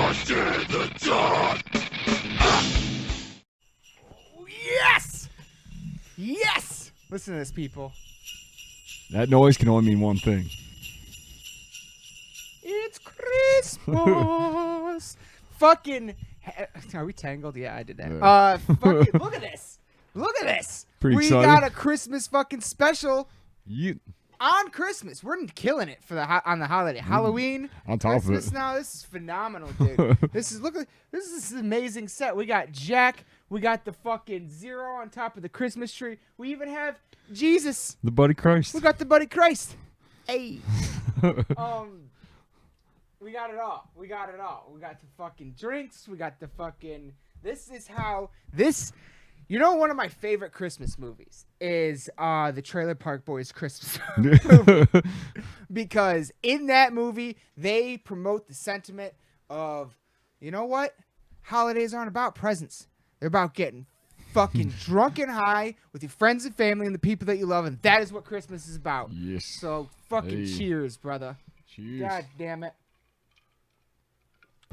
crushed in the dark. Yes! Yes! Listen to this, people. That noise can only mean one thing. It's Christmas. Fucking. Are we tangled? Yeah, I did that. Yeah. Fucking. Look at this. Look at this. Pretty we excited. got a Christmas fucking special You on Christmas. We're killing it for on the holiday. Halloween. on top of Christmas it. now. This is phenomenal, dude. This is this is an amazing set. We got Jack. We got the fucking zero on top of the Christmas tree. We even have Jesus. The Buddy Christ. We got the Buddy Christ. Hey. We got it all. We got it all. We got the fucking drinks. We got the fucking. This is how this. You know, one of my favorite Christmas movies is the Trailer Park Boys Christmas movie. Because in that movie, they promote the sentiment of, you know what? Holidays aren't about presents. They're about getting fucking drunk and high with your friends and family and the people that you love, and that is what Christmas is about. Yes. So fucking cheers, brother. Cheers. God damn it.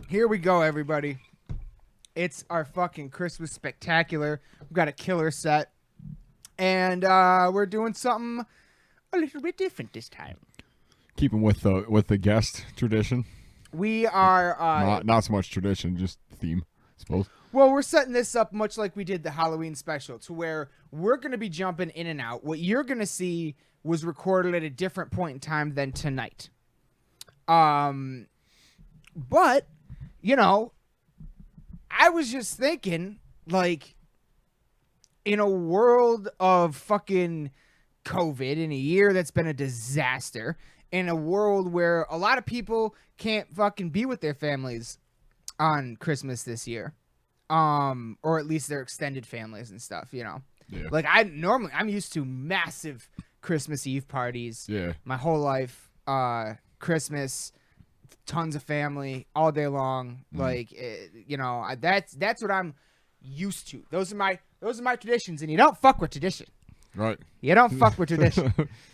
Here we go, everybody. It's our fucking Christmas spectacular. We've got a killer set. And we're doing something a little bit different this time. Keeping with the guest tradition. We are... not so much tradition, just theme, I suppose. Well, we're setting this up much like we did the Halloween special, to where we're going to be jumping in and out. What you're going to see was recorded at a different point in time than tonight. But, you know, I was just thinking, like, in a world of fucking COVID, in a year that's been a disaster, in a world where a lot of people can't fucking be with their families on Christmas this year, or at least their extended families and stuff, you know. Yeah. Like, I'm used to massive Christmas Eve parties. Yeah. My whole life, Christmas, tons of family all day long. Like, you know, that's what I'm used to. Those are my traditions, and you don't fuck with tradition. Right. You don't fuck with tradition.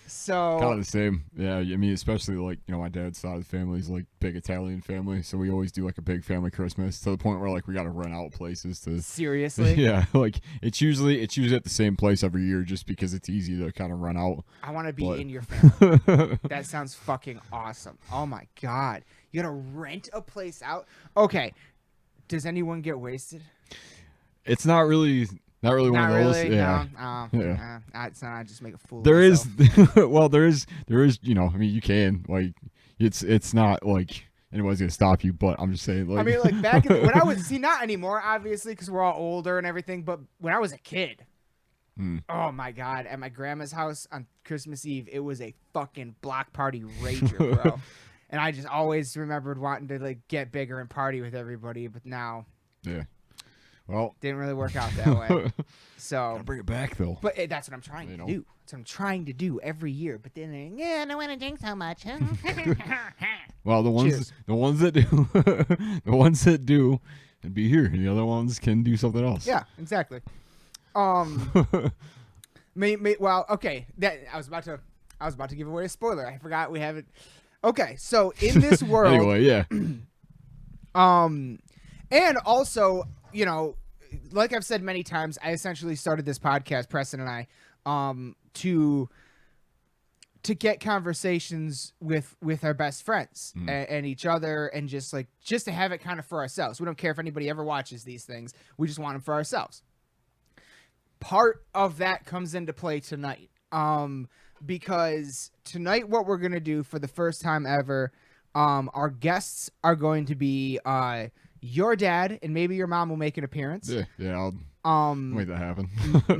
So Kind of the same. Yeah, I mean, especially like, you know, my dad's side of the family is like big Italian family, so we always do like a big family Christmas to the point where like we got to rent out places to. Seriously? Yeah, like it's usually at the same place every year just because it's easy to kind of run out. I want to be in your family. That sounds fucking awesome. Oh my god, you gotta rent a place out. Okay, does anyone get wasted? It's not really one of those. Really, yeah. No. Yeah. It's not. I just make a fool. of There is, myself. well, there is, you know, I mean, you can, like, it's not, like, anyone's going to stop you, but I'm just saying, like. I mean, like, back when I was, not anymore, obviously, because we're all older and everything, but when I was a kid, oh my god, at my grandma's house on Christmas Eve, it was a fucking block party rager, bro. And I just always remembered wanting to, like, get bigger and party with everybody, but now. Yeah. Well. Didn't really work out that way. So. Gotta bring it back, though. But that's what I'm trying to do. That's what I'm trying to do every year. But then, I don't want to drink so much. Well, the ones that do, and be here. And the other ones can do something else. Yeah, exactly. Well, okay. I was about to give away a spoiler. I forgot we haven't. Okay, so in this world. Anyway, yeah. And also, you know, like I've said many times, I essentially started this podcast, Preston and I, to get conversations with our best friends and each other, and just to have it kind of for ourselves. We don't care if anybody ever watches these things. We just want them for ourselves. Part of that comes into play tonight, because tonight what we're going to do for the first time ever, our guests are going to be your dad, and maybe your mom will make an appearance. Yeah, I'll make that happen.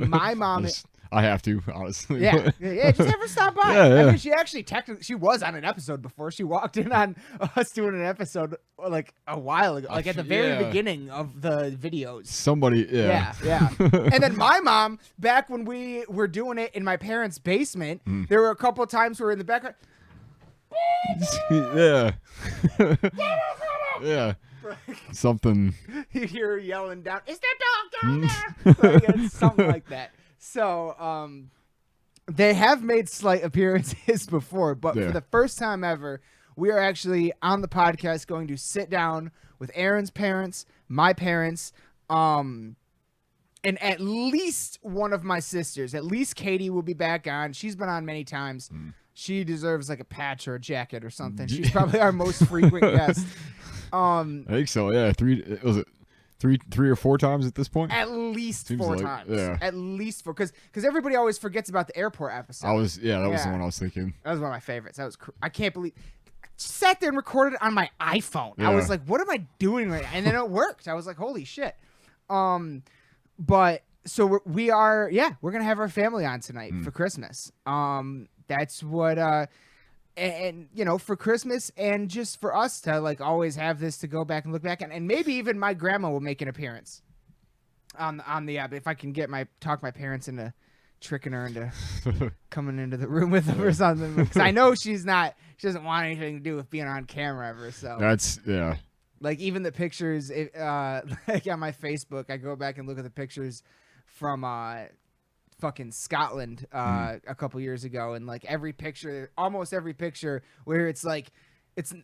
My mom... I have to, honestly. Yeah, just have her stop by. Yeah. I mean, she actually she was on an episode before. She walked in on us doing an episode like a while ago, like at the very beginning of the videos. Somebody, yeah. And then my mom, back when we were doing it in my parents' basement, there were a couple of times where in the background. Yeah. Yeah. Something. You hear her yelling down, "Is that dog down there?" Like, it's something like that. So, they have made slight appearances before, but for the first time ever, we are actually on the podcast going to sit down with Aaron's parents, my parents, and at least one of my sisters. At least Catie will be back on. She's been on many times. She deserves like a patch or a jacket or something. She's probably our most frequent guest. I think so. Yeah, three or four times at this point. At least Seems four like, times. yeah. At least four, because everybody always forgets about the airport episode. That was the one I was thinking. That was one of my favorites. That was I can't believe. I sat there and recorded it on my iPhone. Yeah. I was like, what am I doing right now? And then it worked. I was like, holy shit. But so we're gonna have our family on tonight for Christmas. That's what and you know, for Christmas and just for us to like always have this to go back and look back at, and maybe even my grandma will make an appearance on the app if I can talk my parents into tricking her into coming into the room with them or something, because I know she doesn't want anything to do with being on camera ever. So That's yeah. like even the pictures, like on my Facebook, I go back and look at the pictures from fucking Scotland a couple years ago, and like almost every picture where it's like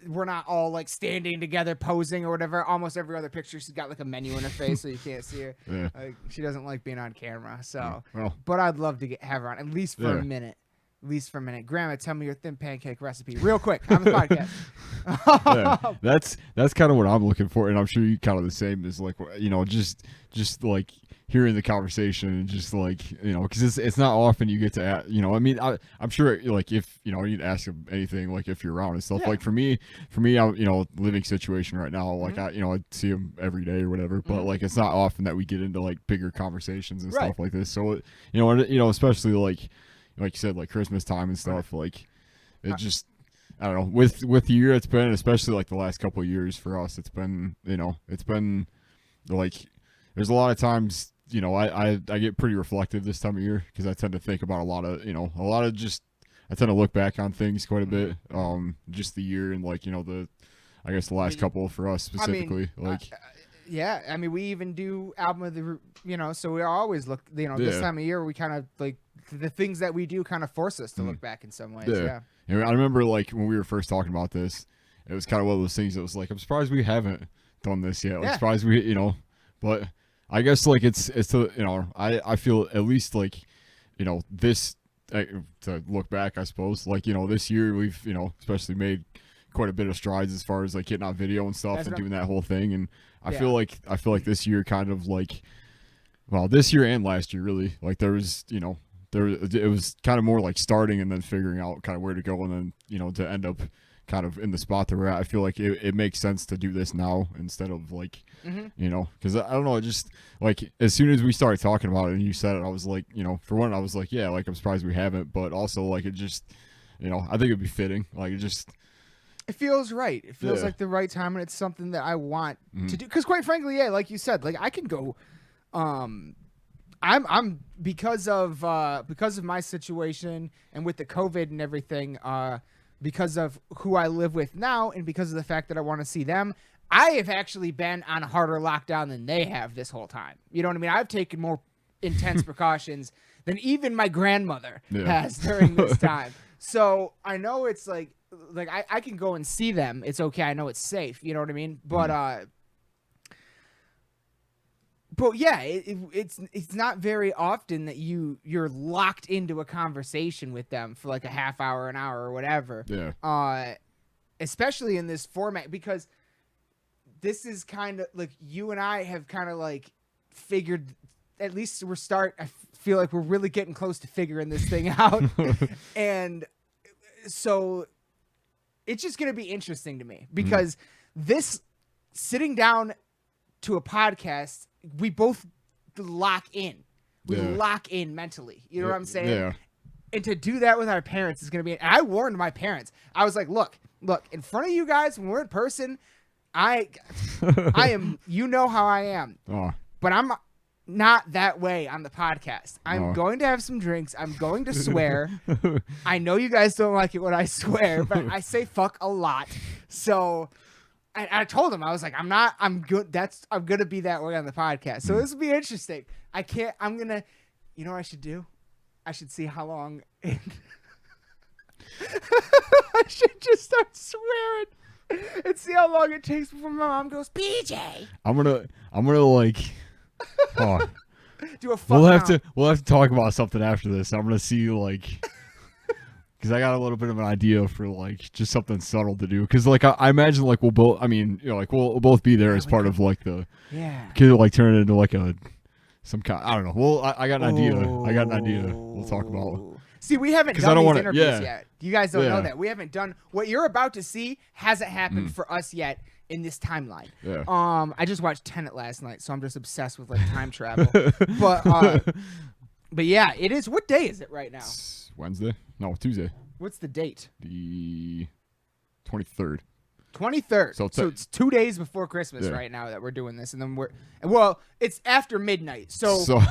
we're not all like standing together posing or whatever. Almost every other picture she's got like a menu in her face so you can't see her. Yeah. Like, she doesn't like being on camera. So Well, but I'd love to have her on at least for a minute. At least for a minute. Grandma, tell me your thin pancake recipe real quick on the podcast. yeah, that's kind of what I'm looking for, and I'm sure you kind of the same. Is like, you know, just like hearing the conversation and just like, you know, because it's not often you get to, you know, I mean, I'm sure like if, you know, you'd ask them anything like if you're around and stuff. Yeah. Like for me, I'm, you know, living situation right now, like I see them every day or whatever, but like it's not often that we get into like bigger conversations and stuff like this. So you know, especially like you said, like Christmas time and stuff, like it just, I don't know, with the year it's been, especially like the last couple of years for us, it's been, you know, it's been like, there's a lot of times, you know, I get pretty reflective this time of year because I tend to think about a lot of I tend to look back on things quite a bit, just the year and like, you know, I guess the last couple for us specifically, yeah, I mean, we even do album of the, you know, so we always look, you know, this time of year we kind of like the things that we do kind of force us to look back in some ways. Yeah. And I remember like when we were first talking about this, it was kind of one of those things that was like, I'm surprised we haven't done this yet. Like, surprised we, you know, but I guess like it's to, you know, I feel at least like, you know, this to look back, I suppose, like, you know, this year we've, you know, especially made quite a bit of strides as far as like getting on video and stuff and doing that whole thing. And I feel like this year kind of like, well, this year and last year really, like there was, you know, it was kind of more like starting and then figuring out kind of where to go, and then, you know, to end up kind of in the spot that we're at. I feel like it makes sense to do this now instead of like, you know, because I don't know, it just like as soon as we started talking about it and you said it, I was like, you know, for one, I was like, yeah, like I'm surprised we haven't, but also like it just, you know, I think it'd be fitting. Like it feels right. It feels like the right time, and it's something that I want to do. Because quite frankly, yeah, like you said, like I can go. I'm because of my situation and with the COVID and everything. Because of who I live with now, and because of the fact that I want to see them, I have actually been on a harder lockdown than they have this whole time. You know what I mean? I've taken more intense precautions than even my grandmother has during this time. So I know it's like I can go and see them. It's okay. I know it's safe. You know what I mean? But yeah, it's not very often that you're locked into a conversation with them for like a half hour, an hour, or whatever. Yeah. Especially in this format, because this is kind of like you and I have kind of like figured, at least I feel like we're really getting close to figuring this thing out. And so it's just going to be interesting to me because this sitting down to a podcast, we both lock in. We lock in mentally. You know what I'm saying? Yeah. And to do that with our parents is going to be... I warned my parents. I was like, look, in front of you guys, when we're in person, I am... You know how I am. Oh. But I'm not that way on the podcast. I'm going to have some drinks. I'm going to swear. I know you guys don't like it when I swear, but I say fuck a lot. So... I told him, I was like, I'm good. I'm going to be that way on the podcast. So this will be interesting. You know what I should do? I should see how long. I should just start swearing and see how long it takes before my mom goes, PJ. I'm gonna like. Oh, Do a fuck we'll have to talk about something after this. I'm gonna see like. Because I got a little bit of an idea for like just something subtle to do. Because like I imagine like we'll both. I mean, you know, like we'll both be there as part of like the. Yeah. Could like turn it into like some kind. I don't know. Well, I got an idea. I got an idea. We'll talk about. See, we haven't 'Cause done I don't these wanna- interviews yeah. yet. You guys don't know Yeah. that. We haven't done what you're about to see. Hasn't happened for us yet in this timeline. Yeah. I just watched Tenet last night, so I'm just obsessed with like time travel. But yeah, it is. What day is it right now? It's Wednesday? No, Tuesday. What's the date? The 23rd. 23rd. So So it's 2 days before Christmas Yeah. right now that we're doing this, and then it's after midnight. So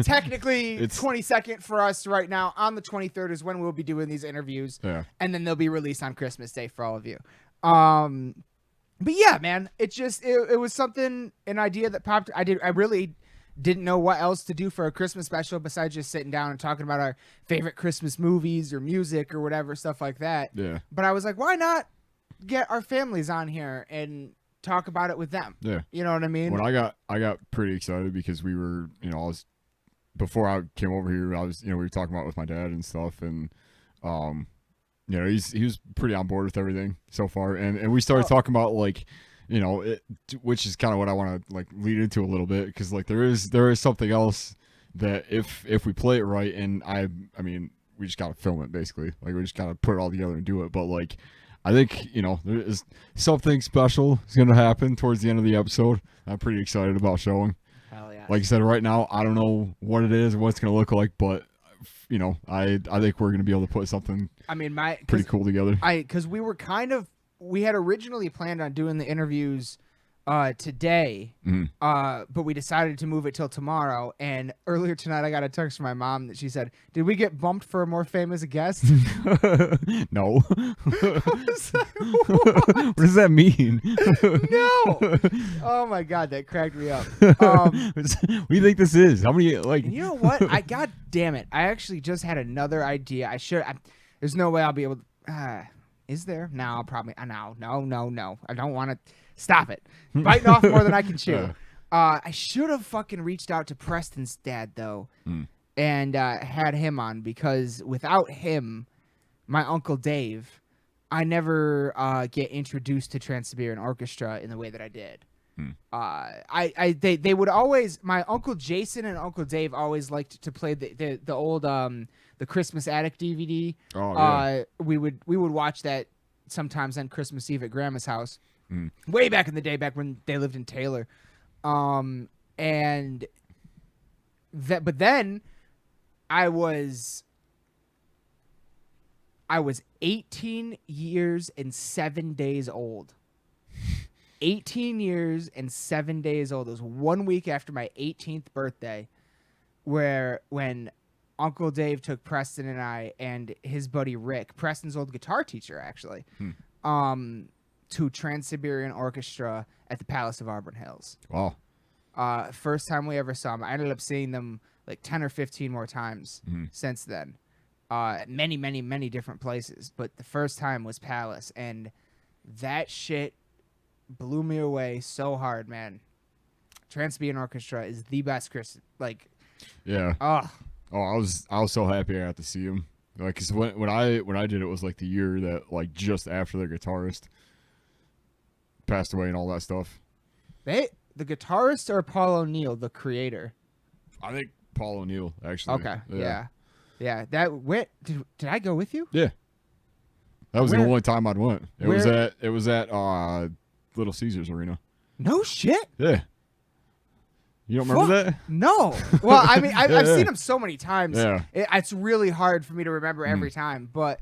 technically, It's- 22nd for us right now. On the 23rd is when we'll be doing these interviews, Yeah. and then they'll be released on Christmas Day for all of you. But yeah, man, it was something, an idea that popped. I really didn't know what else to do for a Christmas special besides just sitting down and talking about our favorite Christmas movies or music or whatever, stuff like that. Yeah. But I was like, why not get our families on here and talk about it with them? Yeah. You know what I mean? When I got pretty excited because we were, you know, before I came over here, we were talking about it with my dad and stuff, and you know, he was pretty on board with everything so far, and we started talking about like, you know, which is kind of what I want to like lead into a little bit, because like there is something else that if we play it right, and I mean we just gotta film it basically, like we just gotta put it all together and do it, but like I think, you know, there is something special is gonna happen towards the end of the episode. I'm pretty excited about showing. Hell yeah. Like I said, right now I don't know what it is or what it's gonna look like, but you know, I think we're gonna be able to put something pretty cool together. Because we had originally planned on doing the interviews today, but we decided to move it till tomorrow. And earlier tonight, I got a text from my mom that she said, "Did we get bumped for a more famous guest?" No. was like, What does that mean? No. Oh my god, that cracked me up. What do you think this is? How many like? And you know what? God damn it! I actually just had another idea. There's no way I'll be able to. Is there? No, probably. No. I don't want to. Stop it. Biting off more than I can chew. I should have fucking reached out to Preston's dad, though, and had him on, because without him, my Uncle Dave, I never get introduced to Trans-Siberian Orchestra in the way that I did. They would always, my Uncle Jason and Uncle Dave always liked to play the old the Christmas Attic DVD. Oh, yeah. We would watch that sometimes on Christmas Eve at Grandma's house, way back in the day, back when they lived in Taylor, but then I was 18 years and 7 days old. 18 years and 7 days old. It was 1 week after my 18th birthday, when Uncle Dave took Preston and I and his buddy Rick, Preston's old guitar teacher, actually, to Trans-Siberian Orchestra at the Palace of Auburn Hills. Wow. First time we ever saw them. I ended up seeing them like 10 or 15 more times since then. Many, many, many different places. But the first time was Palace, and that shit blew me away so hard, man. Trans-Siberian Orchestra is the best Christmas. Like, yeah. Oh, I was so happy I got to see him. Like, 'cause when I did it was like the year that like just after their guitarist passed away and all that stuff. the guitarist or Paul O'Neill, the creator? I think Paul O'Neill actually. Okay, yeah. That did I go with you? Yeah. That was Where? the only time I'd went. It Where? was at Little Caesars Arena. No shit. Yeah. You don't remember that? No. Well, I mean, I've Yeah. seen him so many times. Yeah. It's really hard for me to remember every time. But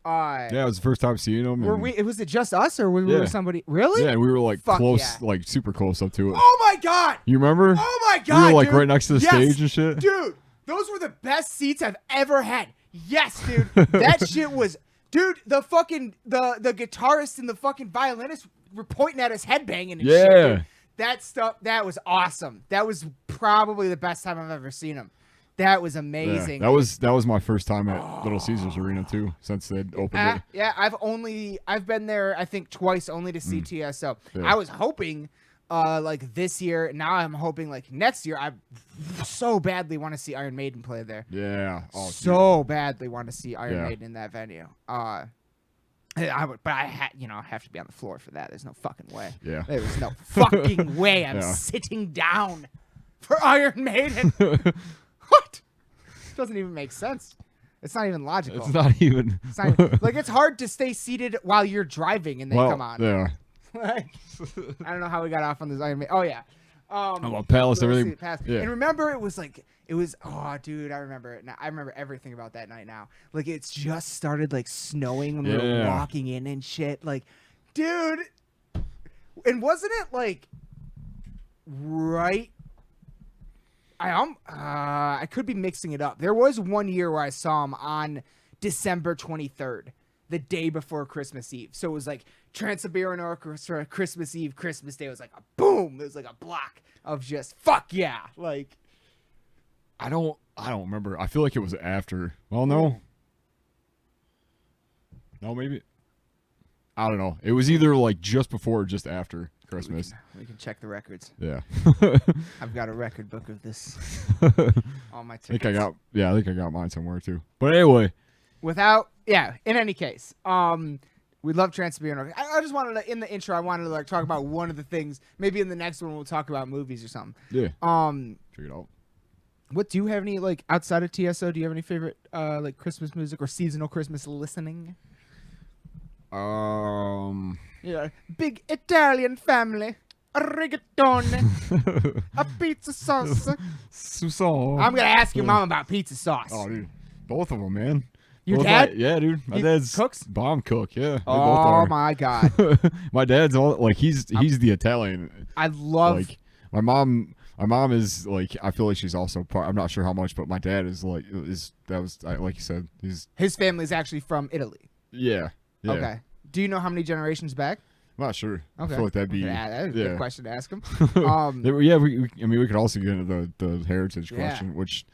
Yeah, it was the first time seeing him. was it just us, or was Yeah. we somebody? Really? Yeah, we were like Fuck close, yeah. like super close up to it. Oh my god. You remember? Oh my We god. were like dude. right next to the Yes. stage and shit. Dude, those were the best seats I've ever had. Yes, dude. That shit was, dude. The fucking the guitarist and the fucking violinist were pointing at us, headbanging and shit. Yeah. Dude. That stuff, that was awesome. That was probably the best time I've ever seen him. That was amazing. Yeah, that was my first time at Little Caesars Arena too, since they'd opened it. Yeah, I've been there I think twice only to see TSO. Yeah. I was hoping like this year. Now I'm hoping like next year. I so badly want to see Iron Maiden play there. Yeah. Oh, so badly want to see Iron Yeah. Maiden in that venue. I would, but I have to be on the floor for that. There's no fucking way. Yeah. There was no fucking way I'm Yeah. sitting down for Iron Maiden. What? Doesn't even make sense. It's not even logical. It's not even. It's not even- like it's hard to stay seated while you're driving and they come on. Yeah. Like, I don't know how we got off on this Iron Maiden. Oh yeah. About Palace, Little everything. Caesars Palace. Yeah. And remember, it was oh dude, I remember it now. I remember everything about that night now. Like it's just started like snowing when we were Yeah. walking in and shit. Like, dude, and wasn't it like right? I could be mixing it up. There was one year where I saw him on December 23rd, the day before Christmas Eve. So it was like Trans-Siberian Orchestra, Christmas Eve, Christmas Day. It was like a boom. It was like a block of just fuck yeah. Like I don't remember. I feel like it was after. Well, no. No, maybe. I don't know. It was either like just before or just after Christmas. we can check the records. Yeah. I've got a record book of this. All my I tickets. think I got mine somewhere too. But anyway, In any case, we love Trans-Siberian Orchestra. I just wanted to, in the intro, I wanted to like talk about one of the things. Maybe in the next one we'll talk about movies or something. yeah. Check it out. What do you have any like outside of TSO? Do you have any favorite like Christmas music or seasonal Christmas listening? Yeah, big Italian family, a rigatone, a pizza sauce. I'm gonna ask your mom about pizza sauce. Oh, dude, both of them, man. Your Both dad? yeah, dude. My He dad's cooks? bomb cook. Yeah. They both Oh are. my god, My dad's all like he's the Italian. I love. Like my mom is like I feel like she's also part. I'm not sure how much, but my dad is like like you said His family's actually from Italy. yeah. Okay. Do you know how many generations back? I'm not sure. Okay. I feel like that'd be That's a good question to ask him. yeah, we could also get into the heritage Yeah. question, which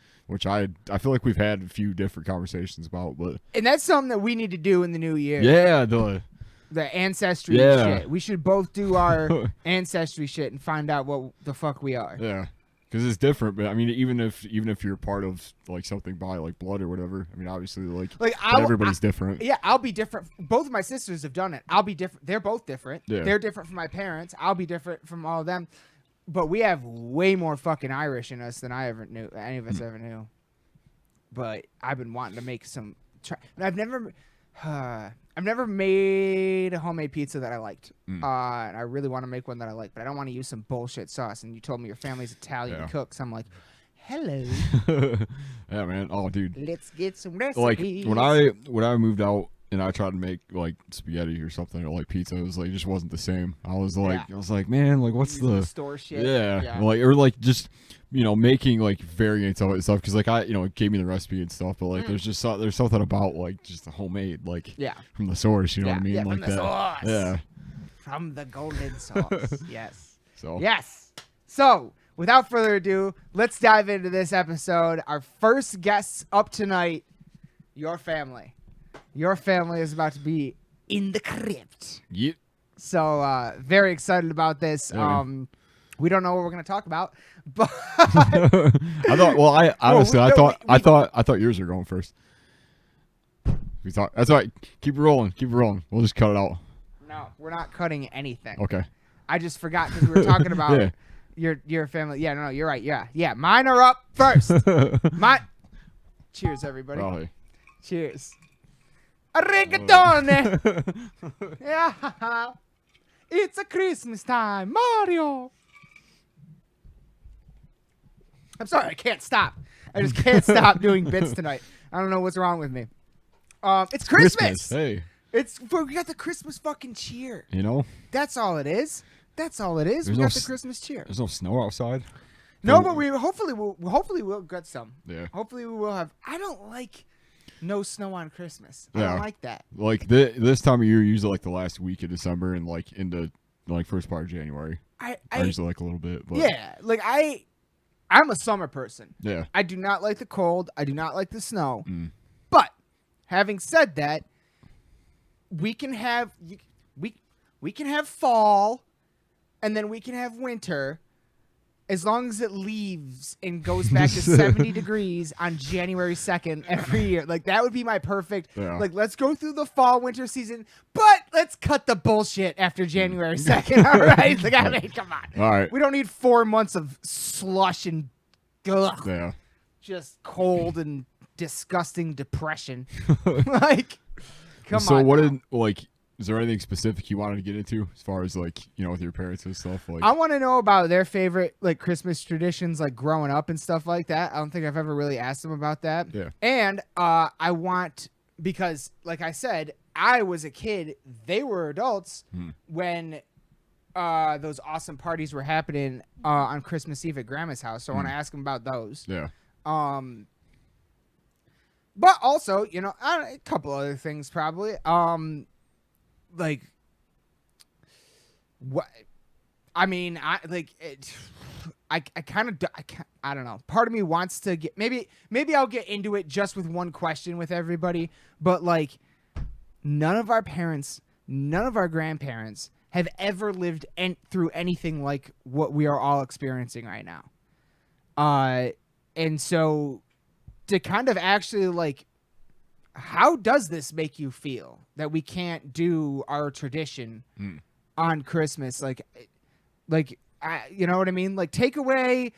I feel like we've had a few different conversations about, but And that's something that we need to do in the new year. yeah, The ancestry Yeah. shit. We should both do our ancestry shit and find out what the fuck we are. yeah, because it's different. But I mean, even if you're part of like something by like blood or whatever, I mean, obviously like everybody's different. Yeah, I'll be different. Both of my sisters have done it. I'll be different. They're both different. Yeah. They're different from my parents. I'll be different from all of them. But we have way more fucking Irish in us than I ever knew. Any of us ever knew. But I've been wanting to make some. I've never made a homemade pizza that I liked. And I really want to make one that I like, but I don't want to use some bullshit sauce. And you told me your family's Italian cooks. I'm like, hello. Yeah, man. Oh, dude. Let's get some recipes. Like when I moved out and I tried to make like spaghetti or something or like pizza, it was like it just wasn't the same. I was like, man, like what's Using the store shit? yeah, like or like just making like variants of it and stuff because like it gave me the recipe and stuff, but like there's something about like just the homemade like from the source, you know what I mean, from like the that. source. Yeah. From the golden sauce. Yes. So Yes. So, without further ado, let's dive into this episode. Our first guests up tonight, your family. Your family is about to be in the crypt. yeah. So, very excited about this. Yeah. We don't know what we're going to talk about, but I thought I thought yours were going first. That's all right. Keep it rolling. We'll just cut it out. no, we're not cutting anything. Okay. I just forgot because we were talking about your family. Yeah, no, you're right. Yeah. Mine are up first. Cheers, everybody. Probably. Cheers. A rigatone. Yeah. It's a Christmas time, Mario. I'm sorry, I can't stop. I just can't stop doing bits tonight. I don't know what's wrong with me. It's Christmas. Hey. We got the Christmas fucking cheer. That's all it is. We got the Christmas cheer. There's no snow outside. No, but hopefully we'll get some. Yeah. Hopefully we will have. I don't like no snow on Christmas. I Yeah. don't like that. Like this time of year, usually like the last week of December and like into like first part of January. I I usually like a little bit, but yeah, like I'm a summer person. Yeah. I do not like the cold. I do not like the snow. Mm. But having said that, we can have we can have fall, and then we can have winter, as long as it leaves and goes back to 70 degrees on January 2nd every year. Like, that would be my perfect. Yeah. Like, let's go through the fall winter season, but let's cut the bullshit after January 2nd. All right. Like, I mean, come on. All right. We don't need 4 months of slush and Yeah. just cold and disgusting depression. Like, come so on. what now. did like? Is there anything specific you wanted to get into as far as like with your parents and stuff? Like, I want to know about their favorite like Christmas traditions, like growing up and stuff like that. I don't think I've ever really asked them about that. Yeah. And I want, because like I said, I was a kid, they were adults when those awesome parties were happening on Christmas Eve at Grandma's house. So I want to ask them about those. Yeah. But also, a couple other things probably. Like, what? I mean, I kind of, I don't know. Part of me wants to get, maybe I'll get into it just with one question with everybody. But like, none of our parents, none of our grandparents have ever lived through anything like what we are all experiencing right now. And so to kind of actually like, how does this make you feel that we can't do our tradition on Christmas? Like, you know what I mean? Like, take away,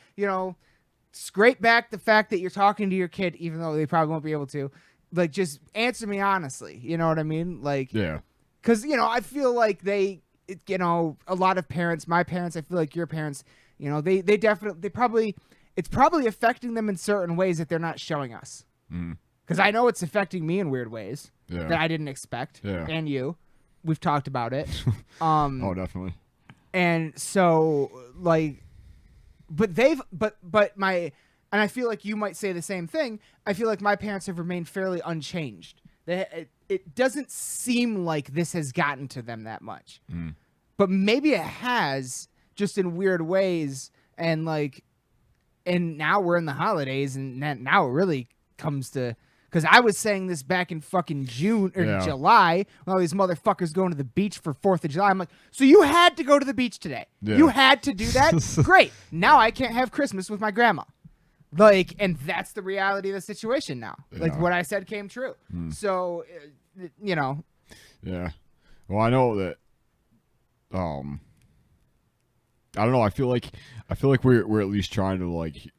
scrape back the fact that you're talking to your kid, even though they probably won't be able to. Like, just answer me honestly. You know what I mean? Like, yeah. Because, I feel like a lot of parents, my parents, I feel like your parents, it's probably affecting them in certain ways that they're not showing us. Because I know it's affecting me in weird ways that I didn't expect. Yeah. And you. We've talked about it. Oh, definitely. And so, like, and I feel like you might say the same thing. I feel like my parents have remained fairly unchanged. It doesn't seem like this has gotten to them that much. But maybe it has, just in weird ways. And, like, and now we're in the holidays, and now it really comes to... Because I was saying this back in fucking June or July when all these motherfuckers going to the beach for 4th of July. I'm like, so you had to go to the beach today. Yeah. You had to do that? Great. Now I can't have Christmas with my grandma. Like, and that's the reality of the situation now. Yeah. Like, what I said came true. So, Yeah. Well, I know that, I don't know. I feel like we're at least trying to, like,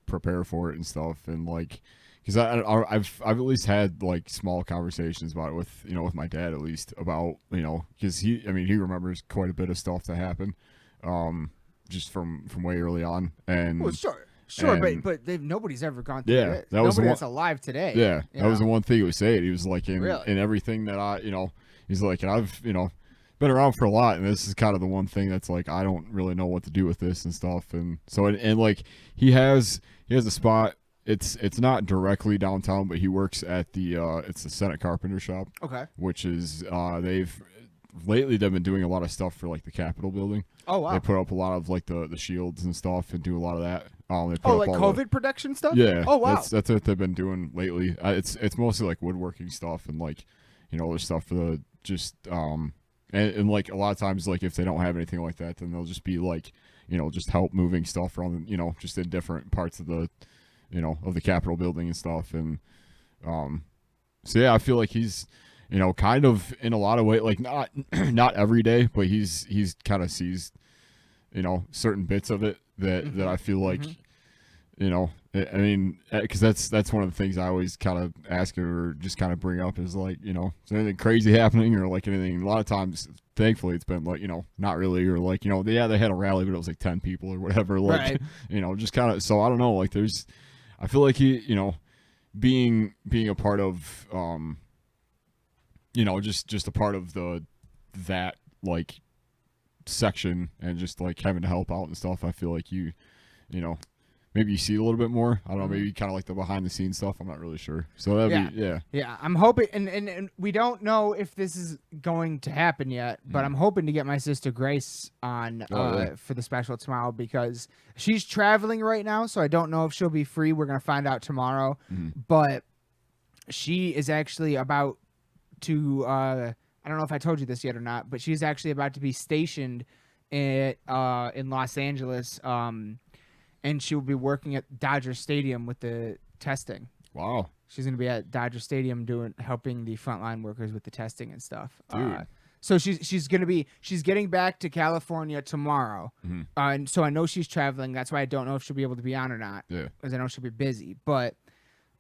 prepare for it and stuff. And, like, because I've at least had like small conversations about it with my dad, at least, about because he remembers quite a bit of stuff that happened just from way early on. And well, sure, but nobody's ever gone through it. That was nobody that's alive today. Yeah, that was the one thing he was saying. He was like, in everything that I he's like, and I've been around for a lot, and this is kind of the one thing that's like, I don't really know what to do with this and stuff. And so and like he has a spot. It's not directly downtown, but he works at it's the Senate Carpenter Shop. Okay. Which is they've been doing a lot of stuff for like the Capitol building. Oh wow. They put up a lot of like the shields and stuff and do a lot of that. They put up like COVID protection stuff? Yeah. Oh wow. That's what they've been doing lately. It's mostly like woodworking stuff and like other stuff for the just and like a lot of times, like if they don't have anything like that, then they'll just be like just help moving stuff around just in different parts of the of the Capitol building and stuff. And so yeah, I feel like he's kind of in a lot of ways, like not every day, but he's kind of sees certain bits of it that I feel like I mean, because that's one of the things I always kind of ask or just kind of bring up is like, is there anything crazy happening or like anything? A lot of times, thankfully, it's been like, not really, or like, they had a rally, but it was like 10 people or whatever, like, right. Just kind of, so I don't know, like I feel like he, being a part of, just a part of that like section and just like having to help out and stuff. I feel like maybe maybe you see a little bit more. I don't know, maybe kind of like the behind the scenes stuff. I'm not really sure. So that'd be Yeah, I'm hoping, and we don't know if this is going to happen yet, but I'm hoping to get my sister Grace on for the special tomorrow because she's traveling right now, so I don't know if she'll be free. We're gonna find out tomorrow, but she is actually about to. I don't know if I told you this yet or not, but she's actually about to be stationed in Los Angeles. And she will be working at Dodger Stadium with the testing. Wow. She's going to be at Dodger Stadium helping the frontline workers with the testing and stuff. Dude. So she's getting back to California tomorrow. And so I know she's traveling. That's why I don't know if she'll be able to be on or not. Yeah. Because I know she'll be busy. But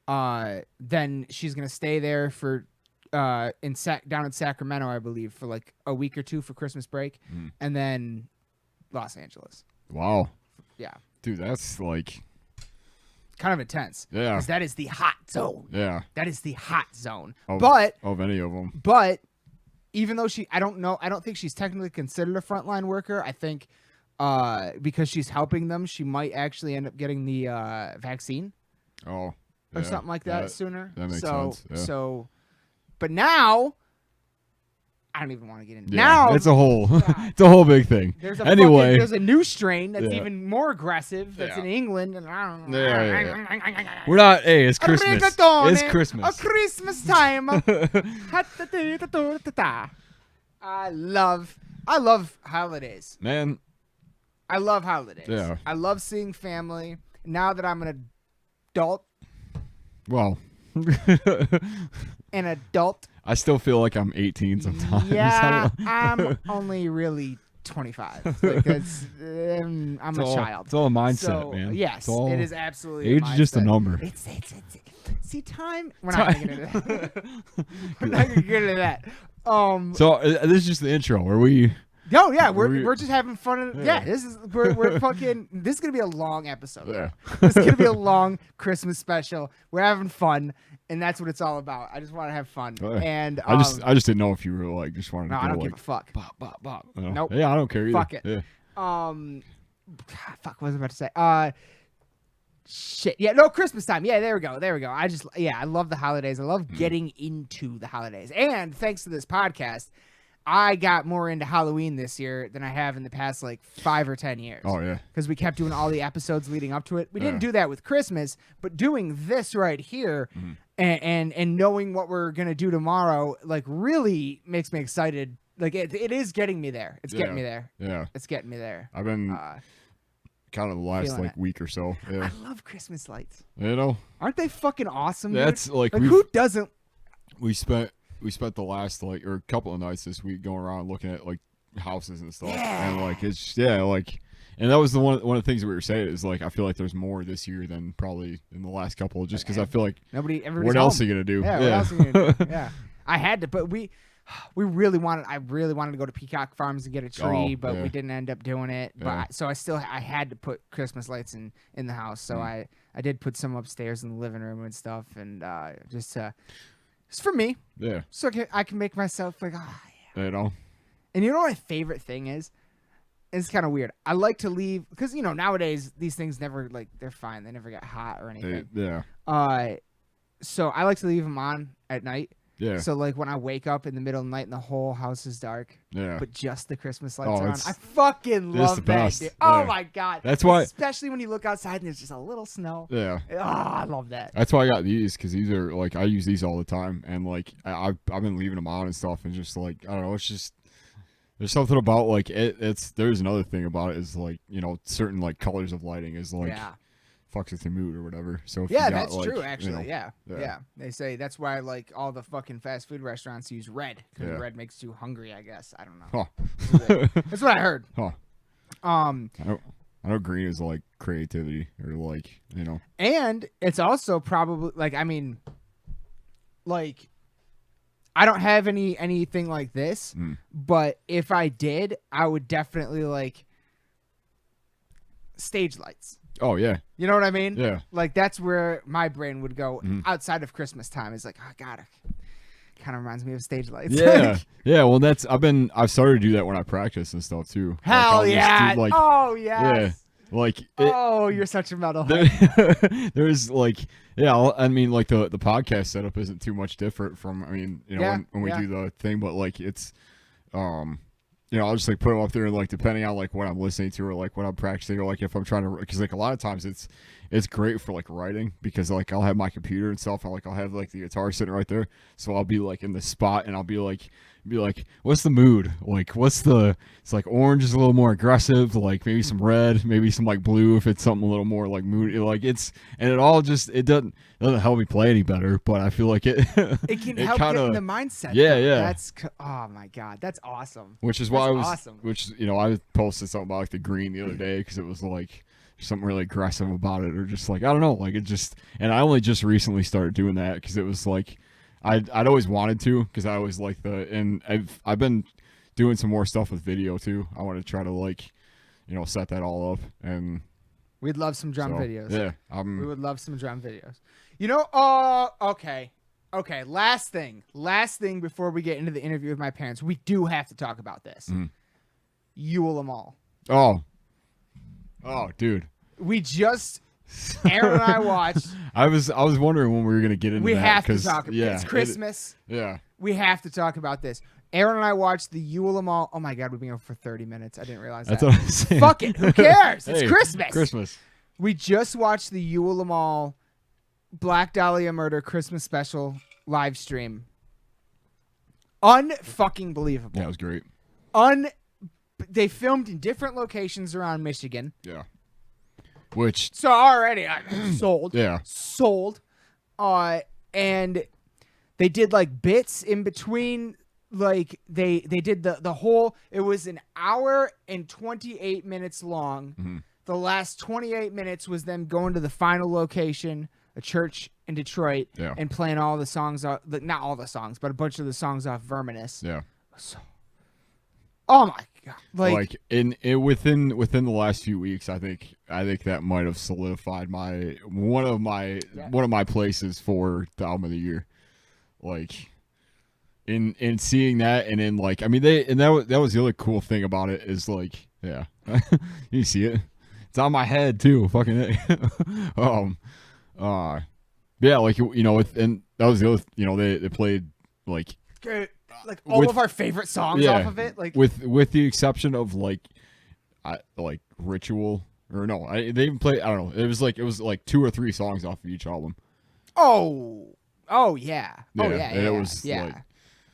then she's going to stay there for down in Sacramento, I believe, for like a week or two for Christmas break, and then Los Angeles. Wow. Yeah. Dude, that's like kind of intense. Yeah. Because that is the hot zone. Yeah. That is the hot zone. Of any of them. But even though I don't think she's technically considered a frontline worker. I think because she's helping them, she might actually end up getting the vaccine. Oh. Or something like that sooner. That makes sense. Yeah. But now I don't even want to get into now. It's a whole big thing. There's there's a new strain that's even more again that's in England, and I don't know. Yeah. We're not. Hey, it's Christmas. It's Christmas. A Christmas time. I love holidays. Man. I love holidays. Yeah. I love seeing family. Now that I'm an adult. Well. An adult. I still feel like I'm 18 sometimes. Yeah, I'm only really 25 because I'm a child. It's all a mindset, man. Yes, it is absolutely. Age is just a number. It's see, time. We're not gonna get into that. We're not gonna get into that. So this is just the intro. Are we? No, yeah, we're just having fun. Yeah, we're fucking. This is gonna be a long episode. Yeah. This is gonna be a long Christmas special. We're having fun. And that's what it's all about. I just want to have fun. And I just didn't know if you were like just wanted to go I don't like give a fuck. Bop, bop, bop. Nope. Yeah, I don't care either. Fuck it. Yeah. Fuck, what was I about to say? Shit. Yeah, no, Christmas time. Yeah, there we go. I love the holidays. I love getting into the holidays. And thanks to this podcast, I got more into Halloween this year than I have in the past like 5 or 10 years. Oh yeah. Because we kept doing all the episodes leading up to it. We didn't do that with Christmas, but doing this right here and knowing what we're gonna do tomorrow, like really makes me excited. Like it is getting me there. It's getting me there. Yeah. It's getting me there. I've been kind of the last like week or so. Yeah. I love Christmas lights. You know? Aren't they fucking awesome? That's dude? like who doesn't? We spent the last like or a couple of nights this week going around looking at like houses and stuff. Yeah. And like it's like and that was one of the things that we were saying is like I feel like there's more this year than probably in the last couple just because I feel like everybody's what else home. are you gonna do? Yeah, what else are you gonna do? Yeah. I had to, but I really wanted to go to Peacock Farms and get a tree, but we didn't end up doing it. But so I had to put Christmas lights in the house. So I did put some upstairs in the living room and stuff, and just for me. Yeah. So I can make myself like, yeah. You know. And you know what my favorite thing is? It's kind of weird. I like to leave because nowadays these things never they're fine. They never get hot or anything. Yeah. So I like to leave them on at night. Yeah. So when I wake up in the middle of the night and the whole house is dark, but just the Christmas lights are on, I fucking love that. Dude. Oh my god. That's why. Especially when you look outside and there's just a little snow. Yeah. Oh, I love that. That's why I got these because these are like I use these all the time and like I've been leaving them on and stuff and just like I don't know. It's just there's something about like there's another thing about it is like certain like colors of lighting is like. Yeah. Fucks with your mood or whatever. So if that's true. Actually, yeah. They say that's why like all the fucking fast food restaurants use red because red makes you hungry. I guess I don't know. Huh. That's what I heard. Huh. I know green is like creativity or like And it's also probably like I don't have anything like this, but if I did, I would definitely like stage lights. Oh yeah. You know what I mean? Yeah. Like that's where my brain would go outside of Christmas time. Is like, oh god, kind of reminds me of stage lights. Yeah. Yeah. Well, I've started to do that when I practice and stuff too. Hell yeah. Oh yes. Like, oh, you're such a metalhead. there's like, yeah, I mean, like the podcast setup isn't too much different from, I mean, you know, when we do the thing, but like it's, you know, I'll just like put them up there and like depending on like what I'm listening to or like what I'm practicing or like if I'm trying to, because like a lot of times it's great for like writing because like I'll have my computer and stuff and like I'll have like the guitar sitting right there, so I'll be like in the spot and I'll be like, what's the mood? Like it's like orange is a little more aggressive, like maybe some red, maybe some like blue if it's something a little more like moody, like it's, and it all just, it doesn't help me play any better, but I feel like it can help get in the mindset. Yeah, though. yeah. That's, oh my God, that's awesome. Which is why awesome. Which, you know, I posted something about like the green the other day because it was like something really aggressive about it, or just like, I don't know, like it just, and I only just recently started doing that because it was like, I'd always wanted to, because I always like and I've been doing some more stuff with video too. I want to try to like, you know, set that all up, and we'd love some drum videos. Yeah, we would love some drum videos. You know, okay. Last thing before we get into the interview with my parents, we do have to talk about this. Yule Mall. Oh, dude. We just, Aaron and I watched. I was wondering when we were gonna get into that. We have to talk about it. It's Christmas. Yeah. We have to talk about this. Aaron and I watched the Yule Mall. Oh my God, we've been here for 30 minutes. I didn't realize that. That's what I'm saying. Fuck it. Who cares? It's Hey, Christmas. Christmas. We just watched the Yule Mall Black Dahlia Murder Christmas special live stream. Unfucking believable. Yeah, it was great. They filmed in different locations around Michigan. Yeah. Which, so already I'm sold. Yeah. Sold. And they did like bits in between. Like they did the whole. It was an hour and 28 minutes long. Mm-hmm. The last 28 minutes was them going to the final location, a church in Detroit, and playing all the songs. Not all the songs, but a bunch of the songs off Verminous. Yeah. So, oh my God! Like in within the last few weeks, I think that might have solidified one of my places for the album of the year. Like in seeing that, and in like, I mean, that was the other cool thing about it is like, yeah, you see it. It's on my head too. Fucking yeah, like, you know, and that was the other, you know, they played like all of our favorite songs off of it, like with the exception of like Ritual, or no, they even played, I don't know, it was like 2 or 3 songs off of each album. Oh yeah. Yeah, oh yeah, and it was like,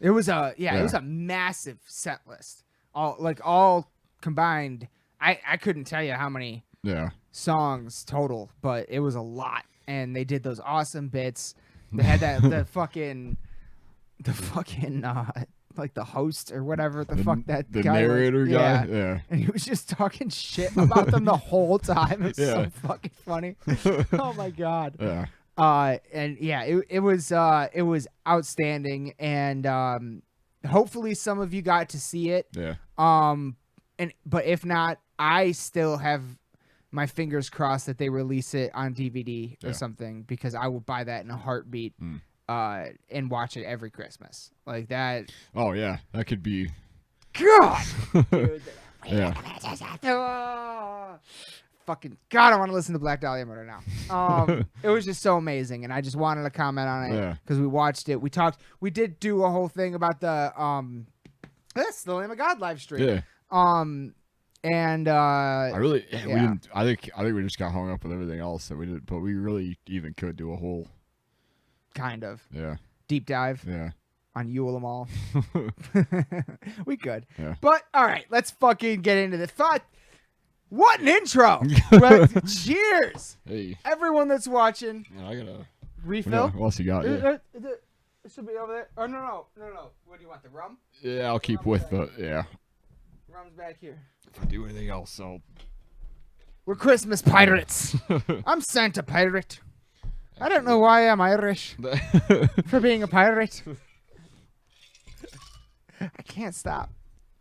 it was a massive set list, all combined. I couldn't tell you how many songs total, but it was a lot, and they did those awesome bits. They had the fucking like the host or whatever the fuck that the guy narrator was. guy, yeah, and he was just talking shit about them the whole time. It was so fucking funny. Oh my God. Yeah. And yeah, it was outstanding, and hopefully some of you got to see it. Yeah. But if not, I still have my fingers crossed that they release it on DVD or something, because I will buy that in a heartbeat. And watch it every Christmas like that. Oh yeah, that could be. God. Dude. Yeah. Fucking God, I want to listen to Black Dahlia Murder now. It was just so amazing, and I just wanted to comment on it because we watched it. We did do a whole thing about the the Lamb of God live stream. Yeah. And we didn't. I think we just got hung up with everything else that we did, but we really even could do a whole kind of deep dive Yeah. on Yule Mall. We could. Yeah. But all right, let's fucking get into the thought. What an intro! Cheers, Hey, everyone that's watching. yeah, I gotta Refill. What else you got? Yeah. It should be over there. Oh no! What do you want? The rum? Yeah, I'll keep with the Rum's back here. If I do anything else, We're Christmas pirates. I'm Santa Pirate. I don't know why I'm Irish for being a pirate. I can't stop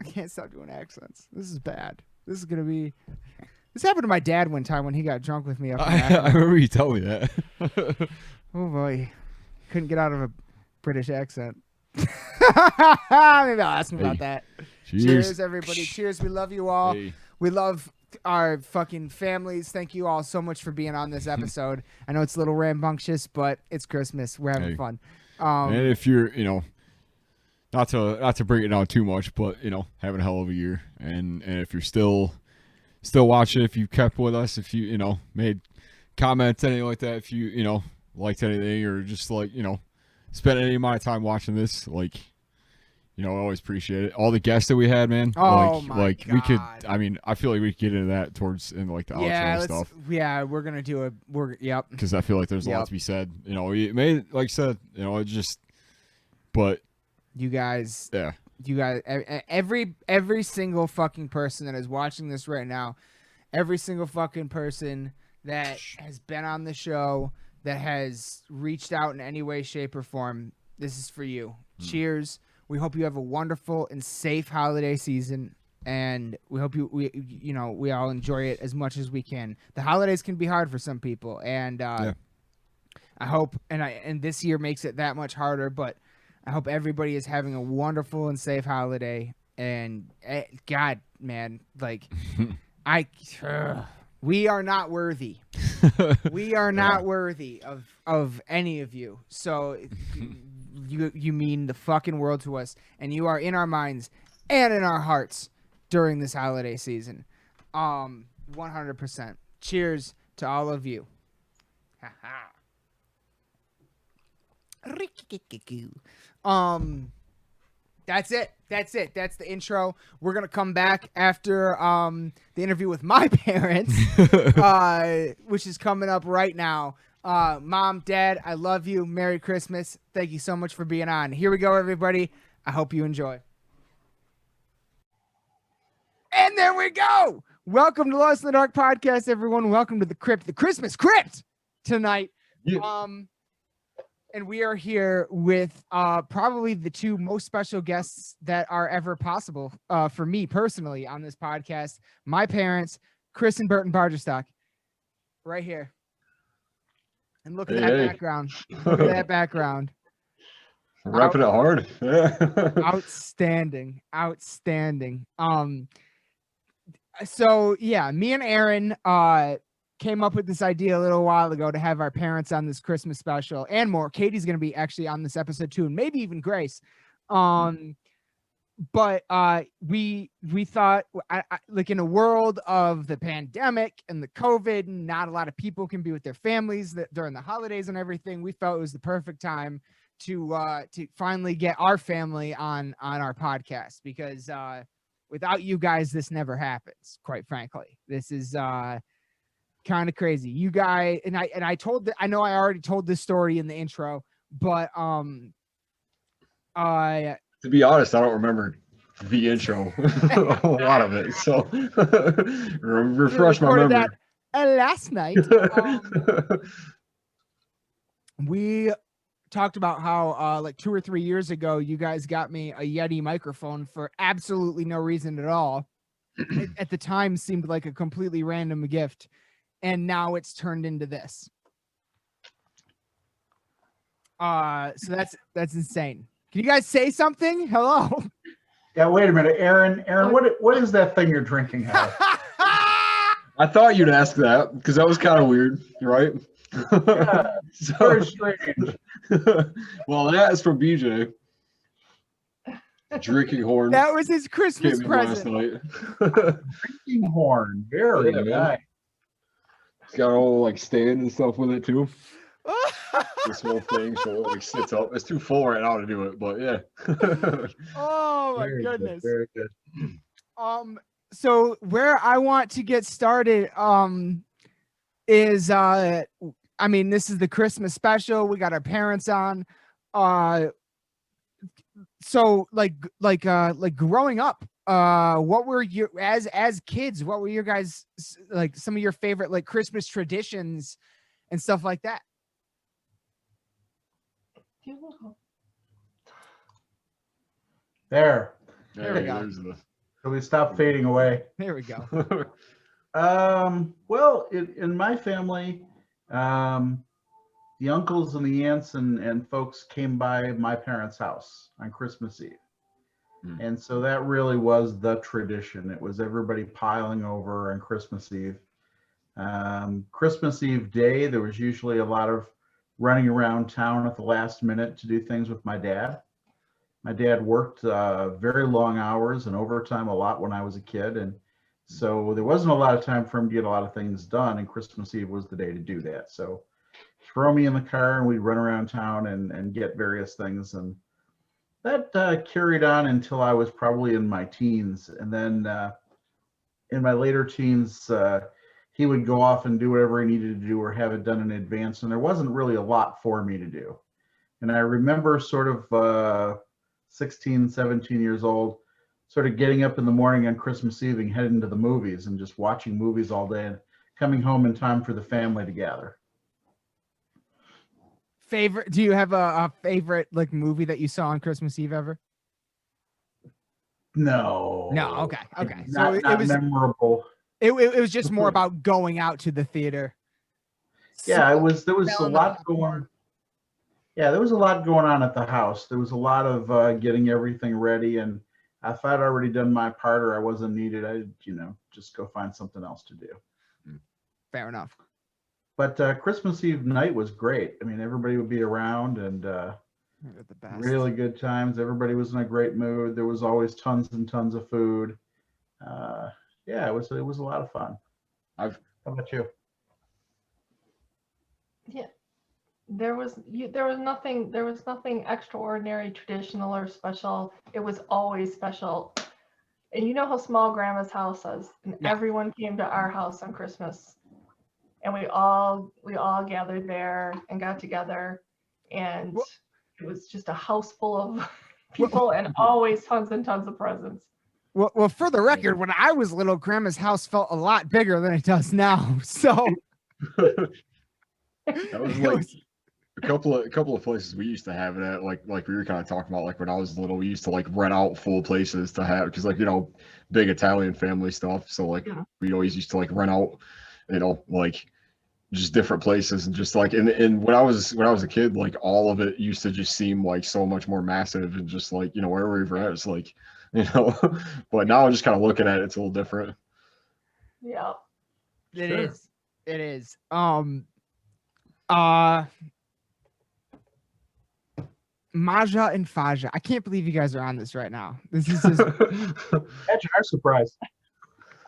doing accents. This is bad. This is gonna be. This happened to my dad one time when he got drunk with me up in I remember you telling me that. Oh boy, couldn't get out of a British accent. Maybe I'll ask him about that. Cheers, everybody. Cheers. We love you all. Hey. We love our fucking families, thank you all so much for being on this episode. I know it's a little rambunctious, but it's Christmas. We're having fun. And if you're, not to bring it down too much, but having a hell of a year, and if you're still watching, if you kept with us, if you made comments, anything like that, if you liked anything, or just spent any amount of time watching this, I always appreciate it. All the guests that we had, man. Oh my God. We could. I mean, I feel like we could get into that towards in the outro stuff. Yeah, we're gonna do yep. Because I feel like there's a lot to be said. It may, like I said, it just. But. You guys. Yeah. You guys. Every single fucking person that is watching this right now, every single fucking person that has been on the show, that has reached out in any way, shape, or form, this is for you. Cheers. We hope you have a wonderful and safe holiday season, and we hope we all enjoy it as much as we can. The holidays can be hard for some people, and I hope and this year makes it that much harder, but I hope everybody is having a wonderful and safe holiday. And God, man, we are not worthy. We are not worthy of any of you. So you mean the fucking world to us, and you are in our minds and in our hearts during this holiday season. 100%. Cheers to all of you. That's it. That's the intro. We're gonna come back after the interview with my parents, which is coming up right now. Mom, Dad, I love you. Merry Christmas. Thank you so much for being on. Here we go, everybody. I hope you enjoy. And there we go. Welcome to Lost in the Dark podcast, everyone. Welcome to the crypt, the Christmas crypt tonight. Yeah. And we are here with probably the two most special guests that are ever possible for me personally on this podcast. My parents, Chris and Burton Bargerstock, right here. And look at that background. Look at that background. Wrapping it hard. Outstanding. So yeah, me and Aaron came up with this idea a little while ago to have our parents on this Christmas special and more. Catie's going to be actually on this episode too, and maybe even Grace. But we thought, like, in a world of the pandemic and the COVID, not a lot of people can be with their families during the holidays and everything. We felt it was the perfect time to finally get our family on our podcast, because without you guys, this never happens. Quite frankly, this is kind of crazy. You guys and I know I already told this story in the intro, but to be honest, I don't remember the intro, a lot of it. So refresh my memory. That, last night, we talked about how like 2 or 3 years ago, you guys got me a Yeti microphone for absolutely no reason at all. It, at the time, seemed like a completely random gift, and now it's turned into this. So that's insane. Can you guys say something? Hello. Yeah, wait a minute, Aaron. What is that thing you're drinking out of? I thought you'd ask that because that was kind of weird, right? Yeah, very strange. Well, that is from BJ. Drinking horn. That was his Christmas present. Drinking horn. Very nice. It's got all like stand and stuff with it too. This whole thing, so it like sits up. It's too full right now to do it, but yeah. Oh my goodness. Very good. So where I want to get started is I mean, this is the Christmas special. We got our parents on. So like growing up, what were your as kids, what were your guys like some of your favorite like Christmas traditions and stuff like that? There we go. So we stop fading away. There we go. Well, in my family, the uncles and the aunts and folks came by my parents' house on Christmas Eve. And so that really was the tradition. It was everybody piling over on Christmas Eve. Christmas Eve day, there was usually a lot of running around town at the last minute to do things with my dad. My dad worked very long hours and overtime a lot when I was a kid. And so there wasn't a lot of time for him to get a lot of things done. And Christmas Eve was the day to do that. So throw me in the car and we'd run around town and get various things. And that carried on until I was probably in my teens. And then in my later teens, he would go off and do whatever he needed to do or have it done in advance. And there wasn't really a lot for me to do. And I remember sort of 16, 17 years old, sort of getting up in the morning on Christmas Eve and heading to the movies and just watching movies all day and coming home in time for the family to gather. Favorite? Do you have a favorite like movie that you saw on Christmas Eve ever? No. Okay. Not, So it was memorable. It was just more about going out to the theater. Yeah, there was a lot going. Yeah, there was a lot going on at the house. There was a lot of getting everything ready, and if I'd already done my part or I wasn't needed, I'd just go find something else to do. Fair enough. But Christmas Eve night was great. I mean, everybody would be around and The best. really good times. Everybody was in a great mood. There was always tons and tons of food. Yeah, it was a lot of fun. How about you? Yeah, there was nothing extraordinary, traditional, or special. It was always special. And you know how small Grandma's house is, and everyone came to our house on Christmas, and we all gathered there and got together, and it was just a house full of people and always tons and tons of presents. Well, for the record, when I was little, Grandma's house felt a lot bigger than it does now. So that was like a couple of places we used to have it at, like we were kind of talking about, like when I was little, we used to like rent out full places to have, because like big Italian family stuff. So like we always used to like rent out, like just different places, and just like and when I was a kid, like all of it used to just seem like so much more massive, and just like wherever we were at, it's like but now I'm just kind of looking at it, it's a little different. Yeah, it Sure. is. It is. Maja and Faja. I can't believe you guys are on this right now. This is just Imagine our surprise.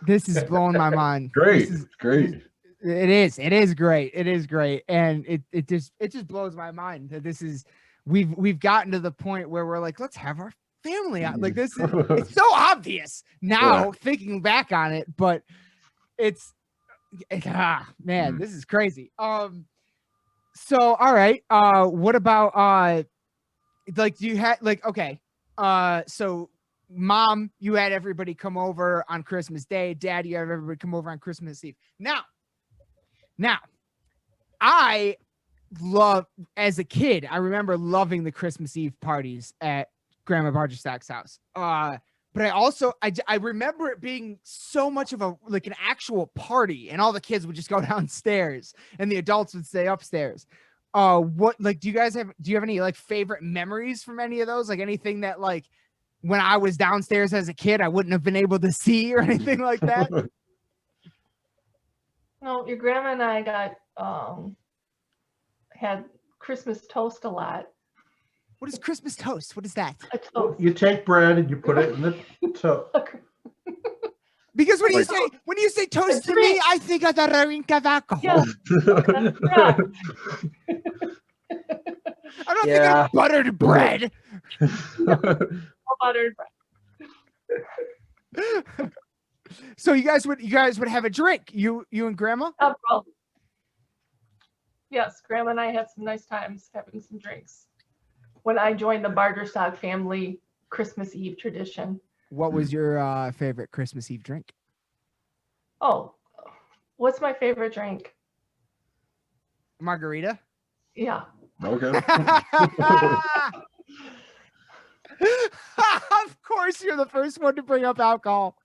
this is blowing my mind. Great. This is Great. It is great. It is great. And it just blows my mind that this is we've gotten to the point where we're like, let's have our family out. Like this is it's so obvious now thinking back on it, but man, this is crazy. So all right. What about like do you have like okay. So Mom, you had everybody come over on Christmas Day. Dad, you have everybody come over on Christmas Eve. Now, I love, as a kid, I remember loving the Christmas Eve parties at Grandma Bargerstock's house. But I remember it being so much of an actual party, and all the kids would just go downstairs and the adults would stay upstairs. Do you have any like favorite memories from any of those? Like anything that like when I was downstairs as a kid, I wouldn't have been able to see or anything like that? no, your grandma and I had Christmas toast a lot. What is Christmas toast? What is that? A toast. You take bread and you put it in the toast. Because when you say toast to me, I think of the drink of alcohol. Yeah, that's correct. I don't think of buttered bread. Buttered bread. So you guys would have a drink, you and Grandma? Well, yes, Grandma and I had some nice times having some drinks when I joined the Bargerstock family Christmas Eve tradition. What was your favorite Christmas Eve drink? Oh, what's my favorite drink? Margarita? Yeah. Okay. Of course, you're the first one to bring up alcohol.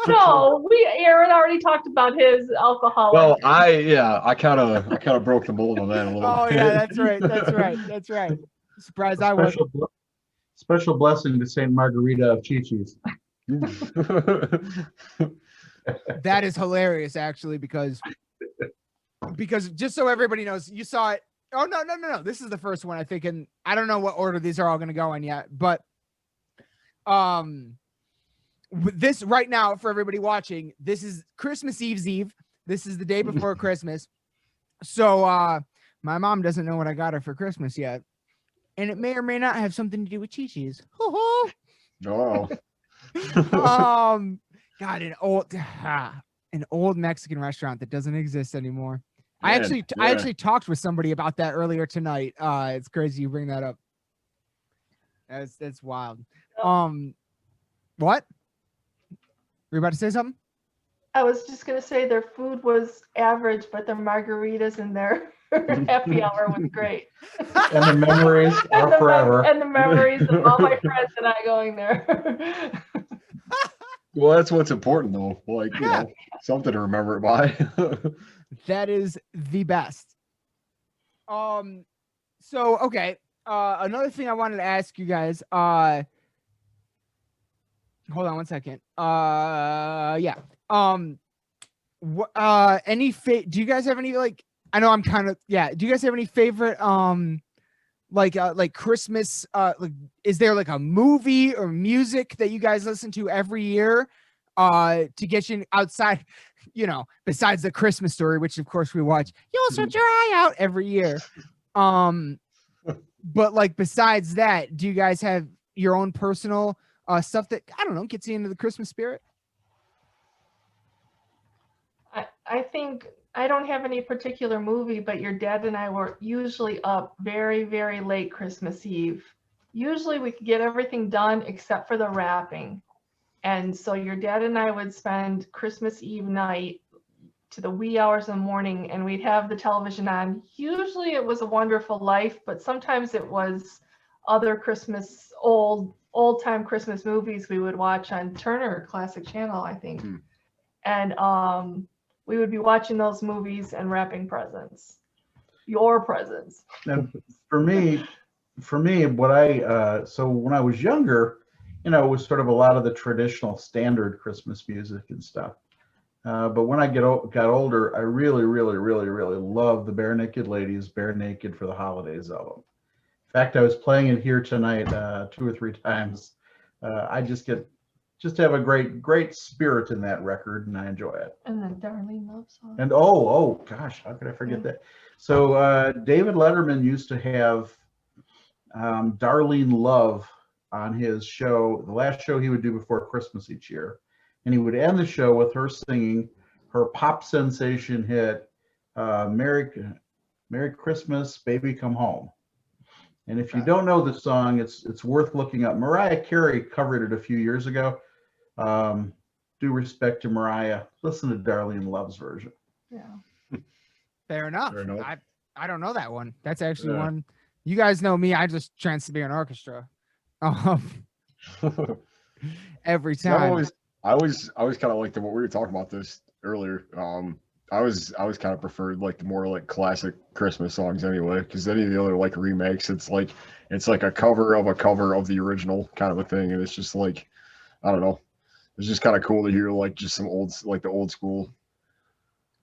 No, Aaron already talked about his alcohol. Well, I kind of broke the mold on that a little. Oh bit. yeah, that's right. Surprised I was. Special blessing to Saint Margarita of Chi-Chi's. That is hilarious, actually, because just so everybody knows, you saw it. Oh, no. This is the first one, I think, and I don't know what order these are all going to go in yet, but this right now, for everybody watching, this is Christmas Eve's Eve. This is the day before Christmas. So my mom doesn't know what I got her for Christmas yet, and it may or may not have something to do with Chi-Chi's. Oh. God, an old Mexican restaurant that doesn't exist anymore. I actually talked with somebody about that earlier tonight. It's crazy you bring that up. That's wild. What? Were you about to say something? I was just gonna say their food was average, but their margaritas and their happy hour was great. And the memories are forever. And the memories of all my friends and I going there. Well, that's what's important, though. Like, you know, something to remember it by. That is the best. So okay. Another thing I wanted to ask you guys. Hold on one second. Yeah. Do you guys have any, like, I know I'm kind of, do you guys have any favorite like Christmas, like, is there like a movie or music that you guys listen to every year to get you outside, you know, besides the Christmas Story, which of course we watch, you'll shut your eye out every year. But like, besides that, do you guys have your own personal stuff that, I don't know, gets you into the Christmas spirit? I think I don't have any particular movie, but your dad and I were usually up very, very late Christmas Eve. Usually we could get everything done except for the wrapping. And so your dad and I would spend Christmas Eve night to the wee hours of the morning, and we'd have the television on. Usually it was A Wonderful Life, but sometimes it was other Christmas, old time Christmas movies we would watch on Turner Classic Channel, I think. And we would be watching those movies and wrapping presents. Your presents. And for me, what so when I was younger, you know, it was sort of a lot of the traditional standard Christmas music and stuff. But when I got older, I really, really, really, really loved the Bare Naked Ladies, Bare Naked for the Holidays album. In fact, I was playing it here tonight 2 or 3 times. I just have a great spirit in that record, and I enjoy it. And the Darlene Love song. And oh gosh, how could I forget that? So David Letterman used to have Darlene Love on his show, the last show he would do before Christmas each year. And he would end the show with her singing her pop sensation hit, Merry Christmas, Baby Come Home. And if you don't know the song, it's worth looking up. Mariah Carey covered it a few years ago. Due respect to Mariah, listen to Darlene Love's version. Yeah. Fair enough. I don't know that one. That's actually one. You guys know me. I just trance to be an orchestra. Every time. I always kind of like what we were talking about this earlier. I was kind of preferred like the more like classic Christmas songs anyway, because any of the other like remakes, it's like a cover of the original kind of a thing, and it's just like, I don't know, it's just kind of cool to hear like just some the old school.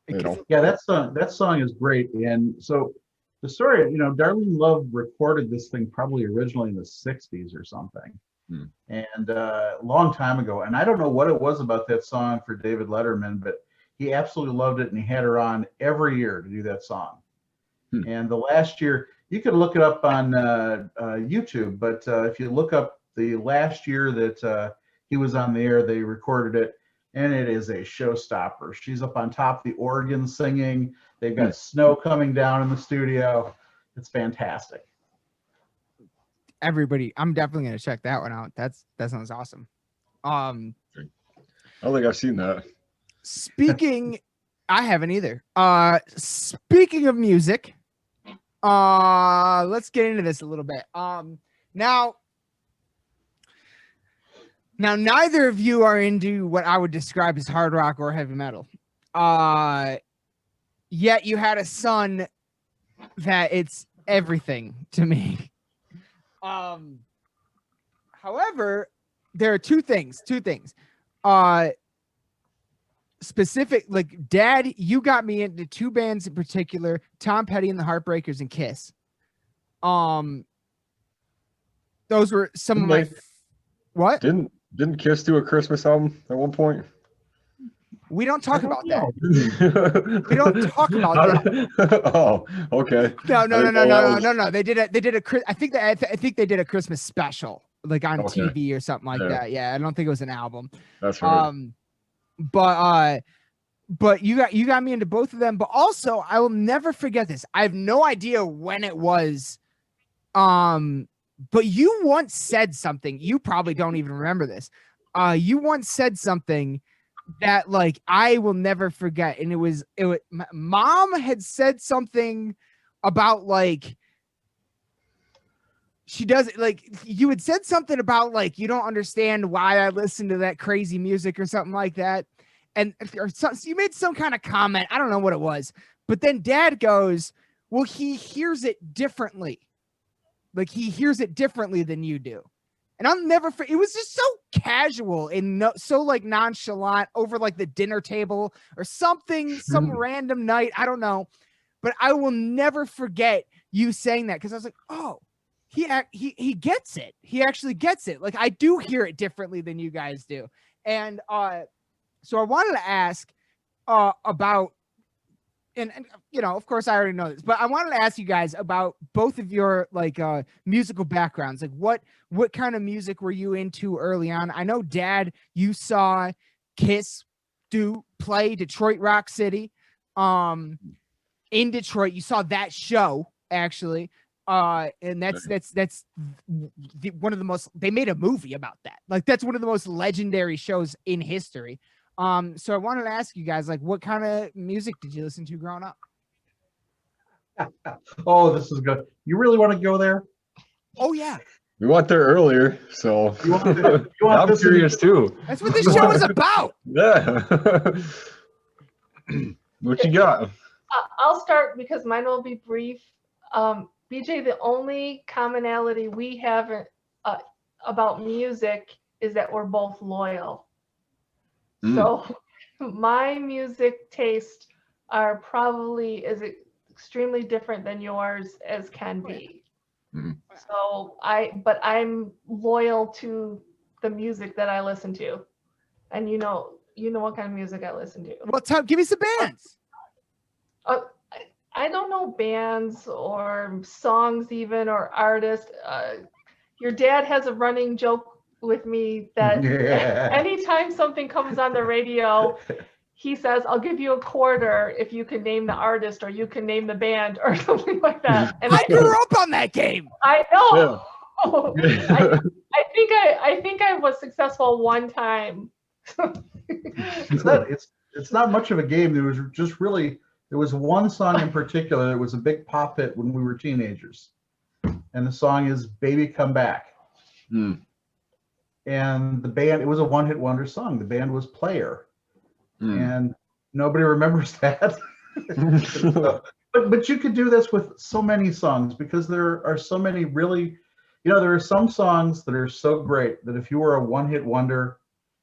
You know. Yeah, that song is great, and so the story, you know, Darlene Love recorded this thing probably originally in the '60s or something. And a long time ago, and I don't know what it was about that song for David Letterman, but he absolutely loved it, and he had her on every year to do that song. And the last year, you can look it up on YouTube, but if you look up the last year that he was on the air, they recorded it, and it is a showstopper. She's up on top of the organ singing. They've got snow coming down in the studio. It's fantastic. Everybody, I'm definitely gonna check that one out. That sounds awesome. I don't think I've seen that. Speaking, I haven't either. Speaking of music, let's get into this a little bit. Now neither of you are into what I would describe as hard rock or heavy metal. Yet you had a son that it's everything to me. However, there are two things. Specific, like, Dad, you got me into two bands in particular: Tom Petty and the Heartbreakers and Kiss. Those were some of my. What? Didn't Kiss do a Christmas album at one point? We don't talk about that. We don't talk about that. Oh, okay. No. They did a. I think they did a Christmas special, like on TV or something like that. Yeah, I don't think it was an album. That's right. But you got me into both of them. But also, I will never forget this. I have no idea when it was. But you once said something. You probably don't even remember this. You once said something that, like, I will never forget. And it was my mom had said something about, like, she does, like, you had said something about, like, you don't understand why I listen to that crazy music or something like that. And so you made some kind of comment. I don't know what it was. But then Dad goes, well, he hears it differently. Like, he hears it differently than you do. And I'll never forget. It was just so casual and so, like, nonchalant over, like, the dinner table or something, some random night. I don't know. But I will never forget you saying that, because I was like, oh, he gets it. He actually gets it. Like, I do hear it differently than you guys do. And so I wanted to ask about, and you know, of course I already know this, but I wanted to ask you guys about both of your, like, musical backgrounds. Like, what kind of music were you into early on? I know, Dad, you saw Kiss play Detroit Rock City in Detroit. You saw that show, actually. And that's one of the most, they made a movie about that. Like, that's one of the most legendary shows in history. So I wanted to ask you guys, like, what kind of music did you listen to growing up? Oh, this is good. You really want to go there? Oh, yeah. We went there earlier, so I'm curious too. That's what this show is about. Yeah. What you got? I'll start because mine will be brief. BJ, the only commonality we have about music is that we're both loyal. So my music tastes are probably extremely different than yours as can be. So I'm loyal to the music that I listen to, and you know what kind of music I listen to. Well, give me some bands. I don't know bands or songs even, or artists. Your dad has a running joke with me that anytime something comes on the radio, he says, I'll give you $0.25 if you can name the artist or you can name the band or something like that. And I grew up on that game. I know. Yeah. I think I was successful one time. It's not much of a game. There was one song in particular that was a big pop hit when we were teenagers. And the song is Baby Come Back. And the band, it was a one-hit wonder song. The band was Player. And nobody remembers that. But you could do this with so many songs, because there are so many really, there are some songs that are so great that if you were a one-hit wonder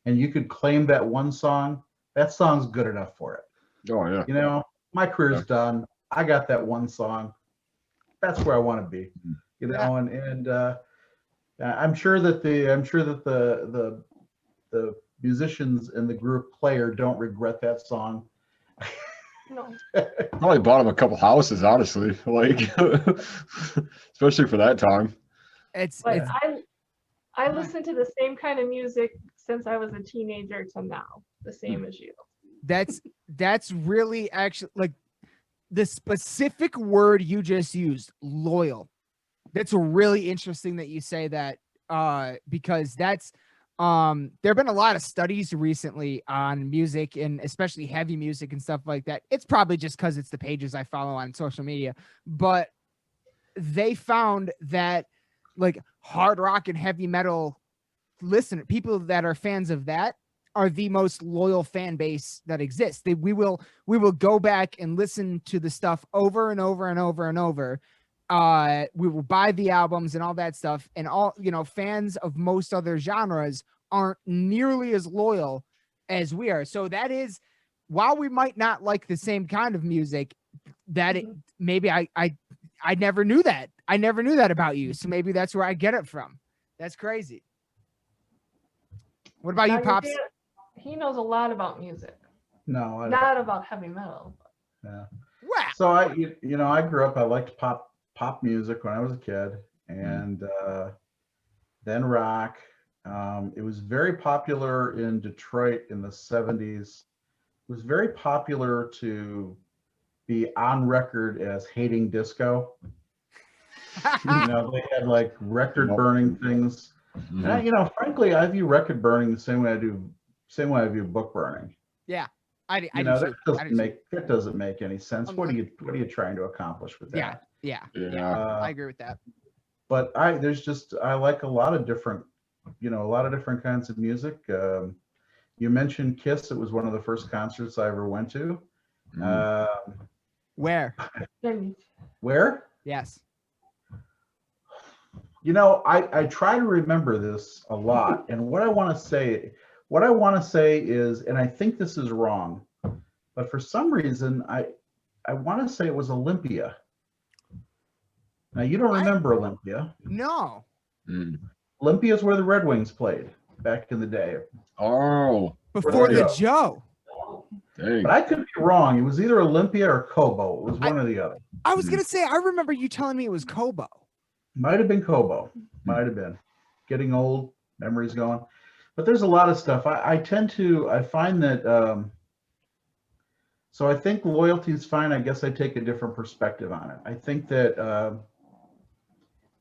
and you could claim that one song, that song's good enough for it. Oh, yeah. My career's done. I got that one song. That's where I want to be. And I'm sure that the musicians in the group Player don't regret that song. No. Probably bought him a couple houses, honestly. Like, especially for that time. I listen to the same kind of music since I was a teenager to now, the same as you. That's really actually, like, the specific word you just used, loyal. That's really interesting that you say that, because that's there have been a lot of studies recently on music, and especially heavy music and stuff like that. It's probably just because it's the pages I follow on social media, but they found that, like, hard rock and heavy metal people that are fans of that are the most loyal fan base that exists. We will go back and listen to the stuff over and over and over and over, we will buy the albums and all that stuff, and all, you know, fans of most other genres aren't nearly as loyal as we are. So that is, while we might not like the same kind of music, that it, maybe I never knew that. I never knew that about you. So maybe that's where I get it from. That's crazy. What about you, Pops? He knows a lot about music. No, I not about heavy metal. Yeah. Wow. So I grew up. I liked pop music when I was a kid, and then rock. It was very popular in Detroit in the 70s. It was very popular to be on record as hating disco. They had like record burning things. And frankly, I view record burning the same way I view book burning. Yeah. That doesn't make any sense. What are you trying to accomplish with that? Yeah. I agree with that. But I like a lot of different kinds of music. You mentioned Kiss. It was one of the first concerts I ever went to. Where? Where? Yes. I try to remember this a lot, and what I want to say is, and I think this is wrong, but for some reason I want to say it was Olympia. Now you don't remember Olympia? No. Olympia is where the Red Wings played back in the day. Oh, before the Joe. Dang. But I could be wrong. It was either Olympia or Cobo. It was one or the other. I was gonna say, I remember you telling me it was Cobo. Might have been Cobo. Might have been. Getting old, memories going. But there's a lot of stuff. I find that, so I think loyalty is fine. I guess I take a different perspective on it. I think that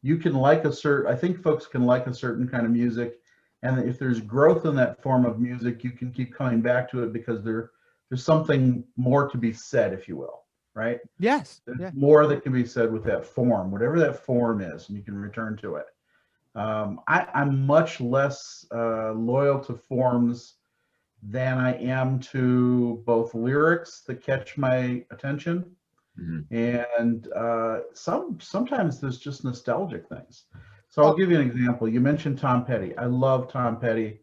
you can like I think folks can like a certain kind of music. And if there's growth in that form of music, you can keep coming back to it because there's something more to be said, if you will. Right? Yes. There's more that can be said with that form, whatever that form is, and you can return to it. I'm much less loyal to forms than I am to both lyrics that catch my attention, and sometimes there's just nostalgic things. So I'll give you an example. You mentioned Tom Petty. I love Tom Petty.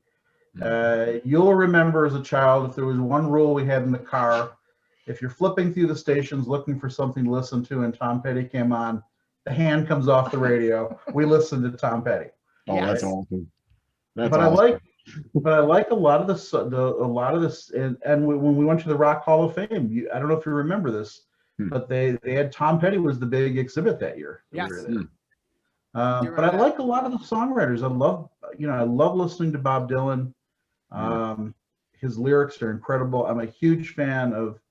You'll remember as a child, if there was one rule we had in the car, if you're flipping through the stations looking for something to listen to and Tom Petty came on, the hand comes off the radio. We listen to Tom Petty. Oh, yes. That's awesome. But I like a lot of this. And when we went to the Rock Hall of Fame, I don't know if you remember this, but they had Tom Petty was the big exhibit that year. Yes. But I like a lot of the songwriters. I love listening to Bob Dylan. His lyrics are incredible. I'm a huge fan of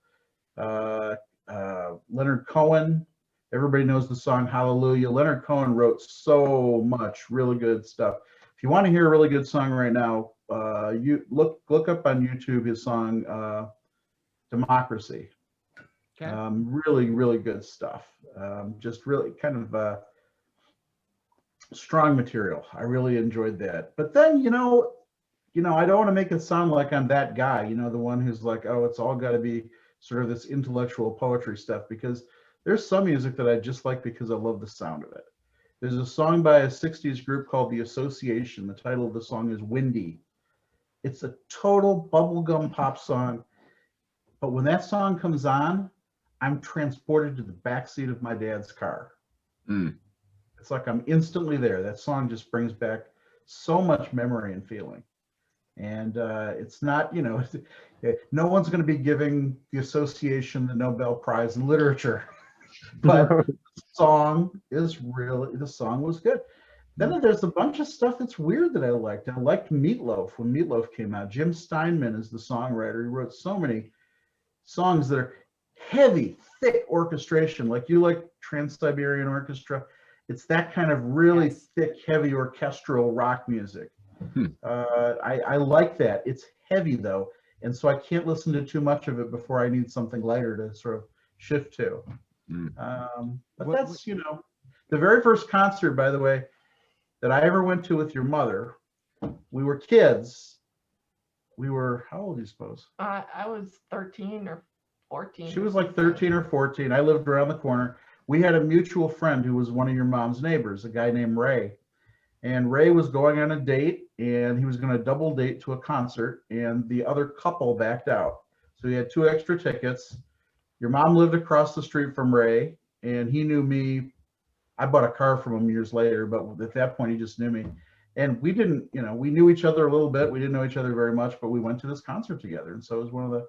Leonard Cohen. Everybody knows the song Hallelujah. Leonard Cohen wrote so much really good stuff. If you want to hear a really good song right now, you look up on YouTube his song Democracy. Okay. Really, really good stuff. Just really kind of strong material. I really enjoyed that. But then, I don't want to make it sound like I'm that guy, the one who's like, oh, it's all got to be sort of this intellectual poetry stuff, because there's some music that I just like because I love the sound of it. There's a song by a 60s group called The Association. The title of the song is Windy. It's a total bubblegum pop song. But when that song comes on, I'm transported to the backseat of my dad's car. It's like I'm instantly there. That song just brings back so much memory and feeling. And it's not, no one's going to be giving the association the Nobel Prize in Literature. But the song was good. Then there's a bunch of stuff that's weird that I liked. I liked Meatloaf when Meatloaf came out. Jim Steinman is the songwriter. He wrote so many songs that are heavy, thick orchestration, like you like Trans-Siberian Orchestra. It's that kind of really thick, heavy orchestral rock music. I like that. It's heavy though, and so I can't listen to too much of it before I need something lighter to sort of shift to. But that's, the very first concert, by the way, that I ever went to with your mother, we were kids. How old do you suppose? I was 13 or 14. She was like 13 or 14. I lived around the corner. we had a mutual friend who was one of your mom's neighbors, a guy named Ray. And Ray was going on a date, and he was going to double date to a concert, and the other couple backed out. So he had 2 extra tickets. Your mom lived across the street from Ray, and he knew me. I bought a car from him years later, but at that point he just knew me. And we didn't, we knew each other a little bit. We didn't know each other very much, but we went to this concert together. And so it was one of the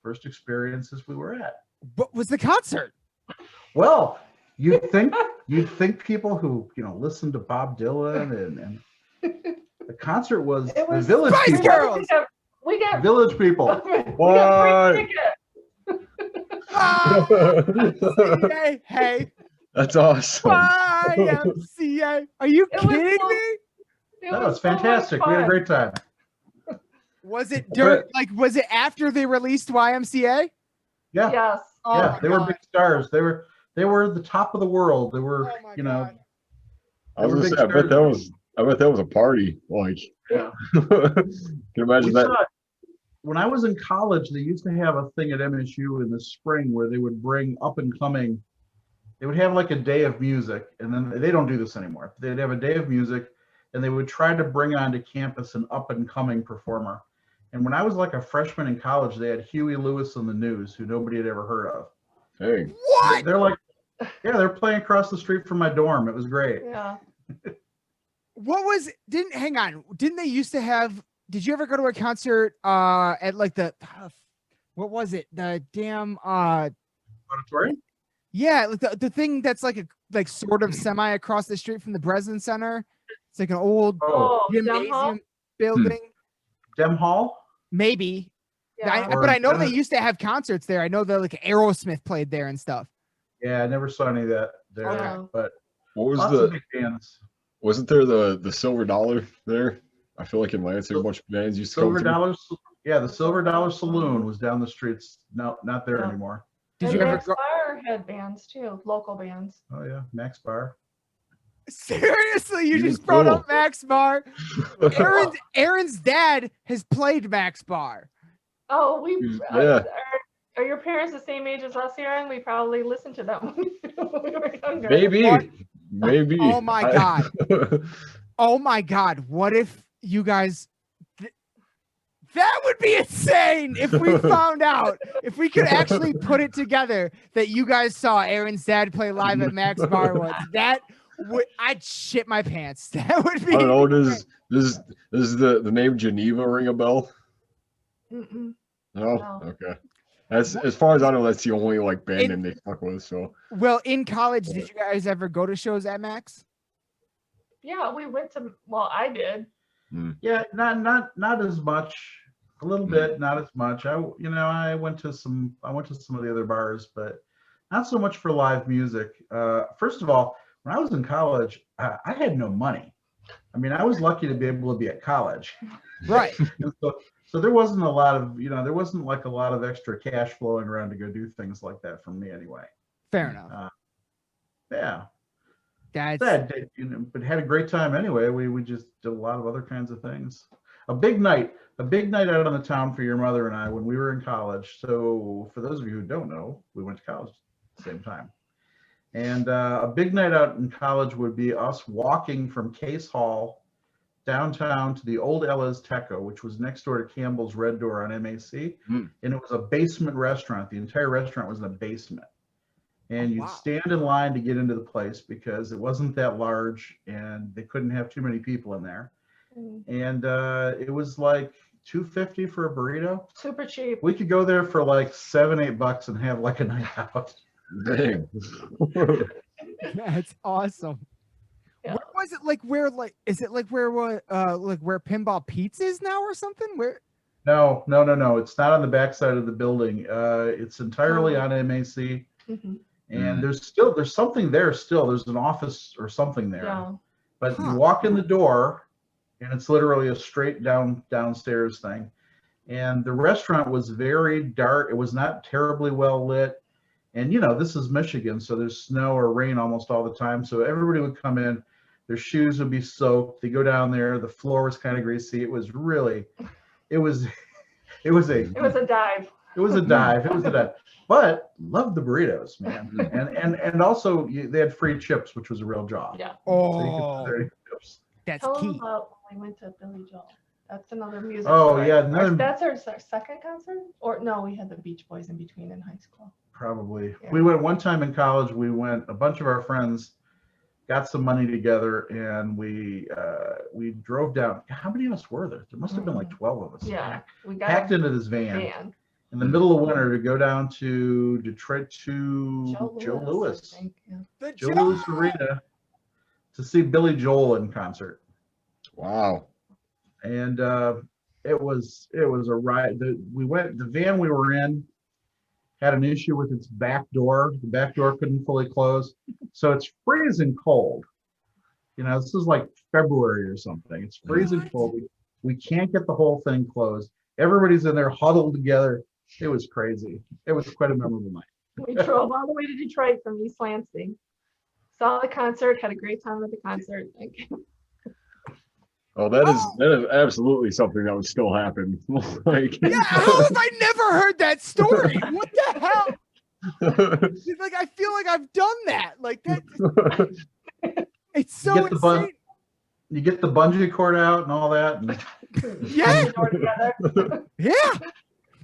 first experiences we were at. What was the concert? Well, you'd think people who, listen to Bob Dylan and the concert was the Village Spice People. Girls. We got Village People. What? YMCA. Hey. That's awesome. YMCA. Are you It was kidding so- me? No, it's fantastic. We had a great time. Was it dirt? Like, was it after they released YMCA? Yeah. Yes. Oh Yeah, my they were God. big stars. They were the top of the world. They were, Oh my God. I was They were gonna say, big stars. I bet that was a party. Like, Yeah. can you imagine We that? saw it. When I was in college, they used to have a thing at MSU in the spring where they would bring up and coming. They would have like a day of music, and then they don't do this anymore. They'd have a day of music, and they would try to bring onto campus an up and coming performer. And when I was like a freshman in college, they had Huey Lewis and the News, who nobody had ever heard of. Hey, What? They're like, yeah, they're playing across the street from my dorm. It was great. Yeah. What was? Hang on. Didn't they used to have? Did you ever go to a concert at like the? What was it? The damn Auditorium? yeah, like the thing that's like sort of semi across the street from the Breslin Center. It's like an old Oh, Dem Hall? gymnasium building. Dem Hall? Maybe. Yeah. But I know Or- they used to have concerts there. I know that like Aerosmith played there and stuff. Yeah, I never saw any of that there, Okay. but what was lots of the? big bands. Wasn't there the Silver Dollar there? I feel like in Lansing, a bunch of bands used to Silver come through. Dollar, yeah, the Silver Dollar Saloon was down the streets. No, not there Yeah. anymore. Did And you ever Max go? Bar had bands too, local bands. Oh yeah, Max Bar. Seriously, you Even just brought cool. up Max Bar. Aaron's dad has played Max Bar. Oh, Yeah. Are your parents the same age as us, Aaron? We probably listened to them when we were younger. Maybe, What? maybe. Oh my God. Oh my God. What if you guys that would be insane if we found out, if we could actually put it together that you guys saw Aaron's dad play live at Max Bar once. That would, I'd shit my pants. That would be I don't know. Does the name Geneva ring a bell? Mm-mm. No. No. Okay. As far as I know, that's the only like band In- name they fuck with. So Well, in college, did you guys ever go to shows at Max? Yeah, we went to. Well, I did. Yeah, not as much. A little bit, not as much. I went to some of the other bars, but not so much for live music. First of all, when I was in college, I had no money. I mean, I was lucky to be able to be at college. Right. And so there wasn't a lot of, there wasn't like a lot of extra cash flowing around to go do things like that for me anyway. Fair enough. Yeah. That's Sad, but had a great time anyway. We just did a lot of other kinds of things. A big night out on the town for your mother and I when we were in college. So for those of you who don't know, we went to college at the same time. And a big night out in college would be us walking from Case Hall downtown to the old Ella's Teco, which was next door to Campbell's Red Door on MAC. Hmm. And it was a basement restaurant. The entire restaurant was in a basement. And you'd wow. stand in line to get into the place because it wasn't that large and they couldn't have too many people in there. Mm, And it was like $2.50 for a burrito. Super cheap. We could go there for like $7-8 and have like a night out. dang. That's awesome. Yeah. Where was it? Like where? Like is it like where what? Like where Pinball Pizza is now or something? Where? No. It's not on the backside of the building. It's entirely on MAC. Mhm. And there's something there still. There's an office or something there. Yeah. But Huh. you walk in the door and it's literally a straight downstairs thing. And the restaurant was very dark. It was not terribly well lit. And this is Michigan, so there's snow or rain almost all the time. So everybody would come in, their shoes would be soaked. They go down there, the floor was kind of greasy. It was a It was a dive. It was a dive. It was a dive. But loved the burritos, man. And also they had free chips, which was a real job. Yeah. Oh, So chips. that's Tell them key. about when we went to Billy Joel. That's another music. Oh story. yeah, another, That's our second concert, or no? We had the Beach Boys in between in high school. probably. Yeah. We went one time in college. We went. A bunch of our friends got some money together, and we drove down. How many of us were there? There must have been like 12 of us. Yeah, we got Packed a into this van van. in the middle of winter to go down to Detroit to Joe Louis. I think, yeah. The Joe Louis Arena to see Billy Joel in concert. Wow. And it was a ride. The van we were in had an issue with its back door. The back door couldn't fully close, so it's freezing cold. This is like February or something. It's freezing cold. We can't get the whole thing closed. Everybody's in there huddled together. It was crazy. It was quite a memorable night. We drove all the way to Detroit from East Lansing. Saw the concert, had a great time at the concert. Oh, that is absolutely something that would still happen. Like, Yeah, how have I never heard that story? What the hell? Like, I feel like I've done that. Like that. It's so Get the bun- insane. You get the bungee cord out and all that. And Yeah, Together. yeah.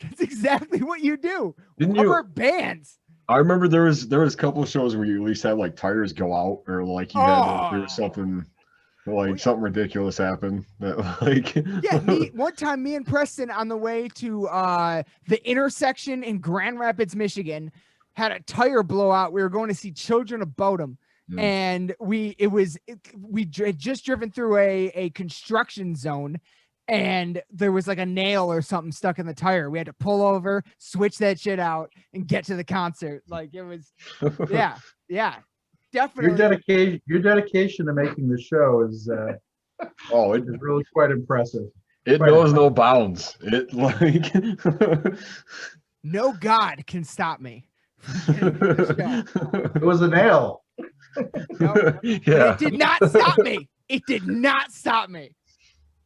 That's exactly what you do. Didn't you? Rubber bands. I remember there was a couple of shows where you at least had like tires go out, or like you had there was something ridiculous happen that like. Yeah, one time me and Preston on the way to the intersection in Grand Rapids, Michigan, had a tire blowout. We were going to see Children of Bodom. And we had just driven through a construction zone, and there was like a nail or something stuck in the tire. We had to pull over, switch that shit out, and get to the concert. Like it was, yeah, definitely. Your dedication to making the show is is really quite impressive. It knows no bounds. It like no God can stop me. It was a nail. No, yeah. it did not stop me. It did not stop me.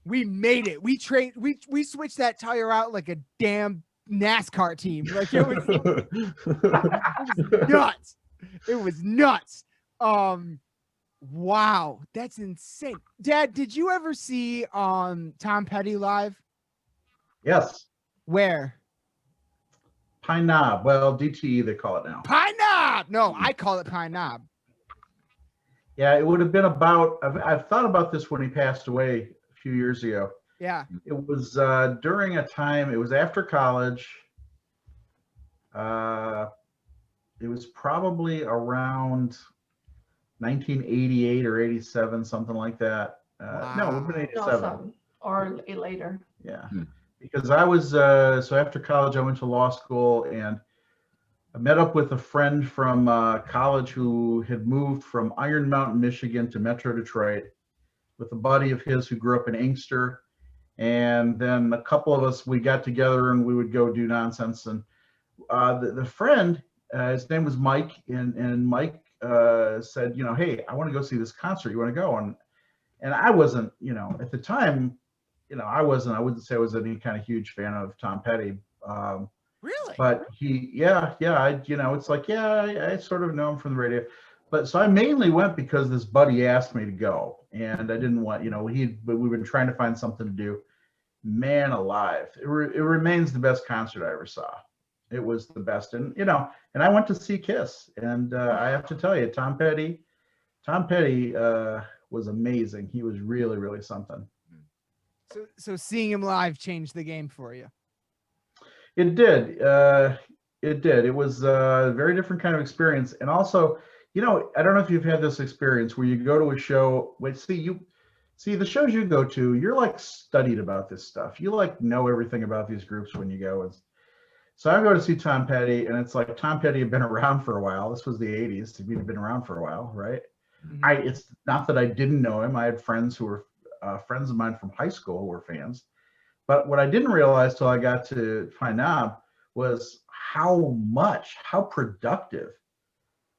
We made it. We switched that tire out like a damn NASCAR team. Like it was nuts. It was nuts. Wow, that's insane. Dad, did you ever see Tom Petty live? Yes. Where? Pine Knob. Well, DTE they call it now. Pine Knob. No, I call it Pine Knob. Yeah, it would have been about. I've thought about this when he passed away a few years ago. Yeah. It was during a time. It was after college. It was probably around 1988 or 87, something like that. No, it would have been 87. Or later. Yeah, because I was so after college I went to law school, and I met up with a friend from college who had moved from Iron Mountain, Michigan to Metro Detroit with a buddy of his who grew up in Inkster. And then a couple of us, we got together and we would go do nonsense. And the friend, his name was Mike, and Mike said, hey, I want to go see this concert. You want to go? And I wasn't, at the time, I wouldn't say I was any kind of huge fan of Tom Petty. Really? But it's like, I sort of know him from the radio. But so I mainly went because this buddy asked me to go, and I didn't want, but we've been trying to find something to do. Man alive, it remains the best concert I ever saw. It was the best, and I went to see Kiss, and I have to tell you, Tom Petty was amazing. He was really, really something. So seeing him live changed the game for you. It did. It did. It was a very different kind of experience. And also, I don't know if you've had this experience where you go to a show. See the shows you go to, you're like studied about this stuff. You like know everything about these groups when you go. So I go to see Tom Petty, and it's like Tom Petty had been around for a while. This was the 80s. He'd been around for a while, right? Mm-hmm. It's not that I didn't know him. I had friends who were friends of mine from high school who were fans. But what I didn't realize till I got to Pine Knob was how productive,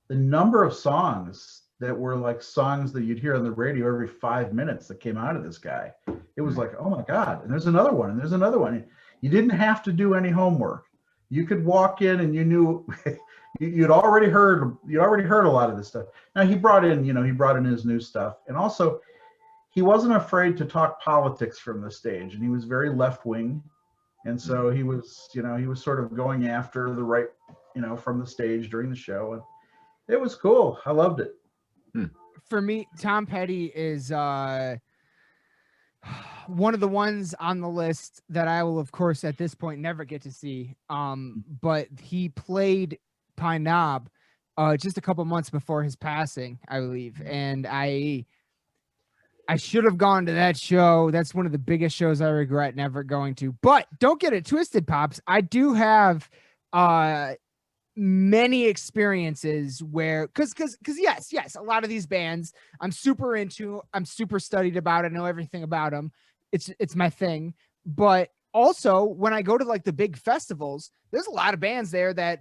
the number of songs that were like songs that you'd hear on the radio every 5 minutes that came out of this guy. It was like, oh my God, and there's another one, and there's another one. You didn't have to do any homework. You could walk in and you knew you'd already heard a lot of this stuff. Now he brought in his new stuff, and also he wasn't afraid to talk politics from the stage, and he was very left wing, and so he was sort of going after the right, from the stage during the show, and it was cool. I loved it. For me, Tom Petty is one of the ones on the list that I will, of course, at this point never get to see. But he played Pine Knob just a couple months before his passing, I believe, and I should have gone to that show. That's one of the biggest shows I regret never going to. But don't get it twisted, Pops. I do have many experiences where, because yes, a lot of these bands I'm super into, I'm super studied about, I know everything about them. It's my thing. But also when I go to like the big festivals, there's a lot of bands there that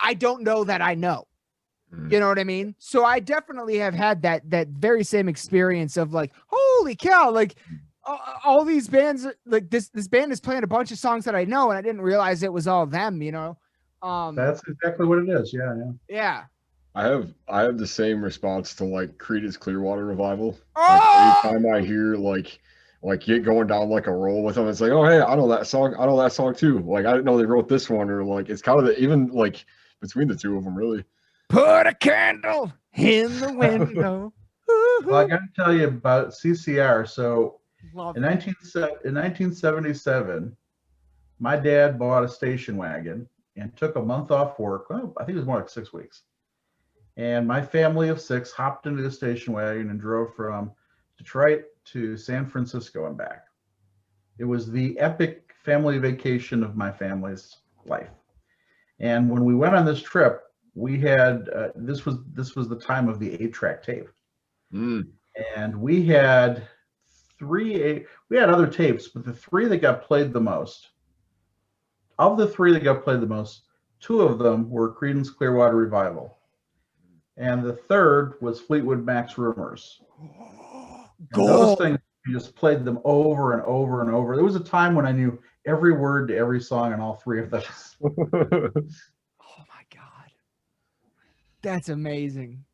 I don't know that I know. You know what I mean? So I definitely have had that very same experience of like, holy cow, like all these bands, like this band is playing a bunch of songs that I know, and I didn't realize it was all them, That's exactly what it is. Yeah. I have the same response to like Creedence Clearwater Revival. Oh! Like anytime I hear like get going down like a roll with them, it's like, oh hey, I know that song too. Like I didn't know they wrote this one, or like it's kind of even like between the two of them really. Put a candle in the window. Well, I got to tell you about CCR. So Love in 1977, my dad bought a station wagon and took a month off work. Well, I think it was more like 6 weeks. And my family of 6 hopped into the station wagon and drove from Detroit to San Francisco and back. It was the epic family vacation of my family's life. And when we went on this trip, we had this was the time of the 8-track tape, and we had other tapes, but the 3 that got played the most, of the 3 that got played the most, 2 of them were Creedence Clearwater Revival, and the third was Fleetwood Mac's Rumors. And those things, we just played them over and over and over. There was a time when I knew every word to every song on all 3 of those. That's amazing.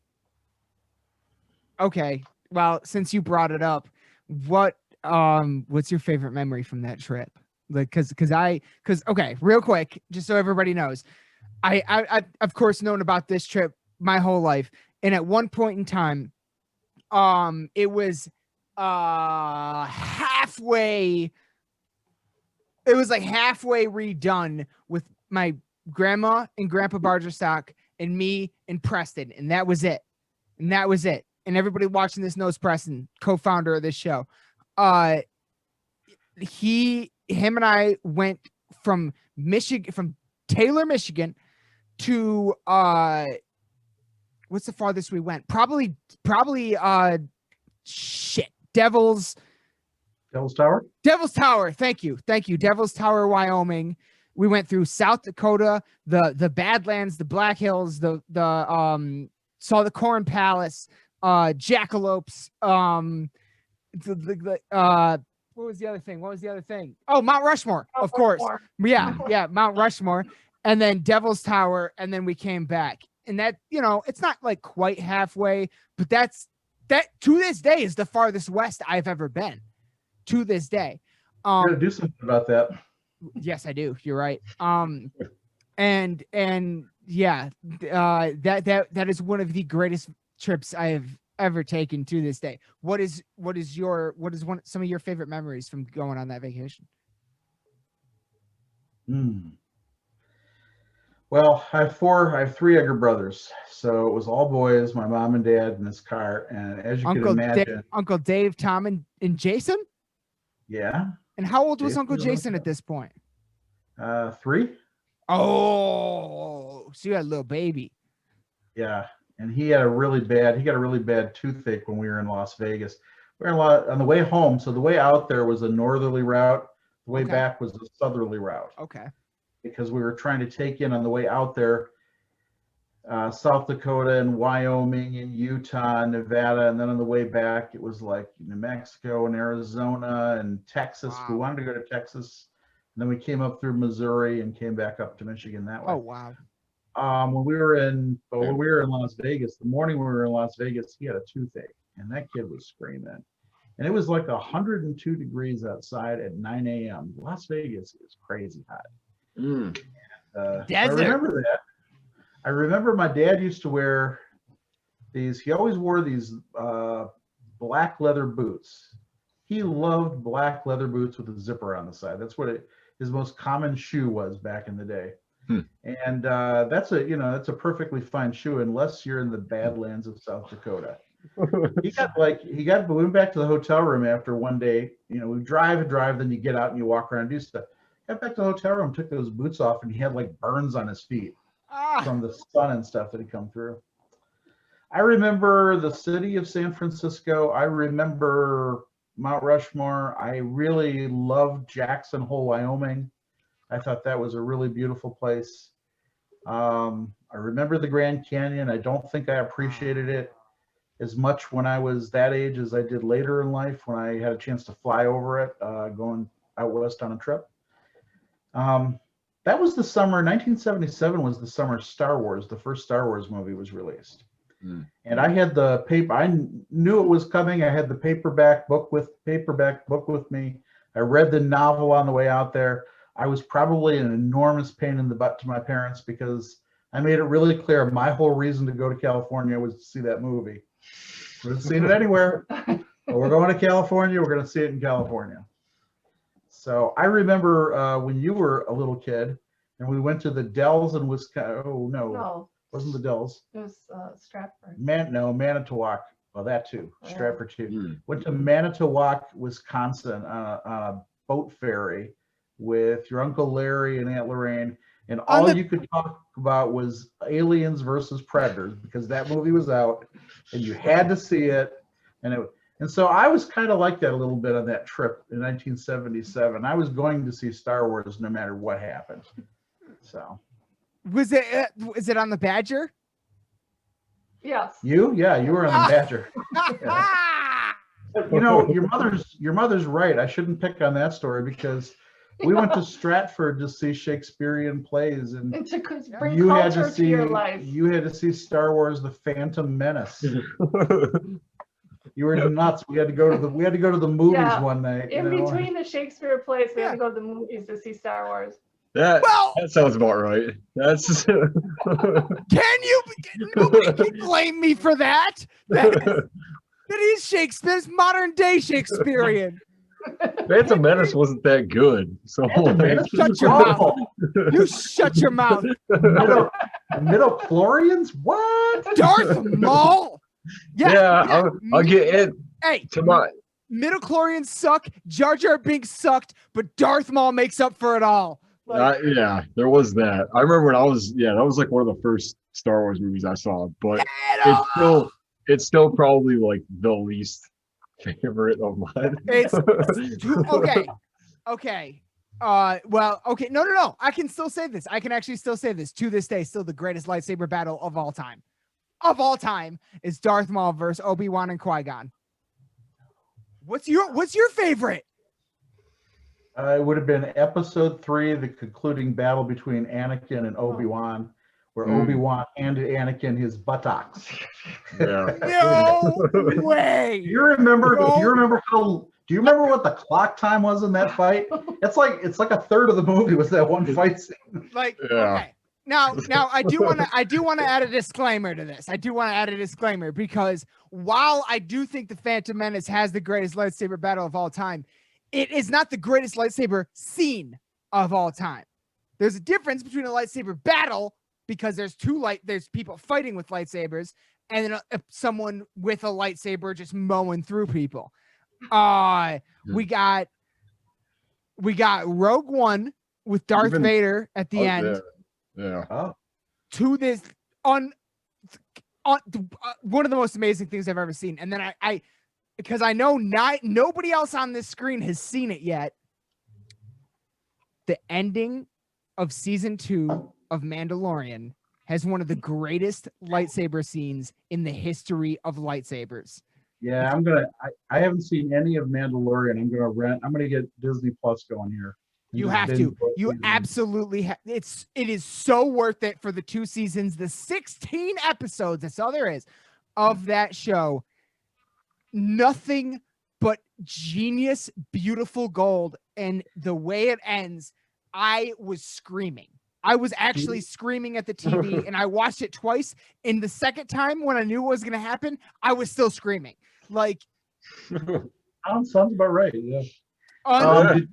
Okay, well, since you brought it up, what's your favorite memory from that trip? Like, cause okay, real quick, just so everybody knows, I of course known about this trip my whole life, and at one point in time, it was halfway. It was like halfway redone with my grandma and grandpa Bargerstock and me and Preston, and that was it. And everybody watching this knows Preston, co-founder of this show. Him and I went from Taylor, Michigan to what's the farthest we went? Probably Devil's Tower. Thank you. Devil's Tower, Wyoming. We went through South Dakota, the Badlands, the Black Hills, the saw the Corn Palace, Jackalopes. What was the other thing? Oh, Mount Rushmore, of course. Yeah, Mount Rushmore, and then Devil's Tower, and then we came back. And that, it's not like quite halfway, but that to this day is the farthest west I've ever been. To this day. You gotta do something about that. Yes, I do. You're right. And yeah, that is one of the greatest trips I have ever taken to this day. What is some of your favorite memories from going on that vacation? Well, I have 3 younger brothers, so it was all boys, my mom and dad in this car, and as you can imagine, Uncle Dave, Tom, and Jason. Yeah. And how old was Uncle Jason at this point? 3. Oh, so you had a little baby. Yeah, and he got a really bad toothache when we were in Las Vegas. We were on the way home, so the way out there was a northerly route. The way back was a southerly route. Okay. Because we were trying to take in on the way out there, South Dakota and Wyoming and Utah and Nevada, and then on the way back it was like New Mexico and Arizona and Texas. Wow. We wanted to go to Texas, and then we came up through Missouri and came back up to Michigan that way. Oh wow. When we were in Las Vegas, the morning we were in Las Vegas, he had a toothache, and that kid was screaming. And it was like 102 degrees outside at 9 a.m. Las Vegas is crazy hot. I remember that. I remember my dad used to wear these. He always wore these black leather boots. He loved black leather boots with a zipper on the side. That's what his most common shoe was back in the day. And that's a perfectly fine shoe unless you're in the Badlands of South Dakota. We went back to the hotel room after one day. We drive, then you get out and you walk around and do stuff. Got back to the hotel room, took those boots off, and he had like burns on his feet from the sun and stuff that had come through. I remember the city of San Francisco. I remember Mount Rushmore. I really loved Jackson Hole, Wyoming. I thought that was a really beautiful place. I remember the Grand Canyon. I don't think I appreciated it as much when I was that age as I did later in life when I had a chance to fly over it, going out west on a trip. That was the summer, 1977 was the summer Star Wars, the first Star Wars movie was released. And I had the paper, I knew it was coming. I had the paperback book with me. I read the novel on the way out there. I was probably an enormous pain in the butt to my parents because I made it really clear my whole reason to go to California was to see that movie. We haven't seen it anywhere, but we're going to California. We're going to see it in California. So I remember when you were a little kid and we went to the Dells in Wisconsin. Oh, no, wasn't the Dells. It was Stratford. Manitowoc. Well, that too. Stratford too. Went to Manitowoc, Wisconsin on a boat ferry with your Uncle Larry and Aunt Lorraine. And all you could talk about was Aliens versus Predators because that movie was out and you had to see it. And so I was kind of like that a little bit on that trip in 1977. I was going to see Star Wars no matter what happened. So is it on the Badger? Yes. You were on the Badger. Yeah. Your mother's right. I shouldn't pick on that story because we went to Stratford to see Shakespearean plays, and to bring culture to your life. You had to see Star Wars: The Phantom Menace. You were nuts. We had to go to the movies one night. In between the Shakespeare plays, we had to go to the movies to see Star Wars. That sounds about right. That's Nobody can blame me for that. That is Shakespeare's modern day Shakespearean. Phantom Menace wasn't that good. So shut your mouth. You shut your mouth. Midichlorians? What? Darth Maul? Yeah, I'll get it. Hey, to my midichlorians suck. Jar Jar Binks sucked, but Darth Maul makes up for it all. Yeah, there was that. I remember when that was like one of the first Star Wars movies I saw, but it's still probably like the least favorite of mine. Okay. Okay. No. I can still say this. I can actually still say this to this day. Still the greatest lightsaber battle of all time. Is Darth Maul versus Obi-Wan and Qui-Gon. What's your favorite? It would have been Episode 3, the concluding battle between Anakin and Obi-Wan, where Obi-Wan handed Anakin his buttocks. Yeah. No way. Do you remember what the clock time was in that fight? It's like a third of the movie was that one fight scene. Okay. Now I do want to add a disclaimer to this. Because while I do think the Phantom Menace has the greatest lightsaber battle of all time, it is not the greatest lightsaber scene of all time. There's a difference between a lightsaber battle because there's people fighting with lightsabers and then someone with a lightsaber just mowing through people. We got Rogue One with Darth Vader at the end. Yeah. To this one of the most amazing things I've ever seen. And then because I know nobody else on this screen has seen it yet. The ending of season 2 of Mandalorian has one of the greatest lightsaber scenes in the history of lightsabers. Yeah, I haven't seen any of Mandalorian. I'm gonna get Disney Plus going here. You just have binge to. both You seasons. absolutely it is so worth it for the 2 seasons, the 16 episodes. That's all there is of that show. Nothing but genius, beautiful gold. And the way it ends, I was screaming. I was actually screaming at the TV, and I watched it twice. And the second time, when I knew what was going to happen, I was still screaming. Like, Sounds about right. Yeah. un-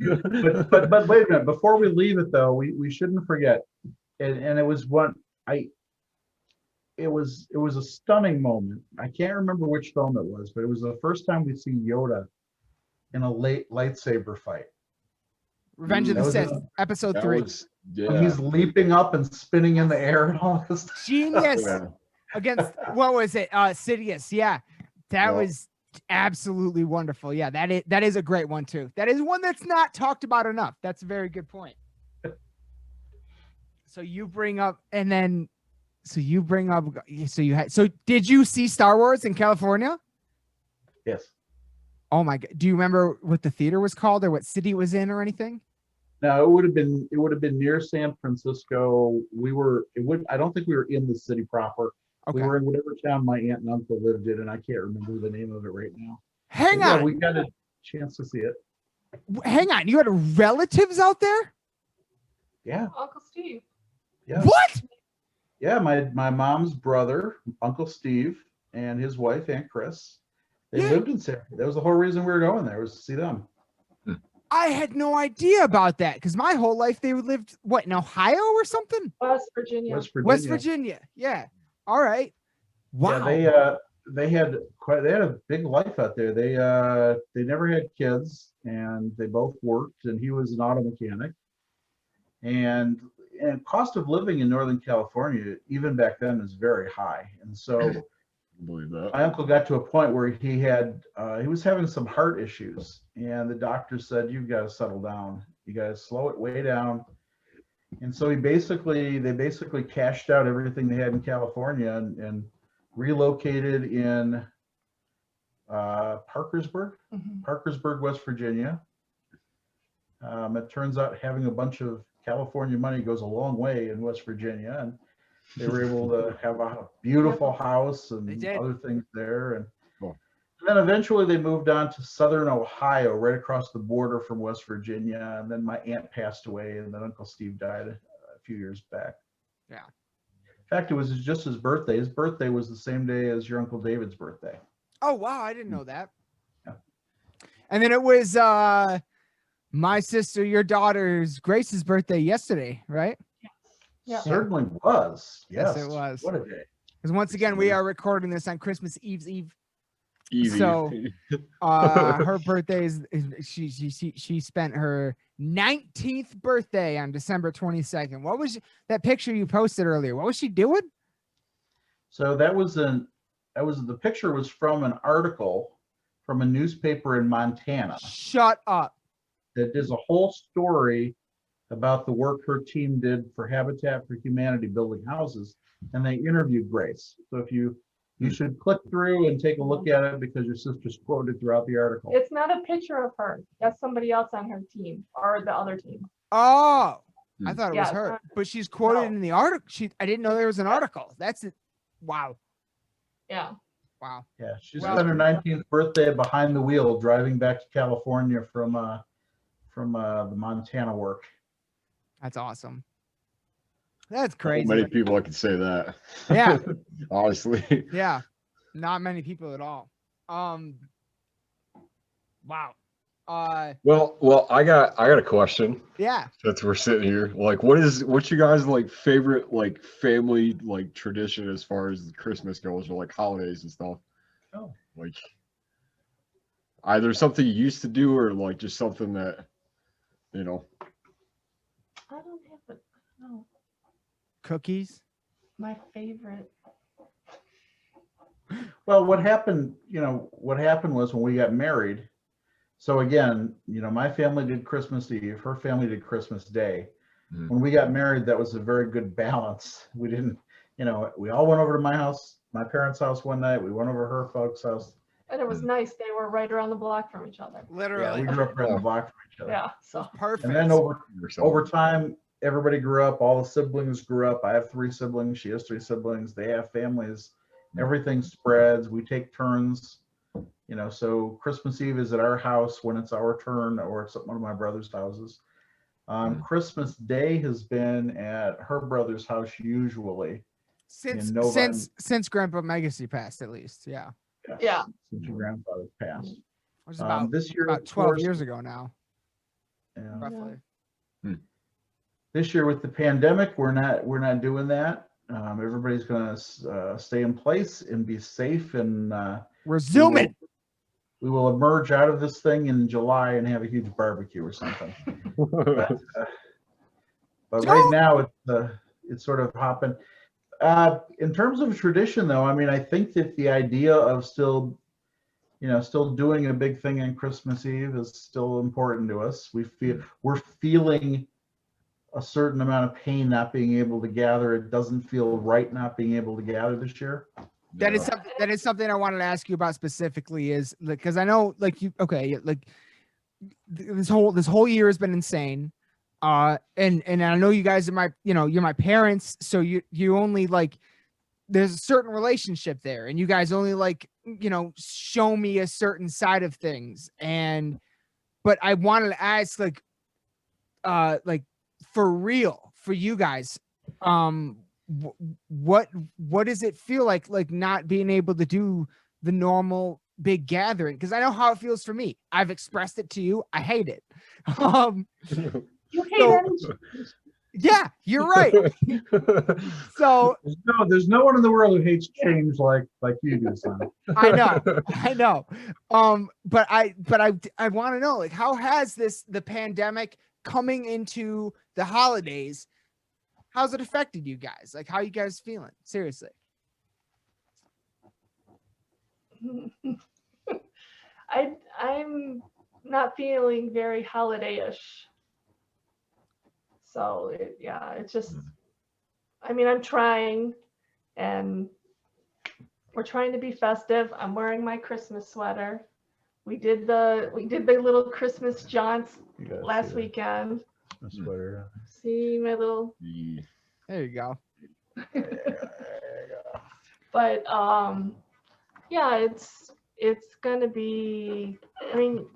But wait a minute. Before we leave it though, we shouldn't forget, and it was one it was a stunning moment. I can't remember which film it was, but it was the first time we'd seen Yoda in a lightsaber fight. Revenge of That the was Sith, in- episode That 3. was, When yeah. he's leaping up and spinning in the air and all this stuff. Genius Yeah. against, what was it? Sidious. Yeah. That Yeah. was absolutely wonderful. Yeah, that is a great one too. That is one that's not talked about enough. That's a very good point. So you bring up, so did you see Star Wars in California? Yes. Oh my God. Do you remember what the theater was called or what city it was in or anything? No, it would have been near San Francisco. I don't think we were in the city proper. Okay. We were in whatever town my aunt and uncle lived in, and I can't remember the name of it right now. Hang But yeah, on. we got a chance to see it. Hang on. You had relatives out there? Yeah. Uncle Steve. Yeah. What? Yeah, my mom's brother, Uncle Steve, and his wife, Aunt Chris, they Yeah. lived in San. That was the whole reason we were going there, was to see them. I had no idea about that because my whole life they lived in Ohio or something? West Virginia. West Virginia. Yeah. All right. Wow. Yeah, they had a big life out there. They never had kids, and they both worked, and he was an auto mechanic. And cost of living in Northern California, even back then, is very high. And so I believe that. my uncle got to a point where he was having some heart issues, and the doctor said, "You've got to settle down. You got to slow it way down." And so they basically cashed out everything they had in California and relocated in Parkersburg, West Virginia. It turns out having a bunch of California money goes a long way in West Virginia, and they were able to have a beautiful house and other things there. And then eventually they moved on to Southern Ohio, right across the border from West Virginia. And then my aunt passed away, and then Uncle Steve died a few years back. Yeah. In fact, it was just his birthday. His birthday was the same day as your Uncle David's birthday. Oh, wow. I didn't know that. Yeah. And then it was my sister, your daughter's Grace's birthday yesterday, right? Yeah. Certainly was. Yes, Yes, it was. What a day. Because once again, we are recording this on Christmas Eve's Eve. Evie. So her birthday is she spent her 19th birthday on December 22nd. What was that picture you posted earlier? What was she doing? So the picture was from an article from a newspaper in Montana. Shut up. That there's a whole story about the work her team did for Habitat for Humanity building houses, and they interviewed Grace. So if you should click through and take a look at it, because your sister's quoted throughout the article. It's not a picture of her. That's somebody else on her team or the other team. Oh, I thought it Yeah, was it's her, not- but she's quoted no. in the article. I didn't know there was an article. That's it. Wow. Yeah. Wow. Yeah, she Well- spent her 19th birthday behind the wheel, driving back to California from the Montana work. That's awesome. That's Not crazy. many people that can say that. Yeah. Honestly. Yeah. Not many people at all. Wow. Well, I got a question. Yeah. Since we're sitting here, like, what's you guys like favorite like family like tradition as far as Christmas goes, or like holidays and stuff? Oh. Like, either something you used to do, or like just something that, you know. I don't have it. No. Cookies. My favorite. Well, what happened was when we got married. So again, my family did Christmas Eve, her family did Christmas Day. Mhm. When we got married, that was a very good balance. We didn't, we all went over to my house, my parents' house one night. We went over to her folks' house, And it was nice. They were right around the block from each other. Literally. Yeah, we grew up around the block from each other. Yeah. So Perfect. And then over time, everybody grew up. All the siblings grew up. I have 3 siblings. She has 3 siblings. They have families. Everything spreads. We take turns. You know, so Christmas Eve is at our house when it's our turn, or it's at one of my brother's houses. Christmas Day has been at her brother's house usually. Since Grandpa Megacy passed, at least. Yeah. Yes, Yeah. since your grandfather passed. It was about This year, about of 12 course, years ago now, yeah. roughly. This year with the pandemic, we're not doing that. Everybody's going to stay in place and be safe, and We're zooming. we will emerge out of this thing in July and have a huge barbecue or something. But right now it's sort of hopping. In terms of tradition, though, I mean, I think that the idea of still doing a big thing on Christmas Eve is still important to us. We're feeling a certain amount of pain not being able to gather. It doesn't feel right not being able to gather this year. That is something I wanted to ask you about specifically, is because I know this whole year has been insane. And I know you guys are you're my parents, so you only there's a certain relationship there, and you guys only show me a certain side of things. But I wanted to ask for real, for you guys, what does it feel like not being able to do the normal big gathering? Because I know how it feels for me. I've expressed it to you. I hate it. you hate it. Yeah, you're right. So there's no one in the world who hates change like you do, son. I know. But I want to know, how has the pandemic coming into the holidays, how's it affected you guys? How you guys feeling? Seriously. I'm not feeling very holiday-ish. So it's just, I mean, I'm trying, and we're trying to be festive. I'm wearing my Christmas sweater. We did the little Christmas jaunts last weekend. My sweater. See my little. There you go. But it's gonna be. I mean,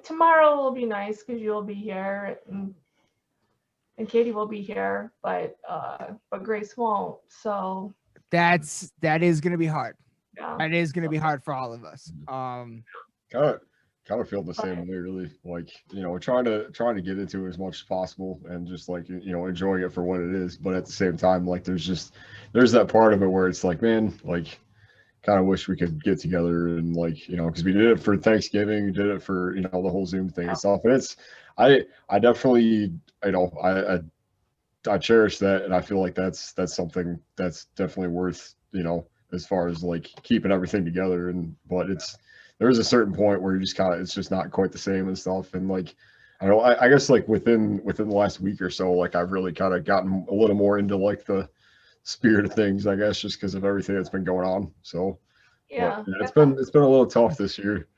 tomorrow will be nice because you'll be here, and Catie will be here, but Grace won't. So that is gonna be hard. Yeah. That is gonna be hard for all of us. Kind of feel the same way, really. Trying to get into it as much as possible, and just enjoying it for what it is. But at the same time, there's that part of it where it's man, kind of wish we could get together and because we did it for Thanksgiving, we did it for the whole Zoom thing and stuff. And it's I definitely I cherish that, and I feel like that's something that's definitely worth as far as keeping everything together. But there's a certain point where you just it's just not quite the same and stuff. And I guess within the last week or so, I've really kind of gotten a little more into the spirit of things, I guess, just because of everything that's been going on. So yeah, it's been a little tough this year.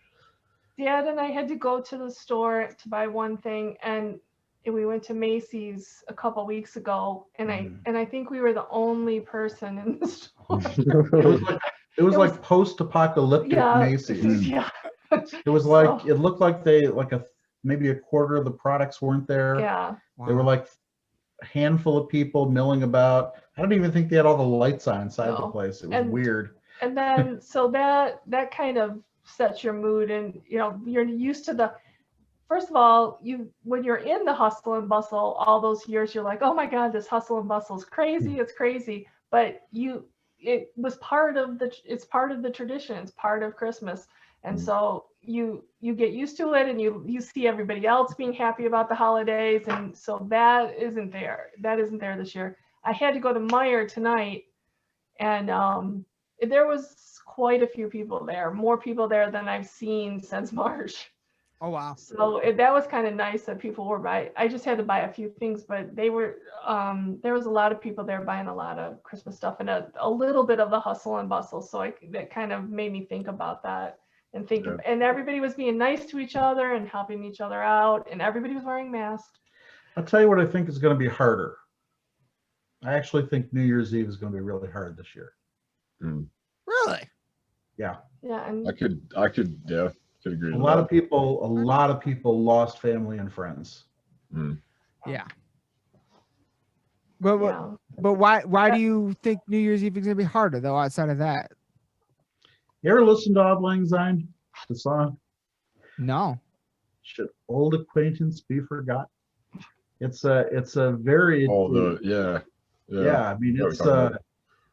Dad and I had to go to the store to buy one thing, and we went to Macy's a couple weeks ago, and I think we were the only person in the store. It was like post-apocalyptic Macy's. Yeah. It was it looked like they maybe a quarter of the products weren't there. Yeah. Wow. They were a handful of people milling about. I don't even think they had all the lights on inside the place. It was weird. And then so that kind of sets your mood, and you're used to first of all, when you're in the hustle and bustle all those years, you're like, oh my God, this hustle and bustle is crazy. It's crazy. But it was part of the tradition. It's part of Christmas. And so you get used to it, and you see everybody else being happy about the holidays. And so that isn't there this year. I had to go to Meijer tonight, and there was quite a few people there, more people there than I've seen since March. Oh, wow. So that was kind of nice that people were buying. I just had to buy a few things, but they were, there was a lot of people there buying a lot of Christmas stuff, and a little bit of the hustle and bustle. So that kind of made me think about that. and and everybody was being nice to each other and helping each other out, and everybody was wearing masks. I'll tell you what I think is going to be harder. I actually think New Year's Eve is going to be really hard this year. Really? Yeah. Yeah, and I could agree. A lot of people lost family and friends. Yeah. But why do you think New Year's Eve is gonna be harder though? Outside of that, You ever listen to Auld Lang Syne, the song? no. Should old acquaintance be forgot? It's a very yeah. I mean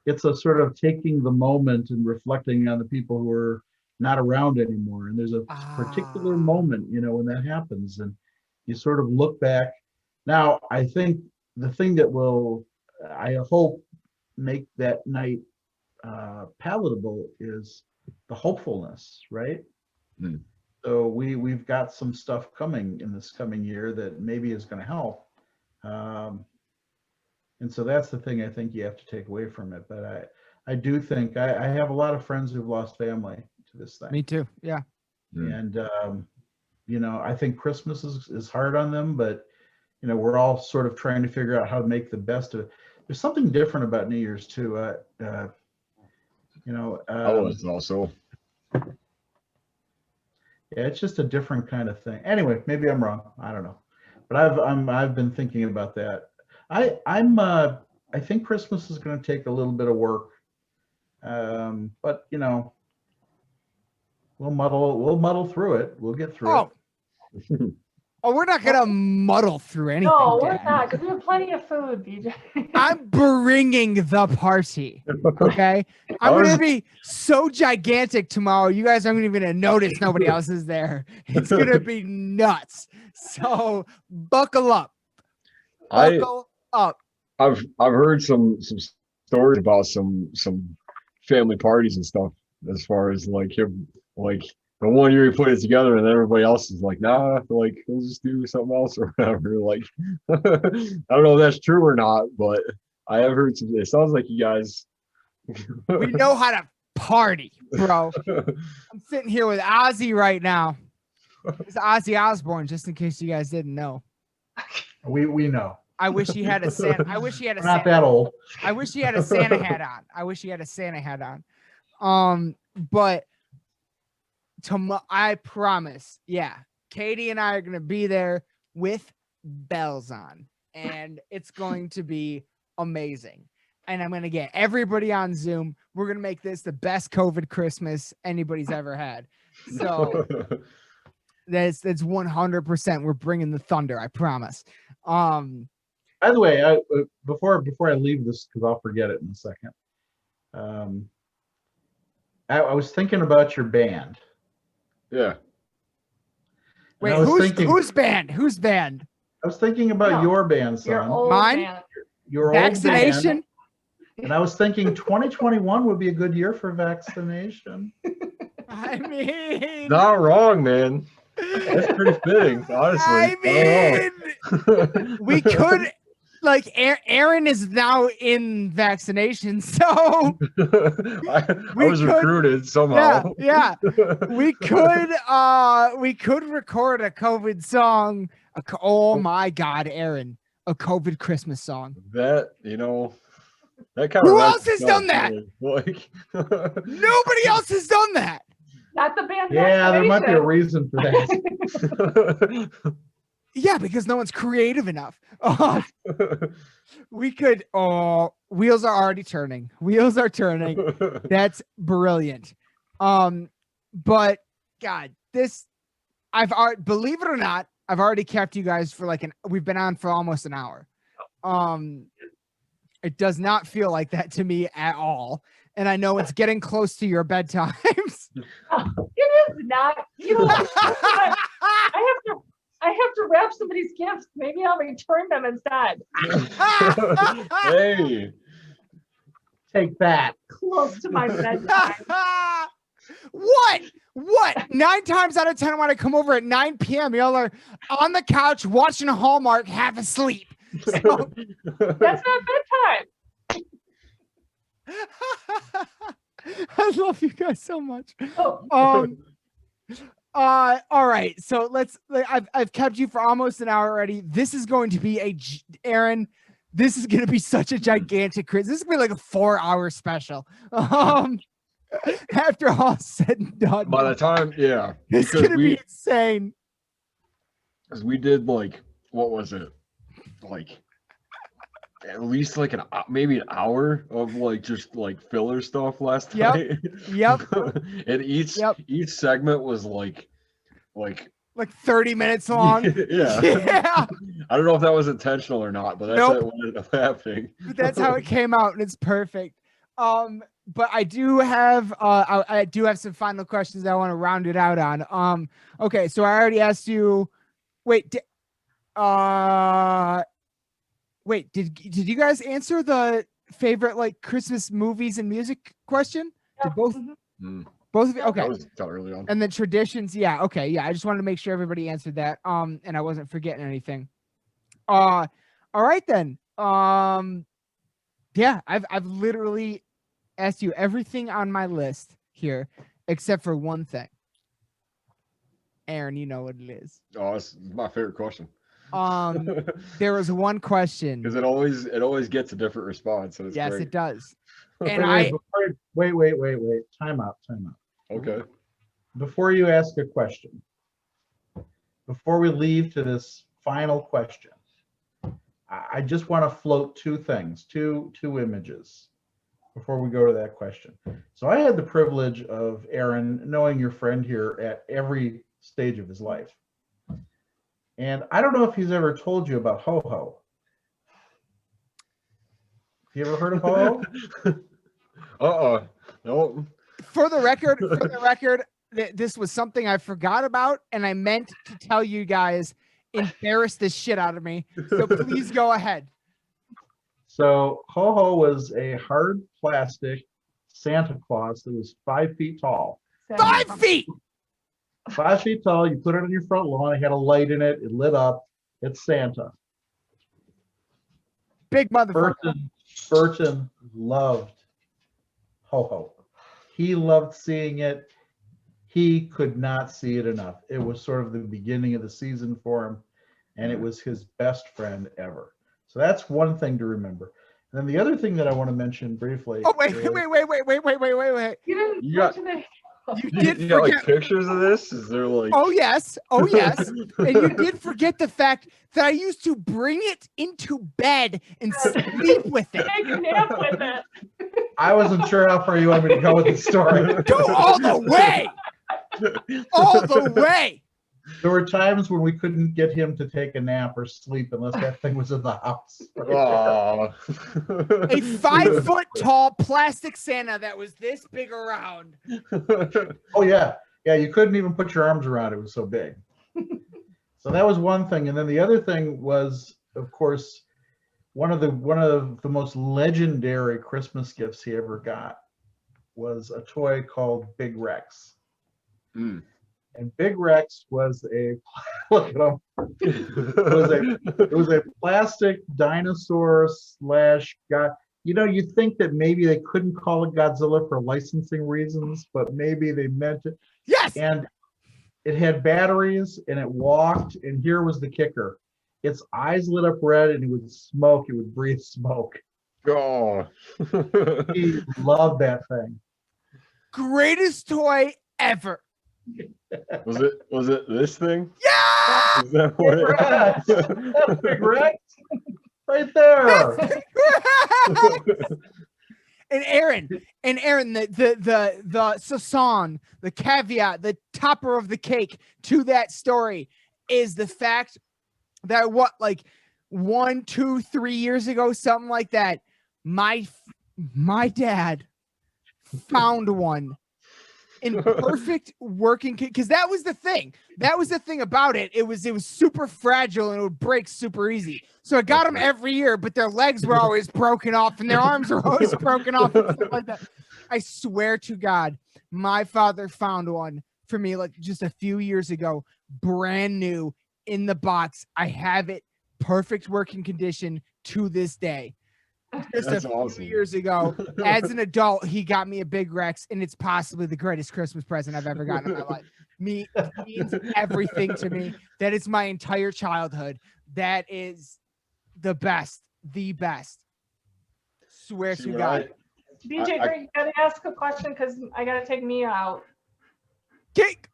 it's a sort of taking the moment and reflecting on the people who are not around anymore. And there's a particular moment, when that happens, and you sort of look back. Now, I think the thing that will, I hope, make that night palatable is the hopefulness, right? So we've got some stuff coming in this coming year that maybe is going to help. And so that's the thing I think you have to take away from it. But I do think I have a lot of friends who've lost family to this thing. Me too. Yeah. And, I think Christmas is hard on them, but, we're all sort of trying to figure out how to make the best of it. There's something different about New Year's too. I was also. Yeah, it's just a different kind of thing. Anyway, maybe I'm wrong. I don't know, but I've been thinking about that. I think Christmas is going to take a little bit of work, but we'll muddle through it. We'll get through it. Oh, we're not gonna muddle through anything. No, we're Dan. not, because we have plenty of food, BJ. I'm bringing the party. Okay, I'm gonna be so gigantic tomorrow. You guys aren't even gonna notice nobody else is there. It's gonna be nuts. So buckle up. Buckle up. I've heard some stories about some family parties and stuff, as far as the one year we put it together and everybody else is like, nah, we'll just do something else or whatever. I don't know if that's true or not, but I have heard it sounds like you guys We know how to party, bro. I'm sitting here with Ozzy right now. It's Ozzy Osbourne, just in case you guys didn't know. We know. I wish he had a Santa. I wish he had a Not Santa. that old. I wish he had a Santa hat on. But I promise, Catie and I are gonna be there with bells on, and it's going to be amazing. And I'm gonna get everybody on Zoom. We're gonna make this the best COVID Christmas anybody's ever had. So that's 100%. We're bringing the thunder. I promise. By the way, before I leave this, because I'll forget it in a second. I was thinking about your band. Yeah. Wait, whose band? Whose band? I was thinking about your band, son. Your old Mine? band. Your old Vaccination? band. And I was thinking 2021 would be a good year for vaccination. I mean, Not wrong, man. That's pretty fitting, honestly. I mean, we could, Aaron is now in vaccination, so I was recruited somehow. Yeah. We could record a COVID song. Oh my God, Aaron, a COVID Christmas song. That that kind of. Who else has done that? Nobody else has done that. Not the band. Yeah, there might be a reason for that. Yeah, because no one's creative enough. We could. Wheels are already turning. Wheels are turning. That's brilliant. But God, believe it or not, I've already kept you guys for we've been on for almost an hour. It does not feel like that to me at all. And I know it's getting close to your bedtimes. It is not. I have to wrap somebody's gifts. Maybe I'll return them instead. Hey, take that. Close to my bedtime. What? 9 times out of 10, when I come over at 9 p.m., y'all are on the couch watching Hallmark, half asleep. So... That's not bedtime. I love you guys so much. All right. So I've kept you for almost an hour already. This is going to be Aaron. This is going to be such a gigantic This is going to be like a 4-hour special. After all said and done. By the time, yeah, it's going to be insane. Because we did like, what was it? Like at least like maybe an hour of like just like filler stuff last night. Yep. And each segment was like 30 minutes long. Yeah. I don't know if that was intentional or not, but that's what ended up happening. But that's how it came out, and it's perfect. But I do have I do have some final questions that I want to round it out on. Okay, so I already asked you. Wait, did you guys answer the favorite like Christmas movies and music question? Did both of you? Okay. That was early on. And the traditions, yeah, okay, yeah. I just wanted to make sure everybody answered that. And I wasn't forgetting anything. All right then. Yeah, I've literally asked you everything on my list here except for one thing. Aaron, you know what it is. Oh, it's my favorite question. There was one question because it always gets a different response. So it's yes, great. it does. And wait. Time out. Okay. Before you ask a question, before we leave to this final question, I just want to float two things, two images before we go to that question. So I had the privilege of Aaron knowing your friend here at every stage of his life. And I don't know if he's ever told you about Ho-Ho. Have you ever heard of Ho-Ho? No. For the record, this was something I forgot about, and I meant to tell you guys, embarrass the shit out of me. So please go ahead. So Ho-Ho was a hard plastic Santa Claus that was 5 feet tall. 5 feet! 5 feet tall. You put it on your front lawn. It had a light in it. It lit up. It's Santa. Big motherfucker. Burton loved Ho-Ho. He loved seeing it. He could not see it enough. It was sort of the beginning of the season for him, and it was his best friend ever. So that's one thing to remember. And then the other thing that I want to mention briefly. Oh, wait. You didn't mention it. You did forget like pictures of this? Is there like Oh yes. And you did forget the fact that I used to bring it into bed and sleep with it. Take a nap with it. I wasn't sure how far you want me to go with the story. Go all the way. All the way. There were times when we couldn't get him to take a nap or sleep unless that thing was in the house. Oh. A 5 foot tall plastic Santa that was this big around. Oh yeah. Yeah, you couldn't even put your arms around it. It was so big. So that was one thing. And then the other thing was, of course, one of the most legendary Christmas gifts he ever got was a toy called Big Rex. And Big Rex was look at him. It was a plastic dinosaur / you'd think that maybe they couldn't call it Godzilla for licensing reasons, but maybe they meant it. Yes. And it had batteries and it walked, and here was the kicker. Its eyes lit up red and it would smoke, it would breathe smoke. Oh. He loved that thing. Greatest toy ever. Was it this thing? Yeah! Is that what Big Rex. That's Big Rex. Right there. And Aaron, the song, the caveat, the topper of the cake to that story is the fact that 1, 2, 3 years ago, something like that, my dad found one in perfect working, because that was the thing about it. It was super fragile and it would break super easy. So I got them every year, but their legs were always broken off and their arms were always broken off and stuff like that. I swear to God, my father found one for me like just a few years ago, brand new in the box. I have it, perfect working condition to this day. Just That's a few awesome. years ago, as an adult, he got me a Big Rex, and it's possibly the greatest Christmas present I've ever gotten in my life. means everything to me. That is my entire childhood. That is the best. Swear See, to when God. DJ, you gotta ask a question because I gotta take Mia out.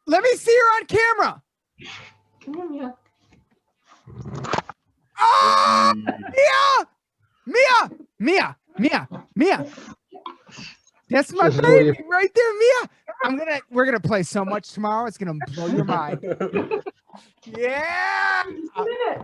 Let me see her on camera. Come here, Mia. Oh, Mia. That's my baby right there, Mia. We're gonna play so much tomorrow. It's gonna blow your mind. Yeah.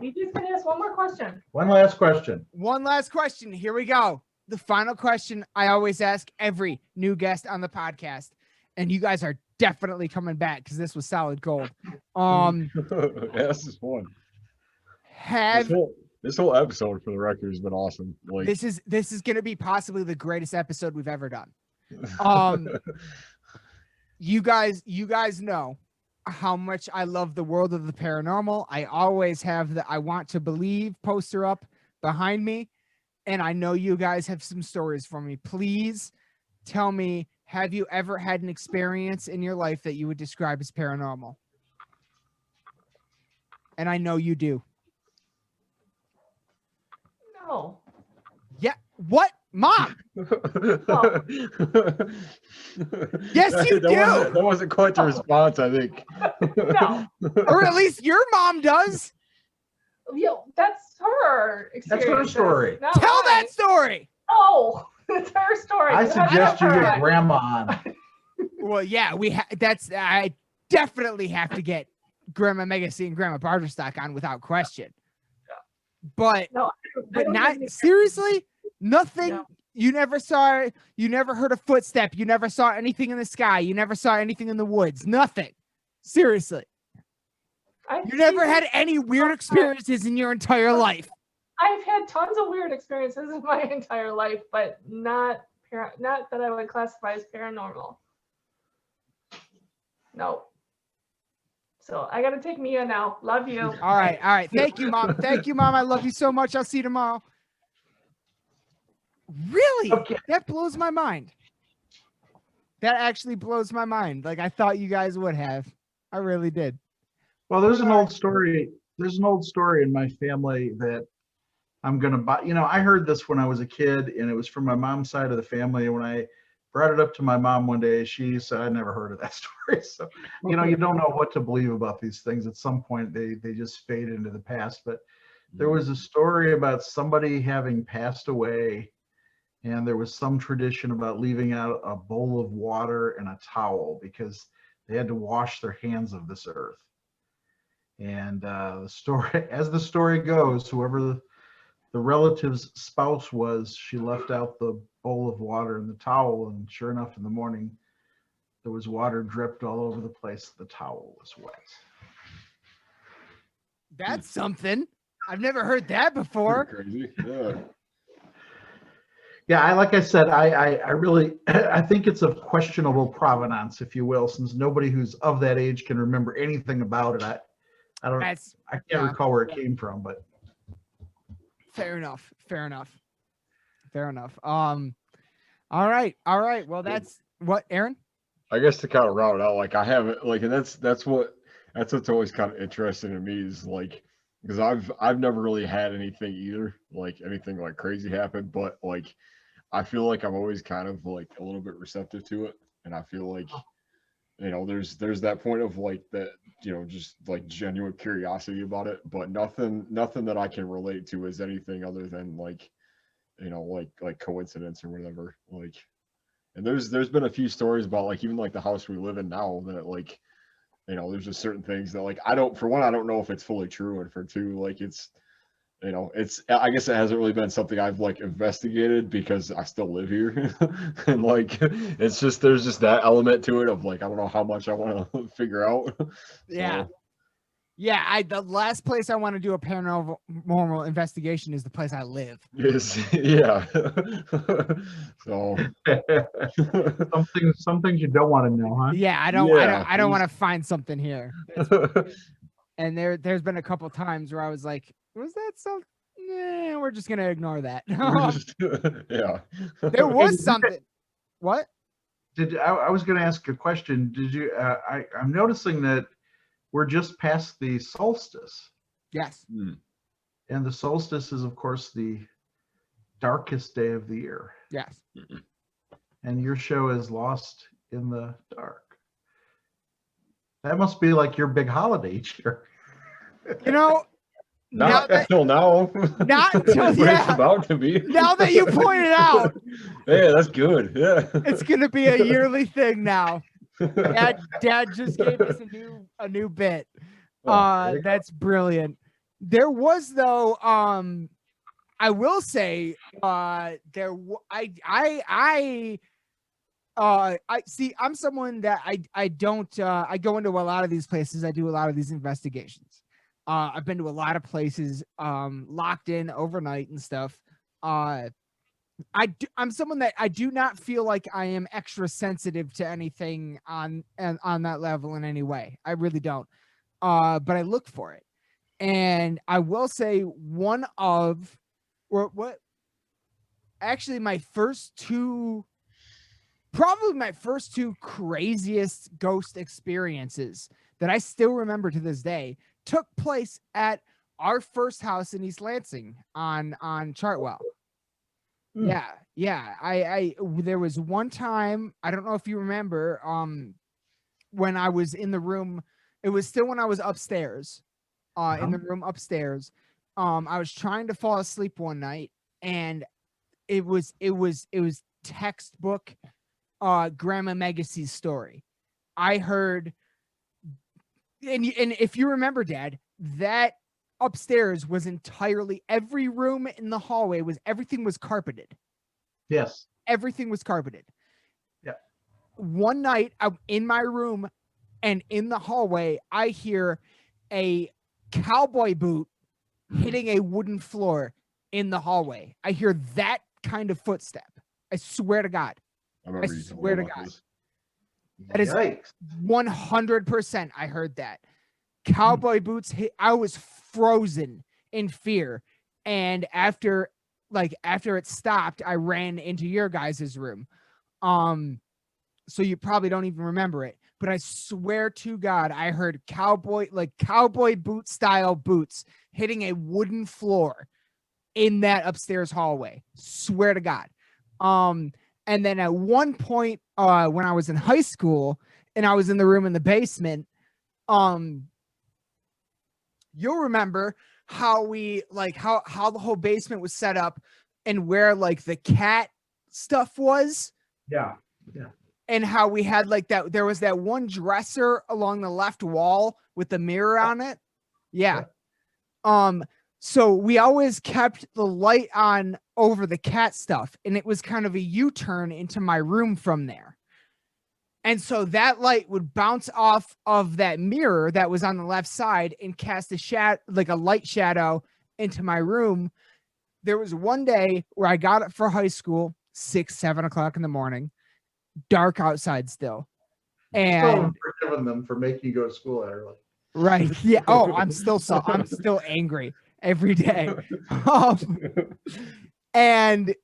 You just gonna ask one more question. One last question. One last question. Here we go. The final question I always ask every new guest on the podcast, and you guys are definitely coming back because this was solid gold. This is fun. This whole episode, for the record, has been awesome. Like, this is gonna be possibly the greatest episode we've ever done. You guys know how much I love the world of the paranormal. I always have the I want to believe poster up behind me. And I know you guys have some stories for me. Please tell me, have you ever had an experience in your life that you would describe as paranormal? And I know you do. No. Yeah. What? Mom? Oh. Yes, you do. That wasn't quite the response, I think. No. Or at least your mom does. That's her experience. That's her story. Tell that story. Oh, it's her story. I suggest you get grandma on. Well, yeah, I definitely have to get Grandma Megacy and Grandma Bargerstock on without question. But not seriously, nothing. No. You never saw, you never heard a footstep, you never saw anything in the sky, you never saw anything in the woods, nothing. Seriously. You never had any weird experiences in your entire life. I've had tons of weird experiences in my entire life, but not that I would classify as paranormal. No. So I gotta take Mia now. Love you. All right. Thank you, Mom. I love you so much. I'll see you tomorrow. Really? Okay. That blows my mind. That actually blows my mind. Like I thought you guys would have. I really did. Well, there's an old story. There's an old story in my family that I'm gonna buy. I heard this when I was a kid, and it was from my mom's side of the family. And when I brought it up to my mom one day, she said, "I never heard of that story." So, you don't know what to believe about these things. At some point, they just fade into the past. But there was a story about somebody having passed away, and there was some tradition about leaving out a bowl of water and a towel because they had to wash their hands of this earth. And the story goes, whoever the relative's spouse was, she left out the bowl of water and the towel, and sure enough, in the morning, there was water dripped all over the place. The towel was wet. That's something. I've never heard that before. Crazy. Yeah. Yeah, like I said, I really I think it's of questionable provenance, if you will, since nobody who's of that age can remember anything about it. I can't recall where it came from, but fair enough. All right. Well, that's what, Aaron? I guess to kind of round it out, like I haven't, like, and that's what's always kind of interesting to me is like, because I've never really had anything either, like anything like crazy happen, but like I feel like I'm always kind of like a little bit receptive to it, and I feel like there's that point of like that, just like genuine curiosity about it, but nothing that I can relate to as anything other than like like coincidence or whatever. Like, and there's been a few stories about like even like the house we live in now that like there's just certain things that like I don't know if it's fully true, and for two, like it's I guess it hasn't really been something I've like investigated because I still live here and like it's just there's just that element to it of like I don't know how much I want to figure out. Yeah. Yeah, the last place I want to do a paranormal investigation is the place I live. Yes, yeah. So some things you don't want to know, huh? Yeah, I don't want to find something here. And there's been a couple times where I was like, was that something? Nah, we're just gonna ignore that. Yeah. There was something. What? I was going to ask a question. Did you? I'm noticing that we're just past the solstice. Yes. And the solstice is, of course, the darkest day of the year. Yes. And your show is Lost in the Dark. That must be like your big holiday each year. You know, not until now. Not until it's about to be. Now that you pointed out. Yeah, that's good. Yeah. It's gonna be a yearly thing now. Dad just gave us a new bit. That's brilliant. There was though, I will say, I see. I'm someone that I don't. I go into a lot of these places. I do a lot of these investigations. I've been to a lot of places, locked in overnight and stuff. I'm someone that I do not feel like I am extra sensitive to anything on that level in any way. I really don't. But I look for it, and I will say my first two craziest ghost experiences that I still remember to this day took place at our first house in East Lansing on Chartwell. Yeah. There was one time, I don't know if you remember, when I was in the room, it was still when I was upstairs, in the room upstairs. I was trying to fall asleep one night, and it was textbook Grandma Megacy's story. I heard, and if you remember, Dad, that upstairs was entirely, every room in the hallway everything was carpeted. Yes. Everything was carpeted. Yeah. One night I'm in my room, and in the hallway, I hear a cowboy boot hitting a wooden floor in the hallway. I hear that kind of footstep. I swear to God. I swear to God. That is 100%. I heard that. Cowboy boots hit. I was frozen in fear. And after it stopped, I ran into your guys' room. So you probably don't even remember it. But I swear to God, I heard cowboy boot style boots hitting a wooden floor in that upstairs hallway. Swear to God. And then at one point, when I was in high school and I was in the room in the basement, you'll remember how we how the whole basement was set up and where like the cat stuff was. Yeah. And how we had like that, there was that one dresser along the left wall with the mirror on it. Yeah. So we always kept the light on over the cat stuff, and it was kind of a U-turn into my room from there. And so that light would bounce off of that mirror that was on the left side and cast a light shadow into my room. There was one day where I got up for high school, 7 o'clock in the morning, dark outside still. And forgiven them for making you go to school that early. Right. Yeah. Oh, I'm still angry every day. And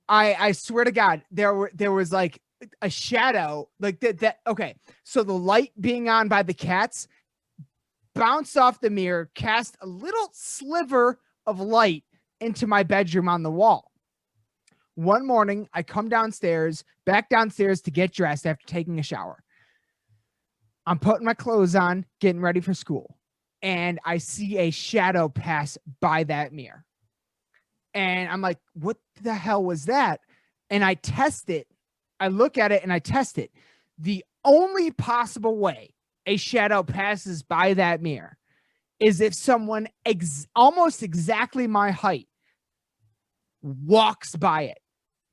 I swear to God, there was like a shadow like that. Okay. So the light being on by the cats bounced off the mirror, cast a little sliver of light into my bedroom on the wall. One morning, I come back downstairs to get dressed after taking a shower. I'm putting my clothes on, getting ready for school, and I see a shadow pass by that mirror. And I'm like, what the hell was that? And I test it. I look at it and I test it. The only possible way a shadow passes by that mirror is if someone almost exactly my height walks by it.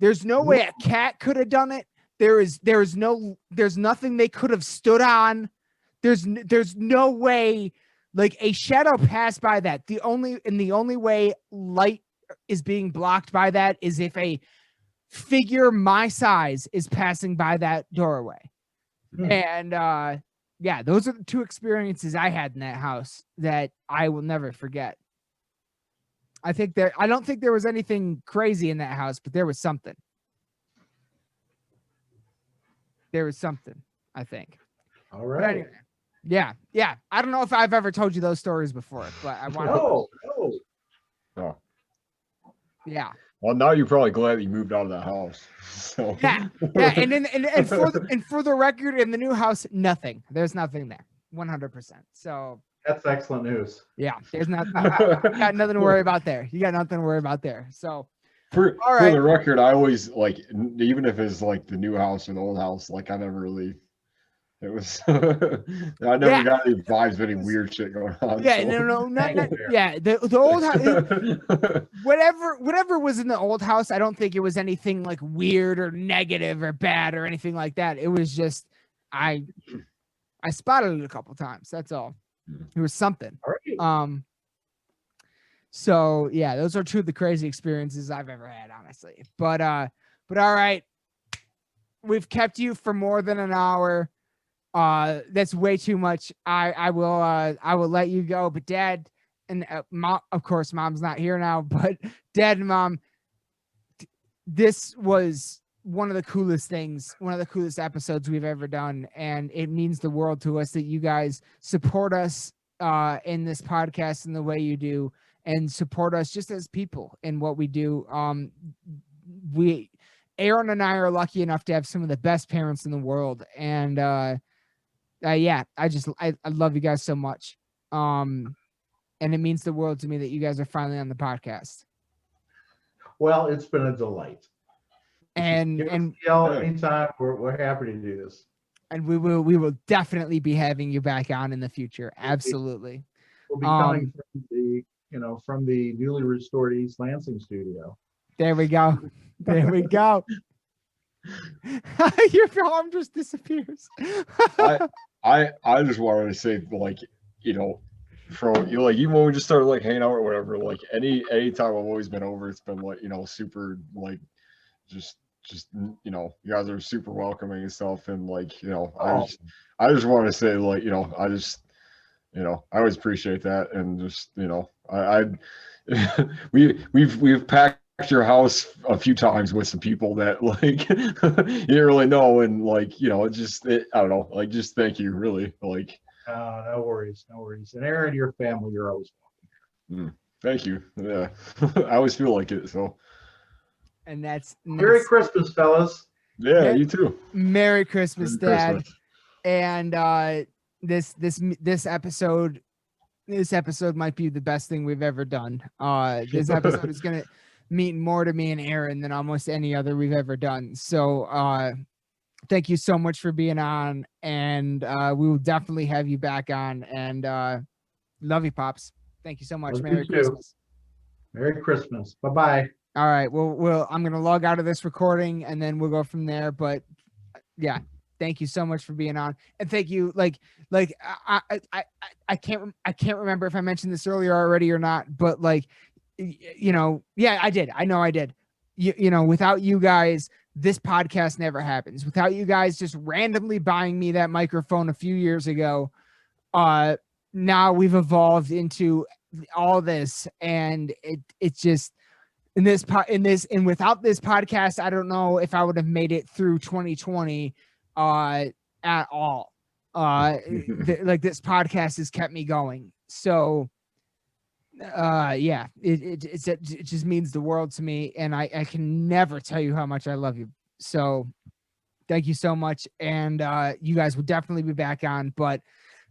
There's no way a cat could have done it. There's nothing they could have stood on. There's no way like a shadow passed by that. The only way light is being blocked by that is if a figure my size is passing by that doorway. And yeah, those are the two experiences I had in that house that I will never forget. I don't think there was anything crazy in that house, but there was something. There was something, I think. All But right. anyway, yeah. I don't know if I've ever told you those stories before, but I want to. No. Oh. Yeah. Well, now you're probably glad that you moved out of that house. So. Yeah. And for the record, in the new house, nothing. There's nothing there. 100%. So That's excellent news. yeah, there's not. You got nothing to worry about there. So. For right. the record, I always like, even if it's like the new house or the old house, like I never really. It was. I never got any vibes of any weird shit going on. Yeah, so. not yeah. The old house, whatever was in the old house, I don't think it was anything like weird or negative or bad or anything like that. It was just I spotted it a couple times. That's all. It was something. All right. So yeah, those are two of the crazy experiences I've ever had, honestly. But all right, we've kept you for more than an hour. That's way too much. I will let you go. But Dad and Mom, of course, Mom's not here now. But Dad and Mom, this was one of the coolest things, one of the coolest episodes we've ever done, and it means the world to us that you guys support us in this podcast in the way you do, and support us just as people in what we do. Aaron and I are lucky enough to have some of the best parents in the world, and yeah, I love you guys so much. And it means the world to me that you guys are finally on the podcast. Well, it's been a delight. And anytime, we're happy to do this. And we will definitely be having you back on in the future. Absolutely. We'll be coming from the newly restored East Lansing studio. There we go. Your arm just disappears. I just wanted to say, like, from even when we just started like hanging out or whatever, like any time I've always been over, it's been like, super like just you guys are super welcoming and stuff, and like, I just want to say, like, I just I always appreciate that, and just we've packed your house a few times with some people that like you didn't really know, and like I don't know, like, just thank you, really, like. No worries. And Aaron, your family, you're always welcome. Thank you. Yeah, I always feel like it. So. And that's Merry Christmas, fellas. Yeah, you too. Merry Christmas, Merry Dad. Christmas. And this episode might be the best thing we've ever done. This episode is gonna mean more to me and Aaron than almost any other we've ever done. So thank you so much for being on, and we will definitely have you back on, and love you, Pops. Thank you so much. Merry Christmas. Merry Christmas. Bye-bye. All right. Well, I'm going to log out of this recording, and then we'll go from there. But yeah, thank you so much for being on. And thank you. Like I can't remember if I mentioned this earlier already or not, but like, yeah, I did. I know I did. Without you guys, this podcast never happens. Without you guys just randomly buying me that microphone a few years ago, now we've evolved into all this, and it's just and without this podcast, I don't know if I would have made it through 2020 at all. Like, this podcast has kept me going. So yeah, it just means the world to me, and I can never tell you how much I love you. So thank you so much, and you guys will definitely be back on. But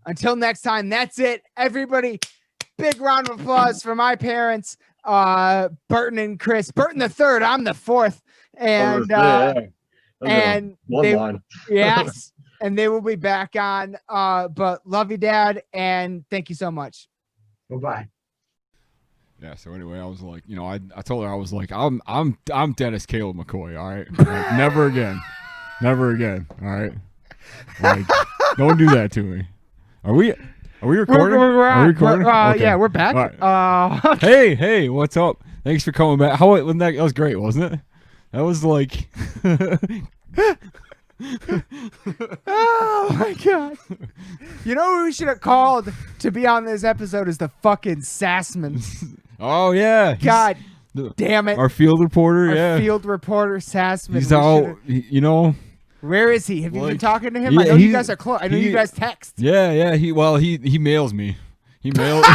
until next time, that's it, everybody. Big round of applause for my parents, Burton and Chris. Burton the third, I'm the fourth, and yes, and they will be back on. But love you, Dad, and thank you so much. Bye-bye. Yeah. So anyway, I was like, I told her, I was like, I'm Dennis Caleb McCoy. All right, like, never again. All right, like, don't do that to me. Are we recording? Are we recording? Okay. Yeah, we're back. Right. Hey, what's up? Thanks for coming back. That was great, wasn't it? That was like. Oh my god! You know who we should have called to be on this episode is the fucking Sassman. Oh yeah. God damn it! Our field reporter. Field reporter Sassman. He's out. Where is he? Have you been Like, talking to him? yeah, I know you guys are close. I know you guys text. Yeah. He mails me. He mails.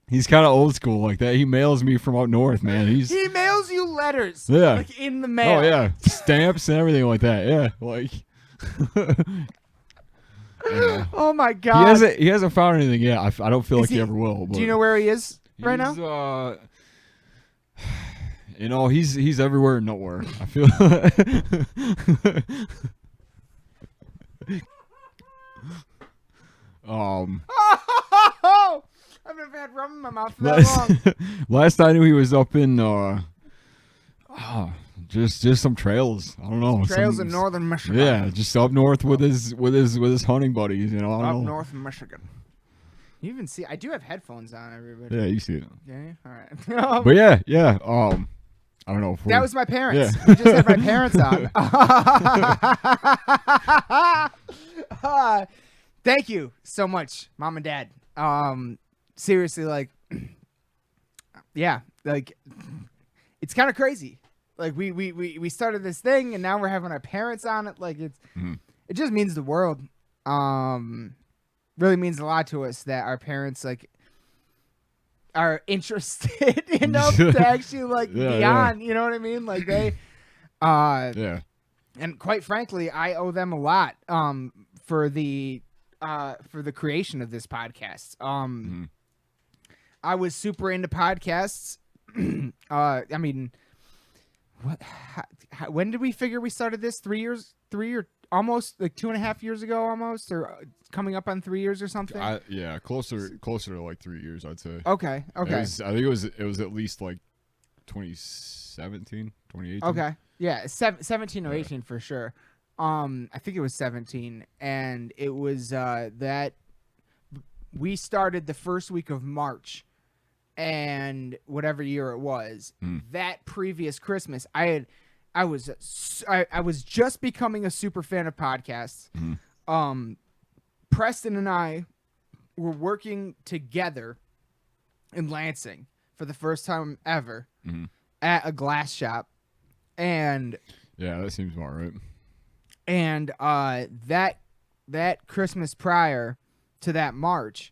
He's kind of old school like that. He mails me from up north, man. He mails you letters. Yeah. Like in the mail. Oh yeah, stamps and everything like that. Yeah, like. Yeah. Oh my god. He hasn't found anything yet. I don't feel like he ever will. But do you know where he is right now? He's everywhere and nowhere. I feel. I've never had rum in my mouth for that long. Last I knew, he was up in just some trails. I don't know. Trails in northern Michigan. Yeah, just up north with his hunting buddies. You know, I don't know. North Michigan. You even see? I do have headphones on, everybody. Yeah, you see it. Yeah. All right. But yeah. I don't know. That was my parents. Yeah. We just had my parents on. Thank you so much, Mom and Dad. Seriously, like, yeah, like, it's kind of crazy. Like, we started this thing, and now we're having our parents on it. Like, it just means the world. Really means a lot to us that our parents, like, are interested enough to actually, like, be on. You know what I mean? Like, they, yeah. And quite frankly, I owe them a lot for the creation of this podcast. I was super into podcasts. I mean, when did we figure we started this? 3 years, or almost like 2.5 years ago, almost, or coming up on 3 years or something. Closer to like 3 years, I'd say. Okay. I think it was at least like 2017, 2018. Okay, yeah, 17 or 18 for sure. I think it was 17, and it was that we started the first week of March, and whatever year it was, that previous Christmas, I was just becoming a super fan of podcasts. Preston and I were working together in Lansing for the first time ever at a glass shop, and yeah, that seems about right. And that Christmas prior to that March,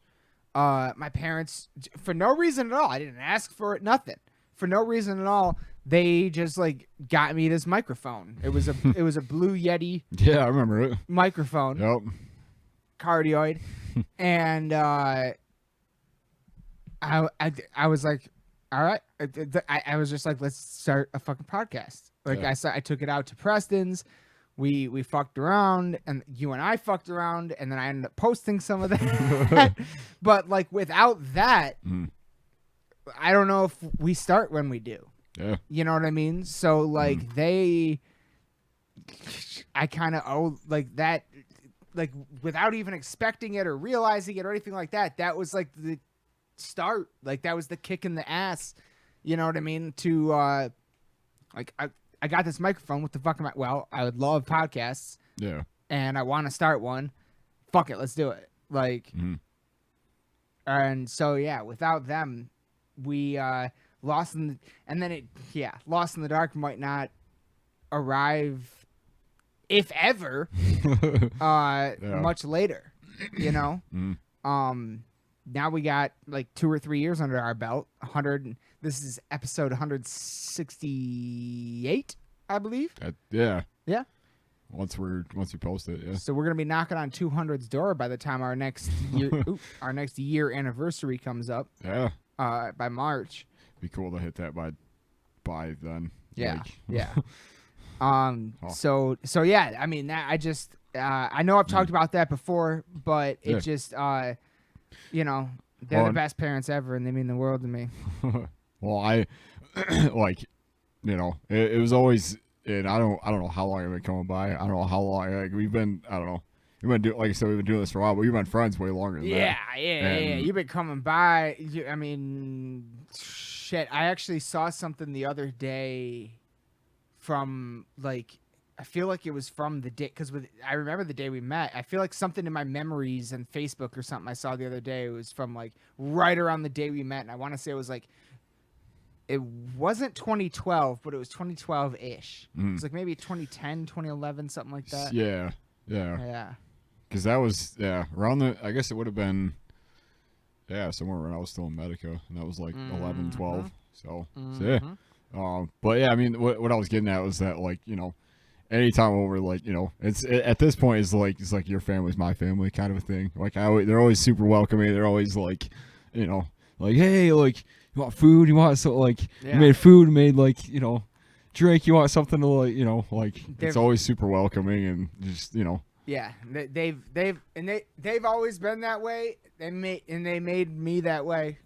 my parents, for no reason at all, I didn't ask for it, nothing. For no reason at all, they just like got me this microphone. It was a Blue Yeti. Yeah, I remember it. Microphone. Yep. Cardioid. And I was like, all right. I was just like, let's start a fucking podcast. Like, yeah. I took it out to Preston's. We fucked around, and you and I fucked around, and then I ended up posting some of that. But like, without that, I don't know if we start when we do. Yeah. You know what I mean? So like I kind of owe like that, like without even expecting it or realizing it or anything like that. That was like the start. Like that was the kick in the ass. You know what I mean? To like I got this microphone. What the fuck am I? Well, I would love podcasts. Yeah. And I want to start one. Fuck it, let's do it. Like, and so yeah, without them, we Lost in the Dark might not arrive, if ever, much later. You know. Now we got like 2 or 3 years under our belt. This is episode 168, I believe. Yeah. Once we post it, yeah. So we're gonna be knocking on 200's door by the time our next year anniversary comes up. Yeah. By March. Be cool to hit that by then. Yeah. Like. Yeah. So yeah. I mean, that I know I've talked about that before, but it just they're the best parents ever, and they mean the world to me. Well, I like, it was always, and I don't know how long I've been coming by. I don't know how long we've been. I don't know. We've been like I said, we've been doing this for a while, but we've been friends way longer than that. Yeah. You've been coming by. I mean, shit. I actually saw something the other day from like. I feel like it was from the day, because I remember the day we met. I feel like something in my memories and Facebook or something I saw the other day was from like right around the day we met, and I want to say it was like it wasn't 2012, but it was 2012-ish. It was like maybe 2010, 2011, something like that. Yeah. Yeah. Because that was around the. I guess it would have been. Yeah, somewhere when I was still in Medica, and that was like 11, 12. So yeah. But yeah, I mean, what I was getting at was that, like, you know, anytime over, like, you know, at this point it's like your family's my family kind of a thing. Like, they're always super welcoming. They're always like, you know, like, hey, like, you want food? You want so like you made food, made like, you know, drink. You want something to, like, you know, like, it's always super welcoming and just, you know. Yeah, they've always been that way. They made me that way.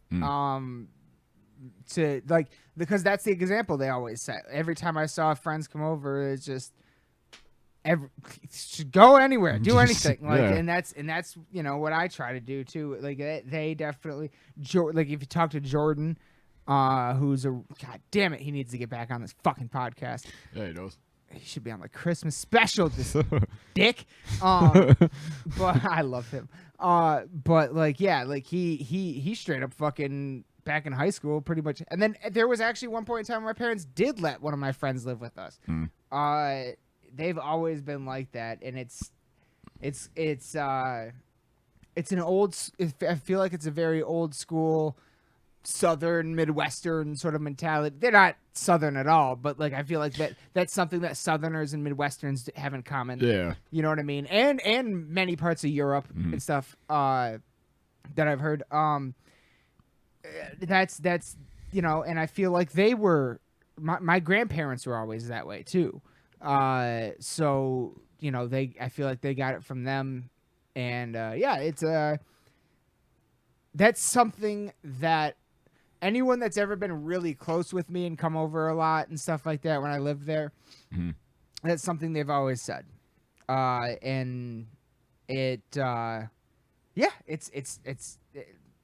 To like, because that's the example they always set. Every time I saw friends come over, it's just go anywhere, do anything. Like, and that's you know what I try to do too. Like, they definitely, like, if you talk to Jordan, who's God damn it, he needs to get back on this fucking podcast. Yeah, he does. He should be on like Christmas special, this dick. But I love him. But like, yeah, like he straight up fucking back in high school pretty much. And then there was actually one point in time where my parents did let one of my friends live with us. They've always been like that, and it's an old. I feel like it's a very old school Southern Midwestern sort of mentality. They're not Southern at all, but like, I feel like that's something that Southerners and Midwesterns have in common. Yeah, you know what I mean. And many parts of Europe and stuff that I've heard. That's you know, and I feel like they were my grandparents were always that way too. So you know, I feel like they got it from them, and yeah, it's that's something that anyone that's ever been really close with me and come over a lot and stuff like that when I lived there, that's something they've always said. And it, yeah, it's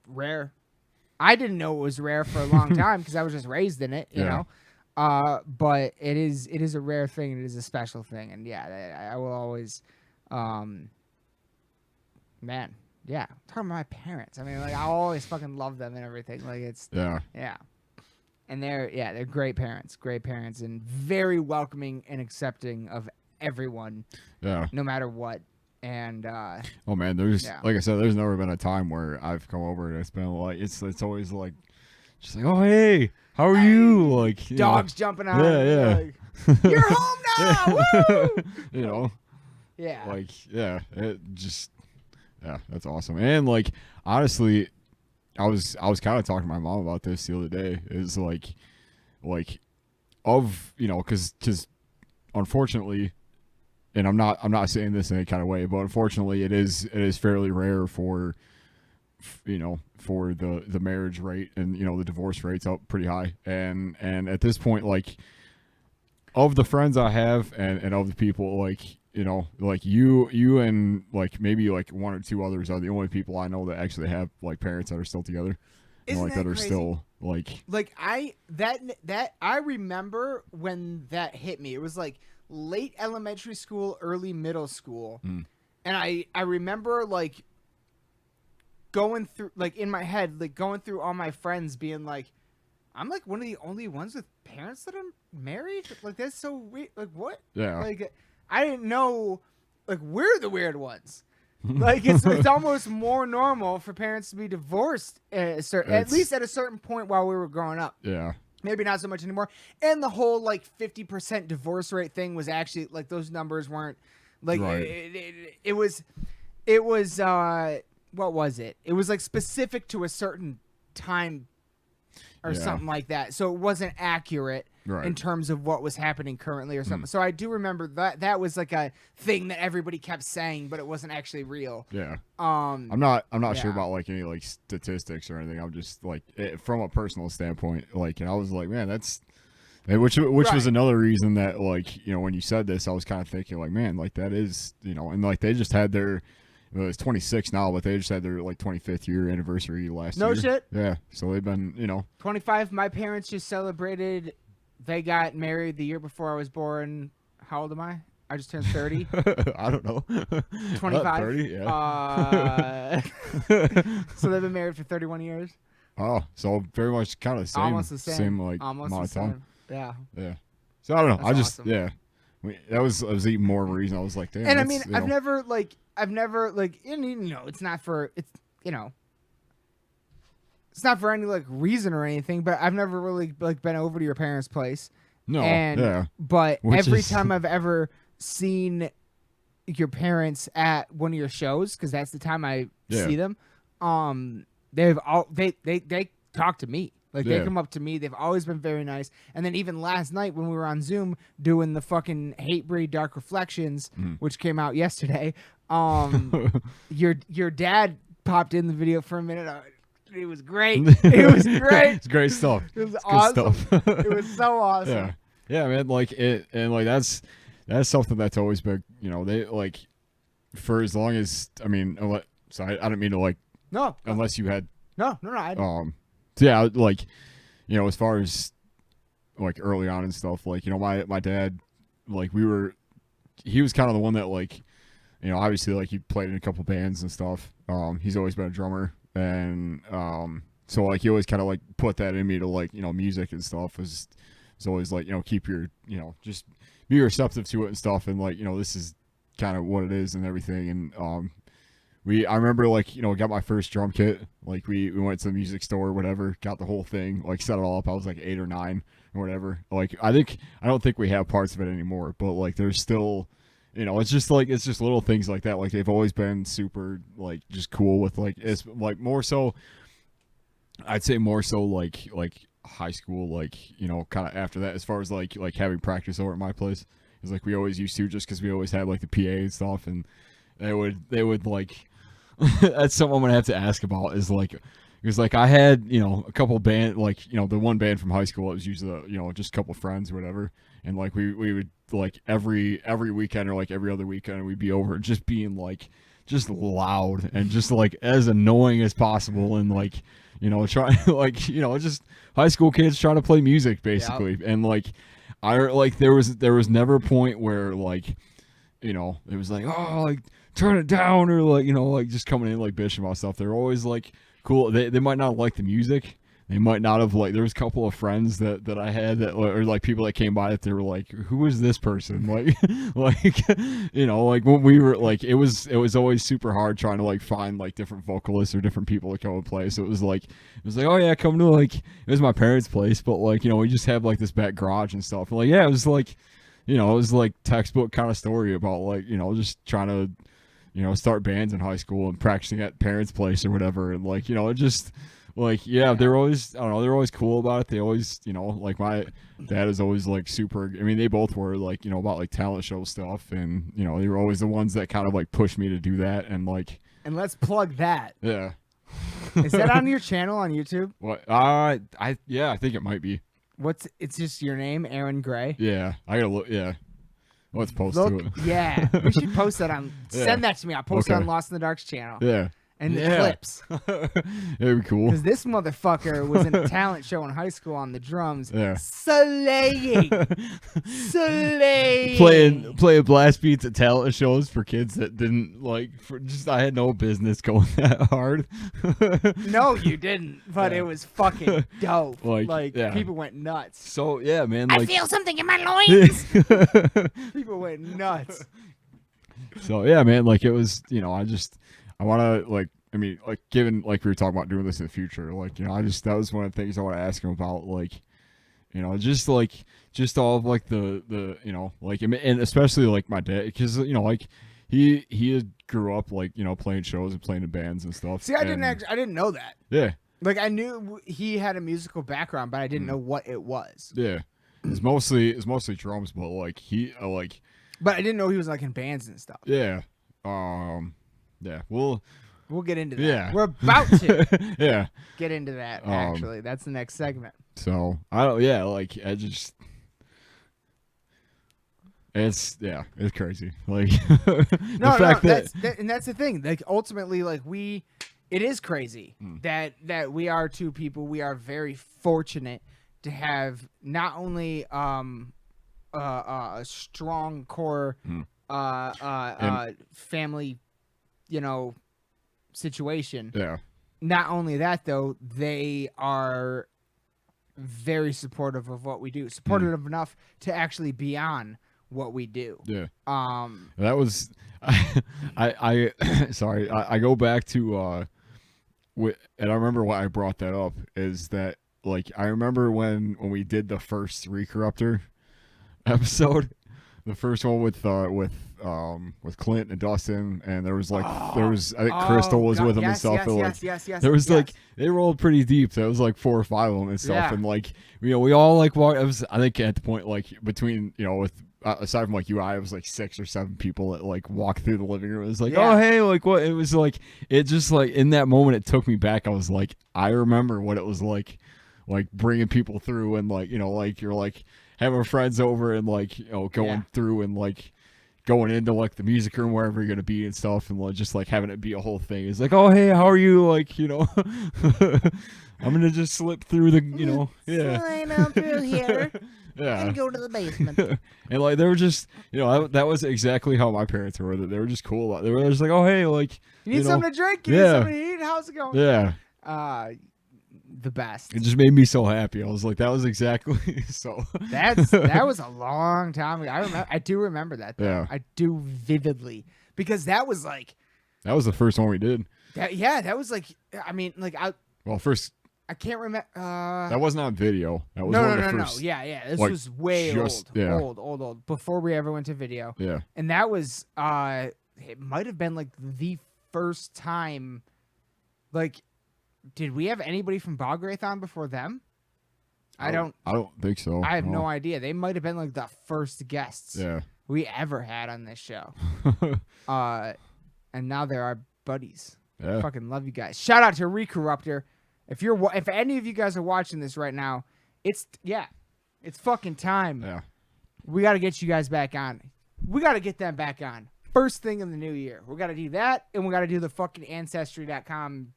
rare. I didn't know it was rare for a long time because I was just raised in it, you know. But it is a rare thing. And it is a special thing, and yeah, I will always, man. Yeah, talking about my parents. I mean, like, I always fucking love them and everything. Like, it's yeah, and they're great parents, and very welcoming and accepting of everyone. Yeah, no matter what. And oh man, there's like I said, there's never been a time where I've come over and it's been like it's always like just like, oh hey, how are you? Like, dogs jumping out. Yeah. Like, you're home now. Woo! You know. Yeah. Like it just. Yeah, that's awesome. And like, honestly, I was kind of talking to my mom about this the other day. Is like of, you know, because unfortunately, and I'm not saying this in any kind of way, but unfortunately, it is fairly rare for, you know, for the marriage rate and, you know, the divorce rate's up pretty high. And at this point, like, of the friends I have and of the people, like, you know, like you and like maybe like one or two others are the only people I know that actually have like parents that are still together. Isn't like that are crazy? Still like I remember when that hit me. It was like late elementary school, early middle school. And I remember like going through, like, in my head, like going through all my friends being like, I'm like one of the only ones with parents that are married. Like, that's so weird. Like, what? Yeah. Like, I didn't know, like, we're the weird ones. Like, it's almost more normal for parents to be divorced at least at a certain point while we were growing up. Yeah. Maybe not so much anymore. And the whole like 50% divorce rate thing was actually like, those numbers weren't like it was what was it? It was like specific to a certain time or something like that. So it wasn't accurate in terms of what was happening currently or something. So I do remember that was like a thing that everybody kept saying, but it wasn't actually real. Yeah. I'm not sure about like any like statistics or anything. I'm just like from a personal standpoint, like, and I was like, man, that's which was another reason that, like, you know, when you said this, I was kind of thinking like, man, like that is, you know, and like they just had their, it's 26 now, but they just had their like 25th year anniversary last year. No shit. Yeah. So they've been, you know, 25. My parents just celebrated. They got married the year before I was born. How old am I? I just turned 30. I don't know. 25. 30, yeah. So they've been married for 31 years. Oh, so very much kind of Almost the same. like Almost amount the of time. same. Yeah. Yeah. So I don't know. That's I just awesome. yeah. That was even more of a reason. I was like, damn. And I mean, you I've know. never and, you know, it's not for you know, it's not for any like reason or anything, but I've never really like been over to your parents' place. No. And yeah. but Which every is- time I've ever seen your parents at one of your shows, because that's the time I Yeah. see them, they talk to me. Like they Yeah. come up to me. They've always been very nice. And then even last night when we were on Zoom doing the fucking Hatebreed Dark Reflections, which came out yesterday, your dad popped in the video for a minute. It was great. It was great. It's great stuff. It was It's awesome. good stuff. It was so awesome. Yeah. Yeah, man. Like it, and like that's something that's always been, you know, they like for as long as I mean, so I didn't mean to like No. unless you had No. so yeah, like, you know, as far as like early on and stuff, like, you know, my dad, like he was kind of the one that like, you know, obviously like he played in a couple bands and stuff. He's always been a drummer, and so like he always kind of like put that in me to like, you know, music and stuff was always like, you know, keep your, you know, just be receptive to it and stuff, and like, you know, this is kind of what it is and everything. And I remember like, you know, got my first drum kit. Like we went to the music store or whatever, got the whole thing, like set it all up. I was like 8 or 9 or whatever. Like I don't think we have parts of it anymore, but like there's still, you know, it's just little things like that. Like they've always been super like just cool with like, it's like more so, I'd say more so like high school, like, you know, kind of after that, as far as like having practice over at my place. It's like we always used to, just because we always had like the PA and stuff, and they would like that's something I'm gonna have to ask about, is like, because like I had, you know, a couple band, like, you know, the one band from high school, it was usually, you know, just a couple friends or whatever, and like we would like every weekend or like every other weekend we'd be over just being like just loud and just like as annoying as possible, and like, you know, trying like, you know, just high school kids trying to play music basically. Yep. And like I like there was never a point where like, you know, it was like, oh, like turn it down, or like, you know, like just coming in like bitching about stuff. They're always like cool. They might not like the music. They might not have like, there was a couple of friends that I had that, or like people that came by that they were like, who is this person? Like, like, you know, like when we were like, it was always super hard trying to like find like different vocalists or different people to come and play. So it was like, oh yeah, come to like, it was my parents' place, but like, you know, we just have like this back garage and stuff. And like, yeah, it was like, you know, it was like textbook kind of story about like, you know, just trying to, you know, start bands in high school and practicing at parents' place or whatever. And like, you know, it just, like, yeah, they're always, I don't know, they're always cool about it. They always, you know, like my dad is always like super, I mean, they both were like, you know, about like talent show stuff, and, you know, they were always the ones that kind of like pushed me to do that. And like, and let's plug that. Yeah. Is that on your channel on YouTube? What? Yeah, I think it might be. It's just your name, Aaron Gray? Yeah. I gotta look. Yeah. Let's post to it. Yeah. We should post that on, send that to me. I'll post it on Lost in the Dark's channel. Yeah. And the clips. It'd be cool. Because this motherfucker was in a talent show in high school on the drums. Yeah. Slaying. Playing blast beats at talent shows for kids that didn't like, I had no business going that hard. No, you didn't. But it was fucking dope. Like people went nuts. So yeah, man. Like, I feel something in my loins. People went nuts. So yeah, man. Like it was, you know, I want to, like, I mean, like, given, like, we were talking about doing this in the future, like, you know, that was one of the things I want to ask him about, like, you know, just all of, like, the you know, like, and especially, like, my dad, because, you know, like, he grew up, like, you know, playing shows and playing in bands and stuff. See, I didn't know that. Yeah. Like, I knew he had a musical background, but I didn't know what it was. Yeah. It's mostly drums, but, like, But I didn't know he was, like, in bands and stuff. Yeah. Yeah, we'll get into that. Yeah. We're about to yeah. get into that, actually. That's the next segment. So, it's crazy. Like, that's the thing. Like, ultimately, like, it is crazy that we are two people. We are very fortunate to have not only a strong core family, you know, situation. Yeah. not only that though, they are very supportive of what we do, supportive enough to actually be on what we do. Yeah. That was I sorry, I go back to and I remember why I brought that up is that like I remember when we did the first Recorruptor episode, the first one with Clint and Dustin, and there was like I think Crystal was with them and stuff. Yes. There was like they rolled pretty deep. There was like 4 or 5 of them and stuff, and like we all like walked. It was I think at the point like between with aside from like you, I was like 6 or 7 people that like walked through the living room. It was like oh hey like what it was like. It just like in that moment it took me back. I was like I remember what it was like bringing people through and like like you're like having friends over and like going through and like going into like the music room wherever you're gonna be and stuff and like just like having it be a whole thing. It's like oh hey how are you like I'm gonna just slip through the slide on through here and go to the basement. And like they were just that was exactly how my parents were. That they were just cool. They were just like oh hey like you need something to drink, you need something to eat, how's it going? The best. It just made me so happy. I was like, that was exactly so. that was a long time ago. I do remember that. Though. Yeah, I do vividly because that was the first one we did. That was like I mean like first. I can't remember. That wasn't on video. That was no. Yeah. This was way old. Before we ever went to video. Yeah. And that was it might have been like the first time, like. Did we have anybody from Bargerstock on before them? I don't think so. I have no idea. They might have been like the first guests we ever had on this show. And now they're our buddies. Yeah. Fucking love you guys. Shout out to Recorruptor. If any of you guys are watching this right now, it's fucking time. Yeah. We got to get you guys back on. We got to get them back on. First thing in the new year. We got to do that, and we got to do the fucking Ancestry.com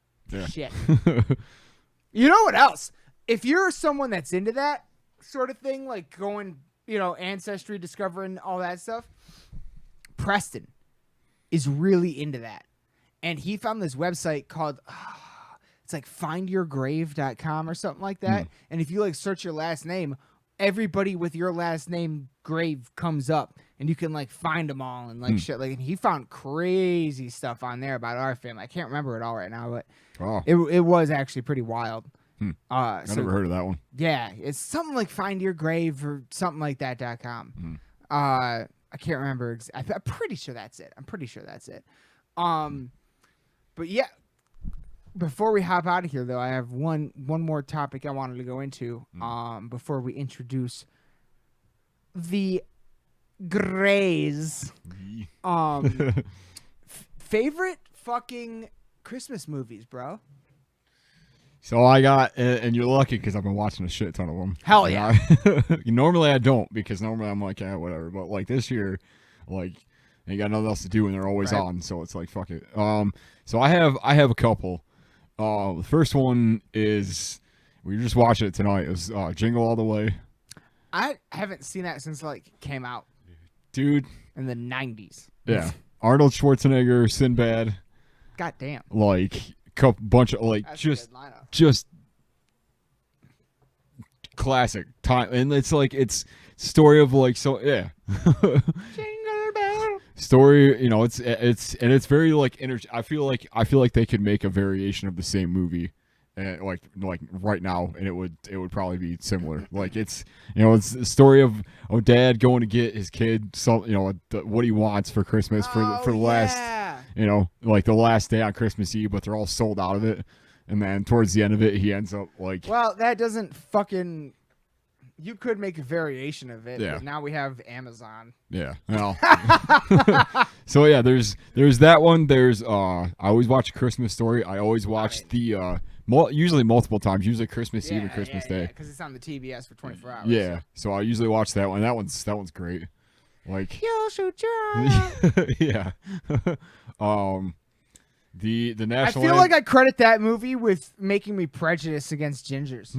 shit. You know what else? If you're someone that's into that sort of thing, like going, Ancestry, discovering all that stuff, Preston is really into that. And he found this website called, it's like findyourgrave.com or something like that. And if you like search your last name, everybody with your last name grave comes up and you can like find them all and like shit. Like, and he found crazy stuff on there about our family. I can't remember it all right now, but it was actually pretty wild. I never heard of that one. Yeah, it's something like Find Your Grave or something like that.com. I can't remember. I'm pretty sure that's it. But yeah, before we hop out of here, though, I have one more topic I wanted to go into before we introduce the Greys. Favorite fucking Christmas movies, bro? So I got, and you're lucky because I've been watching a shit ton of them. Hell yeah. Normally I don't because normally I'm like, whatever. But like this year, like, you got nothing else to do and they're always on. So it's like, fuck it. So I have a couple. The first one is, we were just watching it tonight. It was Jingle All the Way. I haven't seen that since like came out. Dude. In the 90s. Yeah. Arnold Schwarzenegger, Sinbad. God damn. Like, bunch of like just classic time, and it's like it's story of like Jingle bell. Story, it's very like I feel like they could make a variation of the same movie, and like right now, and it would probably be similar. Like it's it's the story of dad going to get his kid what he wants for Christmas for the last like the last day on Christmas Eve, but they're all sold out of it. And then towards the end of it, he ends up like... Well, that doesn't fucking... You could make a variation of it, yeah. But now we have Amazon. Yeah. Well. So yeah, there's that one. There's I always watch A Christmas Story. I always watch the usually multiple times, usually Christmas Eve and Christmas Day. Because it's on the TBS for 24 hours. Yeah. So I usually watch that one. That one's great. Like you'll shoot your yeah. The national. I feel like I credit that movie with making me prejudiced against gingers.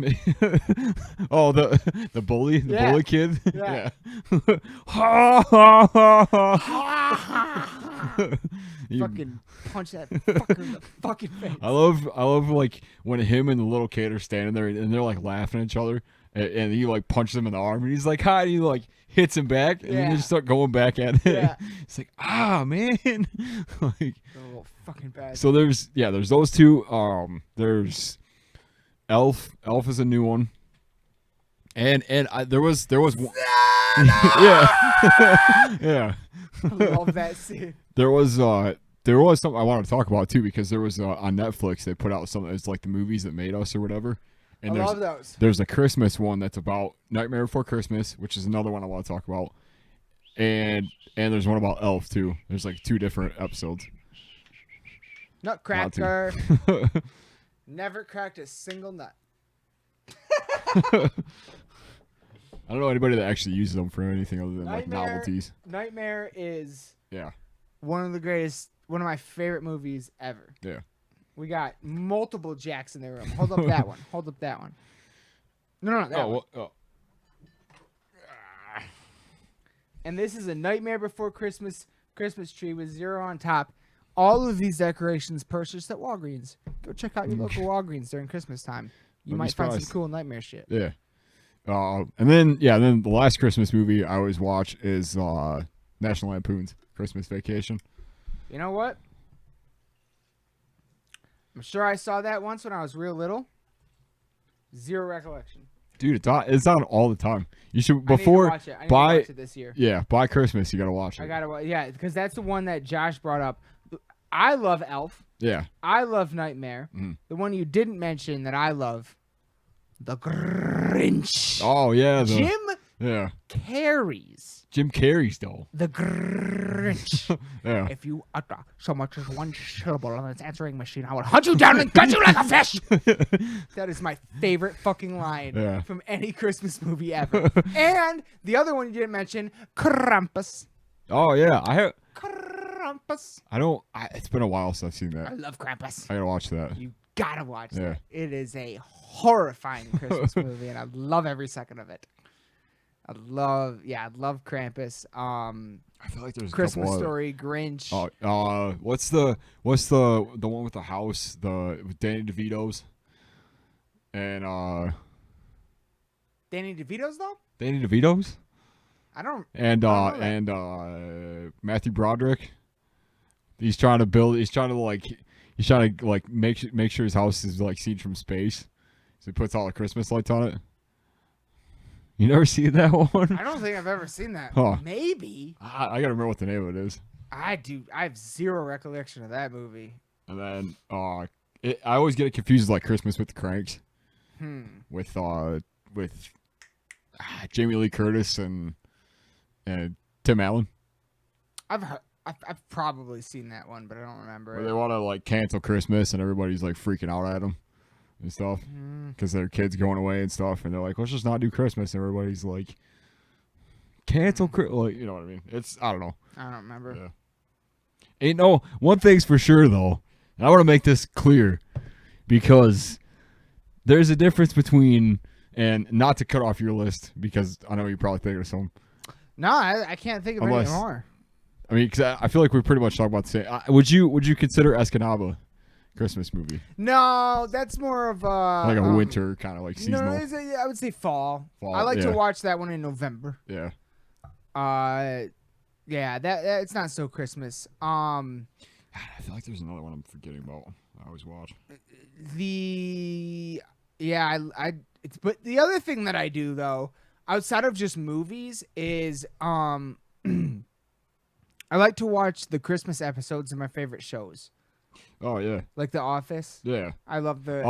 Oh, the bully, bully kid. Yeah. Fucking punch that fucker in the fucking face. I love like when him and the little kid are standing there and they're like laughing at each other, and he like punches him in the arm and he's like, "Hi," and he like hits him back, and then they just start going back at it. Yeah. It's like, man, like Oh, fucking bad. so there's those two. There's Elf. Elf is a new one, and there was one. Yeah. Yeah. I love that scene. There was something I wanted to talk about too, because there was on Netflix they put out something that's like the movies that made us or whatever. And I love those. There's a Christmas one that's about Nightmare Before Christmas, which is another one I want to talk about. And there's one about Elf too. There's like 2 different episodes. Nutcracker. Never cracked a single nut. I don't know anybody that actually uses them for anything other than like novelties. Nightmare is Yeah. one of my favorite movies ever. Yeah. We got multiple Jacks in the room. Hold up that one. Hold up that one. No, that one. And this is a Nightmare Before Christmas tree with 0 on top. All of these decorations purchased at Walgreens. Go check out your local Walgreens during Christmas time. You might find some cool Nightmare shit. Yeah. And then the last Christmas movie I always watch is National Lampoon's Christmas Vacation. You know what? I'm sure I saw that once when I was real little. 0 recollection. Dude, it's on all the time. You should I need to watch it. I need to watch it this year. Yeah, by Christmas you gotta watch it. Because that's the one that Josh brought up. I love Elf. Yeah. I love Nightmare. Mm. The one you didn't mention that I love, The Grinch. Oh yeah, Jim Carrey's though. The Grinch. Yeah. If you utter so much as one syllable on this answering machine, I will hunt you down and gut you like a fish. That is my favorite fucking line from any Christmas movie ever. And the other one you didn't mention, Krampus. Oh yeah, I have. Krampus. It's been a while since I've seen that. I love Krampus. I gotta watch that. You gotta watch Yeah. that. It is a horrifying Christmas movie, and I love every second of it. I love Krampus. I feel like there's Christmas a couple Story, Grinch. What's the one with the house, with Danny DeVito's and Danny DeVito's though? Danny DeVito's? I don't. And Matthew Broderick. He's trying to make sure his house is like seen from space. So he puts all the Christmas lights on it. You never seen that one? I don't think I've ever seen that. Huh. Maybe. I gotta remember what the name of it is. I do. I have 0 recollection of that movie. And then I always get it confused with like Christmas with the Cranks. With Jamie Lee Curtis and Tim Allen. I've probably seen that one, but I don't remember. Where they want to like cancel Christmas and everybody's like freaking out at them and stuff because their kids going away and stuff, and they're like, let's just not do Christmas, and everybody's like, cancel like, you know what I mean? I don't know. I don't remember. Yeah. One thing's for sure though, and I want to make this clear because there's a difference between, and not to cut off your list because I know you're probably thinking of some. No, I can't think of any more. I mean, because I feel like we pretty much talk about the same. Would you consider Escanaba Christmas movie? No, that's more of like a winter kind of like seasonal. No, I would say fall. Fall, I like to watch that one in November. Yeah. That it's not so Christmas. I feel like there's another one I'm forgetting about. I always watch. But the other thing that I do though, outside of just movies, is I like to watch the Christmas episodes of my favorite shows. Oh yeah. Like The Office. Yeah. I love the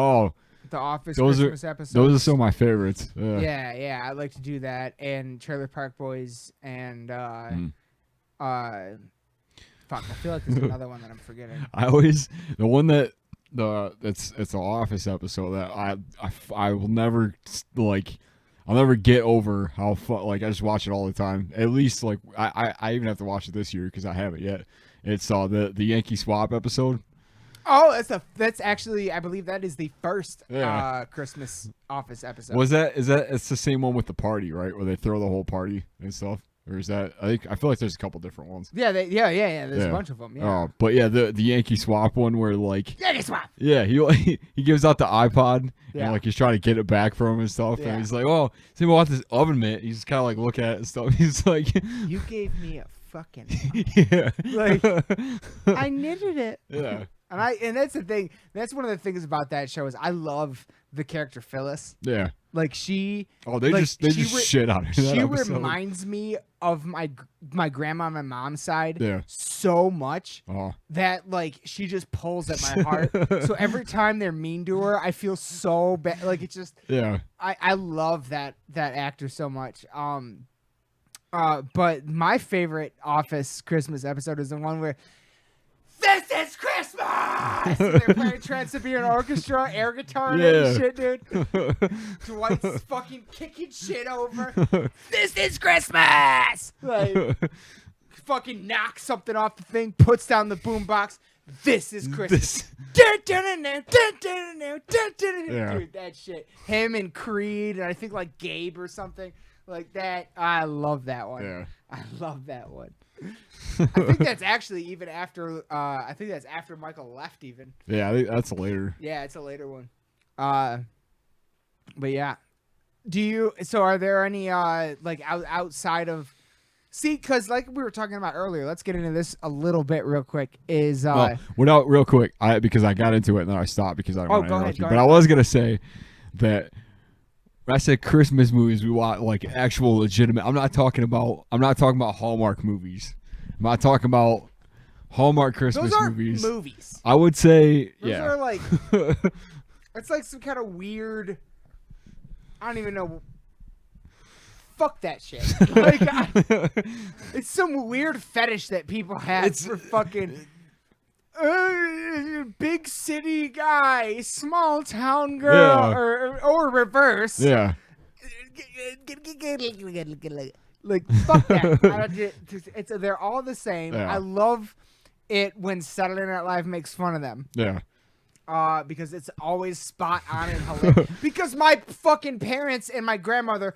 Office Christmas episodes. Those are some of my favorites. Yeah. I like to do that, and Trailer Park Boys, and fuck, I feel like there's another one that I'm forgetting. It's the Office episode that I will never like. I'll never get over how fun. Like I just watch it all the time. At least like I even have to watch it this year because I haven't yet. It's the Yankee Swap episode. Oh, that's actually, I believe that is the first Christmas Office episode. It's the same one with the party, right? Where they throw the whole party and stuff. Or is that? I feel like there's a couple different ones. Yeah, there's a bunch of them. Yeah. But yeah, the Yankee Swap one where like Yankee Swap. Yeah, he gives out the iPod Yeah. and like he's trying to get it back from him and stuff. Yeah. And he's like, "Oh, does anyone want this oven mitt?" He's just kind of like looking at it and stuff. He's like, You gave me a fucking "Yeah, like I knitted it." yeah, And that's the thing. That's one of the things about that show is I love the character Phyllis. yeah." Like she. Oh, they like, just shit on her. She reminds me of my grandma on my mom's side. Yeah. So much Oh, that like she just pulls at my heart. So every time they're mean to her, I feel so bad. Like it's just. yeah. I love that actor so much. But my favorite Office Christmas episode is the one where this is Christmas. And they're playing Trans-Siberian Orchestra, air guitar, and shit, dude. Dwight's fucking kicking shit over. This is Christmas. Like, fucking knocks something off the thing, puts down the boombox. This is Christmas. Dude, that shit. Him and Creed, and I think like Gabe or something like that. I love that one. Yeah. I love that one. I think that's actually even after. I think that's after Michael left. Even. Yeah, I think that's later. Yeah, it's a later one. But yeah, So are there any like outside of? See, because like we were talking about earlier, let's get into this a little bit real quick. Real quick, because I got into it and then I stopped because I don't want to interrupt you. Go But ahead. I was gonna say that when I said Christmas movies, we want like actual legitimate. I'm not talking about Hallmark movies. I'm not talking about Hallmark Christmas those aren't movies. I would say, those yeah. are like it's like some kind of weird. I don't even know. Fuck that shit. Like, it's some weird fetish that people have for fucking big city guy, small town girl, or reverse. Yeah. Like fuck that. They're all the same. Yeah. I love it when Saturday Night Live makes fun of them. Yeah. Because it's always spot on and hilarious. Because my fucking parents and my grandmother.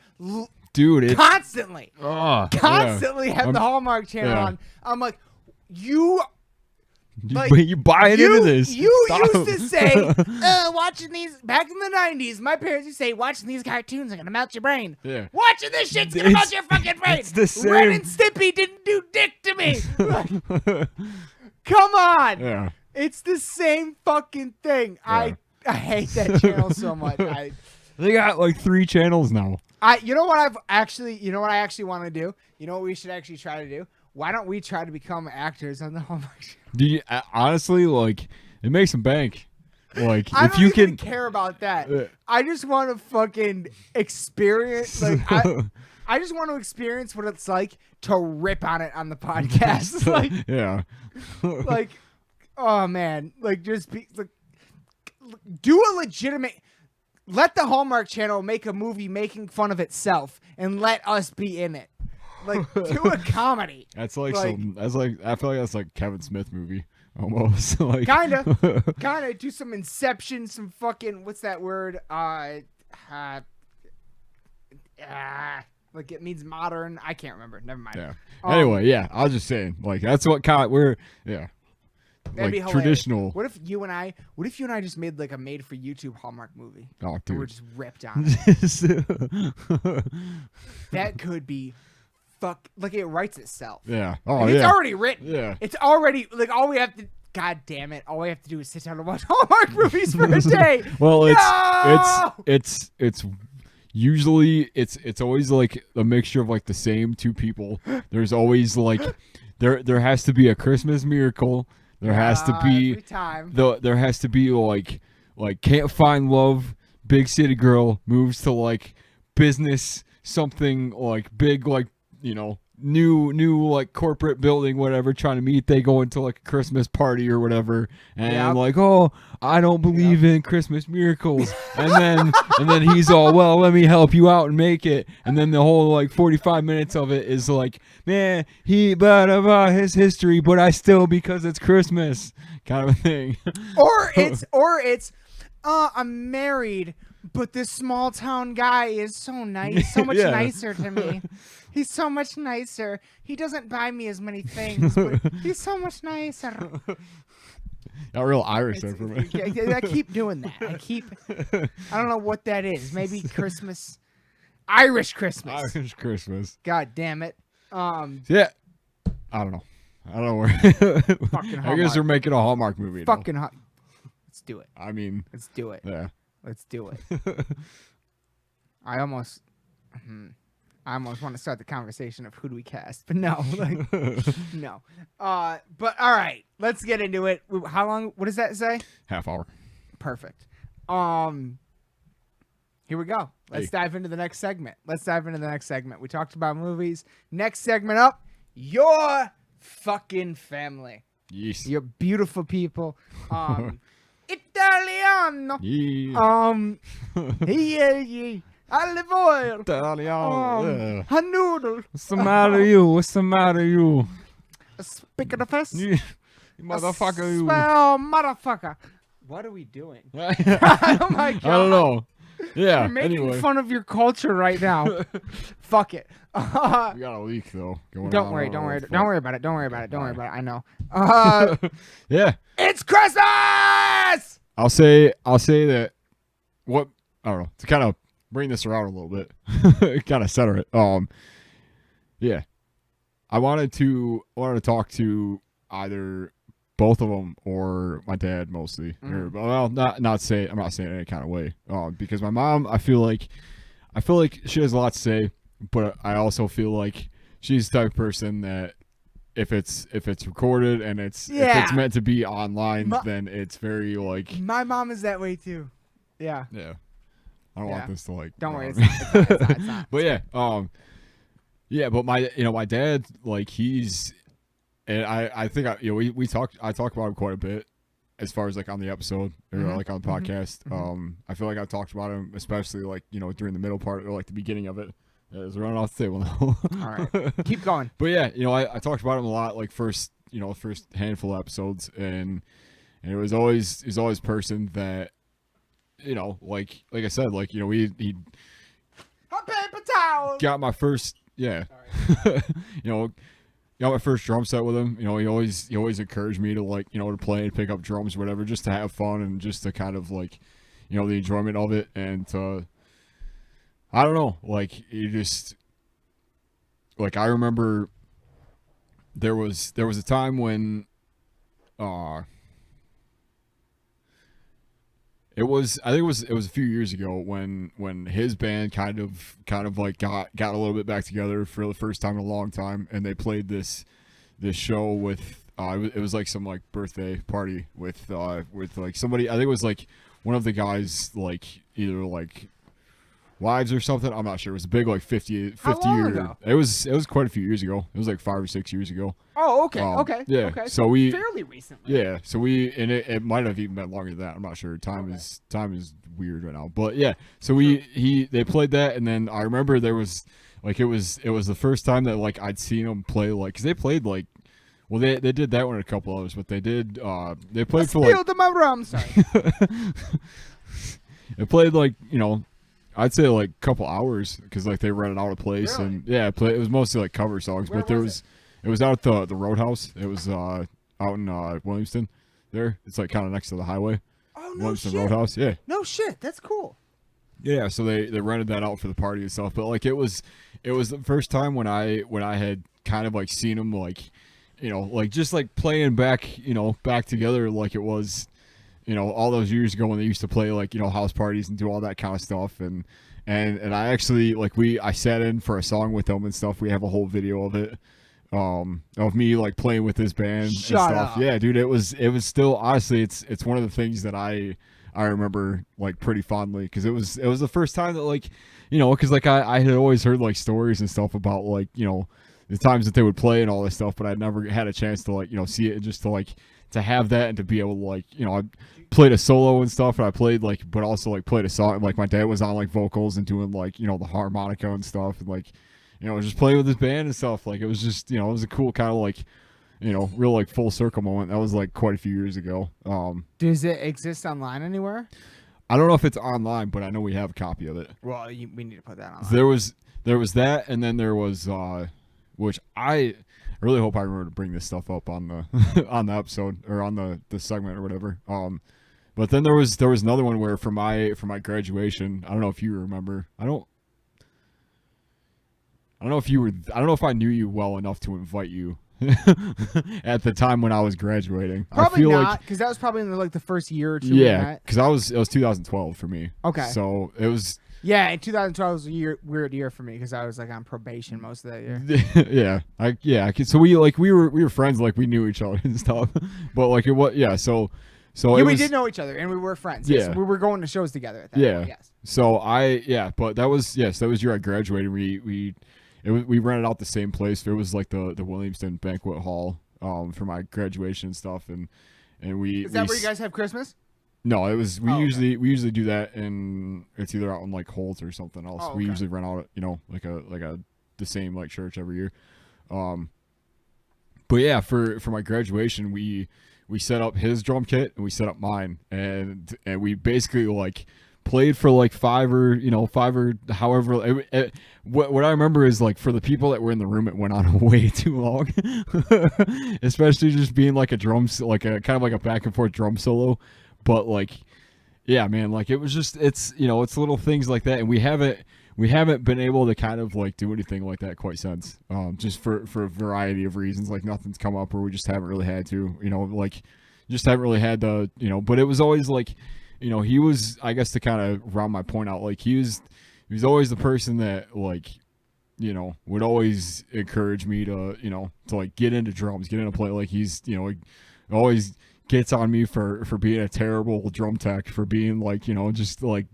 Dude, constantly have the Hallmark Channel yeah. on. I'm like, you buying into this. You used to say, watching these, back in the 90s, my parents used to say, watching these cartoons are going to melt your brain. Yeah. Watching this shit's going to melt your fucking brain. It's the same. Ren and Stimpy didn't do dick to me. Like, come on. Yeah. It's the same fucking thing. Yeah. I hate that channel so much. They got like 3 channels now. You know what I actually want to do? You know what we should actually try to do? Why don't we try to become actors on the Hallmark Channel? Do you honestly like it makes some bank? Like I if don't you even can care about that. I just want to fucking experience I just want to experience what it's like to rip on it on the podcast. Like yeah. like oh man, like just be like do a legitimate. Let the Hallmark Channel make a movie making fun of itself and let us be in it. Like, do a comedy. That's like I feel like that's like Kevin Smith movie almost. Like Kinda do some Inception, some fucking what's that word? Like it means modern. I can't remember. Never mind. Yeah. Anyway, yeah, I was just saying, like that's what kind of we're that'd be like traditional. What if you and I just made like a made for YouTube Hallmark movie? Oh, dude. We're just ripped on it. That could be like it writes itself. Yeah. Oh, like, yeah. It's already written. Yeah. It's already like all we have to. God damn it! All we have to do is sit down and watch Hallmark movies for a day. Well, No! it's usually it's always like a mixture of like the same 2 people. There's always like there has to be a Christmas miracle. There has to be every time. there has to be like can't find love. Big city girl moves to like business something like big like new like corporate building whatever trying to meet. They go into like a Christmas party or whatever and like, oh, I don't believe in Christmas miracles, and then he's all, well, let me help you out and make it, and then the whole like 45 minutes of it is like, man, he blah blah blah his history, but I still, because it's Christmas kind of a thing. or it's I'm married, but this small town guy is so nice, so much nicer to me. He's so much nicer. He doesn't buy me as many things, but he's so much nicer. Not real Irish there for me. I keep doing that. I don't know what that is. Maybe Christmas. Irish Christmas. Irish Christmas. God damn it. Yeah. I don't know. Where. Fucking I guess they're making a Hallmark movie. Fucking Let's do it. I mean. Let's do it. Yeah. Let's do it. I almost want to start the conversation of who do we cast, but no, no. But all right, let's get into it. How long? What does that say? Half hour. Perfect. Here we go. Let's dive into the next segment. We talked about movies. Next segment up, your fucking family. Yes. You're beautiful people. Italiano. Yeah. Yeah. Olive oil. Italiano. A noodle. What's the matter, you? A spick of the fist. You motherfucker, you. Well, motherfucker. What are we doing? Oh my God. I don't know. Yeah. You're making Anyway. fun of your culture right now. Fuck it. We got a leak though. Don't worry about it. I know. Yeah. It's Christmas. I'll say that. What I don't know, to kind of bring this around a little bit, kind of center it. Yeah. I wanted to talk to either both of them or my dad mostly. Or, well, I'm not saying it in any kind of way. Because my mom, I feel like she has a lot to say, but I also feel like she's the type of person that if it's recorded and if it's meant to be online, then it's very like. My mom is that way too. Yeah. Yeah. I don't want this to like. Don't worry. It's not. But yeah. Yeah, but my dad, like and I think I talk about him quite a bit as far as like on the episode or like on the podcast. I feel like I've talked about him, especially like, during the middle part or like the beginning of it. It's running off the table now. All right. Keep going. But yeah, I talked about him a lot, like first handful of episodes, and it was always a person that, like I said, like, he paper towel. got my first, got my first drum set with him. He always encouraged me to like, to play and pick up drums or whatever, just to have fun and just to kind of like, the enjoyment of it. And I don't know, like, you just, like, I remember there was a time when I think it was a few years ago when his band kind of like got a little bit back together for the first time in a long time, and they played this show with it was like some like birthday party with like somebody. I think it was like one of the guys, like either like wives or something. I'm not sure. It was a big like 50 year. Ago? It was quite a few years ago. It was like 5 or 6 years ago. Oh, okay. Okay. Yeah. Okay. So we fairly recently. Yeah. So and it might have even been longer than that. I'm not sure. Time is weird right now. But yeah. So they played that, and then I remember there was like it was the first time that like I'd seen them play, like, because they played like. Well, they did that one and a couple others, but they played for like. My rum, sorry. They played like, I'd say like a couple hours, because like they rented out a place. Really? And yeah, it was mostly like cover songs. Where but there was it was out at the Roadhouse. It was out in Williamston. There, it's like kind of next to the highway. Oh, no Williamston shit. Roadhouse. Yeah. No shit. That's cool. Yeah, so they rented that out for the party and stuff. But like it was the first time when I had kind of like seen them like, like just like playing back, back together like it was, all those years ago when they used to play like, house parties and do all that kind of stuff. And I actually like I sat in for a song with them and stuff. We have a whole video of it, of me like playing with this band and stuff. Up. Yeah, dude, it was still, honestly, it's one of the things that I remember like pretty fondly, because it was the first time that like, because like I had always heard like stories and stuff about like, the times that they would play and all this stuff, but I'd never had a chance to like, see it, and just to like to have that and to be able to like, I played a solo and stuff, and I played like, but also like played a song, and like my dad was on like vocals and doing like, the harmonica and stuff, and like, just playing with his band and stuff. Like it was just, it was a cool kind of like, real like full circle moment. That was like quite a few years ago. Does it exist online anywhere? I don't know if it's online, but I know we have a copy of it. Well, we need to put that on. There was that, and then there was which I really hope I remember to bring this stuff up on the on the episode or on the segment or whatever. But then there was another one where for my graduation, I don't know if you remember. I don't know if I knew you well enough to invite you at the time when I was graduating. Probably I feel not, because that was probably in the first year or two. Yeah, because it was 2012 for me. Okay. So it was. Yeah, and 2012 was a weird year for me because I was like on probation most of that year. So we were friends, like we knew each other and stuff, but like it was we did know each other and we were friends. Yeah, yes, we were going to shows together at that point, yes. So but that was year I graduated. We rented out the same place. It was like the Williamston Banquet Hall for my graduation and stuff, and we. Is that where you guys have Christmas? No, it was we usually do that, and it's either out in like Holt or something else. Oh, okay. We usually rent out like the same like church every year. But yeah, for my graduation, we set up his drum kit and we set up mine, and we basically like played for like five or however. What I remember is like for the people that were in the room, it went on way too long, especially just being like a kind of like a back and forth drum solo. But like, yeah, man, like it was just it's little things like that, and we haven't been able to kind of like do anything like that quite since. Just for a variety of reasons, like nothing's come up, or we just haven't really had to, like just haven't really had the, But it was always like, he was, I guess, to kind of round my point out, like he was always the person that like, would always encourage me to, to like get into drums, get into play. Like he's, always gets on me for being a terrible drum tech, for being like, just like,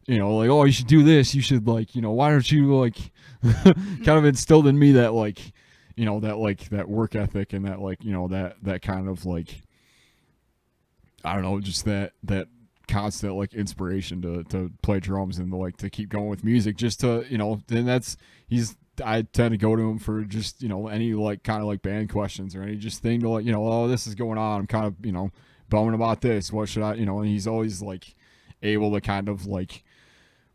oh, you should do this. You should like, why don't you like, kind of instilled in me that like, that work ethic and that like, that kind of like, I don't know, just that constant like inspiration to play drums and like to keep going with music, just to, then I tend to go to him for just, any like kind of like band questions or any just thing to like, oh, this is going on. I'm kind of, bumming about this. What should I, and he's always like able to kind of like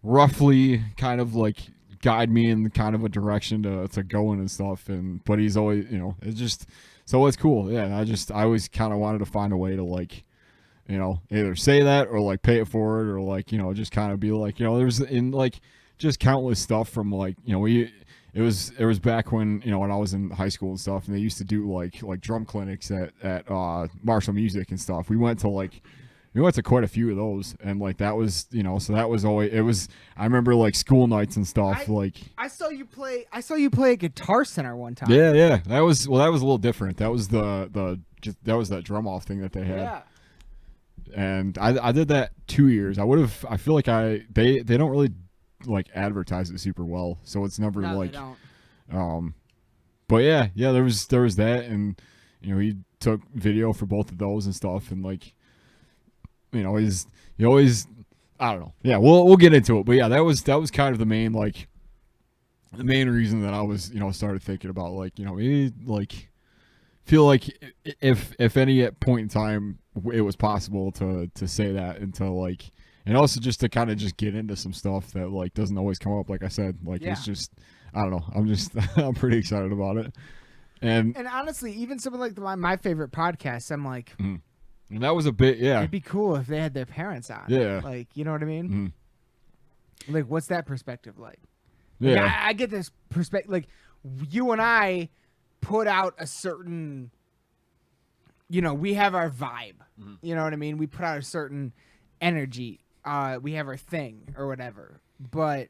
roughly kind of like guide me in kind of a direction to go in and stuff. But he's always, it's just, so it's cool. Yeah. I always kind of wanted to find a way to like, either say that or like pay it forward or like, just kind of be like, there's in like just countless stuff from like, it was back when, when I was in high school and stuff, and they used to do like drum clinics at Marshall Music and stuff. We went to quite a few of those, and like that was, so that was always, it was, I remember like school nights and stuff. I saw you play at Guitar Center one time. Yeah. That was a little different. That was that drum off thing that they had. Yeah. And I did that 2 years. I feel like they don't really like advertise it super well, so it's never like they don't. But yeah, there was that, and he took video for both of those and stuff, and like he always I don't know. Yeah, we'll get into it, but yeah, that was kind of the main reason that I was started thinking about like maybe like feel like if any point in time it was possible to say that and to like. And also just to kind of just get into some stuff that like doesn't always come up. Like I said, like It's just, I don't know. I'm pretty excited about it. And honestly, even something like my favorite podcast, I'm like, and that was a bit, yeah. It'd be cool if they had their parents on. Yeah. Like, you know what I mean? Like, what's that perspective like? Yeah. Like, I get this perspective. Like, you and I put out a certain, we have our vibe. You know what I mean? We put out a certain energy. We have our thing or whatever, but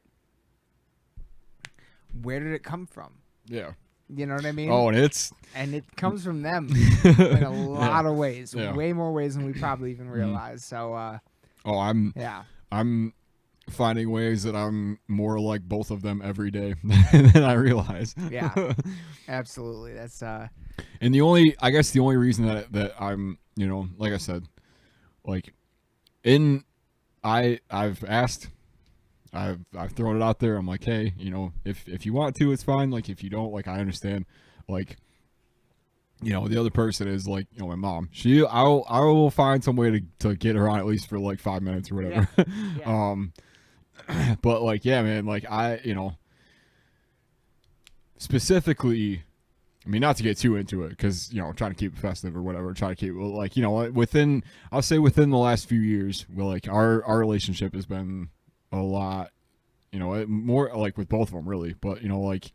where did it come from? Yeah. You know what I mean? Oh, and it comes from them in a lot of ways, way more ways than we probably even realize. So, I'm finding ways that I'm more like both of them every day than I realize. Yeah, absolutely. That's and the only reason that I'm, like I said, like I've asked, I've thrown it out there. I'm like, hey, if you want to, it's fine. Like if you don't, like I understand. Like you know, the other person is like, you know, my mom. I will find some way to get her on at least for like 5 minutes or whatever. Yeah. But like, yeah, man, like you know, specifically, I mean, not to get too into it because, you know, trying to keep it festive or whatever, trying to keep like, you know, I'll say within the last few years, well, like our relationship has been a lot, you know, more like with both of them really, but, you know, like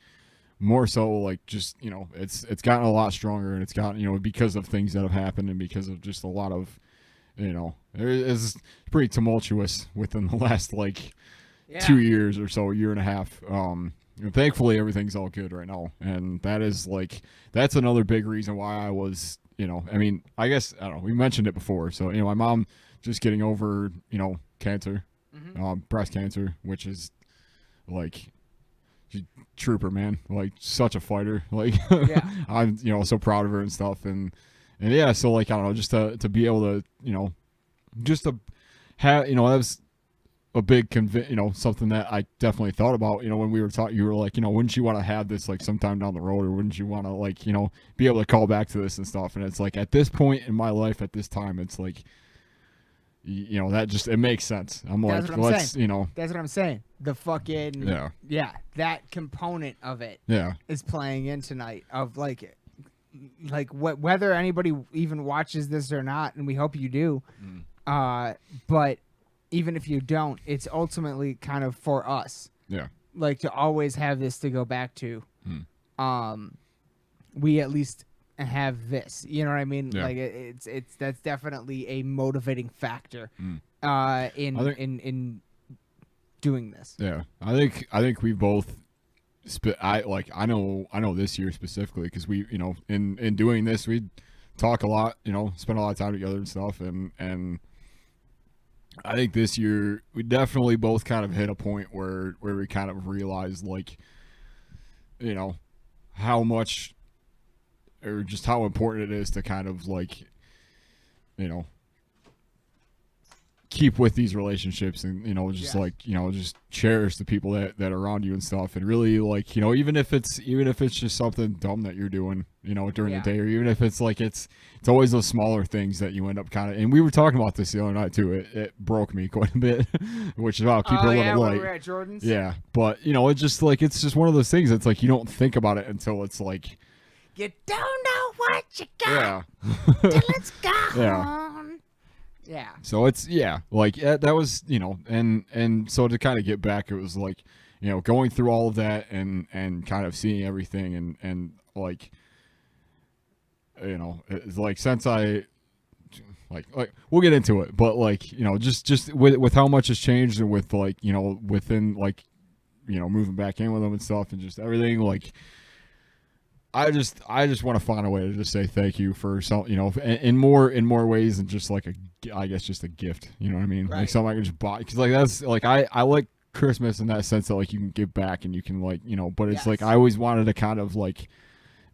more so like just, you know, it's gotten a lot stronger, and it's gotten, you know, because of things that have happened and because of just a lot of, you know, it's pretty tumultuous within the last like 2 years or so, a year and a half. And thankfully everything's all good right now, and that's another big reason why I was, you know, I mean, I guess, I don't know, we mentioned it before, so, you know, my mom just getting over, you know, cancer, breast cancer, which is like, trooper, man, like such a fighter, like I'm, you know, so proud of her and stuff, and yeah, so like, I don't know, just to be able to, you know, just to have, you know, that was a big you know, something that I definitely thought about, you know, when we were talking, you were like, you know, wouldn't you want to have this like sometime down the road, or wouldn't you want to, like, you know, be able to call back to this and stuff, and it's like, at this point in my life, at this time, it's like, you know, that just, it makes sense. I'm like, let's, you know, that's what I'm saying. The fucking that component of it is playing in tonight, of like whether anybody even watches this or not, and we hope you do. But even if you don't, it's ultimately kind of for us. Yeah. Like, to always have this to go back to. We at least have this. You know what I mean? Yeah. Like, it's that's definitely a motivating factor in doing this. Yeah. I think we both I know this year specifically, because we, you know, in doing this, we talk a lot, you know, spend a lot of time together and stuff, and I think this year we definitely both kind of hit a point where we kind of realized, like, you know, how much, or just how important it is to kind of, like, you know, keep with these relationships, and, you know, just like, you know, just cherish the people that are around you and stuff, and really, like, you know, even if it's just something dumb that you're doing, you know, during the day, or even if it's like, it's always those smaller things that you end up kind of, and we were talking about this the other night too, it broke me quite a bit, which is, I'll keep it a little light. We're at Jordan's. Yeah, but, you know, it's just like, it's just one of those things, it's like, you don't think about it until it's like, you don't know what you got till it's gone. Yeah. So it's, like, that was, you know, and so to kind of get back, it was like, you know, going through all of that and kind of seeing everything, and like, you know, it's like, since I, like we'll get into it, but, like, you know, just with how much has changed, and with, like, you know, within, like, you know, moving back in with them and stuff, and just everything, like, I just want to find a way to just say thank you for some, you know, in more ways than just like I guess just a gift, you know what I mean? Right. Like something I can just buy, because, like, that's, like, I like Christmas in that sense that, like, you can give back and you can, like, you know, but it's like, I always wanted to kind of, like,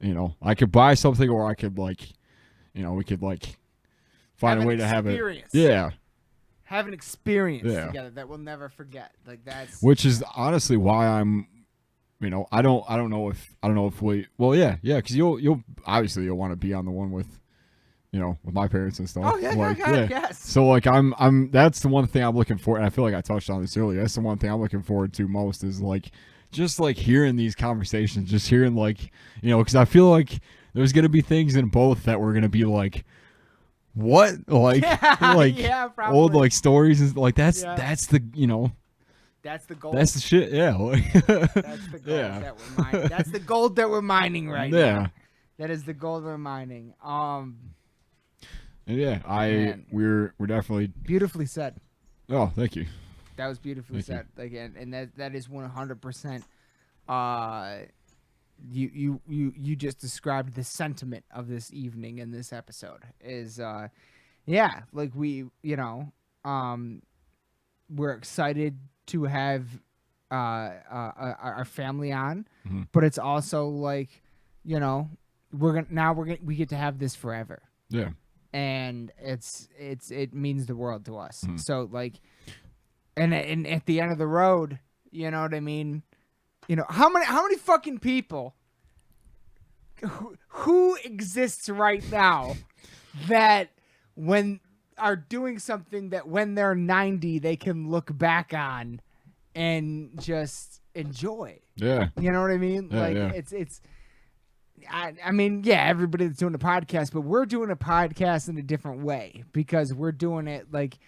you know, I could buy something, or I could, like, you know, we could, like, find a way to have it. Yeah. Have an experience together that we'll never forget. Like, that's, which is honestly why I'm, you know, I don't know if we, well, yeah, because you'll obviously want to be on the one with, you know, with my parents and stuff. Oh yeah, like, yes. So, like, I'm that's the one thing I'm looking for, and I feel like I touched on this earlier. That's the one thing I'm looking forward to most, is, like, just, like, hearing these conversations, just hearing, like, you know, because I feel like there's gonna be things in both that we're gonna be like, what, like, like old, like, stories, and like, that's the, you know. That's the gold. That's the shit, yeah. That's the gold that we're mining. That's the gold that we're mining right now. That is the gold we're mining. We're definitely beautifully said. Oh, thank you. That was beautifully said. Again, and that is 100%. You just described the sentiment of this evening in this episode. Is like, we, you know, we're excited to have our family on, but it's also like, you know, we get to have this forever. Yeah. And it means the world to us. So, like, and at the end of the road, you know what I mean? You know, how many fucking people who who exists right now that when are doing something that when they're 90 they can look back on and just enjoy. Yeah. You know what I mean? Yeah, like yeah. it's I mean, yeah, everybody that's doing a podcast, but we're doing a podcast in a different way because we're doing it like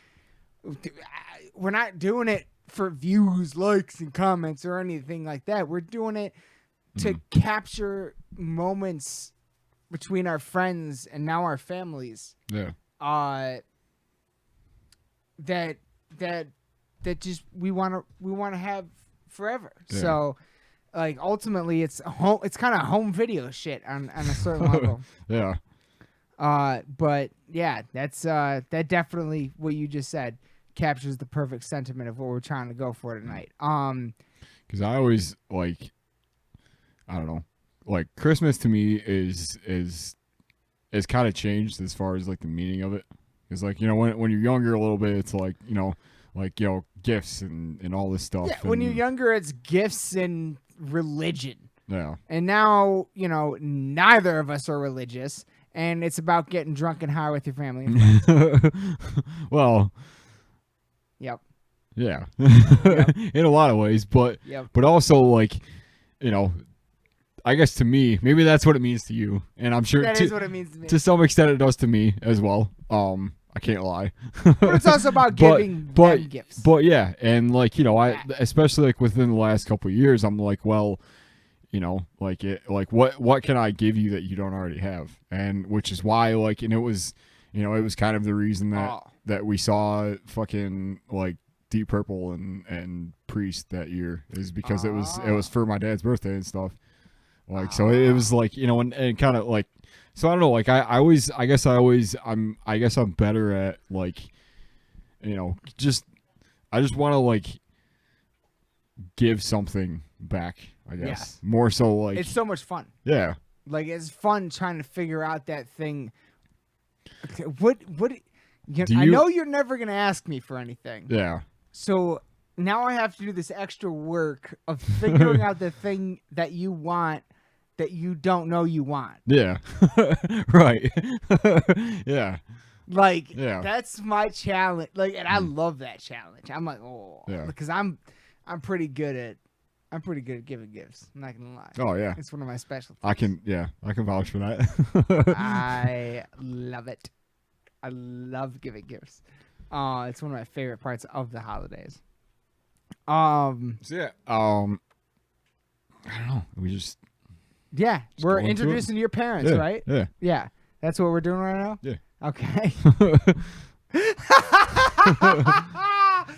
we're not doing it for views, likes, and comments or anything like that. We're doing it to capture moments between our friends and now our families. Yeah. That just we want to have forever. Yeah. So like ultimately it's kind of home video shit on a certain level. Yeah. But yeah, that's that definitely what you just said captures the perfect sentiment of what we're trying to go for tonight. Because I always like, I don't know, like Christmas to me is kind of changed as far as like the meaning of it. It's like, you know, when you're younger a little bit, it's like, you know, gifts and all this stuff. Yeah, when you're younger, it's gifts and religion. Yeah. And now, you know, neither of us are religious, and it's about getting drunk and high with your family and friends. Well. Yep. Yeah. Yep. In a lot of ways, but Yep. but also like, you know, I guess to me, maybe that's what it means to you, and I'm sure That is what it means to me. to some extent it does to me as well. I can't lie. But it's also about giving them gifts. But yeah, and like, you know, I especially like within the last couple of years, I'm like, well, you know, like what can I give you that you don't already have? And which is why like, and it was, you know, it was kind of the reason that we saw fucking like Deep Purple and Priest that year is because it was for my dad's birthday and stuff. Like, so it was like, you know, and kind of like, so I don't know, like I guess I'm better at like, you know, I just want to like give something back, I guess. Yeah. More so like. It's so much fun. Yeah. Like it's fun trying to figure out that thing. Okay, what I know you're never going to ask me for anything. Yeah. So now I have to do this extra work of figuring out the thing that you want that you don't know you want. Yeah. Right. Yeah. Like, that's my challenge. Like, and I love that challenge. I'm like, because I'm pretty good at giving gifts. I'm not gonna lie. Oh yeah. It's one of my specialties. I can vouch for that. I love it. I love giving gifts. It's one of my favorite parts of the holidays. So yeah. I don't know. We just we're introducing your parents, right? Yeah. Yeah. That's what we're doing right now? Yeah. Okay.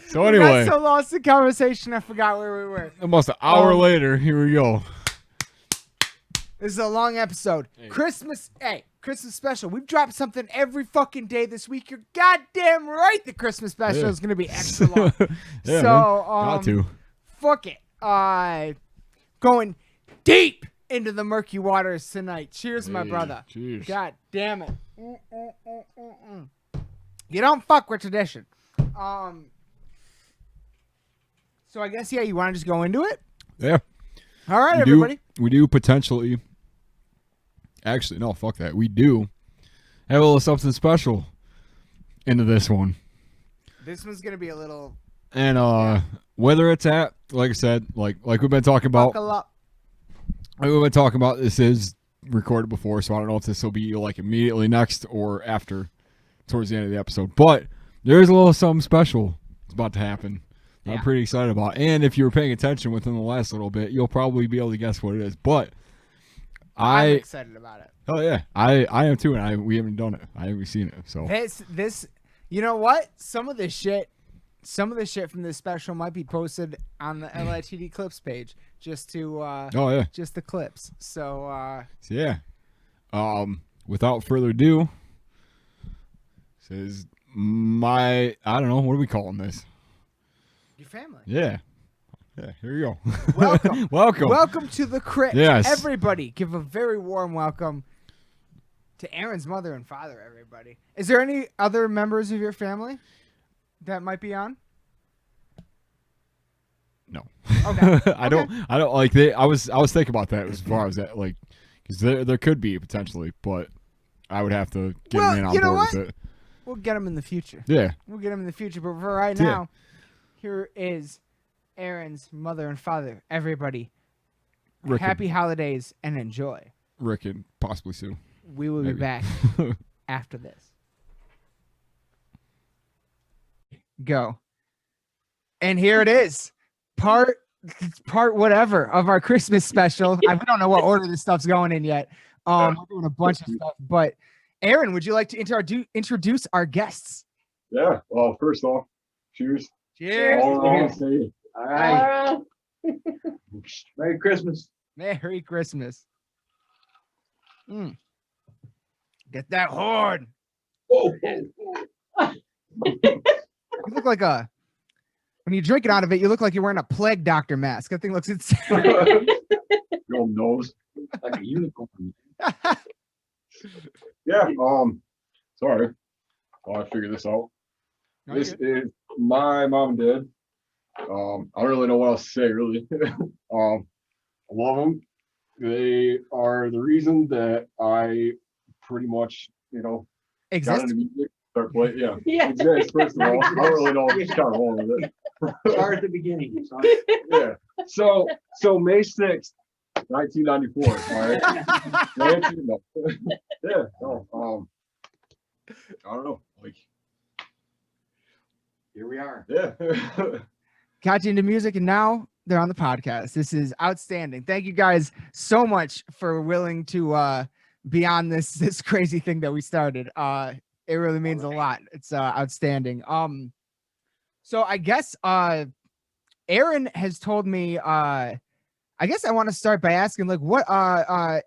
So anyway. I got so lost in conversation, I forgot where we were. Almost an hour later, here we go. This is a long episode. Hey. Christmas special. We've dropped something every fucking day this week. You're goddamn right the Christmas special is going to be extra long. Yeah, so, got to. Fuck it. Going deep into the murky waters tonight. Cheers, my brother. Cheers. God damn it. You don't fuck with tradition. So I guess, you want to just go into it? Yeah. All right, everybody. We do potentially. Actually, no, fuck that. We do have a little something special into this one. This one's going to be a little. And whether it's at, like I said, like we've been talking about. Like we've been talking about, this is recorded before, so I don't know if this will be like immediately next or after, towards the end of the episode. But there's a little something special that's about to happen. Yeah. I'm pretty excited about. And if you were paying attention within the last little bit, you'll probably be able to guess what it is. But I'm excited about it. Oh yeah, I am too, and we haven't done it. I haven't seen it. So this, you know what? Some of the shit from this special might be posted on the LITD clips page, just to just the clips. So yeah. Without further ado, says I don't know, what are we calling this? Your family. Yeah. Yeah, here you go. Welcome. Welcome to the crypt. Yes. Everybody, give a very warm welcome to Aaron's mother and father, everybody. Is there any other members of your family that might be on? No. Okay. I don't like I was thinking about that as far as that, like, Because there could be potentially, but I would have to get him in on board with it. We'll get him in the future. Yeah. We'll get him in the future. But for right now, here is Aaron's mother and father. Everybody, Rick happy holidays and enjoy. Rick and possibly Sue. We will be back after this. Go. And here it is. Part whatever of our Christmas special. We don't know what order this stuff's going in yet. We're doing a bunch of stuff. But Aaron, would you like to introduce our guests? Yeah. Well, first off, cheers. Cheers. All right. Merry Christmas. Merry Christmas. Get that horn. Oh. You look like when you drink it out of it, you look like you're wearing a plague doctor mask. That thing looks insane. Your nose. Like a unicorn. Yeah. Sorry. I figured this out. No, This is my mom and dad. I don't really know what else to say, really. I love them. They are the reason that I pretty much, got Exist. into music. Start playing. Yeah. Yeah. Exist, first of all. I don't really know. I'm just kind of wrong with it. Start at the beginning. Son. Yeah. So May 6th, 1994. All right. Yeah. No. I don't know. Like. Here we are. Yeah. Got you into music, and now they're on the podcast. This is outstanding. Thank you guys so much for willing to be on this crazy thing that we started. It really means a lot. It's outstanding. So I guess Aaron has told me. I guess I want to start by asking, like, what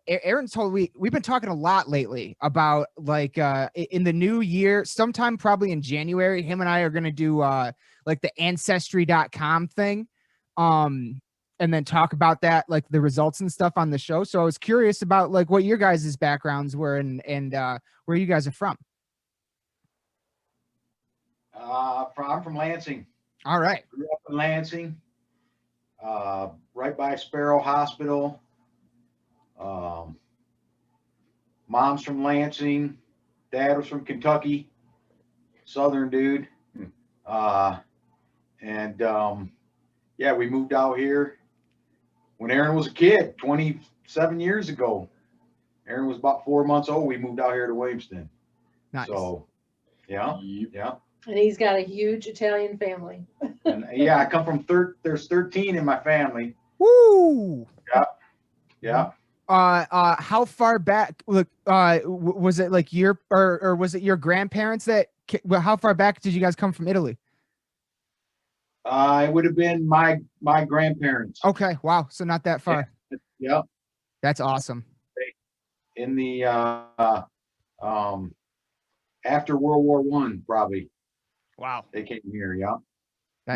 Aaron told we've been talking a lot lately about, like, in the new year, sometime probably in January, him and I are going to do like the ancestry.com thing, and then talk about that, like the results and stuff on the show. So I was curious about, like, what your guys' backgrounds were and where you guys are from. I'm from Lansing. All right. Grew up in Lansing, right by Sparrow Hospital. Mom's from Lansing. Dad was from Kentucky. Southern dude. Yeah, we moved out here when Aaron was a kid, 27 years ago. Aaron was about 4 months old. We moved out here to Williamston. Nice. So, yeah, yeah. And he's got a huge Italian family. And yeah, I come from there's 13 in my family. Woo! Yeah. How far back? Look, was it like your or was it your grandparents that? Well, how far back did you guys come from Italy? It would have been my grandparents. Okay, wow. So not that far. Yeah. That's awesome. In the after World War I, probably. Wow. They came here. Yeah.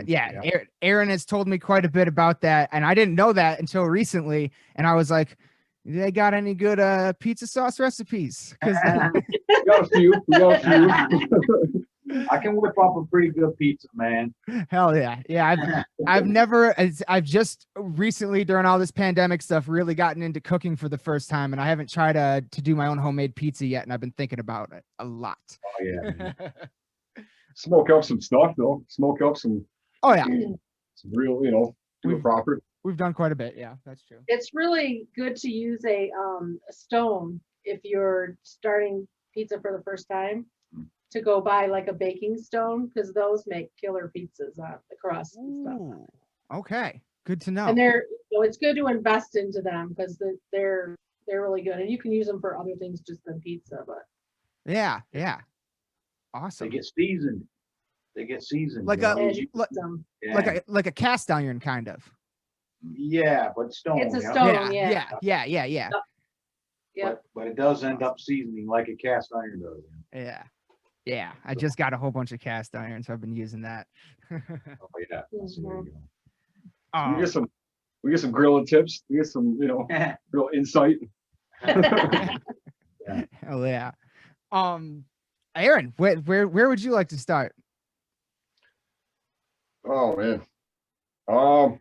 Yeah. Aaron has told me quite a bit about that, and I didn't know that until recently. And I was like, "They got any good pizza sauce recipes?" Because We got a few. I can whip up a pretty good pizza, man. hell yeah, yeah. I've just recently, during all this pandemic stuff, really gotten into cooking for the first time, and I haven't tried to do my own homemade pizza yet, and I've been thinking about it a lot. Oh yeah. Man. Smoke up some stuff though. Smoke up some. Oh yeah, Some real, do it proper. we've done quite a bit. Yeah, that's true. It's really good to use a stone if you're starting pizza for the first time, to go buy like a baking stone, because those make killer pizzas on the crust and stuff. Ooh, okay, good to know. And it's good to invest into them because they're really good, and you can use them for other things just than pizza. But yeah, They awesome. get seasoned. Like you know? a- as you like- use them. Yeah. like a cast iron kind of. Yeah, but stone. It's a yeah. stone. Yeah. Yep. But it does end up seasoning like a cast iron does. Yeah. I just got a whole bunch of cast iron, so I've been using that. Oh yeah. So there you We get some grilling tips. We get some, go. real insight. Hell yeah. Aaron, where would you like to start? Oh man. I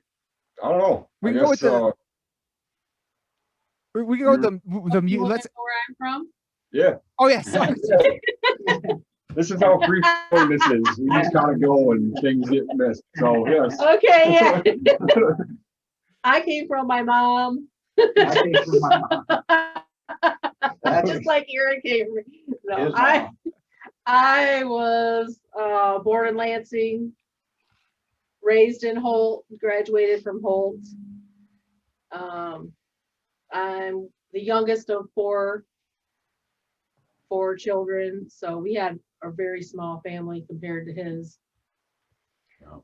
don't know. We I can go guess, with We can go with the You wanna let's. know where I'm from? Yeah. Oh yeah, sorry. This is how free flowing this is. We just gotta go and things get missed. So yes. Okay, yeah. I came from my mom. I came from my mom. Just like Aaron came from. No, His mom. I was born in Lansing, raised in Holt, graduated from Holt. I'm the youngest of four children, so we had a very small family compared to his. Yeah.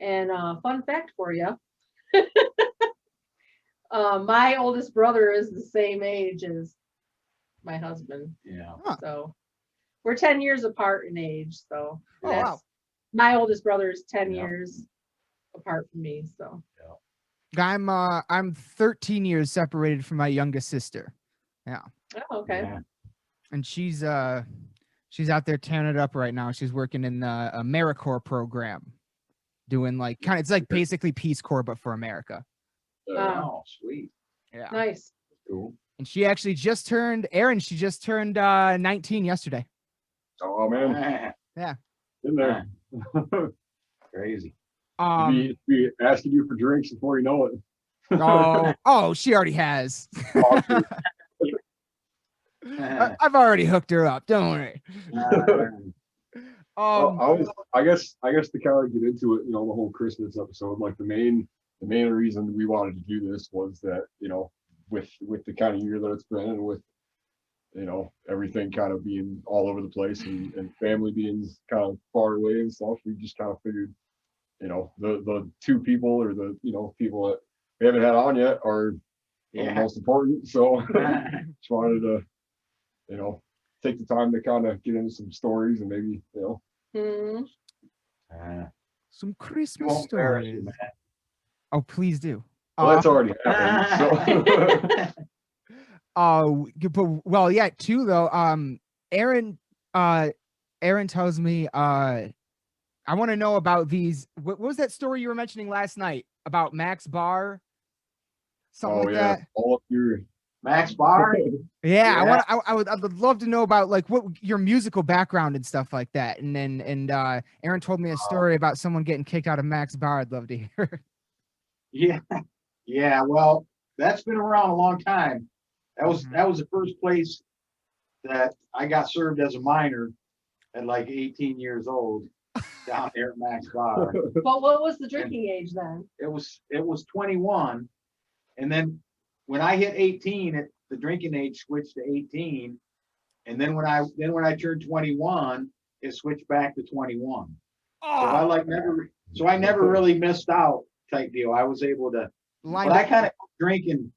And fun fact for you, my oldest brother is the same age as my husband. Yeah. So we're 10 years apart in age. So Oh, wow. my oldest brother is 10 Yeah. years apart from me. So I'm 13 years separated from my youngest sister. Yeah. oh, okay. Yeah. And she's out there tearing it up right now. She's working in the AmeriCorps program, doing like it's like basically Peace Corps but for America. Oh, sweet. Yeah. Nice. Cool. And she actually just turned 19 yesterday. Oh man. Yeah. In there. Crazy. Be asking you for drinks before you know it. Oh, she already has. I've already hooked her up. Don't worry. Well, I guess to kind of get into it, the whole Christmas episode, like the main reason we wanted to do this was that, with the kind of year that it's been, and with, everything kind of being all over the place and family being kind of far away and stuff, we just kind of figured, the two people or the, people that we haven't had on yet are the most important. So just wanted to, take the time to kind of get into some stories and maybe, some Christmas stories. Oh, please do. Well, that's already happened. So. Well, yeah, too though. Aaron tells me, I want to know about these. What was that story you were mentioning last night about Max Bar? Something like that. All up your Max Bar. Yeah, I would love to know about like what your musical background and stuff like that. And Aaron told me a story about someone getting kicked out of Max Bar. I'd love to hear. Yeah. Well, that's been around a long time. That was the first place that I got served as a minor at like 18 years old down there at Max Bar. But what was the drinking age then? It was 21, and then when I hit 18, the drinking age switched to 18, and then when I turned 21, it switched back to 21. So I never really missed out type deal. I was able to, but I kind of drinking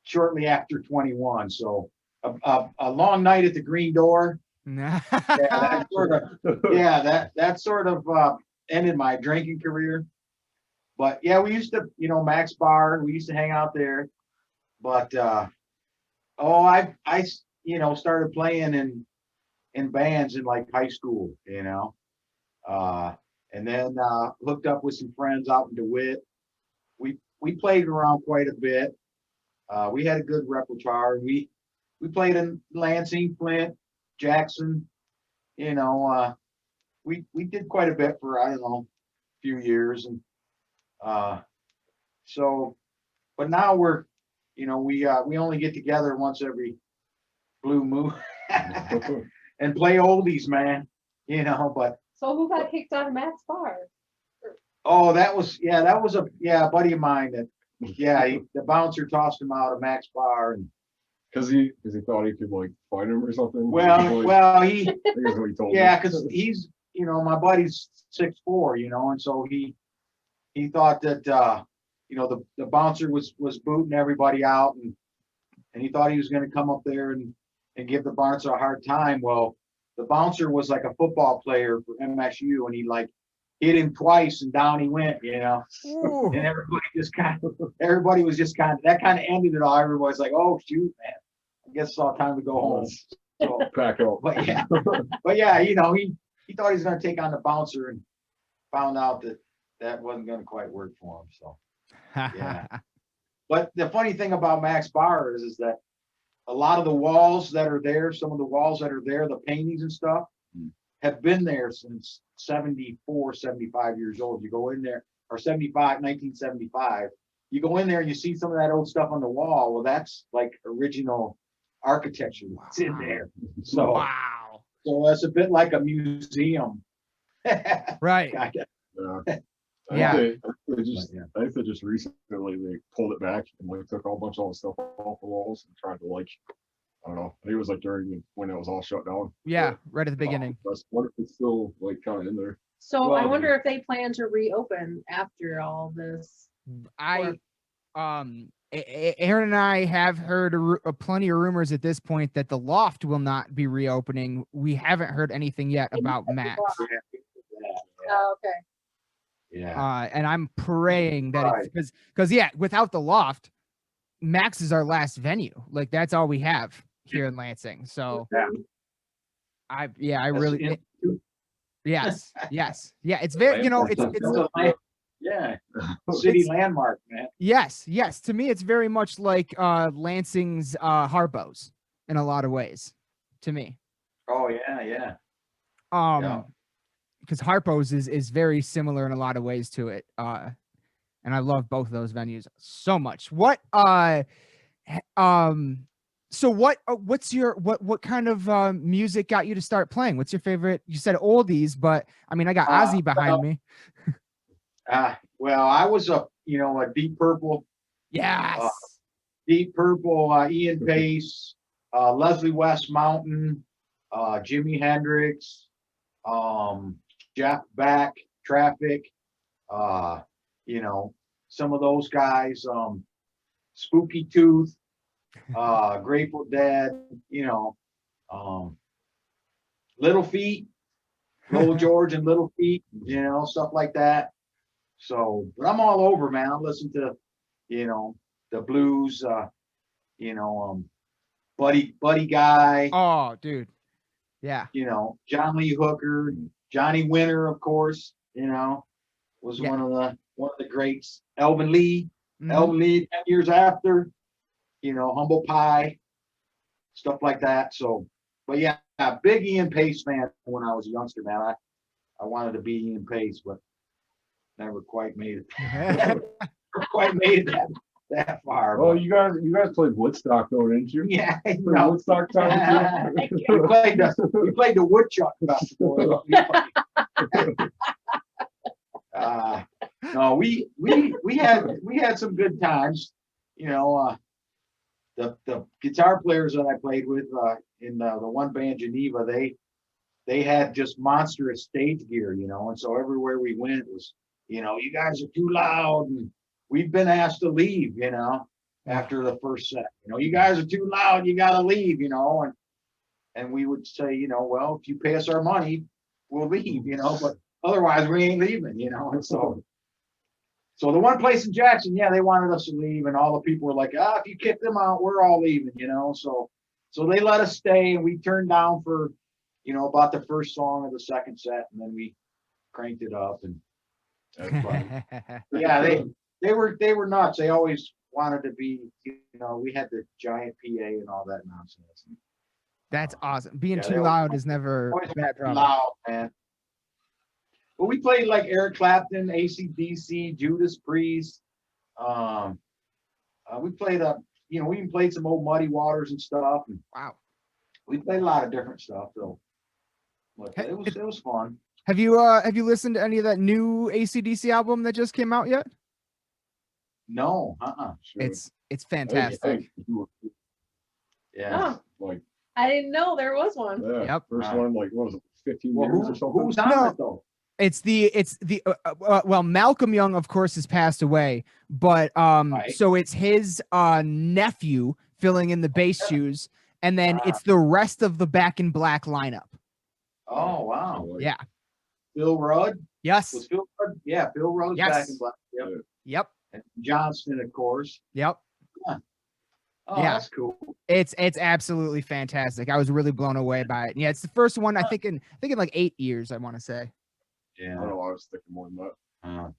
shortly after 21. So a long night at the Green Door. That sort of ended my drinking career. But yeah, we used to, Max Bar, we used to hang out there. But I started playing in bands in like high school, and then hooked up with some friends out in DeWitt. We played around quite a bit. We had a good repertoire. We played in Lansing, Flint, Jackson. We did quite a bit for a few years, and but now we're we only get together once every blue moon and play oldies, man. But So who got kicked out of Max Bar? that was a buddy of mine that the bouncer tossed him out of Max Bar, and because he thought he could like fight him or something. he I think that's what he told me. because he's my buddy's 6'4", and so he thought that the bouncer was booting everybody out, and he thought he was going to come up there and give the bouncer a hard time. Well, the bouncer was like a football player for MSU, and he like hit him twice and down he went, and everybody was just kind of that kind of ended it all. Everybody's like, oh shoot, man, I guess it's all time to go home. So, Pack up. but yeah, he thought he was going to take on the bouncer and found out that wasn't going to quite work for him. So yeah. But the funny thing about Max Bar is that a lot of the walls that are there, some of the walls that are there, the paintings and stuff, have been there since 74, 75 years old. You go in there, or 1975, you go in there and you see some of that old stuff on the wall. Well, that's like original architecture that's in there. So, Wow. so that's a bit like a museum. Right. Kinda. Yeah. I think they just recently they pulled it back and like took a whole bunch of all the stuff off the walls and tried to like, I don't know. I think it was like when it was all shut down. Yeah, right at the beginning. What if it's still like kind of in there? So Well, I wonder if they plan to reopen after all this. Aaron and I have heard plenty of rumors at this point that the loft will not be reopening. We haven't heard anything yet about Max. Oh, okay. Yeah. And I'm praying that it's because yeah, without the loft, Max is our last venue. Like that's all we have here in Lansing. So I really yes. Yeah, it's very, it's yeah, city landmark, man. Yes. To me, it's very much like Lansing's Harpo's in a lot of ways. To me. Oh yeah. Because Harpo's is very similar in a lot of ways to it. And I love both of those venues so much. What so what's your what kind of music got you to start playing? What's your favorite? You said oldies, but I mean I got Ozzy behind me. Well, I was a Deep Purple. Yes. Deep Purple, Ian Pace, Leslie West Mountain, Jimi Hendrix, Jeff Beck, Traffic, some of those guys, Spooky Tooth, Grateful Dead, Little Feet, Lowell George and Little Feet, stuff like that. So, but I'm all over, man. I listen to, the blues, Buddy Guy. Oh, dude. Yeah. John Lee Hooker, Johnny Winter, of course, was one of the greats. Elvin Lee, 10 years after, Humble Pie, stuff like that. So, but yeah, big Ian Pace fan when I was a youngster, man. I wanted to be Ian Pace, but never quite made it. Never quite made it that far. Well, you guys played Woodstock though, didn't you? Yeah, Woodstock time. we played the Woodchuck Festival. No, we had some good times. The guitar players that I played with in the one band Geneva, they had just monstrous stage gear, and so everywhere we went was, you guys are too loud, and we've been asked to leave, after the first set. You guys are too loud, you gotta leave, and we would say, well, if you pay us our money, we'll leave, but otherwise we ain't leaving, and so the one place in Jackson, yeah, they wanted us to leave, and all the people were like, if you kick them out, we're all leaving, so they let us stay, and we turned down for, about the first song of the second set, and then we cranked it up, and that was fun. Yeah, they were nuts. They always wanted to be, we had the giant PA and all that nonsense. That's awesome. Being too loud is never a bad problem. Loud, man. But we played like Eric Clapton, AC/DC, Judas Priest. We played we even played some old Muddy Waters and stuff. And wow. We played a lot of different stuff though. But it was fun. Have you listened to any of that new AC/DC album that just came out yet? No, Sure. It's fantastic. Yeah. Oh, I didn't know there was one. Yeah. Yep. First one, like what was it, 15 years or something? Who's on it though? It's the well, Malcolm Young, of course, has passed away, but so it's his nephew filling in the bass shoes, and then it's the rest of the Back in Black lineup. Oh wow! Yeah. Phil Rudd. Yes. Was Phil Rudd? Yeah, Phil Rudd's Back in Black. Yep. Yep. And Johnston, of course. Yep. Huh. Oh, yeah, that's cool. It's absolutely fantastic. I was really blown away by it. Yeah, it's the first one I think in like 8 years. I want to say. Yeah. I know. I was thinking more than that.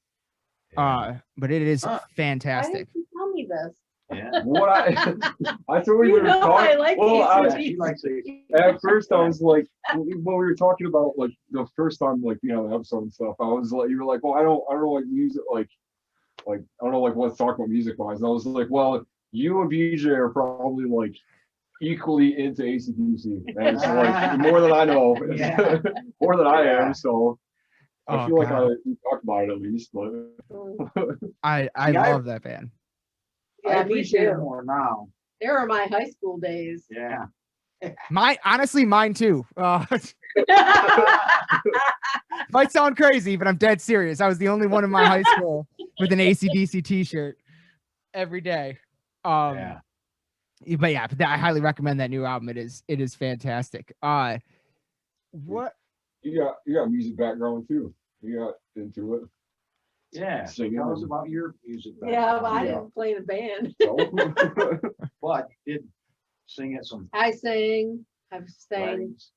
Yeah. But it is fantastic. Why didn't you tell me best. Yeah. What I thought we You were know I talking. like Well, AC/DC. She likes it. at first I was like, when we were talking about like the first time, like the episode and stuff, I was like, you were like, well, I don't know like music, like I don't know like what to talk about music wise. And I was like, well, you and BJ are probably like equally into AC/DC, and so like more than I know, Yeah. more than I am. So I Oh, feel like God. we talked about it at least, but I Yeah, I- love that band. I Yeah, me appreciate it too. more now. They were my high school days. Yeah. Honestly, mine too. Might sound crazy, but I'm dead serious. I was the only one in my high school with an AC/DC t-shirt every day. Yeah. But yeah, I highly recommend that new album. It is fantastic. What? you got music background too. You got into it. Yeah. Singing Tell us and- about your music. Yeah, but I Yeah. didn't play in a band. So, But you did sing at some I sang. I've sang weddings.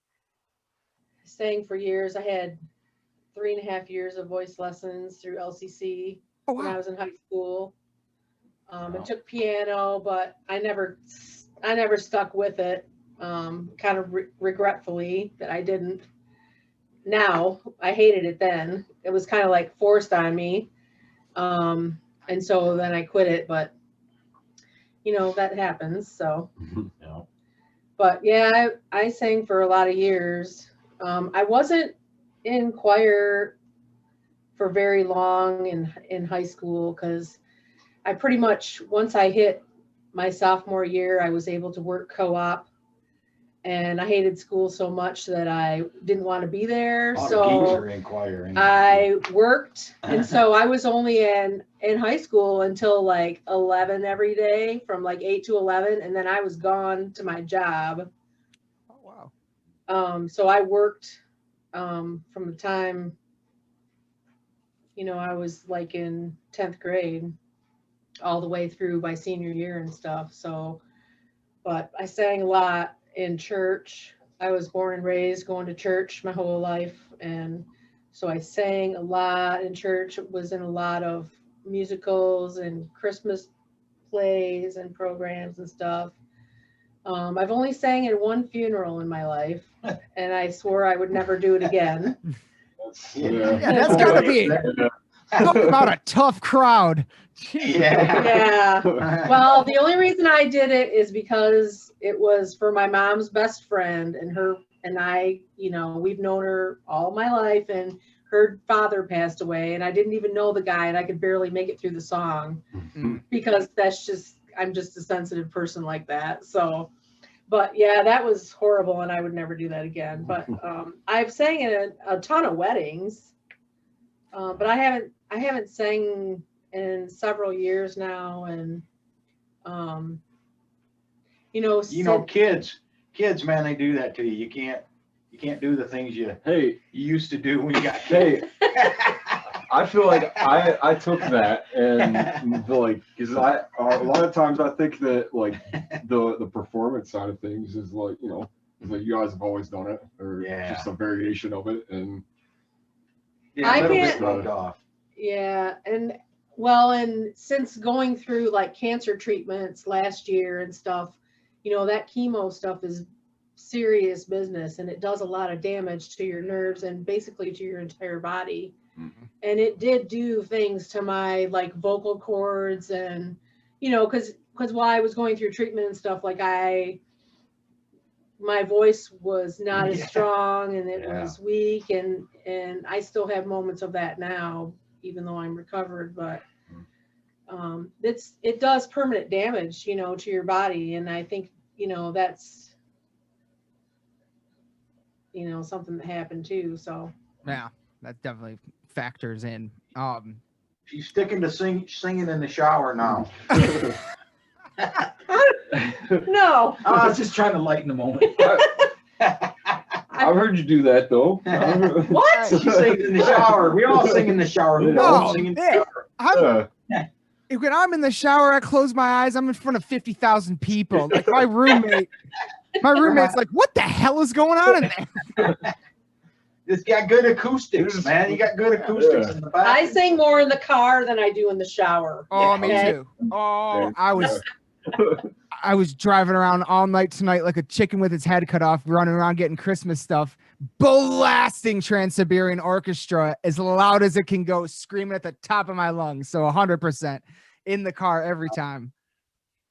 for years. I had 3.5 years of voice lessons through LCC Oh when I wow. was in high school. Wow. I took piano, but I never stuck with it. Kind of regretfully that I didn't. Now I hated it then. It was kind of like forced on me. And so then I quit it, but that happens. So, No. but yeah, I sang for a lot of years. I wasn't in choir for very long in high school because I pretty much, once I hit my sophomore year, I was able to work co-op, and I hated school so much that I didn't want to be there. All the geeks So are in choir. anyway. I worked, and so I was only in high school until like 11 every day, from like 8 to 11, and then I was gone to my job. Oh wow. So I worked from the time I was like in 10th grade all the way through my senior year and stuff. So, but I sang a lot in church. I was born and raised going to church my whole life, and so I sang a lot in church. Was in a lot of musicals and Christmas plays and programs and stuff. I've only sang at one funeral in my life, and I swore I would never do it again. Yeah, that's gotta be. Talk about a tough crowd. Yeah. Yeah. Well, the only reason I did it is because it was for my mom's best friend, and her and I, we've known her all my life, and her father passed away, and I didn't even know the guy, and I could barely make it through the song because I'm just a sensitive person like that. So, but yeah, that was horrible, and I would never do that again. But I've sang in a ton of weddings, but I haven't sang in several years now, and kids, man, they do that to you. You can't do the things you hey, used to do when you got hey, I feel like I took that and like, because a lot of times I think that like the performance side of things is like, it's like you guys have always done it, or Yeah. just a variation of it, and Yeah, I a little can't- bit rubbed off. Yeah, and well, and since going through like cancer treatments last year and stuff, that chemo stuff is serious business, and it does a lot of damage to your nerves and basically to your entire body. And it did do things to my like vocal cords, and because while I was going through treatment and stuff, like my voice was not as Yeah. strong, and it Yeah. was weak, and I still have moments of that now, even though I'm recovered. But it does permanent damage, to your body, and I think that's something that happened too. So Yeah, that definitely factors in. She's sticking to singing in the shower now. no, I was just trying to lighten the moment. I've heard you do that though. what? She sings in the shower. We all sing in the shower. Who Oh, don't sing in the yeah. shower? When I'm in the shower, I close my eyes. I'm in front of 50,000 people. Like my roommate's like, "What the hell is going on in there?" It's got good acoustics, man. You got good acoustics in the back. I sing more in the car than I do in the shower. Oh, Yeah. me Okay. too. Oh, I was driving around all night tonight like a chicken with its head cut off, running around getting Christmas stuff, blasting Trans-Siberian Orchestra as loud as it can go, screaming at the top of my lungs. So 100% in the car every time.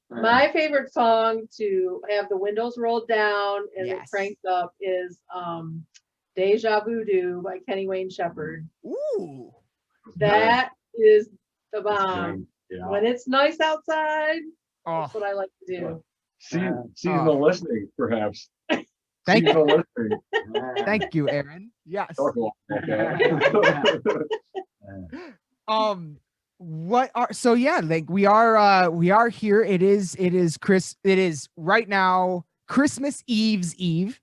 My favorite song to have the windows rolled down and it Yes. cranked up is Deja Voodoo by Kenny Wayne Shepherd. Ooh. That is the bomb. Yeah. When it's nice outside, Oh, that's what I like to do. Seasonal listening, perhaps. thank you. Seasonal listening. Thank you, Aaron. Yes. Talk about that. What are so yeah, like we are here. It is right now Christmas Eve's Eve,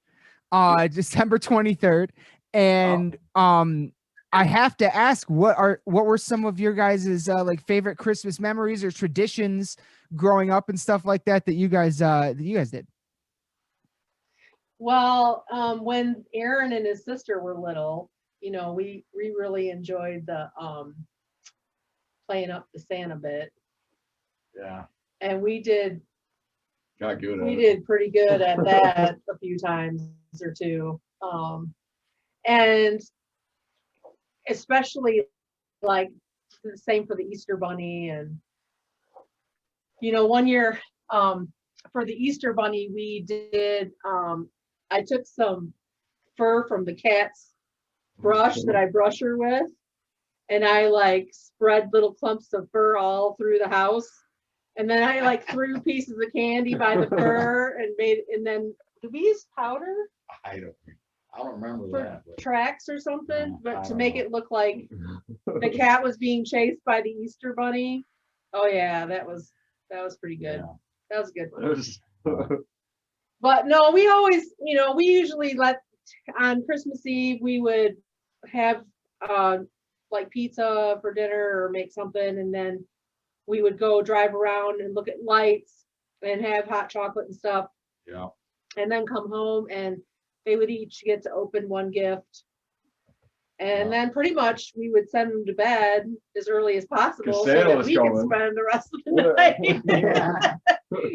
December 23rd. And I have to ask, what were some of your guys' like favorite Christmas memories or traditions growing up and stuff like that you guys did? Well, when Aaron and his sister were little, you know, we really enjoyed the playing up the Santa bit. Yeah. And we did Got good at we it. did pretty good at that a few times or two. And especially like the same for the Easter Bunny. And you know, one year for the Easter Bunny we did I took some fur from the cat's brush that I brush her with, and I like spread little clumps of fur all through the house, and then I like threw pieces of candy by the fur and then did we use powder I don't remember for that. But tracks or something, No, but I to don't make know. it look like the cat was being chased by the Easter Bunny. Oh yeah, that was pretty good. Yeah. That was a good one. It was- But no, we always, you know, we usually on Christmas Eve, we would have like pizza for dinner or make something. And then we would go drive around and look at lights and have hot chocolate and stuff. Yeah. And then come home and they would each get to open one gift. And then pretty much we would send them to bed as early as possible so Santa that was we could coming. spend the rest of the Yeah. night Yeah.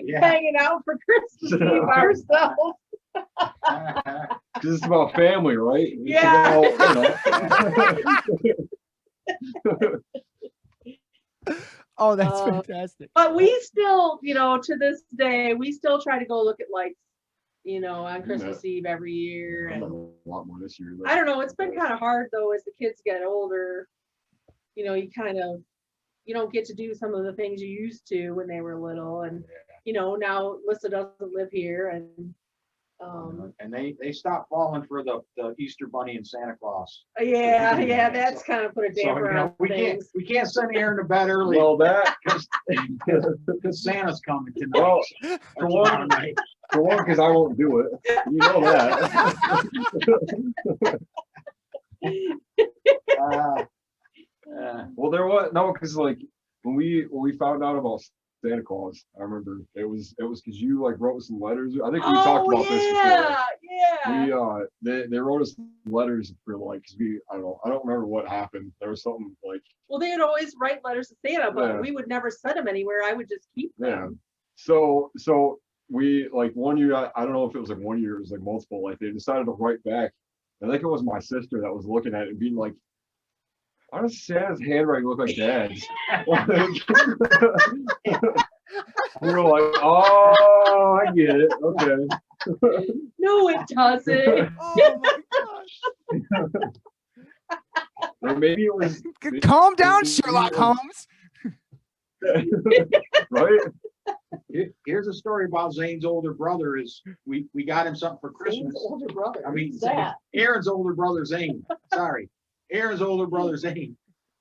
Yeah. hanging out for Christmas Eve ourselves. Because it's about family, right? It's Yeah. about, Oh, that's Uh, fantastic. But we still, you know, to this day, we still try to go look at lights, you know, on Christmas Eve every year. I'm And a lot more this year. I don't know, it's been kind of hard though as the kids get older. You know, you don't get to do some of the things you used to when they were little. And, you know, now Lissa doesn't live here and And they stopped falling for the Easter Bunny and Santa Claus. yeah, that's kind of put a So, damper you know, on things. we can't send Aaron to bed early Well, that because Santa's coming tonight. well, or for one, tomorrow night. because I won't do it. You know that. Well, there was no, because like when we found out about Santa Claus, I remember it was because you like wrote some letters. I think we talked about this before. Yeah. They wrote us letters for like, cause I don't remember what happened. There was something like, Well, they would always write letters to Santa, but Yeah. we would never send them anywhere. I would just keep them. yeah. So we like one year, I don't know if it was like 1 year, it was like multiple, like they decided to write back. I think it was my sister that was looking at it and being like, why does Santa's handwriting look like Dad's? We were like, oh, I get it. Okay. No, it doesn't. Oh my gosh. Or maybe it was Calm down, Sherlock Holmes. right. Here's a story about Zane's older brother. Is we got him something for Christmas. Zane's older brother. I mean, Who's that? Aaron's older brother Zane. Sorry, Aaron's older brother Zane.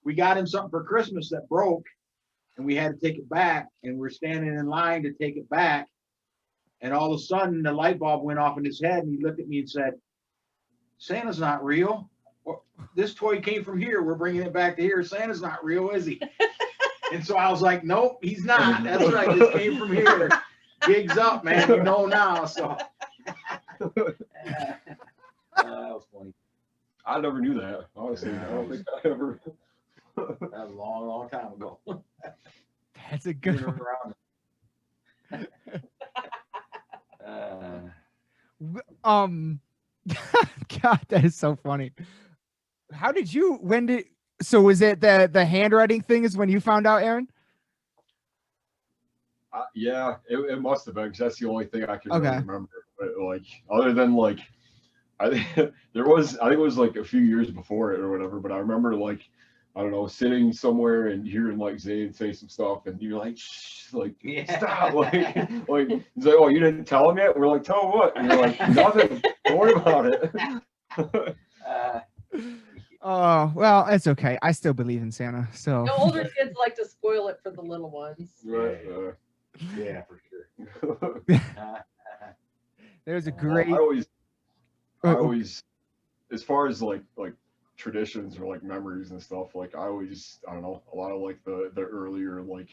We got him something for Christmas that broke, and we had to take it back. And we're standing in line to take it back, and all of a sudden the light bulb went off in his head, and he looked at me and said, "Santa's not real. Well, this toy came from here. We're bringing it back to here. Santa's not real, is he?" And so I was like, "Nope, he's not. That's right. This came from here. Gigs up, man. You know now." So that was funny. I never knew that. Honestly, I don't think I ever. That was a long, long time ago. That's a good Moving one. around. God, that is so funny. How did you? When did? So was it the handwriting thing? Is when you found out, Aaron? Yeah, it must have been because that's the only thing I can Okay. really remember. But like, other than like, I think there was, I think it was like a few years before it or whatever. But I remember like, I don't know, sitting somewhere and hearing like Zane say some stuff, and you're like, shh, like, stop, like he's like, oh, you didn't tell him yet? We're like, tell him what? And you're like, nothing. Don't worry about it. Oh, well, it's okay. I still believe in Santa. So The older kids like to spoil it for the little ones. Right. Yeah, for sure. there's a great. I always, as far as like traditions or like memories and stuff, like I don't know, a lot of like the earlier like,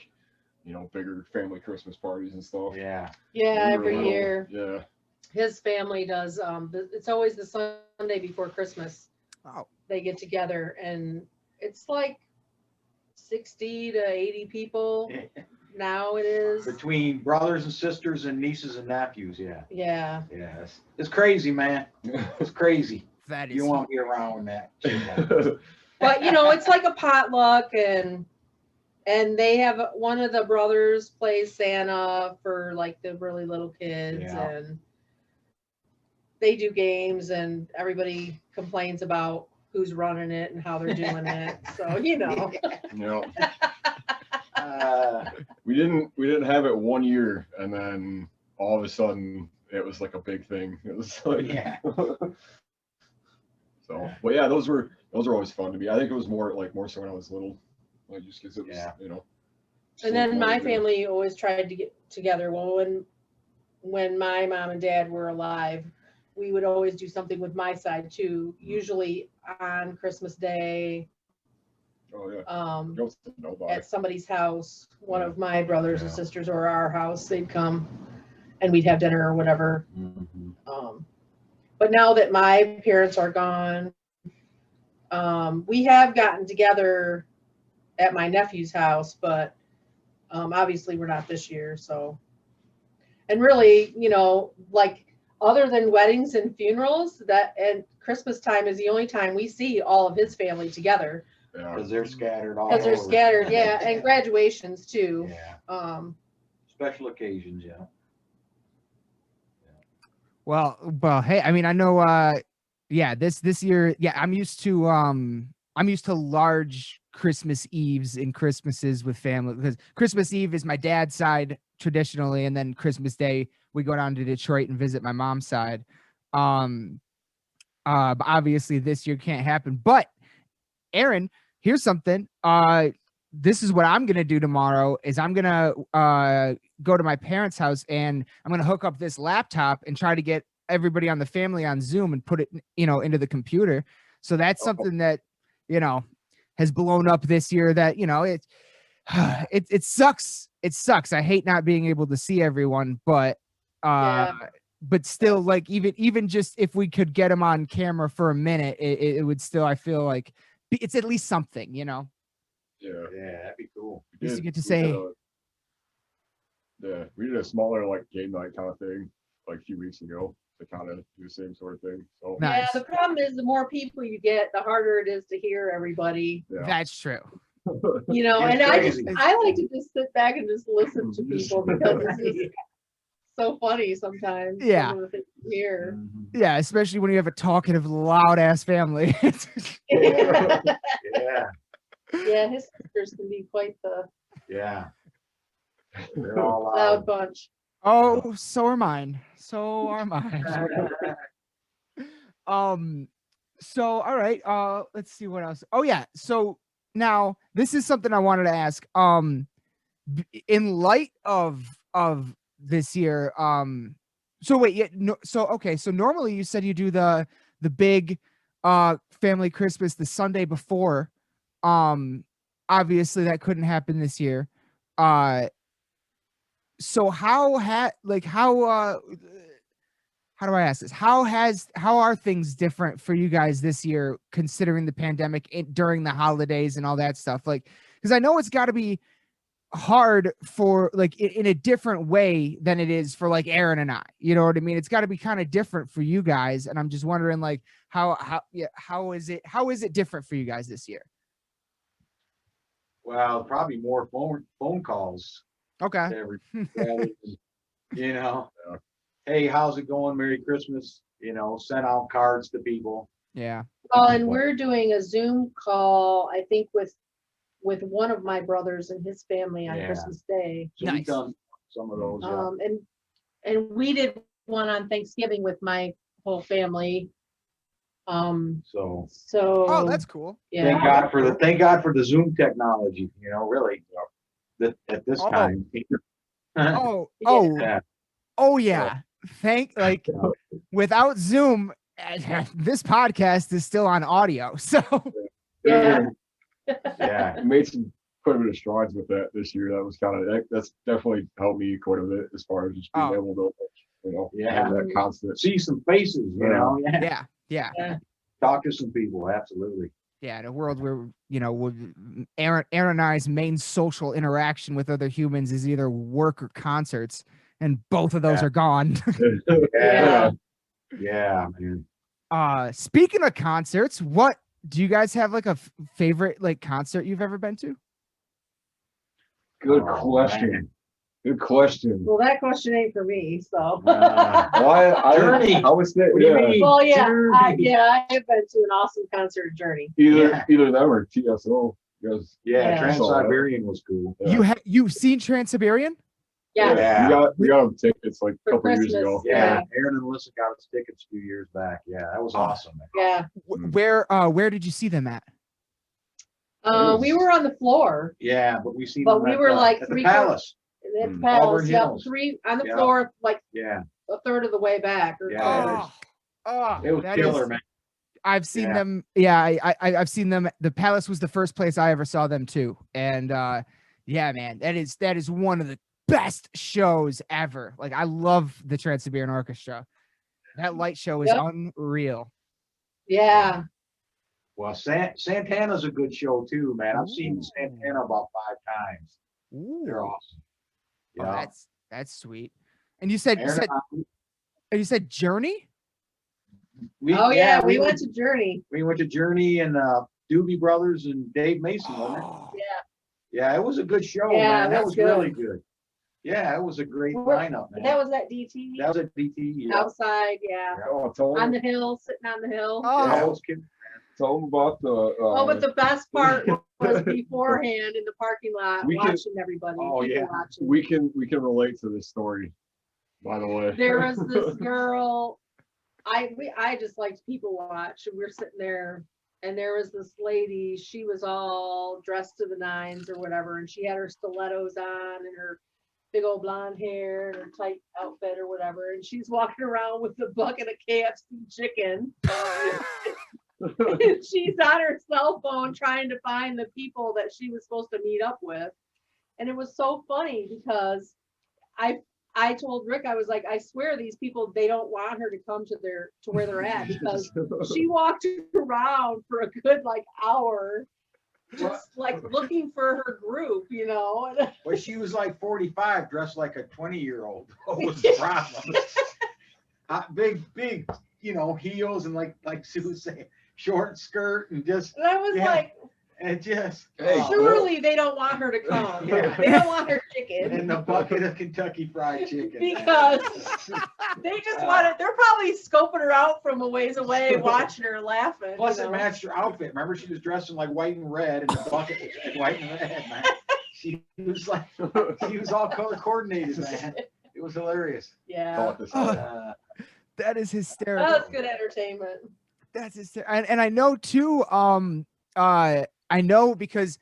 you know, bigger family Christmas parties and stuff. Yeah. Yeah, When we were every little, year. Yeah. His family does. It's always the Sunday before Christmas. Oh. They get together, and it's like 60 to 80 people. Now it is. Between brothers and sisters and nieces and nephews, yeah. Yeah. Yeah. It's crazy, man. It's crazy. That is. You won't be around that. shit. But you know, it's like a potluck, and they have one of the brothers plays Santa for like the really little kids, Yeah. and they do games, and everybody complains about who's running it and how they're doing it. So you know. No. We didn't have it one year, and then all of a sudden it was like a big thing. It was like Yeah. So, but yeah, those were always fun to me. I think it was more so when I was little, like just because it was, you know. And then my family always tried to get together. Well, when my mom and dad were alive, we would always do something with my side too. Usually on Christmas Day. Oh yeah. At somebody's house, one of my brothers and sisters, or our house, they'd come, and we'd have dinner or whatever. Mm-hmm. But now that my parents are gone, we have gotten together at my nephew's house, but obviously we're not this year. So, and really, you know, like other than weddings and funerals, and Christmas time is the only time we see all of his family together. Because they're scattered all Because they're over. scattered, yeah, and graduations too. Yeah. Special occasions, yeah. Well, hey, I mean, I know, this year, I'm used to large Christmas Eves and Christmases with family, because Christmas Eve is my dad's side traditionally, and then Christmas Day we go down to Detroit and visit my mom's side. But obviously this year can't happen. But Aaron, here's something. This is what I'm gonna do tomorrow. Is I'm gonna go to my parents' house, and I'm gonna hook up this laptop and try to get everybody on the family on Zoom and put it, you know, into the computer. So that's something that, you know, has blown up this year. That, you know, it sucks. It sucks. I hate not being able to see everyone, but but still, like even just if we could get them on camera for a minute, it would still, I feel like it's at least something, you know. Yeah, that'd be cool. Just to get to say. We did a smaller like game night kind of thing like a few weeks ago to kind of do the same sort of thing. So Yeah, the problem is the more people you get, the harder it is to hear everybody. Yeah. That's true. You know, It's and crazy. I like to just sit back and just listen to people, because it's just so funny sometimes. Yeah. Some of the things you hear. Yeah, especially when you have a talkative, loud ass family. Yeah. Yeah, his sisters can be quite the Yeah. They're all loud bunch. Oh, so are mine. So are mine. So all right, let's see what else. Oh yeah, so now this is something I wanted to ask. In light of this year, so wait, yeah, no, so okay, so normally you said you do the big family Christmas the Sunday before. Obviously that couldn't happen this year. So how how do I ask this? How are things different for you guys this year, considering the pandemic during the holidays and all that stuff? Like, because I know it's got to be hard for like in a different way than it is for like Aaron and I, you know what I mean? It's got to be kind of different for you guys. And I'm just wondering like how is it different for you guys this year? Well, probably more phone calls. Okay. You know, hey, how's it going? Merry Christmas. You know, send out cards to people. Yeah. Well, and we're doing a Zoom call, I think, with one of my brothers and his family on Yeah. Christmas Day. So we've done some of those. And we did one on Thanksgiving with my whole family. So Oh, that's cool. Yeah. Thank God for the Zoom technology, you know, really. At this time. Yeah. Without Zoom, this podcast is still on audio. So Yeah. Yeah. Made quite a bit of strides with that this year. That was that's definitely helped me quite a bit as far as just being able to, you know, have that constant. See some faces, you know. Yeah. Talk to some people, absolutely. Yeah, in a world where, you know, Aaron and I's main social interaction with other humans is either work or concerts, and both of those are gone. Yeah, man. Speaking of concerts, what do you guys have like a favorite like concert you've ever been to? Good question. Man. Good question. Well, that question ain't for me, so. Journey. I was there. What do you mean? Well, yeah, Journey. I have been to an awesome concert, Journey. Either them or TSO. Yeah, Trans-Siberian was cool. You've seen Trans-Siberian? Yeah. We got them tickets like a For couple years Christmas. ago. Yeah, Aaron and Alyssa got us tickets a few years back. Yeah, that was awesome. Yeah. Where did you see them at? We were on the floor. Yeah, but we seen But them we at were the, like at the three Palace. At the Auburn Palace, Hills. three on the Yeah. floor, like Yeah, a third of the way back. Or Yeah. Oh, it was that killer, is- man. I've seen Yeah. them. Yeah, I've seen them. The Palace was the first place I ever saw them too. And yeah, man, that is one of the best shows ever. Like I love the Trans-Siberian Orchestra. That light show is unreal. Yeah. Well, Santana's a good show too, man. I've seen Santana about 5 times. They're awesome. Oh, Yeah. that's sweet. And you said Journey? We went to Journey. We went to Journey and Doobie Brothers and Dave Mason, wasn't it? Yeah, it was a good show, man. That was really good. Yeah, it was a great lineup, man. That was at DT. That was at DT. Yeah. Outside, on the hill, sitting on the hill. Yeah, it was good. Tell them about the. But the best part was beforehand in the parking lot, watching everybody. Watching. We can relate to this story. By the way, there was this girl. I just liked people watch, and we're sitting there, and there was this lady. She was all dressed to the nines or whatever, and she had her stilettos on and her big old blonde hair and her tight outfit or whatever, and she's walking around with a bucket of KFC chicken. She's on her cell phone trying to find the people that she was supposed to meet up with. And it was so funny because I told Rick, I was like, I swear these people, they don't want her to come to where they're at, because she walked around for a good hour just looking for her group, you know. Well, she was like 45, dressed like a 20-year-old. What was the problem? Big, heels and like Sue was saying, short skirt and just. And I was like, and just. Surely they don't want her to come. Yeah. They don't want her chicken. And the bucket of Kentucky Fried Chicken. Because they just they're probably scoping her out from a ways away, watching her laughing. Plus it matched her outfit. Remember, she was dressed in white and red, and the bucket was white and red, man. She was all color coordinated, man. It was hilarious. Yeah. That is hysterical. That was good entertainment. That's hysterical. And I know too, I know because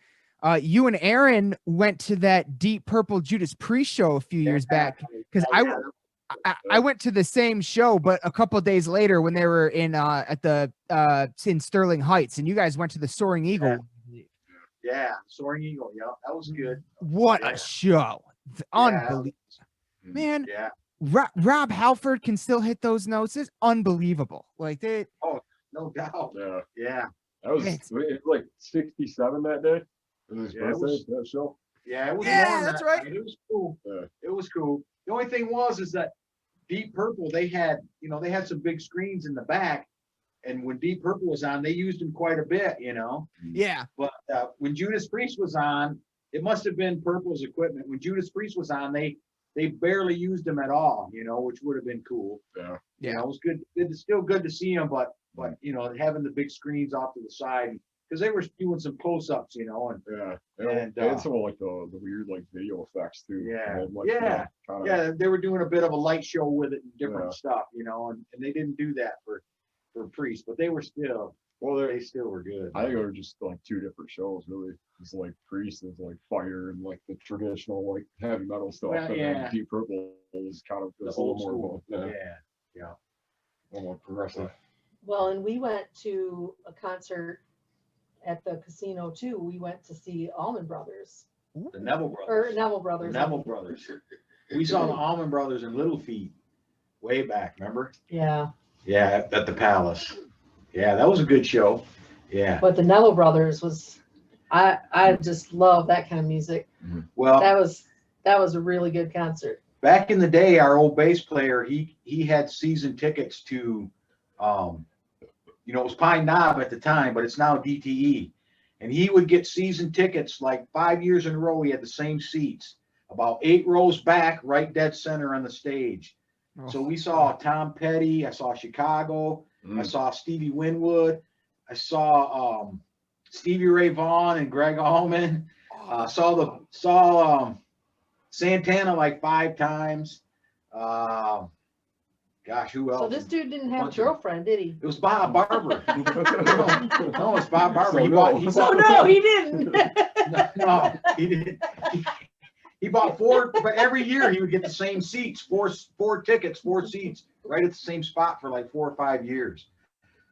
you and Aaron went to that Deep Purple Judas Priest show a few years back, because I went to the same show, but a couple of days later when they were in in Sterling Heights, and you guys went to the Soaring Eagle. Yeah, Soaring Eagle. Yeah, that was good. What a show! Unbelievable, man. Yeah. Rob Halford can still hit those notes. It's unbelievable. Like they. Oh, no doubt. Yeah. Yeah. That was It's- like 67 that day. It was his Yeah, it birthday, was- that show. Yeah, it was Yeah, warm that's that right. night. It was cool. Yeah. It was cool. The only thing is that Deep Purple, they had some big screens in the back, and when Deep Purple was on, they used them quite a bit, Yeah. But when Judas Priest was on, it must have been Purple's equipment. When Judas Priest was on, they barely used them at all, which would have been cool. Yeah. It was good. It's still good to see them, but having the big screens off to the side, because they were doing some close-ups, and Yeah. And, They had some of like the weird like video effects too. Yeah. They had, like, Yeah. kinda- yeah, they were doing a bit of a light show with it and different Yeah. stuff, and they didn't do that for Priest, but they were still, Well, they still were good. I think they were just like two different shows, really. It's like Priest is like fire and like the traditional like heavy metal stuff, Well, and yeah. then Deep Purple is kind of The just a little old more, school. yeah, Yeah. a little more progressive. Well, and we went to a concert at the casino too. We went to see Allman Brothers The Neville or Brothers. Neville The Brothers. Neville Brothers. We saw the Allman Brothers and Little Feet way back, remember? Yeah, Yeah, at the Palace. Yeah, that was a good show. Yeah. but the Neville Brothers was, I just love that kind of music. Well, That was a really good concert. back in the day, our old bass player, he had season tickets to, it was Pine Knob at the time, but it's now DTE. And he would get season tickets like 5 years in a row. He had the same seats, about 8 rows back, right dead center on the stage. So we saw Tom Petty. I saw Chicago. I saw Stevie Winwood. I saw Stevie Ray Vaughan and Greg Allman. Saw Santana like 5 times. Gosh, who else? So this dude didn't have a Bunch of- girlfriend, did he? It was Bob Barber. No, it's Bob Barber. So He no. bought. He Oh bought no, he didn't. no, he didn't. He bought 4, but every year he would get the same seats, four tickets, 4 seats, right at the same spot for like 4 or 5 years.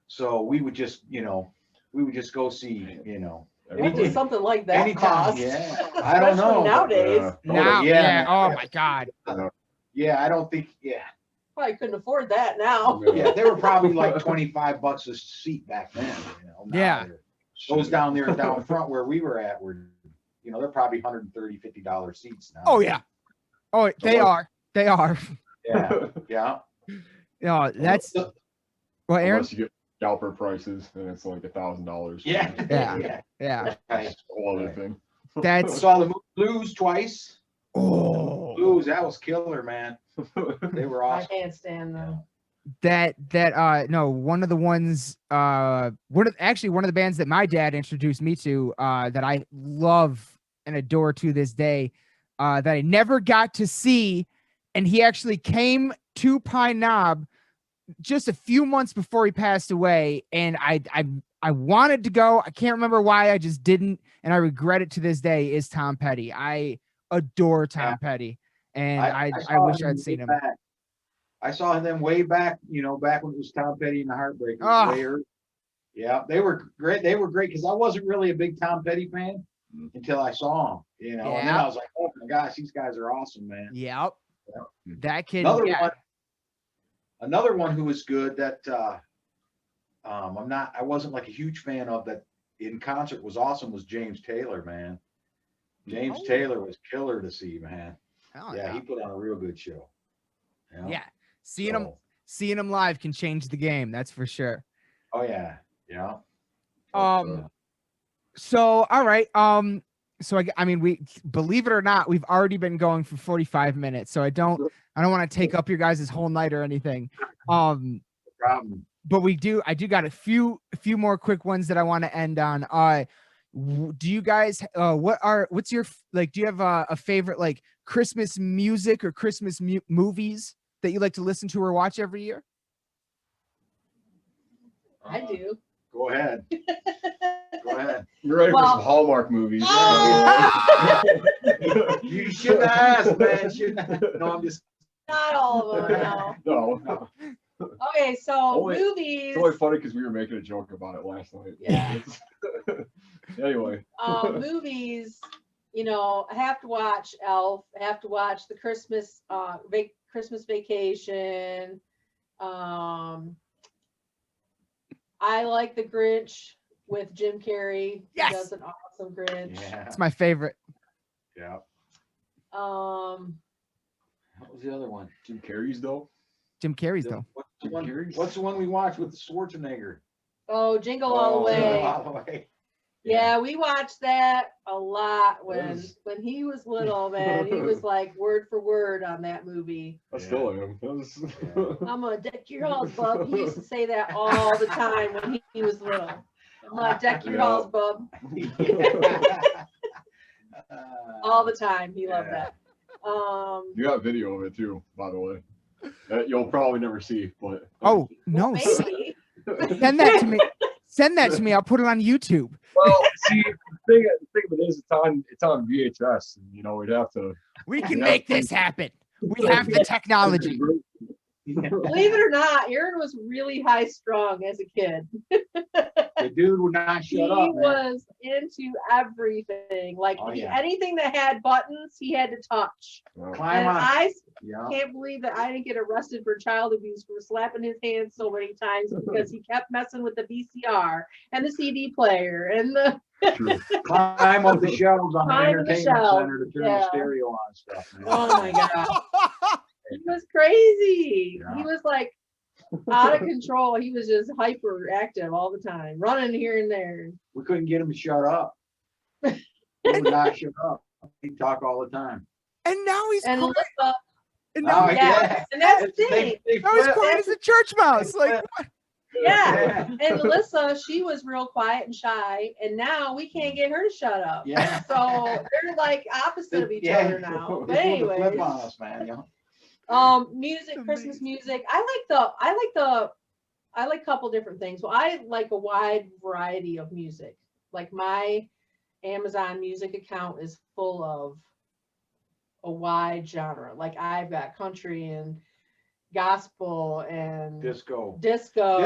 So we would just go see, What does something like that anytime. cost? Yeah, I don't know. Especially nowadays. Now, yeah. yeah. Oh my God. Yeah, I don't think. Yeah, Probably couldn't afford that now. yeah, they were probably like $25 a seat back then. Now Yeah. those down there down front where we were at were, they're probably $130, $50 seats now. Oh yeah. Oh, they are. They are. Yeah, yeah. No, that's well, Aaron. Unless you get scalper prices, then it's like $1,000. Yeah. Yeah. Yeah. Right. That's a whole other thing. That's Saw the Blues twice. oh Blues, that was killer, man. They were I awesome. can't stand them. that no, one of the ones one of the bands that my dad introduced me to that I love and adore to this day that I never got to see, and he actually came to Pine Knob just a few months before he passed away, and I wanted to go. I can't remember why, I just didn't, and I regret it to this day, is Tom Petty. I adore Tom Petty, and I saw wish him I'd seen way him. back. I saw them way back, back when it was Tom Petty and the Heartbreakers. Ah. Way early. Yeah, they were great. They were great because I wasn't really a big Tom Petty fan until I saw them, and then I was like, oh my gosh, these guys are awesome, man. Yep. That kid. Another one who was good that I wasn't like a huge fan of, that in concert was awesome, was James Taylor, man. James Taylor was killer to see, man. Oh, He put on a real good show. Yeah. Seeing him live can change the game, that's for sure. Oh yeah. Yeah. So all right. So I mean, we, believe it or not, we've already been going for 45 minutes. So I don't want to take up your guys' whole night or anything. Problem. But I do got a few more quick ones that I want to end on. Do you guys what's your, like, do you have a favorite like Christmas music or Christmas movies that you like to listen to or watch every year? I do. Go ahead. Go ahead. You're ready Well- for some Hallmark movies. You shouldn't have asked, man. No, I'm just. Not all of them. No. No. Okay, so Only- movies. It's only funny because we were making a joke about it last night. Yeah. Anyway. Movies. I have to watch Elf. I have to watch the Christmas Vacation. I like The Grinch with Jim Carrey. Yes! He does an awesome Grinch. Yeah. It's my favorite. Yeah. Um, What was the other one? Jim Carrey's though. Jim Carrey's though. What's the one we watched with Schwarzenegger? oh, Jingle All the Jingle Way. All the Way. Yeah, we watched that a lot when he was little, man. He was like word for word on that movie. I still am. That was- I'm gonna deck your halls, bub. He used to say that all the time when he was little. I'm gonna deck your halls, bub. All the time. He loved that. You got video of it too, by the way. That you'll probably never see, but Oh no! maybe. Send that to me. Send that to me. I'll put it on YouTube. well, see, the thing of it is, it's on VHS, and you know we'd have to. We can make this happen. We have the technology. Believe it or not, Aaron was really high strung as a kid. The dude would not He shut up, man. was into everything. Like Oh, yeah. anything that had buttons, he had to touch. Climb And on. I Yeah. can't believe that I didn't get arrested for child abuse for slapping his hands so many times because he kept messing with the VCR and the CD player and the Climb up the shelves on the Climb the entertainment shelves, center to turn the yeah. stereo on and stuff, man. oh my god, he was crazy. Yeah. He was like out of control. He was just hyperactive all the time, running here and there. We couldn't get him to shut up. He would not shut up. He'd talk all the time. And now he's And quiet. Alyssa, And now, Oh, yeah, and that's the thing. now he's quiet as a church mouse. Like Yeah, and Alyssa, she was real quiet and shy, and now we can't get her to shut up. Yeah. So they're like opposite of each other now. But anyway, Flip on us, man. You know? music, It's Christmas amazing. music. I like a couple different things. Well, I like a wide variety of music. Like my Amazon Music account is full of a wide genre. Like I've got country and gospel and Disco. disco.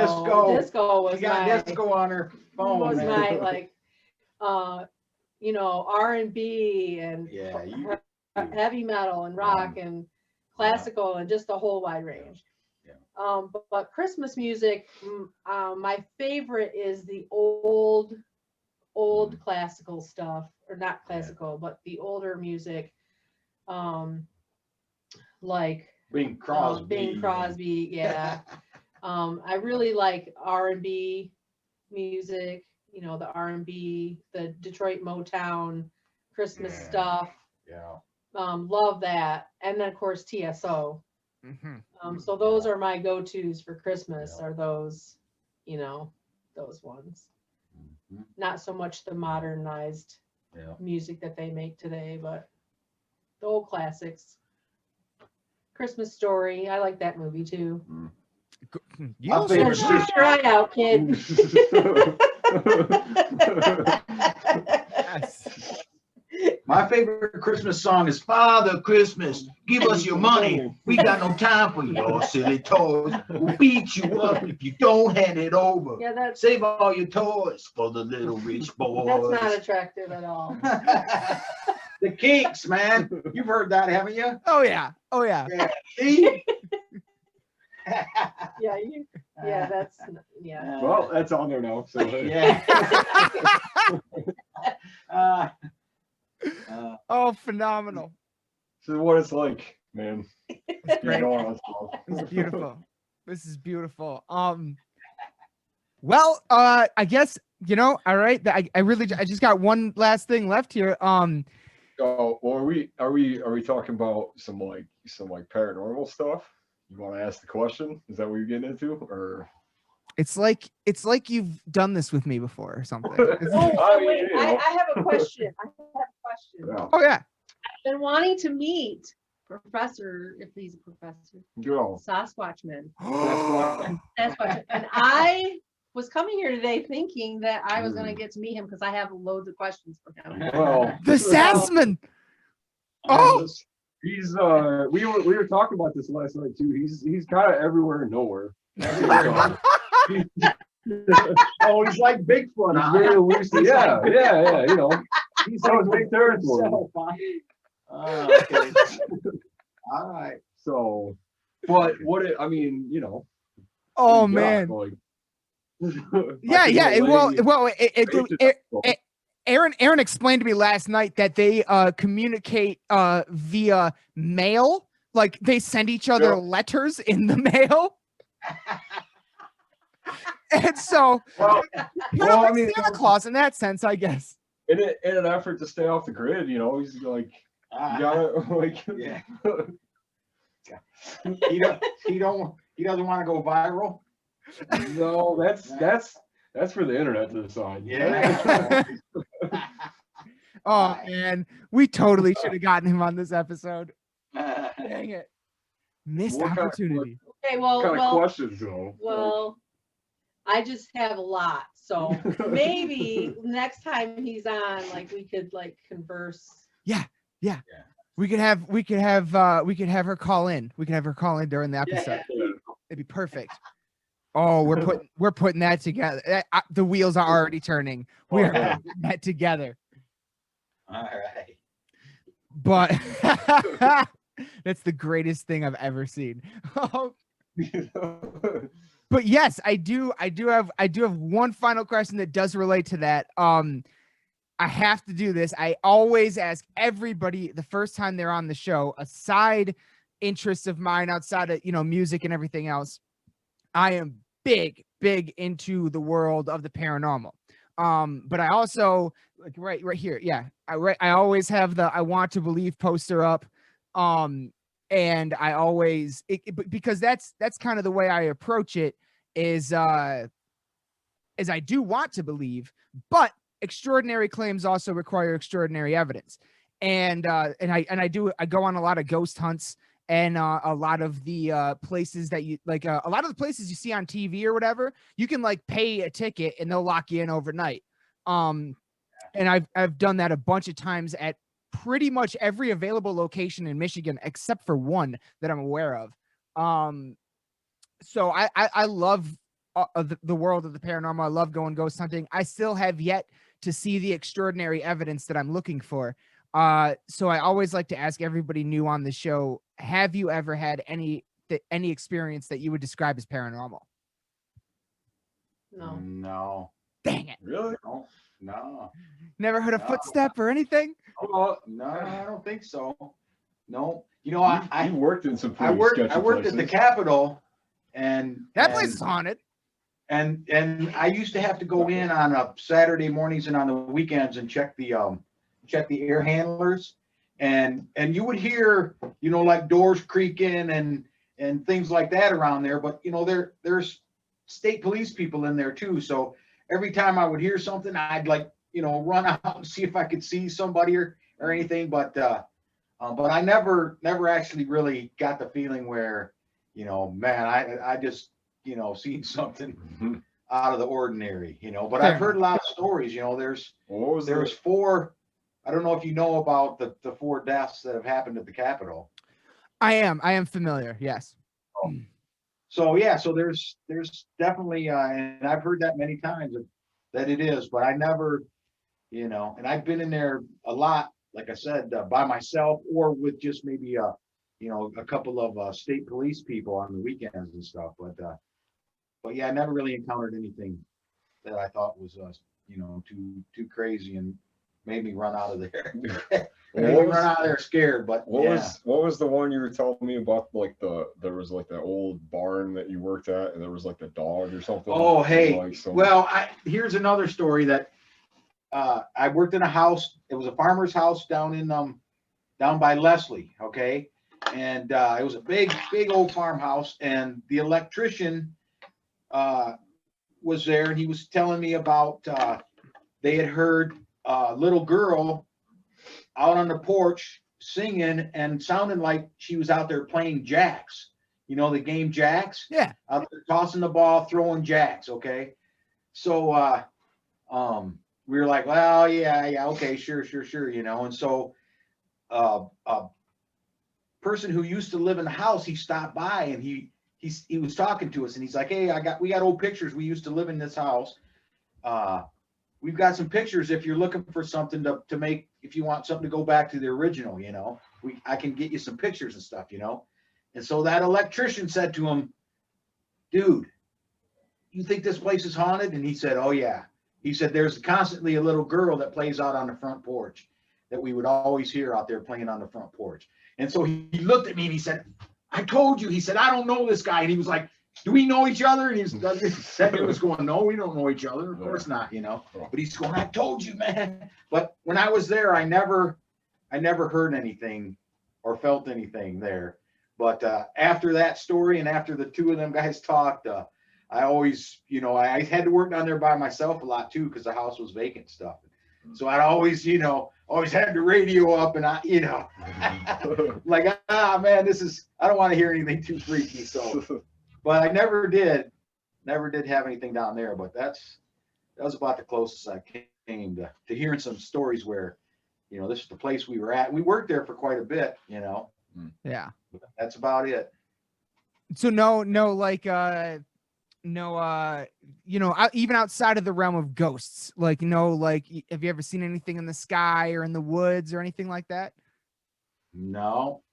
Disco was She got my disco on her phone. was man. my like R&B and Yeah, you. heavy metal and rock and classical and just a whole wide range. Yeah. But Christmas music, my favorite is the old classical stuff, or not classical, but the older music, like Bing Crosby. Bing Crosby, yeah. I really like R&B music, the R&B, the Detroit Motown Christmas Yeah. stuff. Yeah. Love that. And then of course TSO. So those are my go-tos for Christmas, Yeah. are those, those ones. Mhm. Not so much the modernized Yeah. music that they make today, but the old classics. Christmas Story, I like that movie too. you My also favorite Shoot your eye out, kid. yes. My favorite Christmas song is Father Christmas, give us your money. We got no time for your silly toys. We'll beat you up if you don't hand it over. Yeah, that's Save all your toys for the little rich boys. not attractive at all. The Kinks, man. You've heard that, haven't you? Oh yeah. Oh yeah. See? Yeah, that's yeah. Well, that's on there now. So Yeah. Oh, phenomenal. this is what it's like, man. It's You great. know all that stuff. This is beautiful. This is beautiful. Well, I guess, all right. I just got one last thing left here. Oh, well, are we talking about some paranormal stuff? You want to ask the question? Is that what you're getting into, or? It's like you've done this with me before or something. Oh, mean, wait, you know. I have a question. Yeah. Oh yeah. I've been wanting to meet Professor, if he's a professor, Go. Sasquatchman. Sasquatch. Sasquatch. And I was coming here today thinking that I was going to get to meet him because I have loads of questions for him. Well, The Sassman. Oh, he's we were talking about this last night too. He's kind of everywhere and nowhere. Oh, he's like Bigfoot. He's Huh? very elusive. Yeah. He's on big territory. So funny. Okay. All right. So, but I mean, you know. Oh yeah, man. like, Yeah, yeah. Well, Well, Aaron explained to me last night that they communicate via mail. Like they send each other Yep. letters in the mail. And so, well, I mean, Santa Claus in that sense, I guess. in an effort to stay off the grid, you know, he's like, you gotta like, Yeah. He doesn't want to go viral. No, that's for the internet to decide. Yeah. Oh man, we totally should have gotten him on this episode. Dang it, missed What kind of opportunity. Okay, What kind of questions, though? well, I just have a lot, so maybe next time he's on, like we could like converse. Yeah. We could have her call in. We could have her call in during the episode. Yeah. It'd be perfect. Oh, we're putting that together. The wheels are already turning. We are putting that together. All right. But that's the greatest thing I've ever seen. But yes, I do have one final question that does relate to that. I have to do this. I always ask everybody the first time they're on the show, a side interest of mine outside of, music and everything else. I am big into the world of the paranormal. But I also like right here. Yeah. I always have the I want to believe poster up. And I always because that's kind of the way I approach it is I do want to believe, but extraordinary claims also require extraordinary evidence. And I go on a lot of ghost hunts and a lot of the places that you like a lot of the places you see on TV or whatever, you can like pay a ticket and they'll lock you in overnight. And I've done that a bunch of times at pretty much every available location in Michigan except for one that I'm aware of. So I love the world of the paranormal. I love going ghost hunting. I still have yet to see the extraordinary evidence that I'm looking for. So I always like to ask everybody new on the show, have you ever had any experience that you would describe as paranormal? No. No. Dang it. Really? No. Never heard a footstep or anything? Oh, no, I don't think so. No. I worked in some I worked sketchy at the places. Capitol and That place is haunted. And I used to have to go in on Saturday mornings and on the weekends and check the air handlers, and you would hear like doors creaking and things like that around there. But there's state police people in there too. So every time I would hear something, I'd like run out and see if I could see somebody or anything. But I never actually really got the feeling where man, I just seen something out of the ordinary, but I've heard a lot of stories, there's 4, I don't know if you know about the 4 deaths that have happened at the Capitol. I am familiar. Yes. So yeah, so there's definitely, and I've heard that many times that it is, but I never, and I've been in there a lot, like I said, by myself or with just maybe a couple of state police people on the weekends and stuff, but yeah, I never really encountered anything that I thought was, too crazy and made me run out of there. Run out of there scared. But what was the one you were telling me about? Like there was like that old barn that you worked at, and there was like the dog or something. Oh, hey, like well, here's another story that I worked in a house. It was a farmer's house down by Leslie. Okay, and it was a big old farmhouse, and the electrician was there, and he was telling me about they had heard a little girl out on the porch singing and sounding like she was out there playing jacks. The game jacks? Yeah. Out there tossing the ball, throwing jacks, okay? So we were like, well, yeah, okay, sure, and so a person who used to live in the house, he stopped by and he was talking to us, and he's like, hey, we got old pictures. We used to live in this house. We've got some pictures if you're looking for something to make, if you want something to go back to the original, I can get you some pictures and stuff, And so that electrician said to him, dude, you think this place is haunted? And he said, oh yeah. He said, there's constantly a little girl that plays out on the front porch that we would always hear out there playing on the front porch. And so he looked at me and he said, I told you. He said, I don't know this guy. And he was like, do we know each other? And he was going, no, we don't know each other. Of course not, you know. But he's going, I told you, man. But when I was there, I never heard anything or felt anything there. But after that story and after the two of them guys talked, I always, you know, I had to work down there by myself a lot too, because the house was vacant stuff. So I'd always, you know, always had the radio up, and I, you know, like, man, I don't want to hear anything too freaky. So, but I never did have anything down there. But that was about the closest I came to hearing some stories where, you know, this is the place we were at. We worked there for quite a bit, you know. Yeah. But that's about it. So no, you know, even outside of the realm of ghosts, like, you know, like, have you ever seen anything in the sky or in the woods or anything like that? No.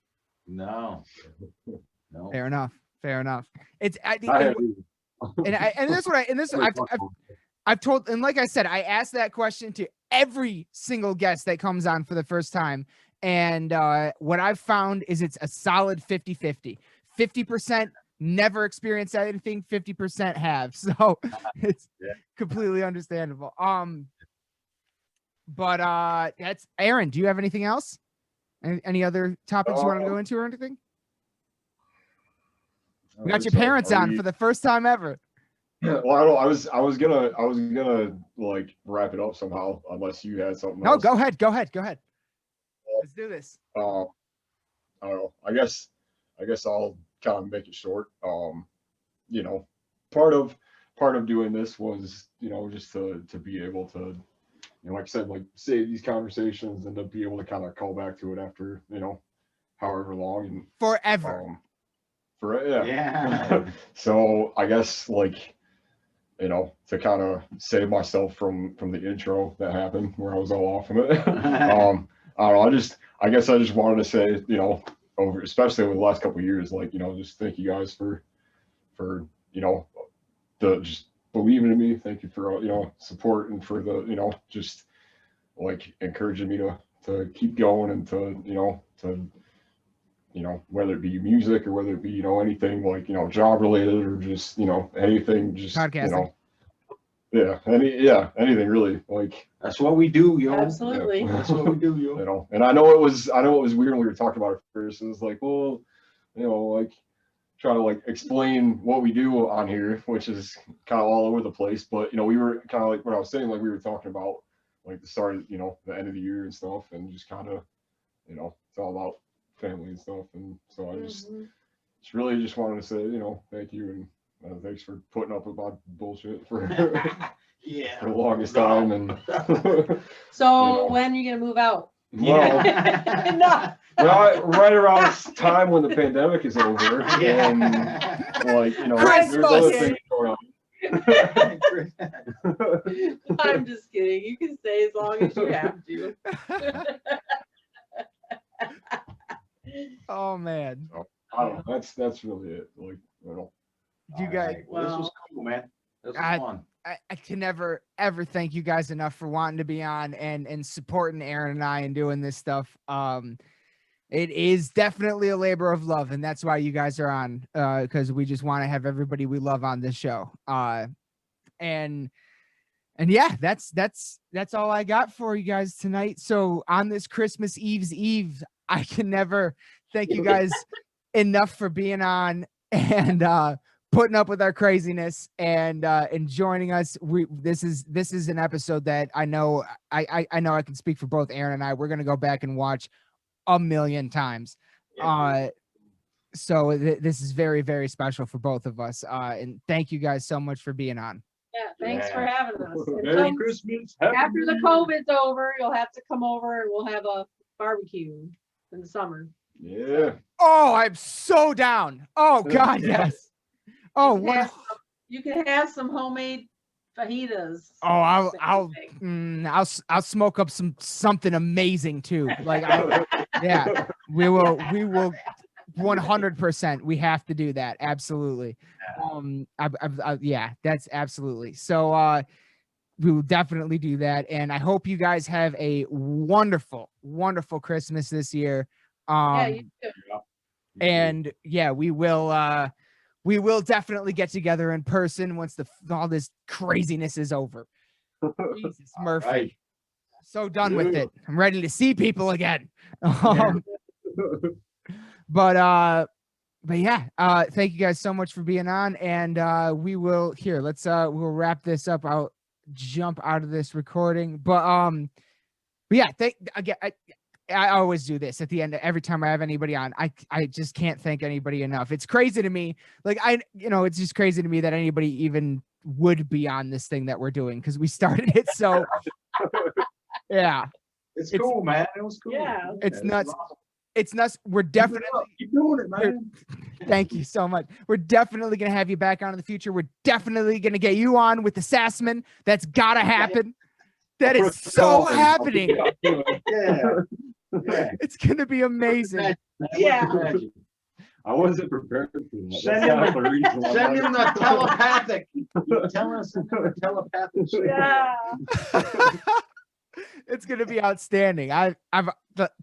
Fair enough. It's I've told, and like I said, I asked that question to every single guest that comes on for the first time. And what I've found is it's a solid 50-50. 50% never experienced anything, 50% have. So it's completely understandable. But that's Aaron. Do you have anything else? Any other topics you want to go into or anything? We got your parents on for the first time ever. Well, I was gonna like wrap it up somehow, unless you had something else. No, go ahead. Let's do this. I don't know. I guess I'll kind of make it short. You know, part of doing this was, you know, just to be able to, you know, like I said, like save these conversations and to be able to kind of call back to it after, you know, however long and forever. Yeah. So I guess, like, you know, to kind of save myself from the intro that happened where I was all off of it. I don't know. I guess I just wanted to say, you know, especially over the last couple of years, like, you know, just thank you guys for you know, just believing in me. Thank you for, you know, support, and for the, you know, just like encouraging me to keep going, and to, you know, whether it be music or whether it be, you know, anything like, you know, job related or just, you know, anything, just podcasting. You know, anything really. Like, that's what we do, yo. Absolutely. Yeah. That's what we do, yo. You know, and I know it was weird when we were talking about it first. It was like, well, you know, like trying to like explain what we do on here, which is kind of all over the place. But, you know, we were kind of like what I was saying, like we were talking about like the start of, you know, the end of the year and stuff, and just kind of, you know, it's all about family and stuff. And so I just really just wanted to say, you know, thank you, and thanks for putting up with my bullshit for for the longest time. And so you know. when are you gonna move out? Well, No. right around this time when the pandemic is over, and like, you know, there's other things going on. I'm just kidding. You can stay as long as you have to. Oh man. So, I don't know. That's really it. Like, you know. You guys, Well, this was cool, man. This was fun. I can never ever thank you guys enough for wanting to be on and supporting Aaron and I and doing this stuff. It is definitely a labor of love, and that's why you guys are on, because we just want to have everybody we love on this show. And yeah, that's all I got for you guys tonight. So on this Christmas Eve's Eve, I can never thank you guys enough for being on and putting up with our craziness and joining us. This is an episode that I know I can speak for both Aaron and I. We're gonna go back and watch a million times. So this is very, very special for both of us. And thank you guys so much for being on. Yeah, thanks for having us. Merry Christmas. After the COVID's over, you'll have to come over and we'll have a barbecue in the summer. Yeah. Oh, I'm so down. Oh God, yes. Oh, what? You can have some homemade fajitas. Oh, I'll smoke up something amazing too. Like, yeah, we will 100%. We have to do that. Absolutely. Yeah, that's absolutely. So, we will definitely do that. And I hope you guys have a wonderful, wonderful Christmas this year. Yeah, you too. And yeah, we will definitely get together in person once all this craziness is over. Jesus, Murphy. Right. So done with it. I'm ready to see people again. Yeah. But yeah, thank you guys so much for being on. And we will we'll wrap this up. I'll jump out of this recording. But yeah, I always do this at the end. Every time I have anybody on, I just can't thank anybody enough. It's crazy to me. Like it's just crazy to me that anybody even would be on this thing that we're doing, because we started it. So yeah, it's cool, man. It was cool. Yeah. It's nuts. Awesome. It's nuts. We're definitely. Keep doing it, man. Thank you so much. We're definitely gonna have you back on in the future. We're definitely gonna get you on with the Sassman. That's gotta happen. That is so happening. Yeah. It's gonna be amazing. Yeah. I wasn't prepared for that. Send him the telepathic. Tell us the telepathic. Yeah. It's gonna be outstanding.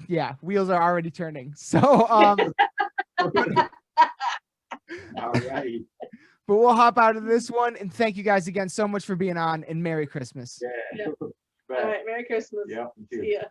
Yeah, wheels are already turning. So All right. but we'll hop out of this one, and thank you guys again so much for being on, and Merry Christmas. Yeah. All right. Merry Christmas. Yeah. See ya.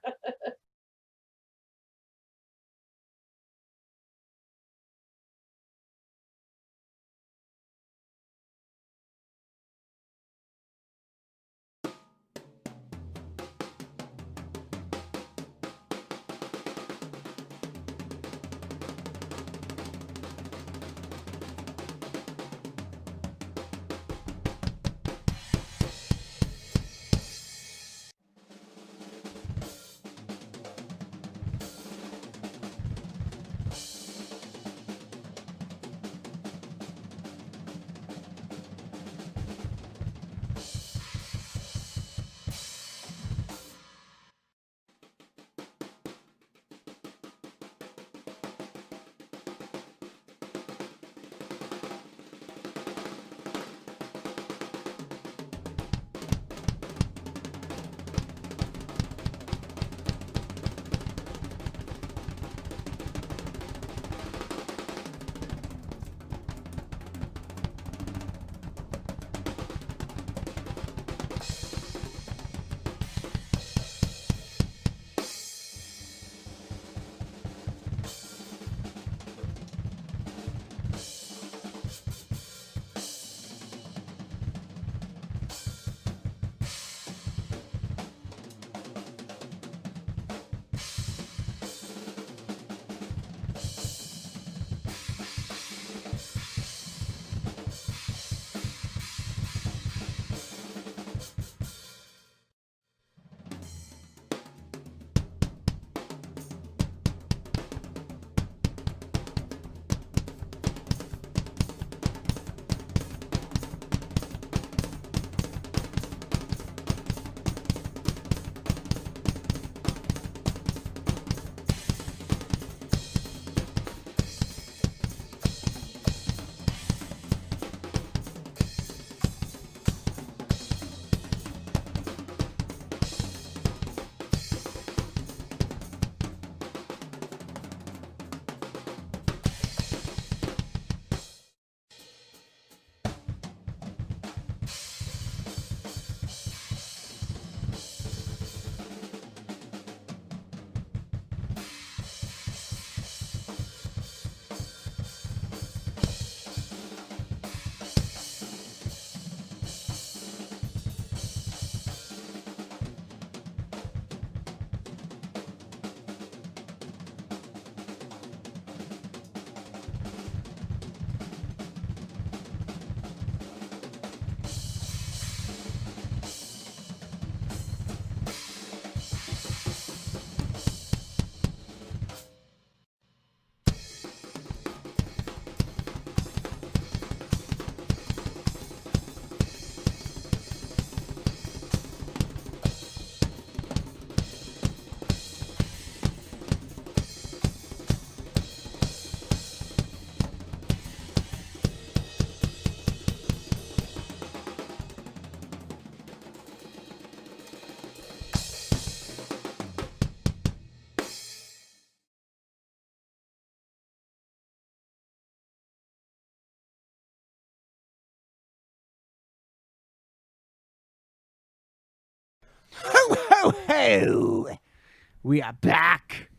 We are back.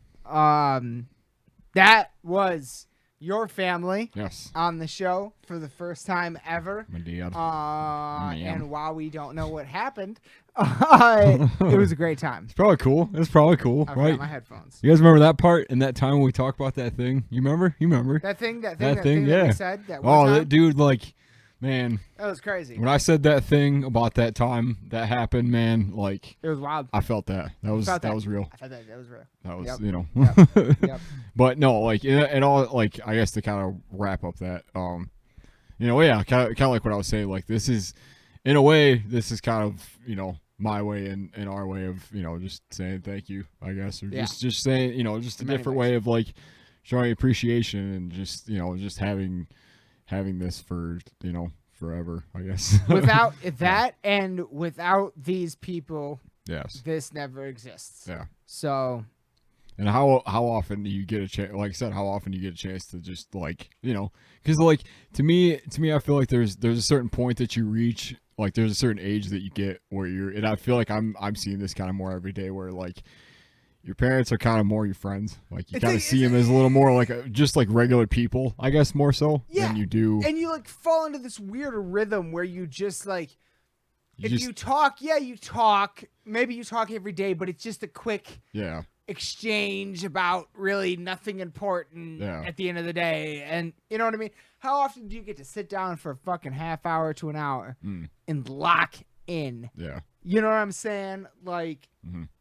That was your family Yes. on the show for the first time ever. My dad. And while we don't know what happened, it was a great time. It's probably cool. It's probably cool, I right? forgot my headphones. You guys remember that part in that time when we talked about that thing? You remember? That thing That that thing, we yeah. said that one time? That dude, like, man. That was crazy. When I said that thing about that time that happened, man, like, It was wild. I felt that. That was real. I thought that was real. That was, Yep. you know. Yep. But no, like, and all, like, I guess to kind of wrap up that, you know, yeah, kind of like what I was saying. Like, this is, in a way, this is kind of, you know, my way and our way of, you know, just saying thank you, I guess, or just saying, you know, just a different way of, like, showing appreciation and just, you know, just having this for, you know, forever, I guess. Without that and without these people, yes, this never exists. Yeah. So. And how often do you get a chance? Like I said, how often do you get a chance to just, like, you know, because, like, to me, I feel like there's a certain point that you reach, like, there's a certain age that you get where you're, and I feel like I'm seeing this kind of more every day, where, like, your parents are kind of more your friends. Like, you kind of see them as a little more like just like regular people, I guess, more so than you do. And you, like, fall into this weird rhythm where you just, like, you talk, you talk. Maybe you talk every day, but it's just a quick exchange about really nothing important at the end of the day. And you know what I mean? How often do you get to sit down for a fucking half hour to an hour and lock in? Yeah. You know what I'm saying? Like,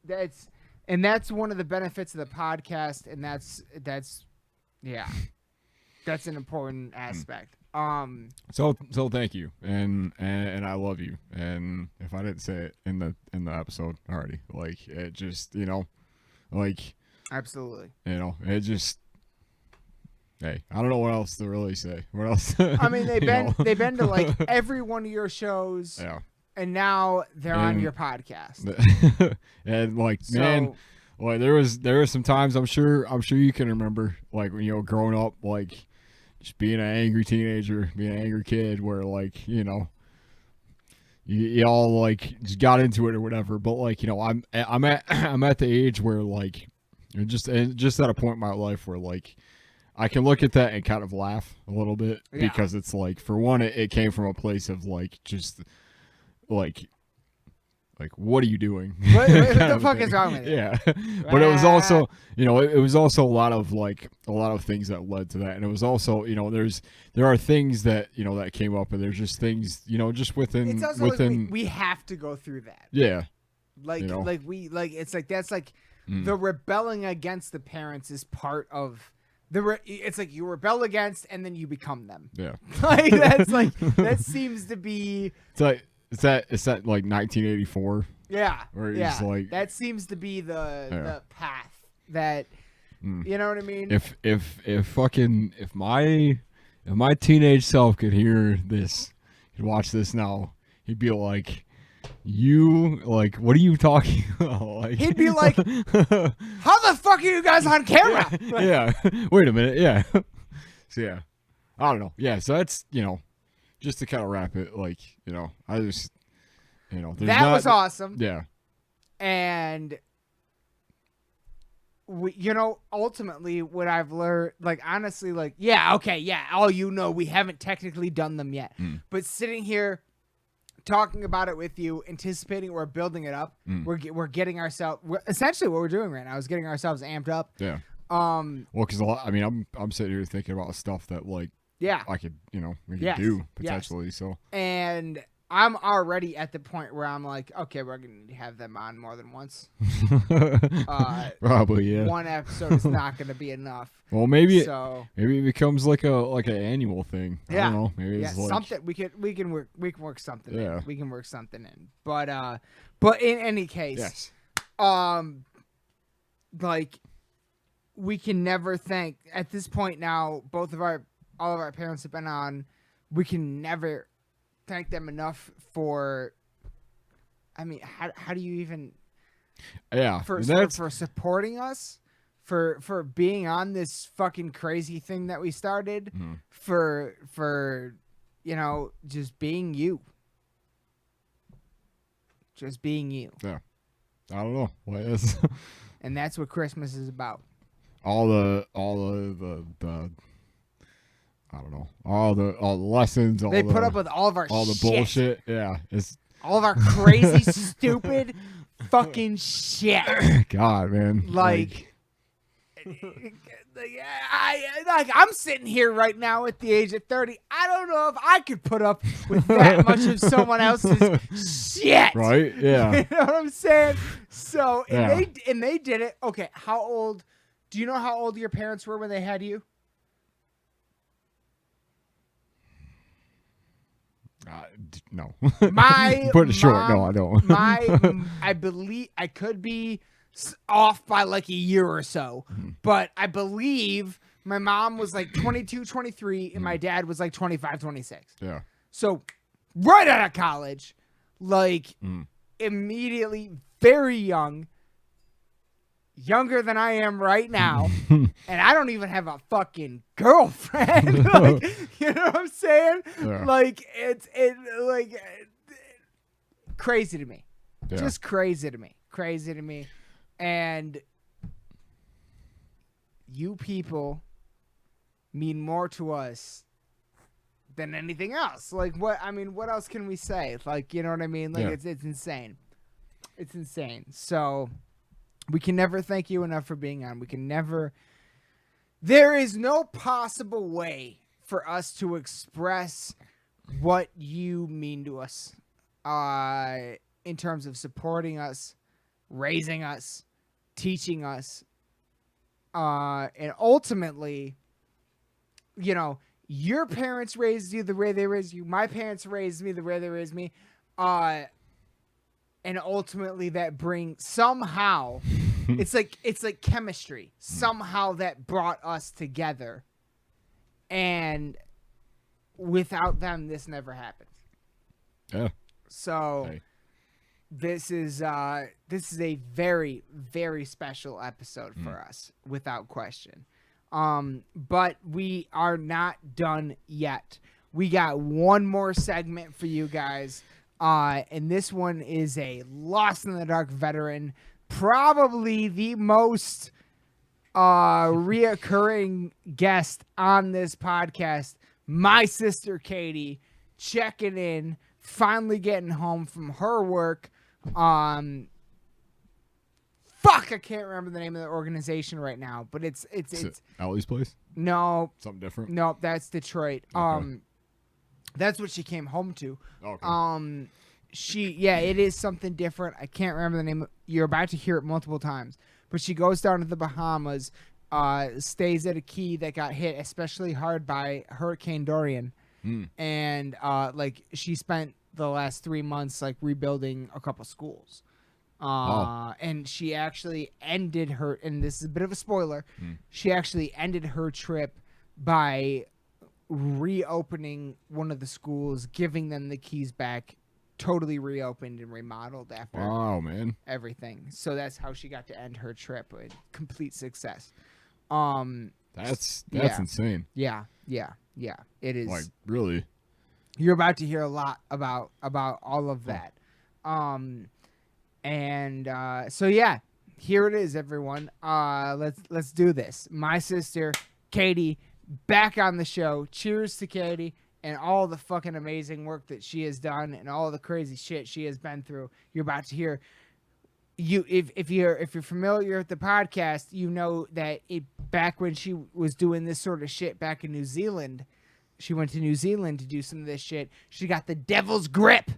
that's one of the benefits of the podcast, and that's an important aspect. So thank you, and I love you, and if I didn't say it in the episode already, like, it just, you know, like, absolutely, you know, it just, hey, I don't know what else to really say. What else? I mean, they've been to, like, every one of your shows, and now they're on your podcast, and, like, man, like, there was some times I'm sure you can remember, like, when, you know, growing up, like, just being an angry teenager, being an angry kid, where, like, you know, you all, like, just got into it or whatever. But, like, you know, I'm at the age where, like, just at a point in my life where, like, I can look at that and kind of laugh a little bit because it's, like, for one, it came from a place of, like, just, like, what are you doing? What the fuck is wrong with you? Yeah. But it was also, you know, it was also a lot of things that led to that. And it was also, you know, there are things that, you know, that came up, and there's just things, you know, just within. It's also like we have to go through that. Yeah. Like, you know? It's like, that's like the rebelling against the parents is part of it's like you rebel against and then you become them. Yeah. Like, that's like, that seems to be. It's like, It's that like 1984. Yeah. Where he's like, that seems to be the path that you know what I mean? If my teenage self could hear this, could watch this now, he'd be like, what are you talking about? Like, he'd be like, how the fuck are you guys on camera? Yeah. Wait a minute. Yeah. So yeah, I don't know. Yeah. So that's, you know, just to kind of wrap it, like, you know, I just, you know, that was awesome. Yeah. And you know, ultimately what I've learned, like, honestly, like, all you know, we haven't technically done them yet, but sitting here talking about it with you, anticipating we're building it up, we're getting ourselves, essentially what we're doing right now is getting ourselves amped up. Yeah. Well, because I'm sitting here thinking about stuff that, like, I could, you know, we could do potentially. So, and I'm already at the point where I'm like, okay, we're going to have them on more than once. Probably, yeah. One episode is not going to be enough. Well, maybe it becomes like an annual thing. I don't know. Maybe it's like something we can work something. Yeah. In. We can work something in. But in any case, like, we can never thank, at this point now, all of our parents have been on. We can never thank them enough for, I mean, how do you even, for supporting us, for being on this fucking crazy thing that we started, for you know, just being you. I don't know what is. And that's what Christmas is about. all the I don't know, all the lessons, They put up with all of our all the shit. bullshit. Yeah, it's all of our crazy, stupid, fucking shit. God, man. Like, I'm sitting here right now at the age of 30. I don't know if I could put up with that much of someone else's shit. Right? Yeah. You know what I'm saying? So, Yeah. and they did it. Okay, how old? Do you know how old your parents were when they had you? No. My Put it short. mom, No, I don't. I believe I could be off by like a year or so, but I believe my mom was like 22, 23, and my dad was like 25, 26. Yeah. So right out of college, like immediately, very young, younger than I am right now, and I don't even have a fucking girlfriend. Like, you know what I'm saying? Yeah. Like it's crazy to me. Yeah. Just crazy to me. And you people mean more to us than anything else. Like what else can we say? Like, you know what I mean? Like it's insane. It's insane. So we can never thank you enough for being on. There is no possible way for us to express what you mean to us in terms of supporting us, raising us, teaching us, and ultimately, you know, your parents raised you the way they raised you. My parents raised me the way they raised me. And ultimately that brings somehow it's like chemistry. Somehow that brought us together. And without them, this never happened. Yeah. So this is a very, very special episode for us, without question. But we are not done yet. We got one more segment for you guys. And this one is a Lost in the Dark veteran, probably the most reoccurring guest on this podcast. My sister Catie, checking in, finally getting home from her work. Fuck, I can't remember the name of the organization right now, but it's Allie's Place? No. Something different? No, that's Detroit. Okay. That's what she came home to. Okay. It is something different. I can't remember the name. You're about to hear it multiple times. But she goes down to the Bahamas, stays at a key that got hit especially hard by Hurricane Dorian. And she spent the last 3 months like rebuilding a couple schools. And she actually ended her, and this is a bit of a spoiler, she actually ended her trip by reopening one of the schools, giving them the keys back, totally reopened and remodeled after everything. So that's how she got to end her trip with complete success. That's insane. Yeah. It is. Like, really? You're about to hear a lot about all of that. So yeah, here it is, everyone. Let's do this. My sister Catie back on the show. Cheers to Catie and all the fucking amazing work that she has done and all the crazy shit she has been through. You're about to hear. If you're familiar with the podcast, you know that back when she was doing this sort of shit back in New Zealand, she went to New Zealand to do some of this shit. She got the devil's grip.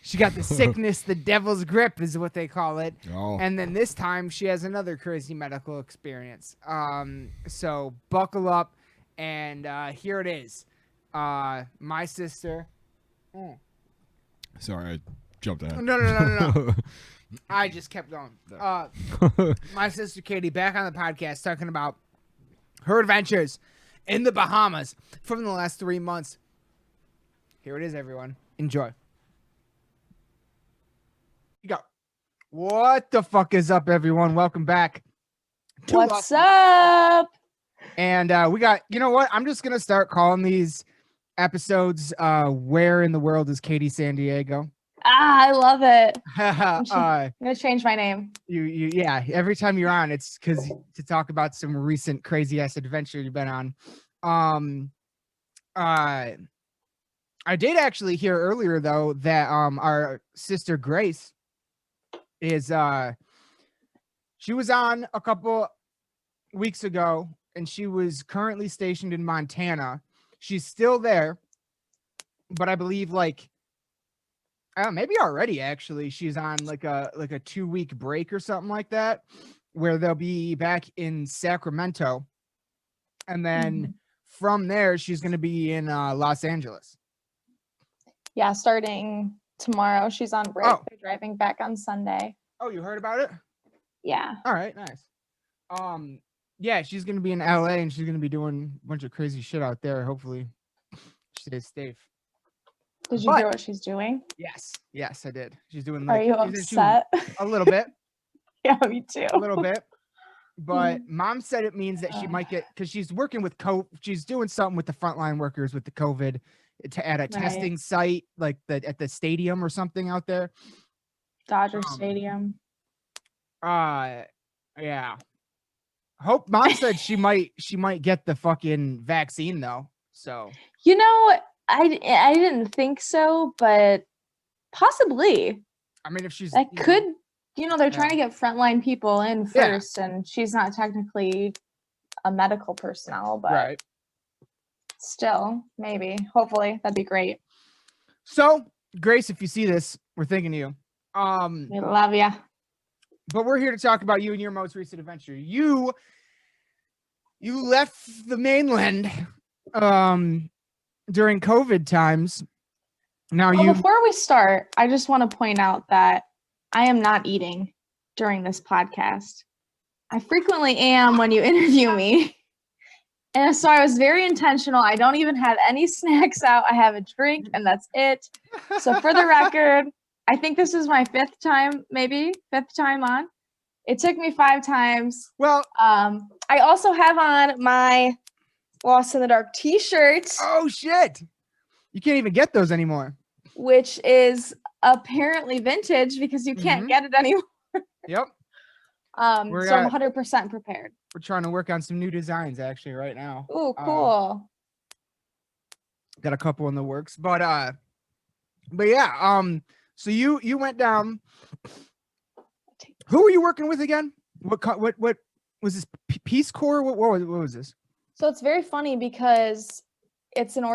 She got the sickness, the devil's grip is what they call it. Oh. And then this time she has another crazy medical experience. So buckle up, and here it is. My sister. Sorry, I jumped ahead. No. I just kept going. My sister Catie back on the podcast talking about her adventures in the Bahamas from the last 3 months. Here it is, everyone. Enjoy. You go. What the fuck is up, everyone? Welcome back. What's up? And we got, you know what? I'm just going to start calling these episodes, Where in the World is Catie San Diego? I love it. uh, I'm gonna change my name. yeah. Every time you're on, it's because to talk about some recent crazy ass adventure you've been on. I did actually hear earlier though that our sister Grace is she was on a couple weeks ago and she was currently stationed in Montana. She's still there, but I believe like maybe already actually she's on like a 2-week break or something like that, where they'll be back in Sacramento, and then from there she's going to be in Los Angeles. Yeah, starting tomorrow. She's on break. Oh. They're driving back on Sunday. Oh, you heard about it? Yeah. All right, nice. Yeah, she's going to be in LA and she's going to be doing a bunch of crazy shit out there. Hopefully she stays safe. Did you hear what she's doing? Yes, I did. She's doing Are like, you upset? a little bit. Yeah, me too. A little bit. But mom said it means that she might get, because she's working with she's doing something with the frontline workers with the COVID at a testing site, like at the stadium or something out there. Dodger Stadium. Yeah. Hope mom said she might get the fucking vaccine though. So you know, I didn't think so, but possibly. I mean, if she's that could, they're trying to get frontline people in first, and she's not technically a medical personnel, but still, maybe, hopefully, that'd be great. So, Grace, if you see this, we're thinking of you. We love ya. But we're here to talk about you and your most recent adventure. You left the mainland during COVID times. Now before we start, I just want to point out that I am not eating during this podcast. I frequently am when you interview me. And so I was very intentional. I don't even have any snacks out. I have a drink and that's it. So for the record, I think this is my fifth time on. It took me 5 times. Well, I also have on my Lost in the Dark t-shirt. Oh shit. You can't even get those anymore. Which is apparently vintage because you can't get it anymore. Yep. So I'm 100% prepared. We're trying to work on some new designs actually right now. Oh, cool. Got a couple in the works, but yeah. So you went down. Who were you working with again? What was this? Peace Corps? What was this? So it's very funny because it's an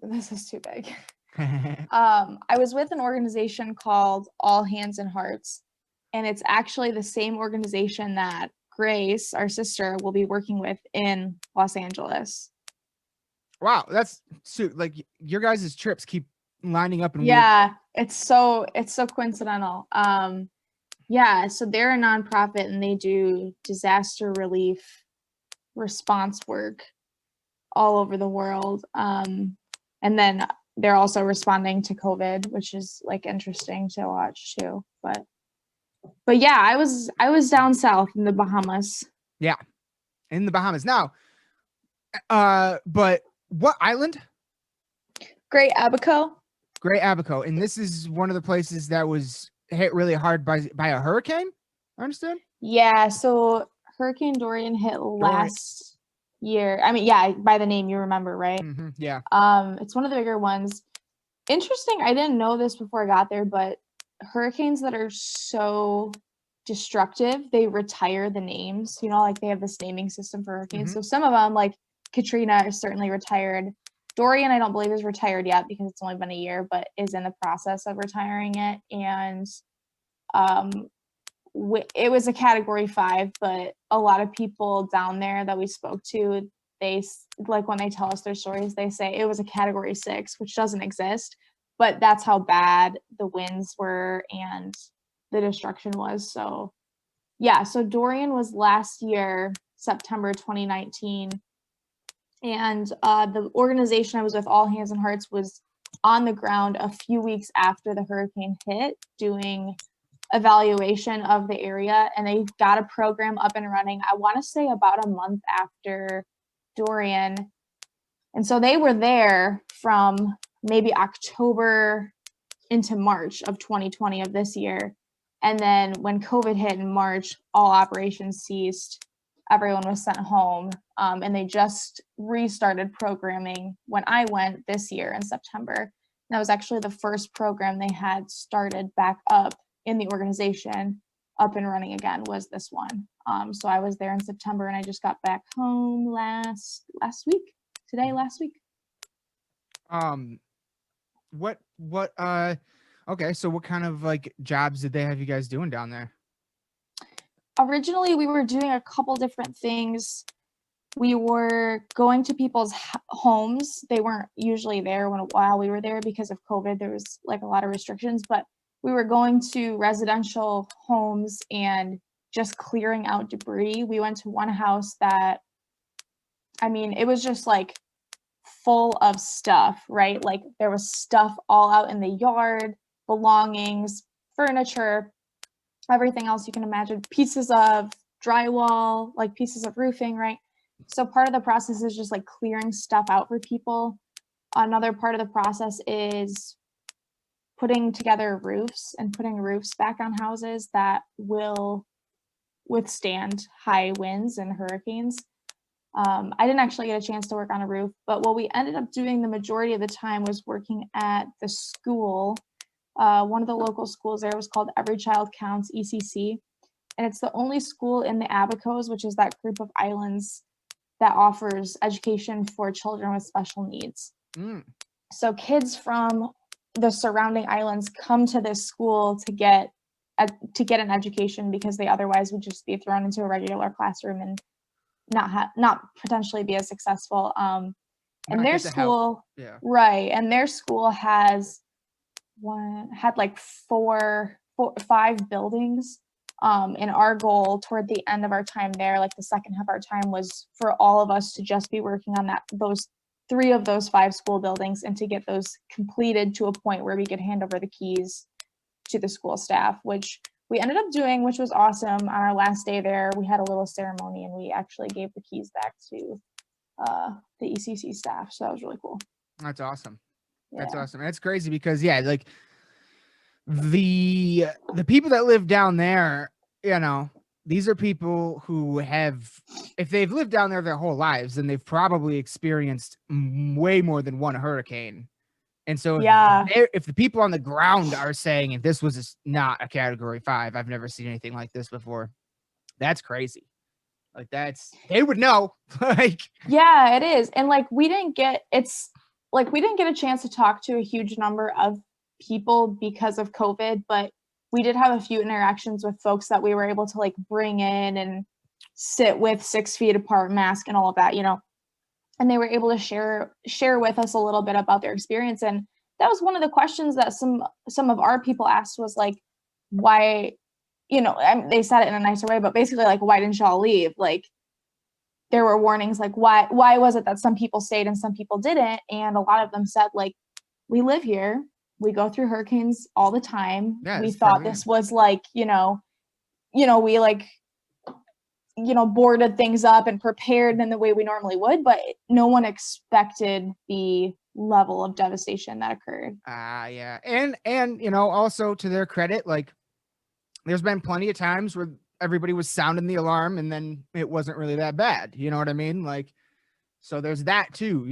This is too big. I was with an organization called All Hands and Hearts, and it's actually the same organization that Grace, our sister, will be working with in Los Angeles. Wow, that's like your guys' trips keep lining up. It's so coincidental. So they're a nonprofit and they do disaster relief response work all over the world. And then they're also responding to COVID, which is like interesting to watch too. But yeah, I was down south in the Bahamas. Yeah, in the Bahamas. Now, but what island? Great Abaco. Great Abaco, and this is one of the places that was hit really hard by a hurricane. I understand. Yeah, so Hurricane Dorian hit last year. I mean, yeah, by the name you remember, right? Yeah. It's one of the bigger ones. Interesting. I didn't know this before I got there, but hurricanes that are so destructive, they retire the names. Like they have this naming system for hurricanes. So some of them, like Katrina, is certainly retired. Dorian, I don't believe is retired yet because it's only been a year, but is in the process of retiring it. And it was a Category 5, but a lot of people down there that we spoke to, they like when they tell us their stories, they say it was a Category 6, which doesn't exist, but that's how bad the winds were and the destruction was. So yeah, so Dorian was last year, September 2019. And the organization I was with, All Hands and Hearts, was on the ground a few weeks after the hurricane hit, doing evaluation of the area, and they got a program up and running, I want to say about a month after Dorian. And so they were there from maybe October into March of 2020 of this year. And then when COVID hit in March, all operations ceased. Everyone was sent home. And they just restarted programming when I went this year in September. That was actually the first program they had started back up in the organization, up and running again, was this one. So I was there in September, and I just got back home last week. Last week. Okay, so what kind of like jobs did they have you guys doing down there? Originally, we were doing a couple different things. We were going to people's homes. They weren't usually there while we were there because of COVID. There was like a lot of restrictions, but we were going to residential homes and just clearing out debris. We went to one house that, I mean, it was just like full of stuff, right? Like there was stuff all out in the yard, belongings, furniture, everything else you can imagine, pieces of drywall, like pieces of roofing, right? So part of the process is just like clearing stuff out for people. Another part of the process is putting together roofs and putting roofs back on houses that will withstand high winds and hurricanes. I didn't actually get a chance to work on a roof, but what we ended up doing the majority of the time was working at the school. One of the local schools there was called Every Child Counts, ECC. And it's the only school in the Abacos, which is that group of islands that offers education for children with special needs. So kids from the surrounding islands come to this school to get an education because they otherwise would just be thrown into a regular classroom and not potentially be as successful. And their school, right? And their school had like five buildings. And our goal toward the end of our time there, like the second half of our time, was for all of us to just be working on those 3 of those 5 school buildings and to get those completed to a point where we could hand over the keys to the school staff, which we ended up doing, which was awesome. On our last day there, we had a little ceremony and we actually gave the keys back to the ECC staff. So that was really cool. That's awesome. Yeah. That's awesome. That's crazy because like the people that live down there, you know, these are people who have, if they've lived down there their whole lives, then they've probably experienced way more than one hurricane. And so if the people on the ground are saying, if this was not a category 5, I've never seen anything like this before, that's crazy. Like they would know. Like, yeah, it is. And like, we didn't get a chance to talk to a huge number of people because of COVID, but we did have a few interactions with folks that we were able to like bring in and sit with 6 feet apart, mask and all of that, you know, and they were able to share with us a little bit about their experience. And that was one of the questions that some of our people asked, was like, why, you know, they said it in a nicer way, but basically like, why didn't y'all leave? Like, there were warnings, like, why was it that some people stayed and some people didn't? And a lot of them said, like, we live here. We go through hurricanes all the time. Yeah, we thought this was like, we like, boarded things up and prepared in the way we normally would, but no one expected the level of devastation that occurred. Yeah. And, also to their credit, like, there's been plenty of times where everybody was sounding the alarm and then it wasn't really that bad. You know what I mean? Like, so there's that too,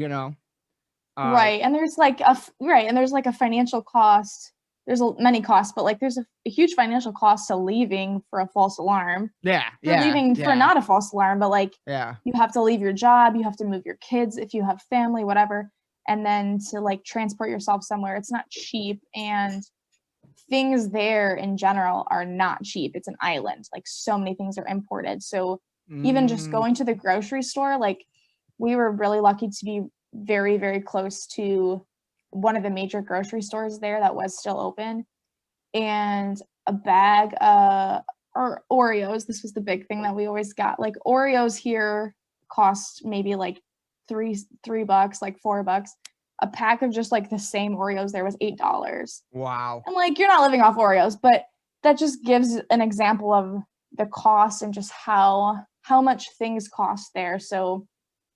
right. And there's like a financial cost. There's many costs, but like there's a huge financial cost to leaving for a false alarm. Leaving for not a false alarm, but like, you have to leave your job, you have to move your kids if you have family, whatever. And then to like transport yourself somewhere, it's not cheap. And things there in general are not cheap. It's an island. Like, so many things are imported. So even just going to the grocery store, like, we were really lucky to be very, very close to one of the major grocery stores there that was still open. And a bag or Oreos, this was the big thing that we always got. Like, Oreos here cost maybe like $3, like $4. A pack of just like the same Oreos there was $8. Wow. And like, you're not living off Oreos, but that just gives an example of the cost and just how much things cost there. So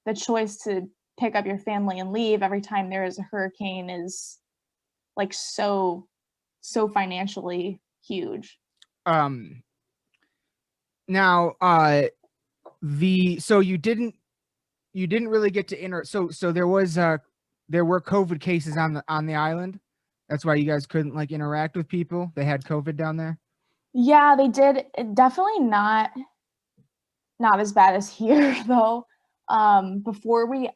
the choice to pick up your family and leave every time there is a hurricane is like so so financially huge. Now, so you didn't really get to so there were COVID cases on the island. That's why you guys couldn't like interact with people. They had COVID down there. Yeah, they did. Definitely not as bad as here though. Before we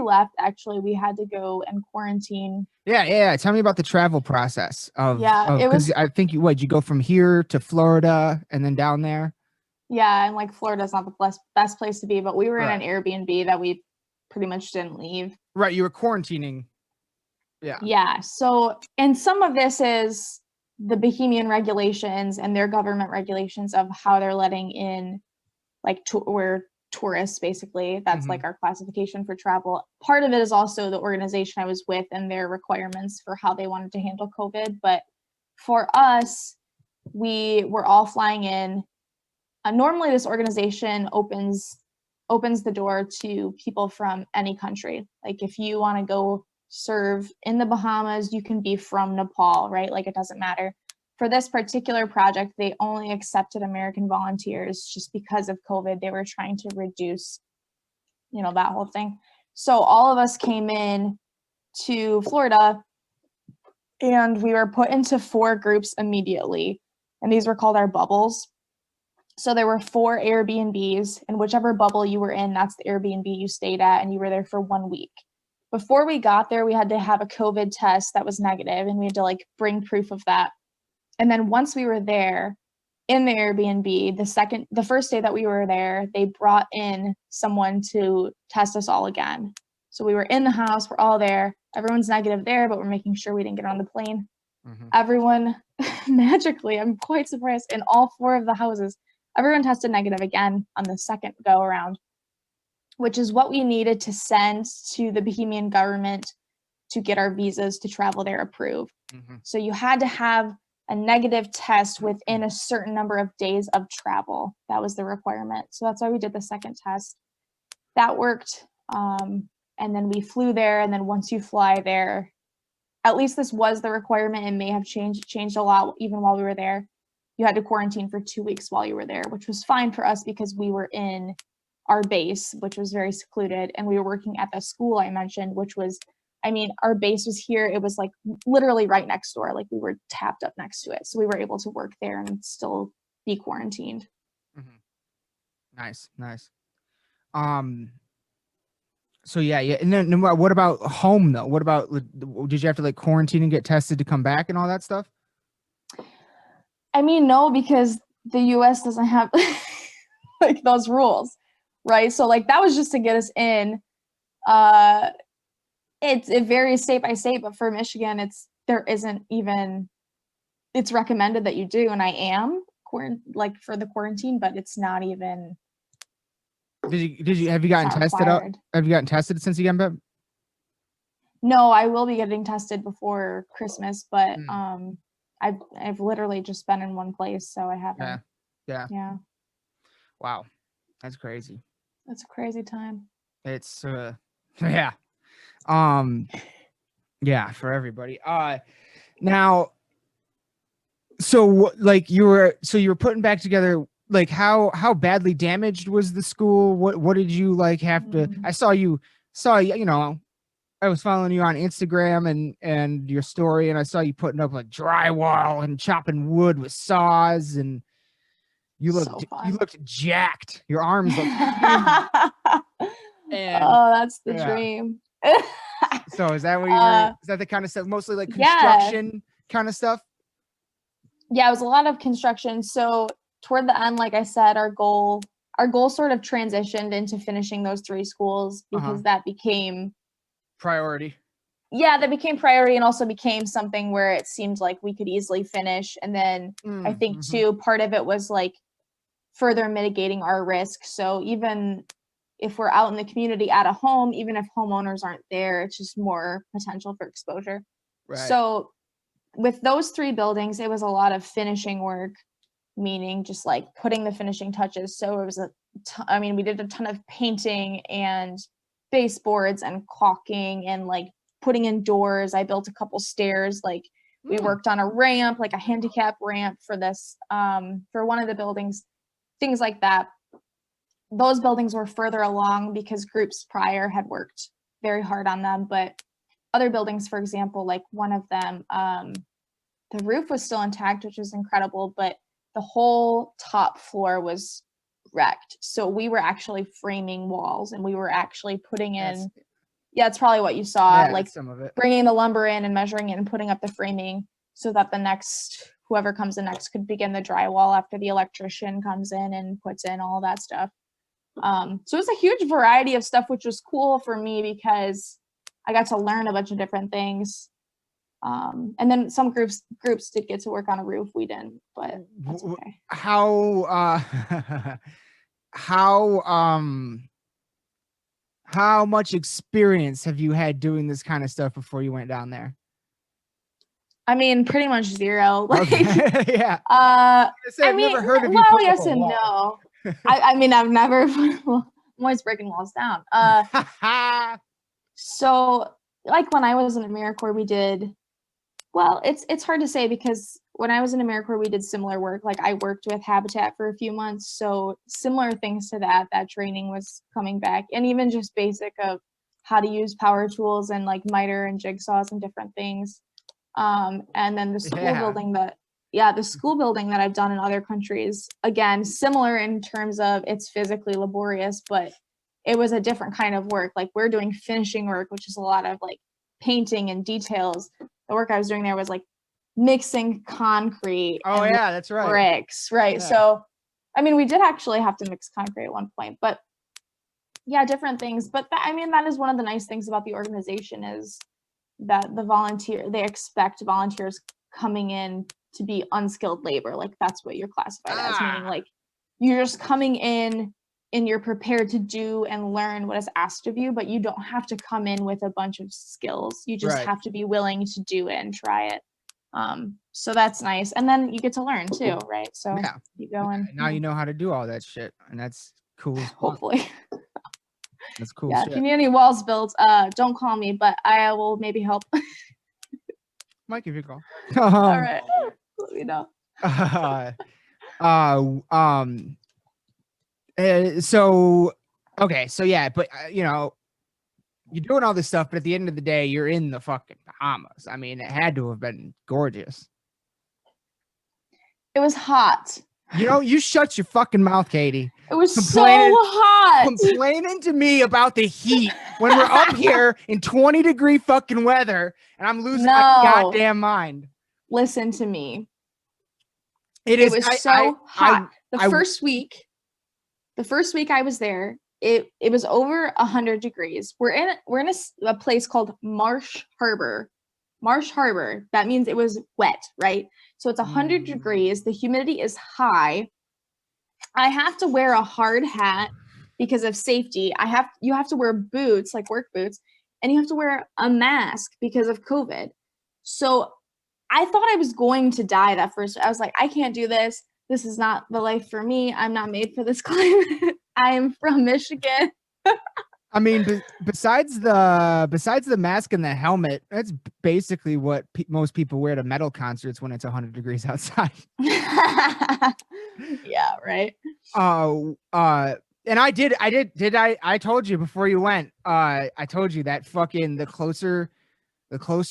left, actually, we had to go and quarantine. Yeah. Tell me about the travel process of it was, because I think you go from here to Florida and then down there. Yeah, and like Florida's not the best place to be, but we were in an Airbnb that we pretty much didn't leave. Right, you were quarantining. Yeah. Yeah. So, and some of this is the Bohemian regulations and their government regulations of how they're letting in, like, we're tourists, basically. That's like our classification for travel. Part of it is also the organization I was with and their requirements for how they wanted to handle COVID. But for us, we were all flying in. Normally, this organization opens the door to people from any country. Like, if you want to go serve in the Bahamas, you can be from Nepal, right? Like, it doesn't matter. For this particular project, they only accepted American volunteers just because of COVID. They were trying to reduce, that whole thing. So all of us came in to Florida and we were put into 4 groups immediately. And these were called our bubbles. So there were 4 Airbnbs, and whichever bubble you were in, that's the Airbnb you stayed at, and you were there for 1 week. Before we got there, we had to have a COVID test that was negative, and we had to like bring proof of that. And then once we were there in the Airbnb, the first day that we were there, they brought in someone to test us all again. So we were in the house, we're all there, everyone's negative there, but we're making sure we didn't get on the plane. Everyone, magically, I'm quite surprised, in all 4 of the houses, everyone tested negative again on the second go around, which is what we needed to send to the Bohemian government to get our visas to travel there approved. So you had to have a negative test within a certain number of days of travel. That was the requirement. So that's why we did the second test. That worked. And then we flew there. And then once you fly there, at least this was the requirement. It may have changed a lot even while we were there. You had to quarantine for 2 weeks while you were there, which was fine for us because we were in our base, which was very secluded. And we were working at the school I mentioned, which was, our base was here. It was like literally right next door. Like, we were tapped up next to it. So we were able to work there and still be quarantined. Nice. So yeah. And then what about home though? What about, did you have to like quarantine and get tested to come back and all that stuff? No, because the US doesn't have like those rules, right? So like that was just to get us in. It varies state by state, but for Michigan, it's recommended that you do, and I am for the quarantine, but it's not even. Have you gotten tested out? Have you gotten tested since you got back? No, I will be getting tested before Christmas, but I've literally just been in one place, so I haven't. Yeah. Wow, that's crazy. That's a crazy time. It's for everybody. Now, so like you were putting back together, like how badly damaged was the school? What did you like have to? I saw I was following you on Instagram and your story, and I saw you putting up like drywall and chopping wood with saws, and you looked jacked. Your arms looked huge. That's the dream. So is that what you were? Is that the kind of stuff? Mostly like construction kind of stuff? Yeah, it was a lot of construction. So toward the end, like I said, our goal sort of transitioned into finishing those 3 schools because that became priority. Yeah, that became priority, and also became something where it seemed like we could easily finish. And then I think too, part of it was like further mitigating our risk. So even if we're out in the community at a home, even if homeowners aren't there, it's just more potential for exposure. Right. So with those 3 buildings, it was a lot of finishing work, meaning just like putting the finishing touches. So it was we did a ton of painting and baseboards and caulking and like putting in doors. I built a couple stairs. Like, We worked on a ramp, like a handicap ramp for this, for one of the buildings, things like that. Those buildings were further along because groups prior had worked very hard on them, but other buildings, for example, like one of them, the roof was still intact, which was incredible, but the whole top floor was wrecked. So we were actually framing walls, and we were actually putting in, it's probably what you saw, like some of it. bringing the lumber in and measuring it and putting up the framing so that the next, whoever comes in next could begin the drywall after the electrician comes in and puts in all that stuff. So it was a huge variety of stuff, which was cool for me because I got to learn a bunch of different things. And then some groups did get to work on a roof. We didn't, but that's okay. How much experience have you had doing this kind of stuff before you went down there? I mean, pretty much zero. Like, okay. Yeah. I I've mean, never heard of you. Well, yes and no. I mean, I've never. I'm always breaking walls down. So, like when I was in AmeriCorps, we did. Well, it's hard to say because when I was in AmeriCorps, we did similar work. Like I worked with Habitat for a few months, so similar things to that. That training was coming back, and even just basic of how to use power tools and like miter and jigsaws and different things. And then the school building the school building that I've done in other countries, again, similar in terms of it's physically laborious, but it was a different kind of work. Like we're doing finishing work, which is a lot of like painting and details. The work I was doing there was like mixing concrete. Oh yeah, that's right. Bricks, right? Yeah. So, I mean, we did actually have to mix concrete at one point, but yeah, different things. But that is one of the nice things about the organization is that they expect volunteers coming in to be unskilled labor. Like that's what you're classified as, meaning like you're just coming in and you're prepared to do and learn what is asked of you, but you don't have to come in with a bunch of skills. You just have to be willing to do it and try it. So that's nice. And then you get to learn too, right? So you go in. Now you know how to do all that shit, and that's cool. Hopefully. That's cool. Yeah, if you need any walls built, don't call me, but I will maybe help. Might give you a call. All right. Let me know. So yeah, but you're doing all this stuff, but at the end of the day, you're in the fucking Bahamas. I mean, it had to have been gorgeous. It was hot. You shut your fucking mouth, Catie. It was so hot. Complaining to me about the heat when we're up here in 20-degree fucking weather, and I'm losing my goddamn mind. Listen to me. It was so hot. The first week I was there, it was over 100 degrees. We're in a place called Marsh Harbor. Marsh Harbor. That means it was wet, right? So it's 100 degrees. The humidity is high. I have to wear a hard hat because of safety. You have to wear boots, like work boots, and you have to wear a mask because of COVID. So I thought I was going to die that first. I was like, I can't do this. This is not the life for me. I'm not made for this climate. I am from Michigan. I mean, besides the mask and the helmet, that's basically what most people wear to metal concerts when it's 100 degrees outside. Yeah, right. And I told you before you went, I told you that fucking the closer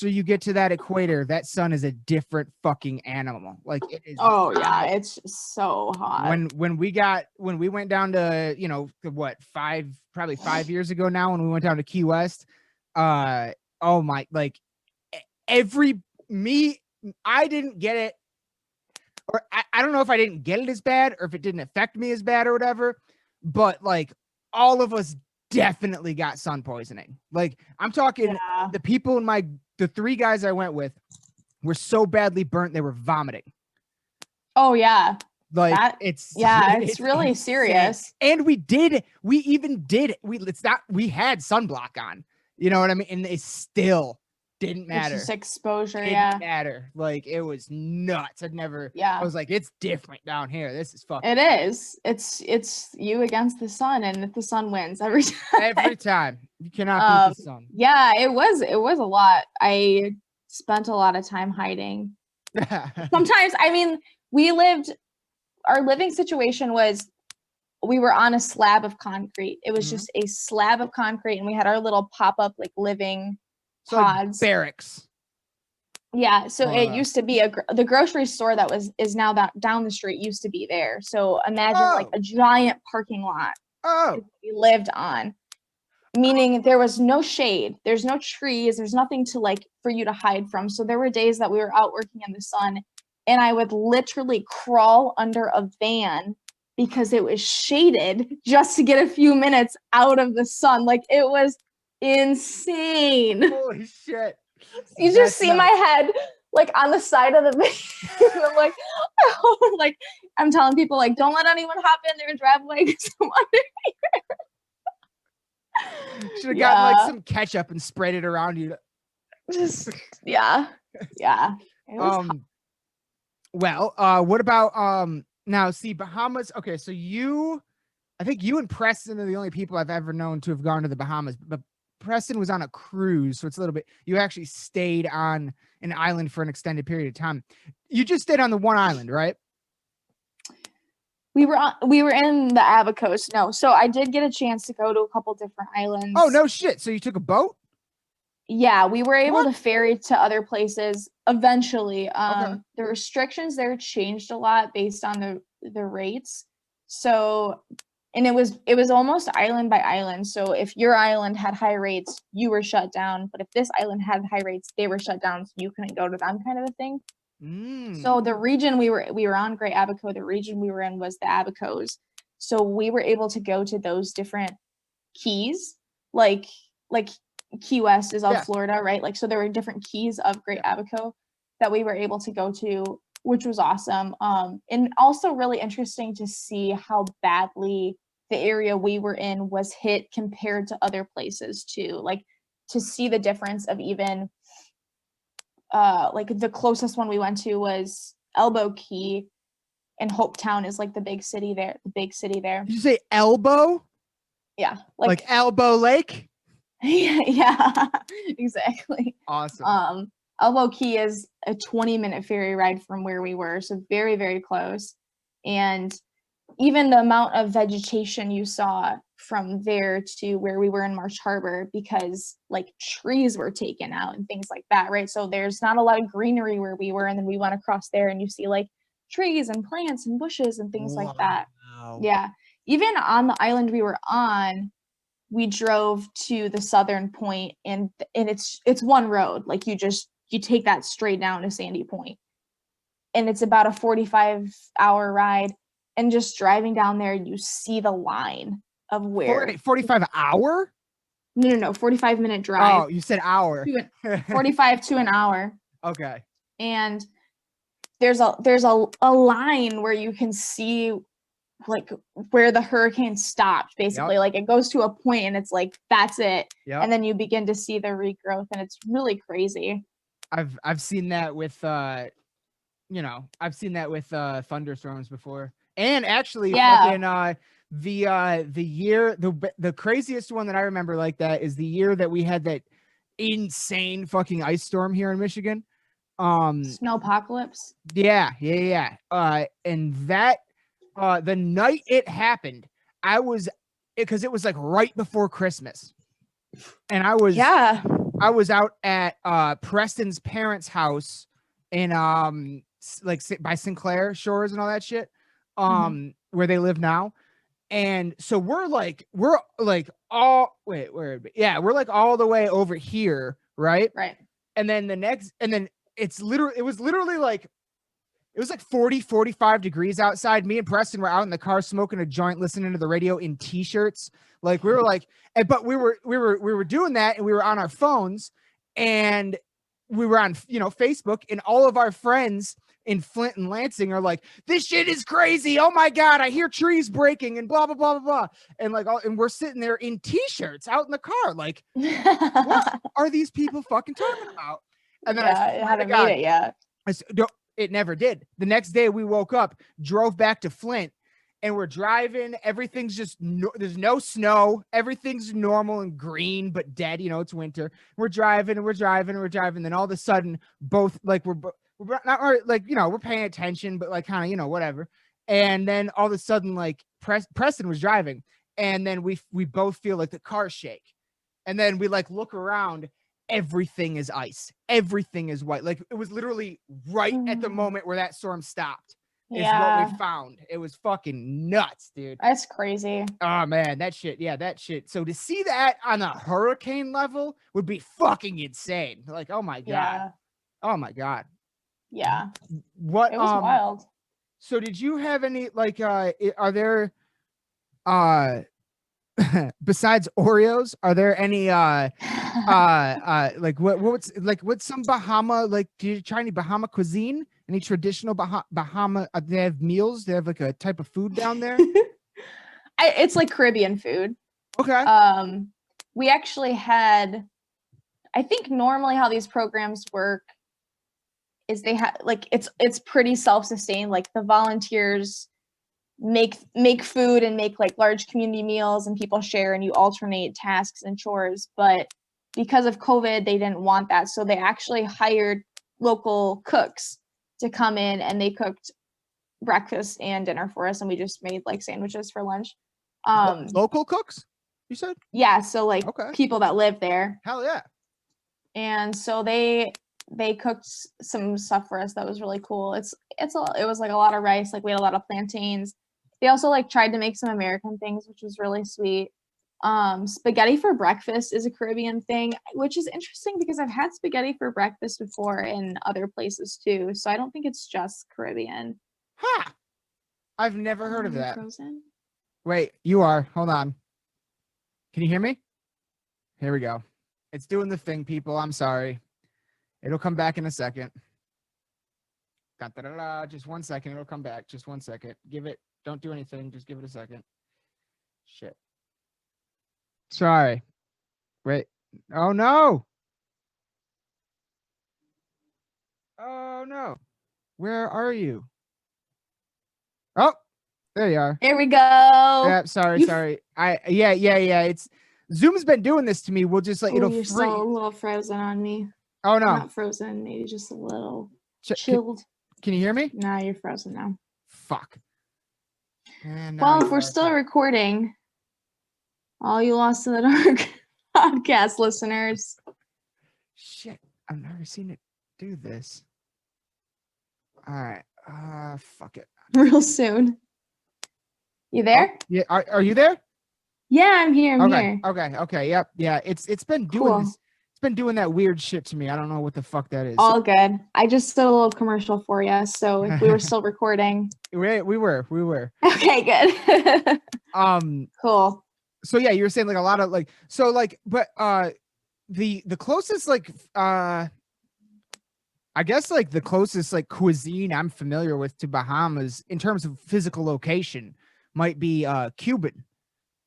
you get to that equator, that sun is a different fucking animal. Like it is. Oh yeah, it's so hot. When we went down to probably 5 years ago now, when we went down to Key West, I didn't get it, or I don't know if I didn't get it as bad or if it didn't affect me as bad or whatever, but like all of us definitely got sun poisoning. Like I'm talking the people the 3 guys I went with were so badly burnt they were vomiting. Oh yeah. Like it's really insane. Serious. And we had sunblock on, you know what I mean? And it still didn't matter. It's just exposure. Didn't matter. Like it was nuts. I was like, it's different down here. This is fucking. It is. It's you against the sun, and the sun wins every time. Every time. You cannot beat the sun. Yeah, it was a lot. I spent a lot of time hiding. Sometimes, I mean, our living situation was, we were on a slab of concrete. It was just a slab of concrete, and we had our little pop-up like living pods. Like barracks. Yeah, so it used to be the grocery store that is now down the street used to be there. So imagine like a giant parking lot we lived on, meaning there was no shade, there's no trees, there's nothing to like for you to hide from. So there were days that we were out working in the sun, and I would literally crawl under a van because it was shaded just to get a few minutes out of the sun. Like, it was insane. Holy shit. You just see my head like on the side of the van. I'm like, oh, like, I'm telling people like, don't let anyone hop in their driveway because I'm under here. Should have gotten like some ketchup and sprayed it around you. Just yeah. It was what about now, see, Bahamas. Okay, so I think you and Preston are the only people I've ever known to have gone to the Bahamas, but Preston was on a cruise, so it's a little bit, you actually stayed on an island for an extended period of time. You just stayed on the one island, right? We were in the Abacos. No, so I did get a chance to go to a couple different islands. Oh, no shit. So you took a boat? Yeah, we were able to ferry to other places eventually. The restrictions there changed a lot based on the rates. So, and it was almost island by island. So if your island had high rates, you were shut down. But if this island had high rates, they were shut down, so you couldn't go to them, kind of a thing. So the region we were on, Great Abaco, the region we were in was the Abacos. So we were able to go to those different keys, like Key West is of Florida, right? Like, so there were different keys of Great Abaco that we were able to go to, which was awesome. And also really interesting to see how badly the area we were in was hit compared to other places too. Like, to see the difference of even like the closest one we went to was Elbow Key, and Hopetown is like the big city there. Did you say Elbow? Yeah. Like Elbow Lake? Yeah, exactly. Awesome. Elbow Key is a 20-minute ferry ride from where we were, so very, very close. And even the amount of vegetation you saw from there to where we were in Marsh Harbor, because like trees were taken out and things like that, right? So there's not a lot of greenery where we were, and then we went across there and you see like trees and plants and bushes and things like that. Yeah. Even on the island we were on, we drove to the southern point, and it's one road. Like, you take that straight down to Sandy Point, and it's about a 45-hour ride. And just driving down there, you see the line of where 45 hour? No, 45-minute drive. Oh, you said hour. 45 to an hour. Okay. And there's a line where you can see like where the hurricane stopped, basically. Like, it goes to a point and it's like, that's it. And then you begin to see the regrowth, and it's really crazy. I've seen that with thunderstorms before. And actually fucking the craziest one that I remember like that is the year that we had that insane fucking ice storm here in Michigan. Snowpocalypse. Yeah. And that the night it happened, because it was like right before Christmas, and I was out at Preston's parents' house in like by Sinclair Shores and all that shit, where they live now. And so we're all the way over here, right? And then it was literally like 40, 45 degrees outside. Me and Preston were out in the car smoking a joint, listening to the radio in t-shirts. Like, we were like, but we were doing that, and we were on our phones, and we were on, Facebook, and all of our friends in Flint and Lansing are like, this shit is crazy. Oh my God, I hear trees breaking and blah, blah, blah, blah, blah. And like, and we're sitting there in t-shirts out in the car. Like, what are these people fucking talking about? And then it hadn't made it yet. It never did. The next day we woke up, drove back to Flint, and we're driving. Everything's just there's no snow. Everything's normal and green, but dead. You know, it's winter. We're driving and we're driving and we're driving. Then all of a sudden, both like we're not like, you know, we're paying attention, but like kind of, you know, whatever. And then all of a sudden, like Preston was driving, and then we both feel like the car shake, and then we like look around. Everything is ice. Everything is white. Like it was literally right at the moment where that storm stopped. Is what we found. It was fucking nuts, dude. That's crazy. Oh man, that shit. Yeah, that shit. So to see that on a hurricane level would be fucking insane. Like, oh my god. Yeah. Oh my god. Yeah. What? It was wild. So did you have any like? Are there? Besides Oreos, are there any like what's some Bahama, like, do you try any Bahama cuisine? Any traditional Bahama? They have meals. They have like a type of food down there. It's like Caribbean food. Okay. We actually had, I think normally how these programs work is they have like it's pretty self-sustained. Like the volunteers make food and make like large community meals, and people share, and you alternate tasks and chores. But because of COVID, they didn't want that, so they actually hired local cooks to come in, and they cooked breakfast and dinner for us, and we just made like sandwiches for lunch. Local cooks, you said? Yeah, so like people that live there. Hell yeah. And so they cooked some stuff for us that was really cool. It was like a lot of rice, like we had a lot of plantains. They also like tried to make some American things, which was really sweet. Spaghetti for breakfast is a Caribbean thing, which is interesting because I've had spaghetti for breakfast before in other places too. So I don't think it's just Caribbean. Huh. I've never heard of that. Frozen? Wait, you are. Hold on. Can you hear me? Here we go. It's doing the thing, people. I'm sorry. It'll come back in a second. Just 1 second. It'll come back. Just 1 second. Don't do anything. Just give it a second. Shit. Sorry. Wait. Oh, no. Oh, no. Where are you? Oh, there you are. Here we go. Yeah, sorry. Yeah. It's Zoom's been doing this to me. We'll just like, it'll You're freeze. still a little frozen on me. Oh, no. Not frozen, maybe just a little chilled. Can you hear me? Nah, you're frozen now. Fuck. Well, if we're still recording, all you lost in the dark podcast listeners. Shit, I've never seen it do this. All right. Fuck it. Real soon. You there? Oh, yeah. Are you there? Yeah, I'm here. I'm here. Okay. Yep. Yeah. It's been doing Cool. this. It's been doing that weird shit to me. I don't know what the fuck that is. All good. I just did a little commercial for you, so if we were still recording. We were. Okay, good. Cool. So yeah, you were saying like a lot of like, so like, but the closest like I guess like the closest like cuisine I'm familiar with to Bahamas in terms of physical location might be Cuban.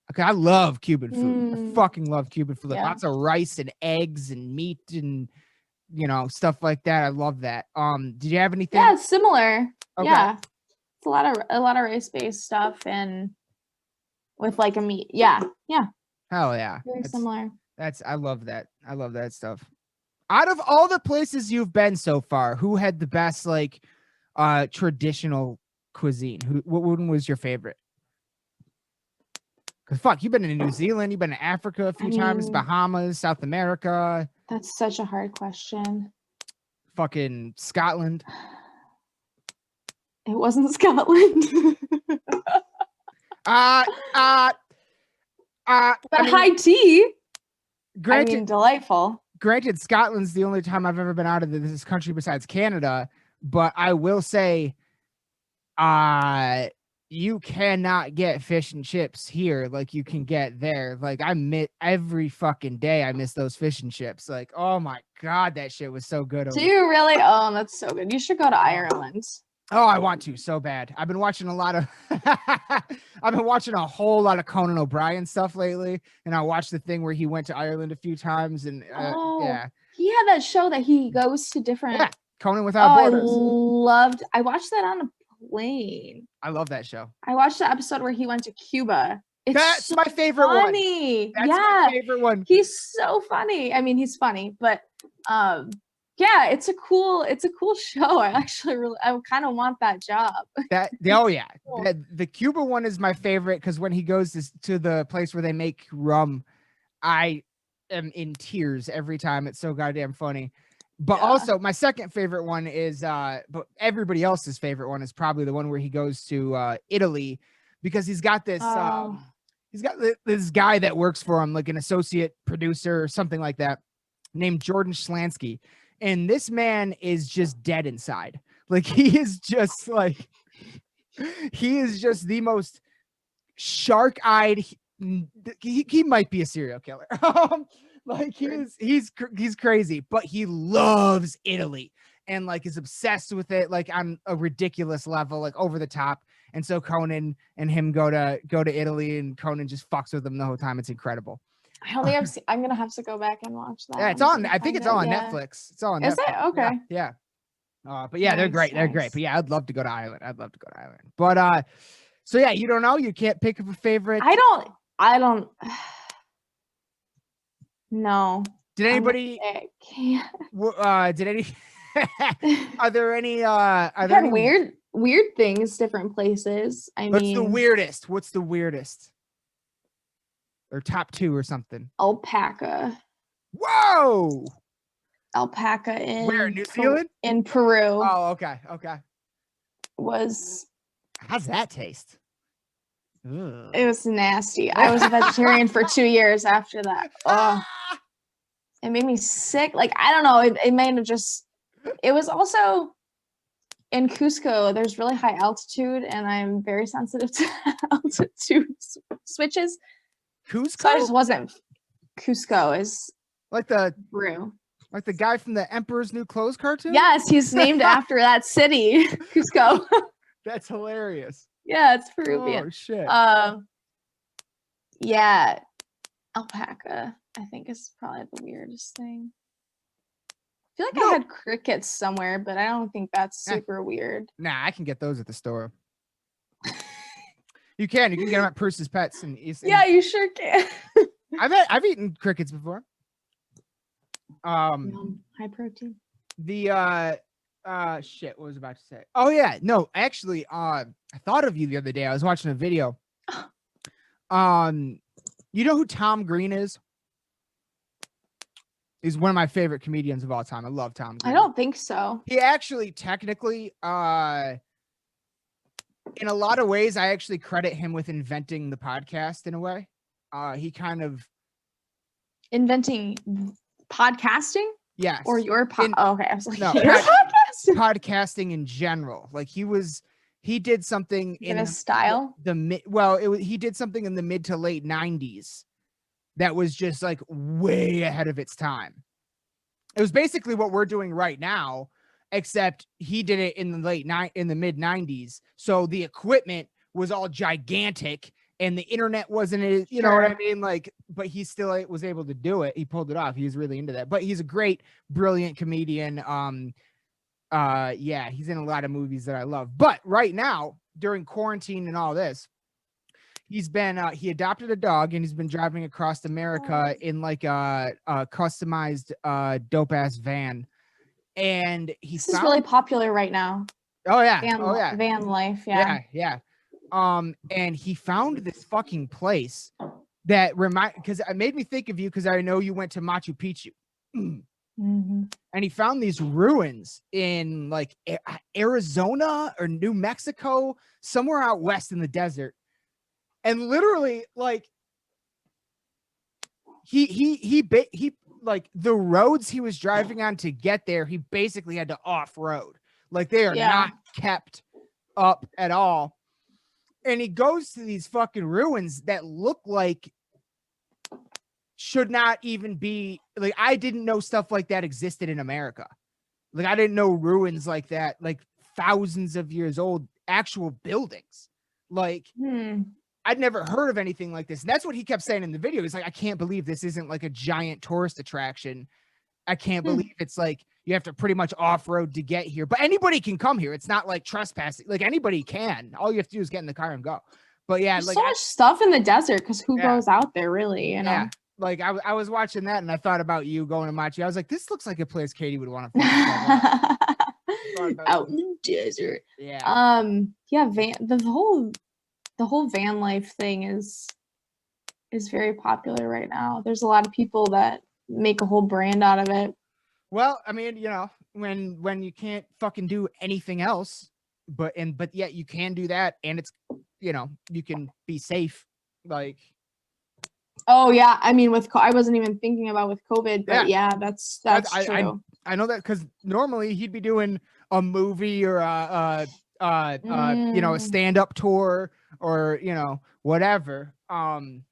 Okay, I love Cuban food. I fucking love Cuban food. Like lots of rice and eggs and meat and, you know, stuff like that. I love that. Did you have anything? Yeah, it's similar. Okay. Yeah, it's a lot of rice-based stuff and with like a meat. Yeah. Hell yeah. Very similar. I love that. I love that stuff. Out of all the places you've been so far, who had the best like traditional cuisine? What one was your favorite? Cause fuck, you've been in New Zealand, you've been to Africa a few times, Bahamas, South America. That's such a hard question. Fucking Scotland. It wasn't Scotland. High tea. Granted, delightful. Granted, Scotland's the only time I've ever been out of this country besides Canada, but I will say, you cannot get fish and chips here like you can get there. Like I miss every fucking day. I miss those fish and chips. Like, oh my God, that shit was so good. Do you really? Oh, that's so good. You should go to Ireland. Oh, I want to so bad. I've been watching a lot of, I've been watching a whole lot of Conan O'Brien stuff lately. And I watched the thing where he went to Ireland a few times and yeah. He had that show that he goes to different. Yeah. Conan Without Borders. I watched that on a plane. I love that show. I watched the episode where he went to Cuba. It's That's so my favorite funny. one. That's yeah, my favorite one. He's so funny. I mean, he's funny, but yeah, it's a cool show. I kind of want that job. Oh yeah, Cool. the Cuba one is my favorite because when he goes to the place where they make rum, I am in tears every time. It's so goddamn funny. But also my second favorite one is but everybody else's favorite one is probably the one where he goes to Italy because he's got this this guy that works for him, like an associate producer or something like that, named Jordan Schlansky. And this man is just dead inside. Like he is just the most shark-eyed. He might be a serial killer. Like he's crazy, but he loves Italy and like is obsessed with it, like on a ridiculous level, like over the top. And so Conan and him go to Italy, and Conan just fucks with him the whole time. It's incredible. I don't think I've seen. I'm gonna have to go back and watch that. Yeah, it's on. I think it's all on Netflix. It's all on. Is Netflix. it? Okay. Yeah. But yeah, they're great. They're great. But yeah, I'd love to go to Ireland. But so yeah, you don't know. You can't pick up a favorite. I don't. No. Did anybody? Did any? Are there any? Are there any weird things? Different places. What's the weirdest? What's the weirdest? Or top 2 or something. Alpaca. Whoa! Alpaca in where? New Zealand? In Peru. Oh, okay. How's that taste? Ugh. It was nasty. I was a vegetarian for 2 years after that. Oh, it made me sick. Like, I don't know. It made it just. It was also in Cusco. There's really high altitude, and I'm very sensitive to altitude switches. Cusco? So I just wasn't. Cusco is like the Peru. Like the guy from the Emperor's New Clothes cartoon? Yes, he's named after that city, Cusco. That's hilarious. Yeah, it's Peruvian. Oh shit. Yeah, alpaca, I think, is probably the weirdest thing. I feel like I had crickets somewhere, but I don't think that's super weird. Nah, I can get those at the store. You can get them at Purse's Pets, and yeah, you sure can. I've eaten crickets before. High protein. The shit, what was I about to say? Oh yeah, no, actually, I thought of you the other day. I was watching a video. You know who Tom Green is? He's one of my favorite comedians of all time. I love Tom Green. I don't think so. He actually technically in a lot of ways, I actually credit him with inventing the podcast in a way. He kind of inventing podcasting. Yes. Or your okay. I was like, no, your podcast? Podcasting in general. Like he did something in a style. He did something in the mid to late 90s that was just like way ahead of its time. It was basically what we're doing right now, except he did it in the mid 90s. So the equipment was all gigantic and the internet wasn't, you know what I mean? Like, but he still was able to do it. He pulled it off. He was really into that, but he's a great, brilliant comedian. Yeah, he's in a lot of movies that I love, but right now during quarantine and all this, he's been, he adopted a dog and he's been driving across America in like a customized, dope ass van. And this is really popular right now. Oh yeah. Van life. Yeah. Yeah. And he found this fucking place that because it made me think of you because I know you went to Machu Picchu. Mm-hmm. And he found these ruins in like Arizona or New Mexico, somewhere out west in the desert. And literally, like, he like the roads he was driving on to get there, he basically had to off-road. Like they are not kept up at all. And he goes to these fucking ruins that look like should not even be, like, I didn't know stuff like that existed in America. Like I didn't know ruins like that, like thousands of years old, actual buildings. Like I'd never heard of anything like this. And that's what he kept saying in the video. He's like, I can't believe this isn't like a giant tourist attraction. I can't believe it's like, you have to pretty much off-road to get here, but anybody can come here. It's not like trespassing. Like anybody can. All you have to do is get in the car and go. But yeah, There's like so much stuff in the desert because who Yeah. goes out there really, you know? yeah, like I was watching that and I thought about you going to Machi. I was like, this looks like a place Catie would want to fucking go to. Out in the desert. Yeah. Yeah, the whole van life thing is very popular right now. There's a lot of people that make a whole brand out of it. Well, I mean, you know, when you can't fucking do anything else, but yet you can do that, and it's, you know, you can be safe. Like, Oh yeah, I mean I wasn't even thinking about with COVID, but yeah, that's true. I know that because normally he'd be doing a movie or you know, a stand-up tour or, you know, whatever. Can't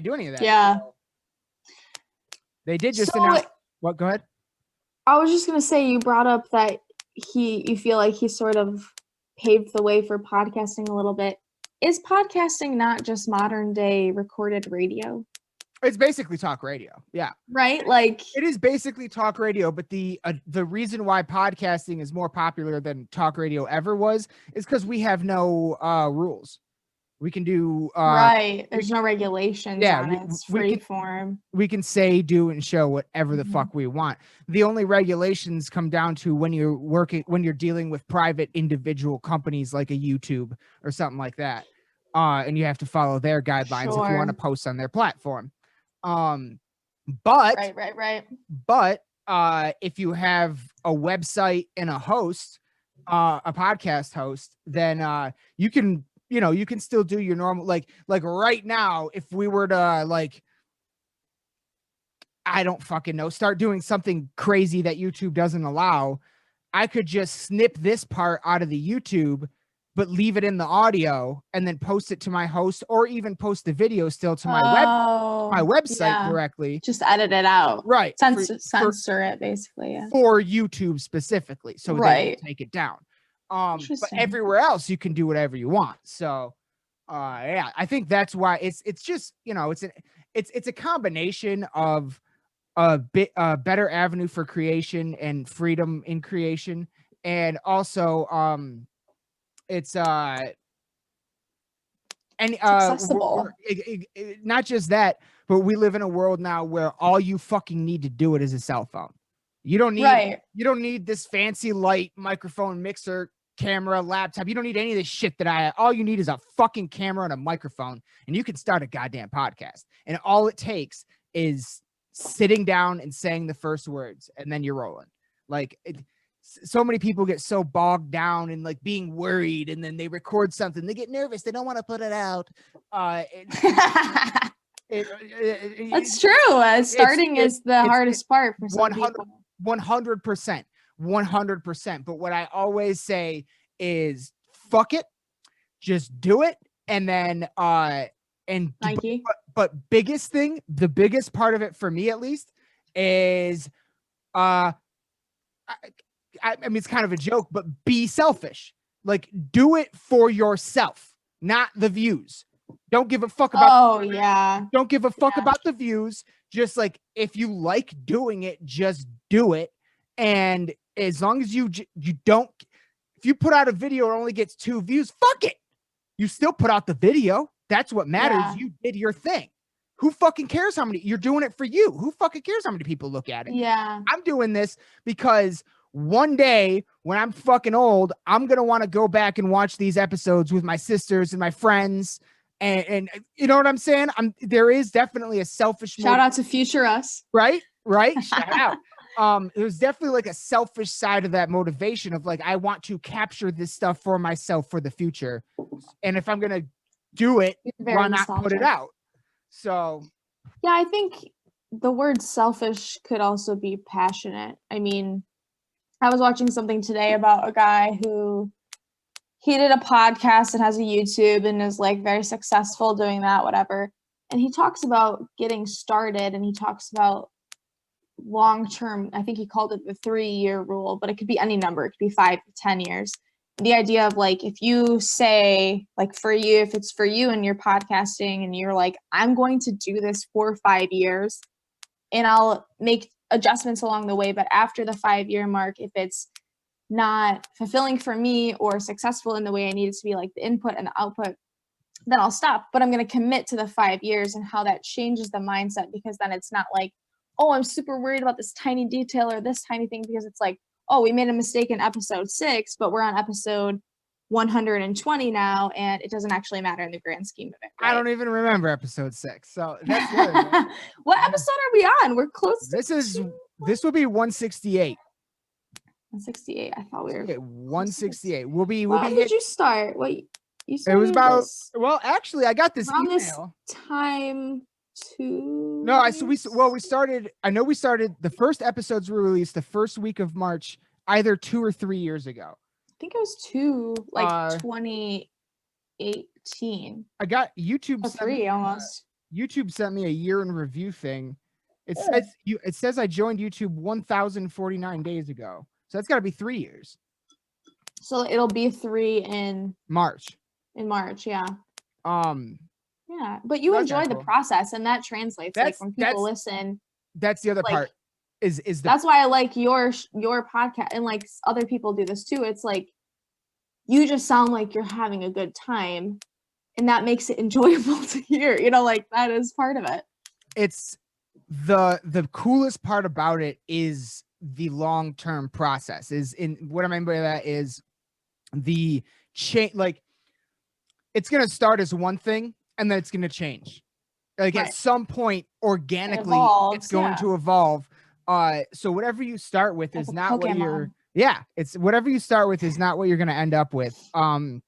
do any of that. Yeah. They did just So- announce. What? Go ahead. I was just gonna say, you brought up that you feel like he sort of paved the way for podcasting a little bit. Is podcasting not just modern day recorded radio? It's basically talk radio. Yeah. Right? Like, It is basically talk radio, but the reason why podcasting is more popular than talk radio ever was is because we have no rules. We can do right. There's no regulations yeah, on it. It's free form. we can say, do, and show whatever the fuck we want. The only regulations come down to when you're dealing with private individual companies like a YouTube or something like that. And you have to follow their guidelines if you want to post on their platform. But Right. But if you have a website and a host, a podcast host, then you can, you know, you can still do your normal, like right now, if we were to like, I don't fucking know, start doing something crazy that YouTube doesn't allow, I could just snip this part out of the YouTube, but leave it in the audio and then post it to my host, or even post the video still to my website directly. Just edit it out. Right. Censor it basically. Yeah. For YouTube specifically. So they can take it down. But everywhere else you can do whatever you want. So yeah, I think that's why it's just, you know, it's a combination of a better avenue for creation and freedom in creation, and also it's accessible. Not just that, but we live in a world now where all you fucking need to do it is a cell phone. You don't need this fancy light, microphone, mixer, camera, laptop. You don't need any of this shit that I have. All you need is a fucking camera and a microphone, and you can start a goddamn podcast. And all it takes is sitting down and saying the first words, and then you're rolling. Like, so many people get so bogged down in like being worried, and then they record something, they get nervous, they don't want to put it out. That's true. Starting is the hardest part for some people. 100%. But what I always say is, fuck it, just do it. And then Nike. But the biggest part of it for me at least is I mean, it's kind of a joke, but be selfish. Like, do it for yourself, not the views. Don't give a fuck about don't give a fuck about the views. Just like, if you like doing it, just do it. And as long as you don't, if you put out a video and only gets 2 views, fuck it. You still put out the video. That's what matters. Yeah. You did your thing. Who fucking cares how many? You're doing it for you. Who fucking cares how many people look at it? Yeah. I'm doing this because one day when I'm fucking old, I'm going to want to go back and watch these episodes with my sisters and my friends. And you know what I'm saying? There is definitely a selfish shout out to future us. Right. Shout out. There's definitely like a selfish side of that motivation of like, I want to capture this stuff for myself for the future. And if I'm going to do it, why not put it out? So. Yeah, I think the word selfish could also be passionate. I mean, I was watching something today about a guy who he did a podcast and has a YouTube and is like very successful doing that, whatever. And he talks about getting started, and he talks about long-term, I think he called it the 3-year rule, but it could be any number. It could be 5 to 10 years. The idea of like, if you say like, for you, if it's for you and you're podcasting and you're like, I'm going to do this for 5 years and I'll make adjustments along the way, but after the 5-year mark, if it's not fulfilling for me or successful in the way I need it to be, like the input and the output, then I'll stop. But I'm going to commit to the 5 years, and how that changes the mindset, because then it's not like, oh, I'm super worried about this tiny detail or this tiny thing, because it's like, oh, we made a mistake in episode 6, but we're on episode 120 now, and it doesn't actually matter in the grand scheme of it. Right? I don't even remember episode 6. So that's what. What episode are we on? We're close. This will be 168. 168. I thought we were 168. We'll be. When did you start? What you started? It was about. This Well, actually, I got this around email. this time too. No, we started. I know we started. The first episodes were released the first week of March, either 2 or 3 years ago. I think it was 2, like 2018. I got YouTube. Oh, 3 almost. YouTube sent me a year in review thing. It says I joined YouTube 1,049 days ago. So that's got to be 3 years. So it'll be 3 in March. Yeah. Yeah, but you That's enjoy the cool. process, and that translates. Like when people listen. That's the other part. Is that's why I like your podcast, and like other people do this too. It's like you just sound like you're having a good time, and that makes it enjoyable to hear. You know, like that is part of it. It's the coolest part about it is the long-term process. Is in what I mean by that is the change. Like it's gonna start as one thing, and then it's gonna change. Like at some point, organically, it's going to evolve. So whatever you start with is not what you're. Yeah, it's whatever you start with is not what you're going to end up with. You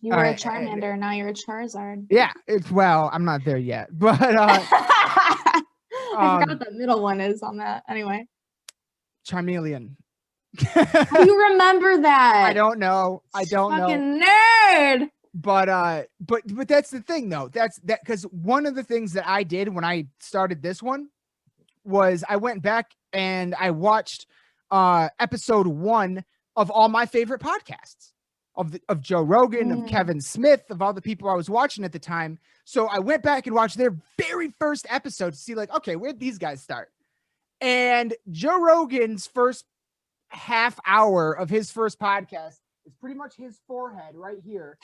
were a Charmander, now you're a Charizard. Yeah, I'm not there yet, but I forgot what the middle one is on that. Anyway, Charmeleon. How you remember that? I don't know. Fucking nerd. But that's the thing though. That's because one of the things that I did when I started this one was I went back and I watched episode 1 of all my favorite podcasts of Joe Rogan, of Kevin Smith, of all the people I was watching at the time. So I went back and watched their very first episode to see like, okay, where'd these guys start? And Joe Rogan's first half hour of his first podcast is pretty much his forehead right here,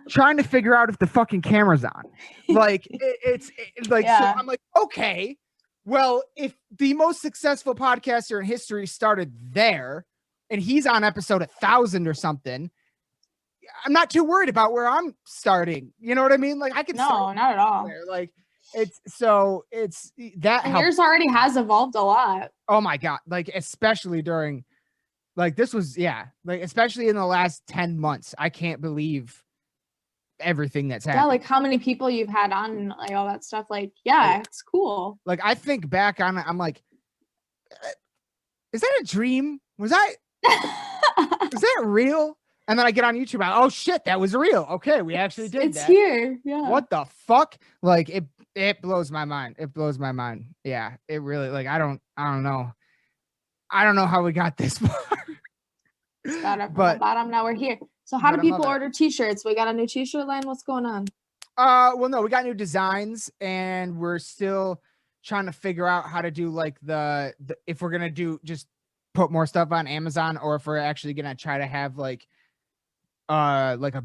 trying to figure out if the fucking camera's on. Like it's like, so I'm like, okay, well, if the most successful podcaster in history started there, and he's on episode 1,000 or something, I'm not too worried about where I'm starting. You know what I mean? Like I could not at all. There. Like it's that. And yours already has evolved a lot. Oh my God! Like especially during. Like this was, like especially in the last 10 months, I can't believe everything that's happened. Yeah, like how many people you've had on and like all that stuff. Like, it's cool. Like I think back on it, I'm like, is that a dream? Was that real? And then I get on YouTube, oh shit, that was real. Okay, we actually did that. It's here. Yeah. What the fuck? Like it blows my mind. It blows my mind. Yeah, it really like I don't know. I don't know how we got this far. Got but bottom, now we're here. So how do people order t-shirts? We got a new t-shirt line. What's going on? Well, no, we got new designs, and we're still trying to figure out how to do like the if we're gonna do just put more stuff on Amazon, or if we're actually gonna try to have like a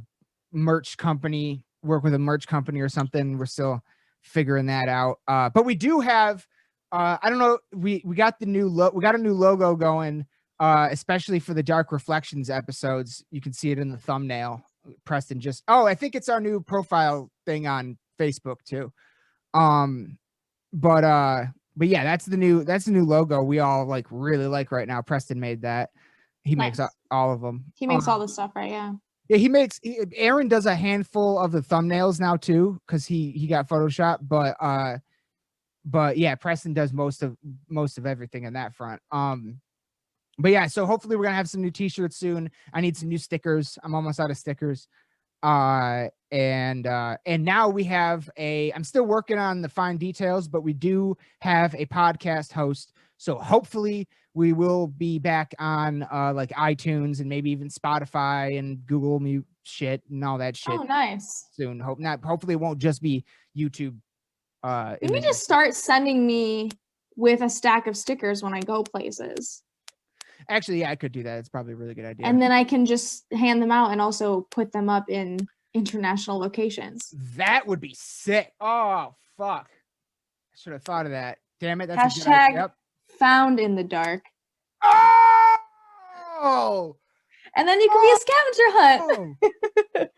merch company, work with a merch company or something. We're still figuring that out. But we do have. I don't know. We got the new we got a new logo going, especially for the Dark Reflections episodes. You can see it in the thumbnail. Preston I think it's our new profile thing on Facebook too. But yeah, that's the new logo we all like really like right now. Preston made that. He makes all of them. He makes all the stuff, right? Yeah. Yeah, Aaron does a handful of the thumbnails now too, because he got Photoshop, but yeah, Preston does most of everything in that front. But yeah, so hopefully we're gonna have some new t-shirts soon. I need some new stickers. I'm almost out of stickers. And now we have I'm still working on the fine details, but we do have a podcast host. So hopefully we will be back on like iTunes and maybe even Spotify and Google Mute shit and all that shit. Oh, nice. Soon. Hopefully it won't just be YouTube. You need to start sending me with a stack of stickers when I go places. Actually, yeah, I could do that. It's probably a really good idea. And then I can just hand them out and also put them up in international locations. That would be sick. Oh, fuck. I should have thought of that. Damn it. That's a good Hashtag idea. Yep. found in the dark. Oh! And then you can be a scavenger hunt.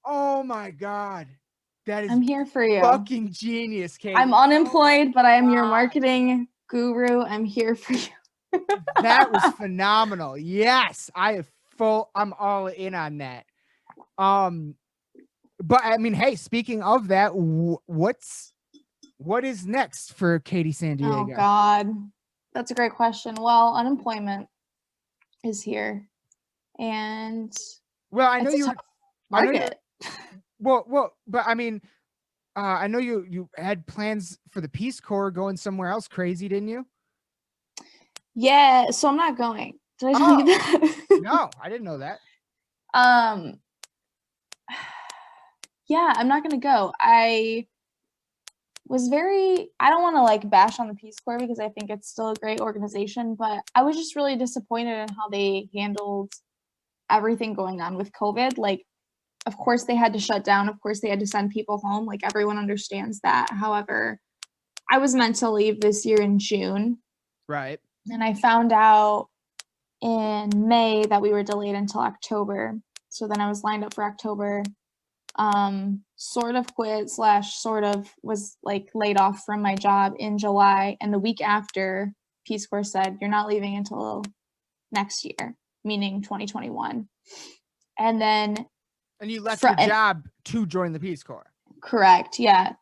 Oh my God. That is I'm here for you. fucking genius, Catie. I'm unemployed, but I am your marketing guru. I'm here for you. That was phenomenal. Yes, I'm all in on that. But I mean, hey, speaking of that, what is next for Catie San Diego? Oh God, that's a great question. Well, unemployment is here, and well, I know it's a you tough market. Well, but I mean, I know you had plans for the Peace Corps going somewhere else crazy, didn't you? Yeah, so I'm not going. Did I tell you that? No, I didn't know that. Yeah, I'm not gonna go. I don't want to like bash on the Peace Corps because I think it's still a great organization, but I was just really disappointed in how they handled everything going on with COVID. Like, of course they had to shut down. Of course they had to send people home. Like, everyone understands that. However, I was meant to leave this year in June. Right. And I found out in May that we were delayed until October. So then I was lined up for October. Sort of quit / sort of was like laid off from my job in July. And the week after, Peace Corps said, you're not leaving until next year, meaning 2021. And then. And you left your job to join the Peace Corps. Correct. Yeah.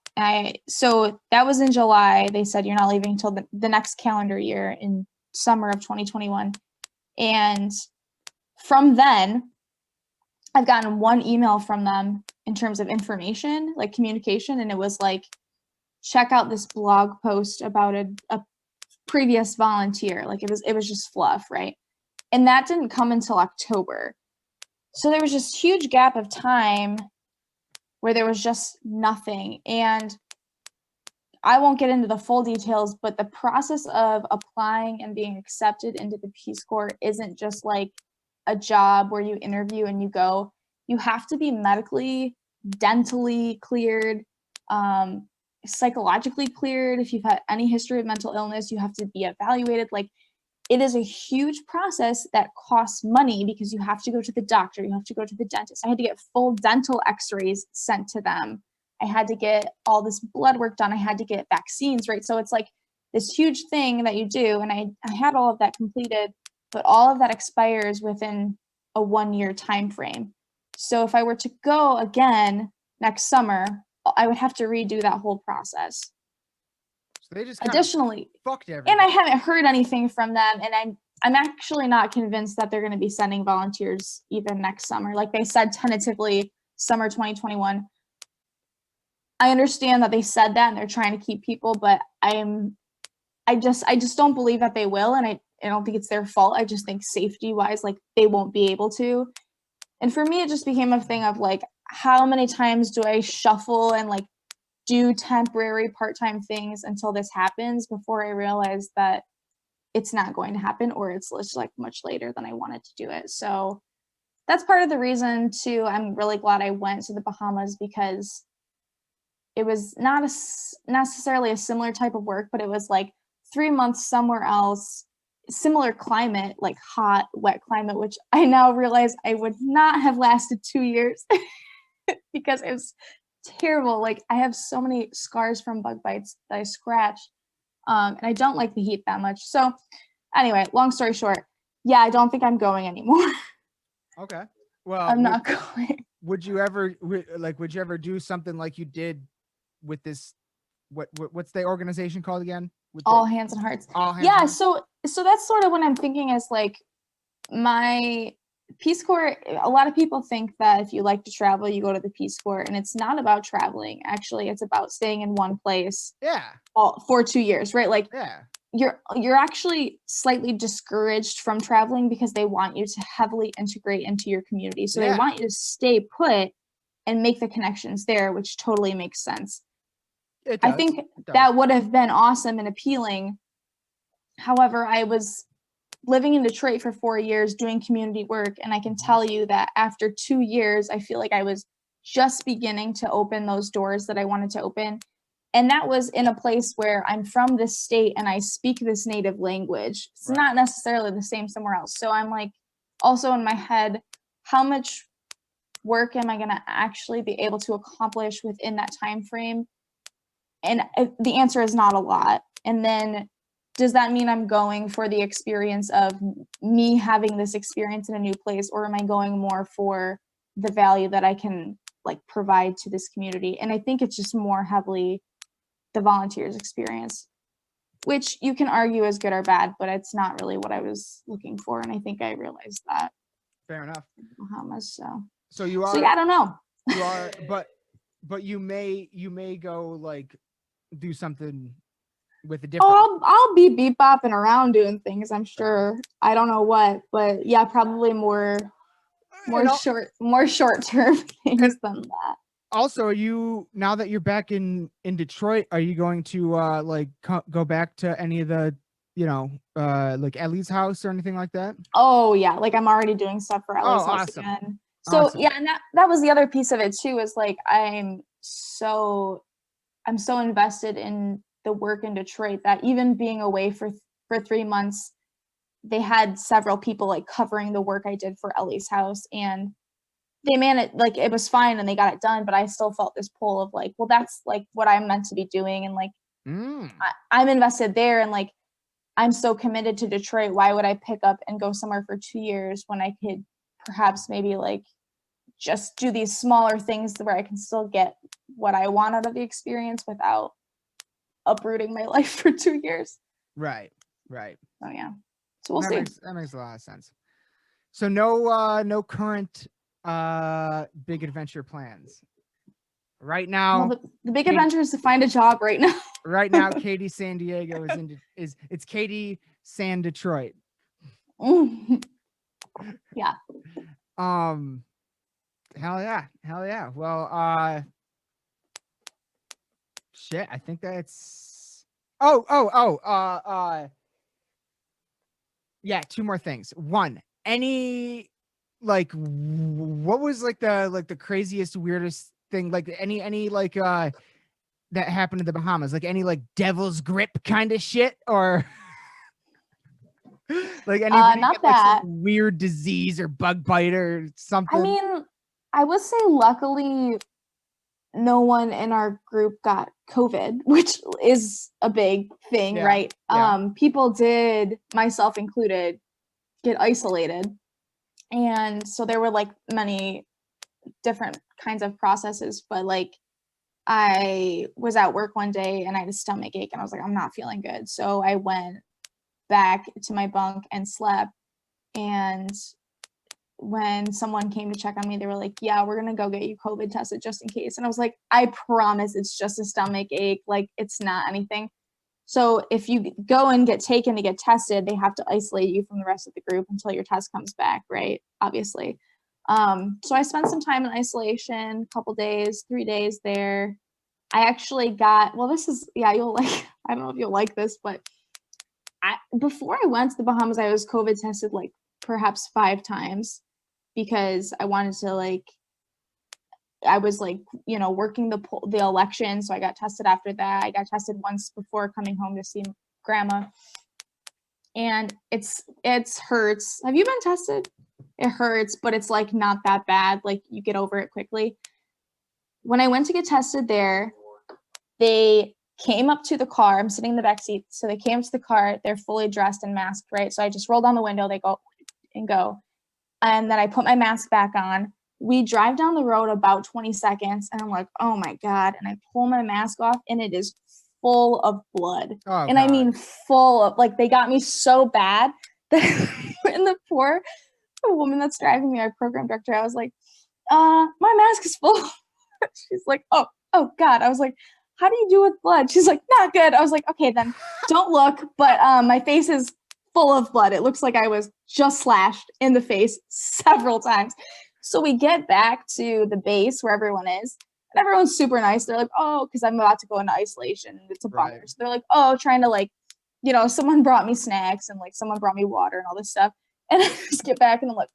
So that was in July. They said you're not leaving until the next calendar year in summer of 2021. And from then, I've gotten one email from them in terms of information, like communication, and it was like, check out this blog post about a previous volunteer. Like, it was just fluff, right? And that didn't come until October. So there was just huge gap of time where there was just nothing. And I won't get into the full details, but the process of applying and being accepted into the Peace Corps isn't just like a job where you interview and you go. You have to be medically, dentally cleared, psychologically cleared. If you've had any history of mental illness, you have to be evaluated. Like, it is a huge process that costs money because you have to go to the doctor, you have to go to the dentist. I had to get full dental x-rays sent to them. I had to get all this blood work done. I had to get vaccines, right? So it's like this huge thing that you do. And I had all of that completed, but all of that expires within a 1-year time frame. So if I were to go again next summer, I would have to redo that whole process. So they just additionally fucked everything. And I haven't heard anything from them, and I'm actually not convinced that they're going to be sending volunteers even next summer. Like, they said tentatively summer 2021. I understand that they said that and they're trying to keep people, but I just don't believe that they will, and I don't think it's their fault. I just think safety wise, like, they won't be able to. And for me, it just became a thing of like, how many times do I shuffle and like do temporary part-time things until this happens before I realize that it's not going to happen, or it's just like much later than I wanted to do it. So that's part of the reason too. I'm really glad I went to the Bahamas, because it was not necessarily a similar type of work, but it was like 3 months somewhere else, similar climate, like hot, wet climate, which I now realize I would not have lasted 2 years because it was terrible. Like, I have so many scars from bug bites that I scratched, and I don't like the heat that much. So anyway, long story short, yeah, I don't think I'm going anymore. Okay. Well, I'm not going. Would you ever do something like you did with this? What's the organization called again? All Hands and Hearts. All Hands. Yeah. So that's sort of what I'm thinking is like, my Peace Corps. A lot of people think that if you like to travel, you go to the Peace Corps, and it's not about traveling. Actually, it's about staying in one place. Yeah. For 2 years, right? Like, yeah. You're actually slightly discouraged from traveling because they want you to heavily integrate into your community. So they want you to stay put and make the connections there, which totally makes sense. I think that would have been awesome and appealing. However, I was living in Detroit for 4 years doing community work, and I can tell you that after 2 years, I feel like I was just beginning to open those doors that I wanted to open. And that was in a place where I'm from this state and I speak this native language. It's not necessarily the same somewhere else. So I'm like, also in my head, how much work am I going to actually be able to accomplish within that time frame? And the answer is not a lot. And then does that mean I'm going for the experience of me having this experience in a new place, or am I going more for the value that I can like provide to this community? And I think it's just more heavily the volunteers experience, which you can argue is good or bad, but it's not really what I was looking for. And I think I realized that. Fair enough. How much so? So you are. So yeah, I don't know. You are, but you may go like do something with a different. Oh, I'll be bopping around doing things. I'm sure. I don't know what, but yeah, probably more short term things than that. Also, are you, now that you're back in Detroit, are you going to go back to any of the, like Ellie's house or anything like that? Oh yeah, like I'm already doing stuff for Ellie's house awesome. again. So Awesome. yeah, and that was the other piece of it too, is like I'm so invested in the work in Detroit that even being away for 3 months, they had several people like covering the work I did for Ellie's house, and they managed, like it was fine and they got it done, but I still felt this pull of like, well, that's like what I'm meant to be doing, and like I'm invested there, and like I'm so committed to Detroit. Why would I pick up and go somewhere for 2 years when I could perhaps maybe like just do these smaller things where I can still get what I want out of the experience without uprooting my life for 2 years. Right. Oh yeah. So we'll see. That makes a lot of sense. So no current big adventure plans right now. Well, the big adventure is to find a job right now. Right now, Catie San Diego it's Catie San Detroit. Yeah. Hell yeah. Well, shit. I think that's. Yeah. 2 more things. One, any like, what was like the craziest, weirdest thing? Like any like that happened in the Bahamas? Like any like devil's grip kind of shit, or like anybody not get, like, that some weird disease or bug bite or something? I mean, I would say luckily no one in our group got COVID, which is a big thing, right? Yeah. People did, myself included, get isolated. And so there were like many different kinds of processes, but like I was at work one day and I had a stomach ache and I was like, I'm not feeling good. So I went back to my bunk and slept. And when someone came to check on me, they were like, yeah, we're going to go get you COVID tested just in case. And I was like, I promise it's just a stomach ache. Like it's not anything. So if you go and get taken to get tested, they have to isolate you from the rest of the group until your test comes back, right? Obviously. So I spent some time in isolation, couple days, 3 days there. I actually got, well, this is, yeah, you'll like, I don't know if you'll like this, but before I went to the Bahamas, I was COVID tested like perhaps 5 times because I wanted to like, I was like, working the election. So I got tested after that. I got tested once before coming home to see grandma. And it hurts. Have you been tested? It hurts, but it's like not that bad. Like you get over it quickly. When I went to get tested there, they came up to the car. I'm sitting in the back seat. So they came to the car. They're fully dressed and masked, right? So I just roll down the window. They go. And then I put my mask back on. We drive down the road about 20 seconds and I'm like, oh my God. And I pull my mask off and it is full of blood. Oh, and God. I mean, full of, like, they got me so bad that in the poor woman that's driving me, our program director, I was like, my mask is full. She's like, oh God. I was like, how do you do with blood? She's like, not good. I was like, okay, then don't look. But my face is full of blood. It looks like I was just slashed in the face several times. So we get back to the base where everyone is. And everyone's super nice. They're like, oh, because I'm about to go into isolation and it's a bummer. Right. So they're like, oh, trying to like, you know, someone brought me snacks and like someone brought me water and all this stuff. And I just get back and I'm like,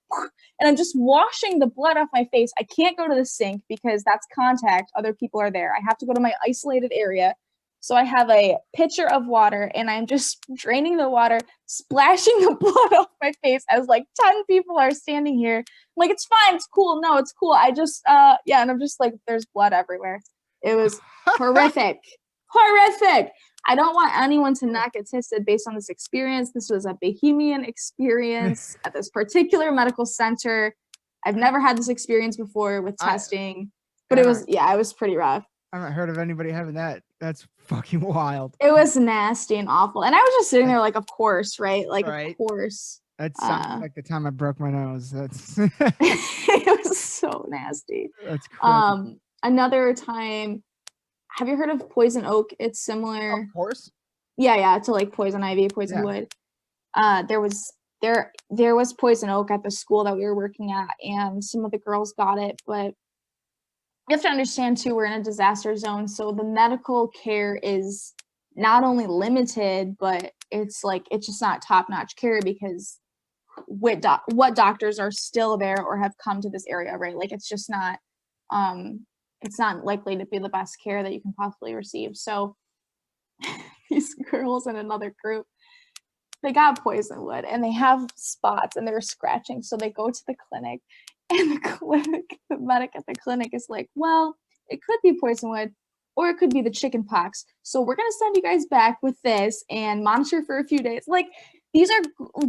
and I'm just washing the blood off my face. I can't go to the sink because that's contact. Other people are there. I have to go to my isolated area. So I have a pitcher of water and I'm just draining the water, splashing the blood off my face as like 10 people are standing here. I'm like, it's fine. It's cool. No, it's cool. I just, yeah. And I'm just like, there's blood everywhere. It was horrific. Horrific. I don't want anyone to not get tested based on this experience. This was a bohemian experience at this particular medical center. I've never had this experience before with testing, but it was, yeah, it was pretty rough. I haven't heard of anybody having that. That's fucking wild. It was nasty and awful. And I was just sitting there like, of course, right? Like, Right. of course. That sounds like the time I broke my nose. That's It was so nasty. that's crazy. Another time, have you heard of poison oak? It's similar. Of course. Yeah, to like poison ivy, poison wood. There was poison oak at the school that we were working at, and some of the girls got it, but you have to understand too, we're in a disaster zone, so the medical care is not only limited, but it's just not top-notch care because what doctors are still there or have come to this area, right? Like it's just not it's not likely to be the best care that you can possibly receive. So these girls in another group, they got poison wood and they have spots and they're scratching, so they go to the clinic. And the medic at the clinic is like, well, it could be poison wood or it could be the chicken pox. So we're going to send you guys back with this and monitor for a few days. Like, these are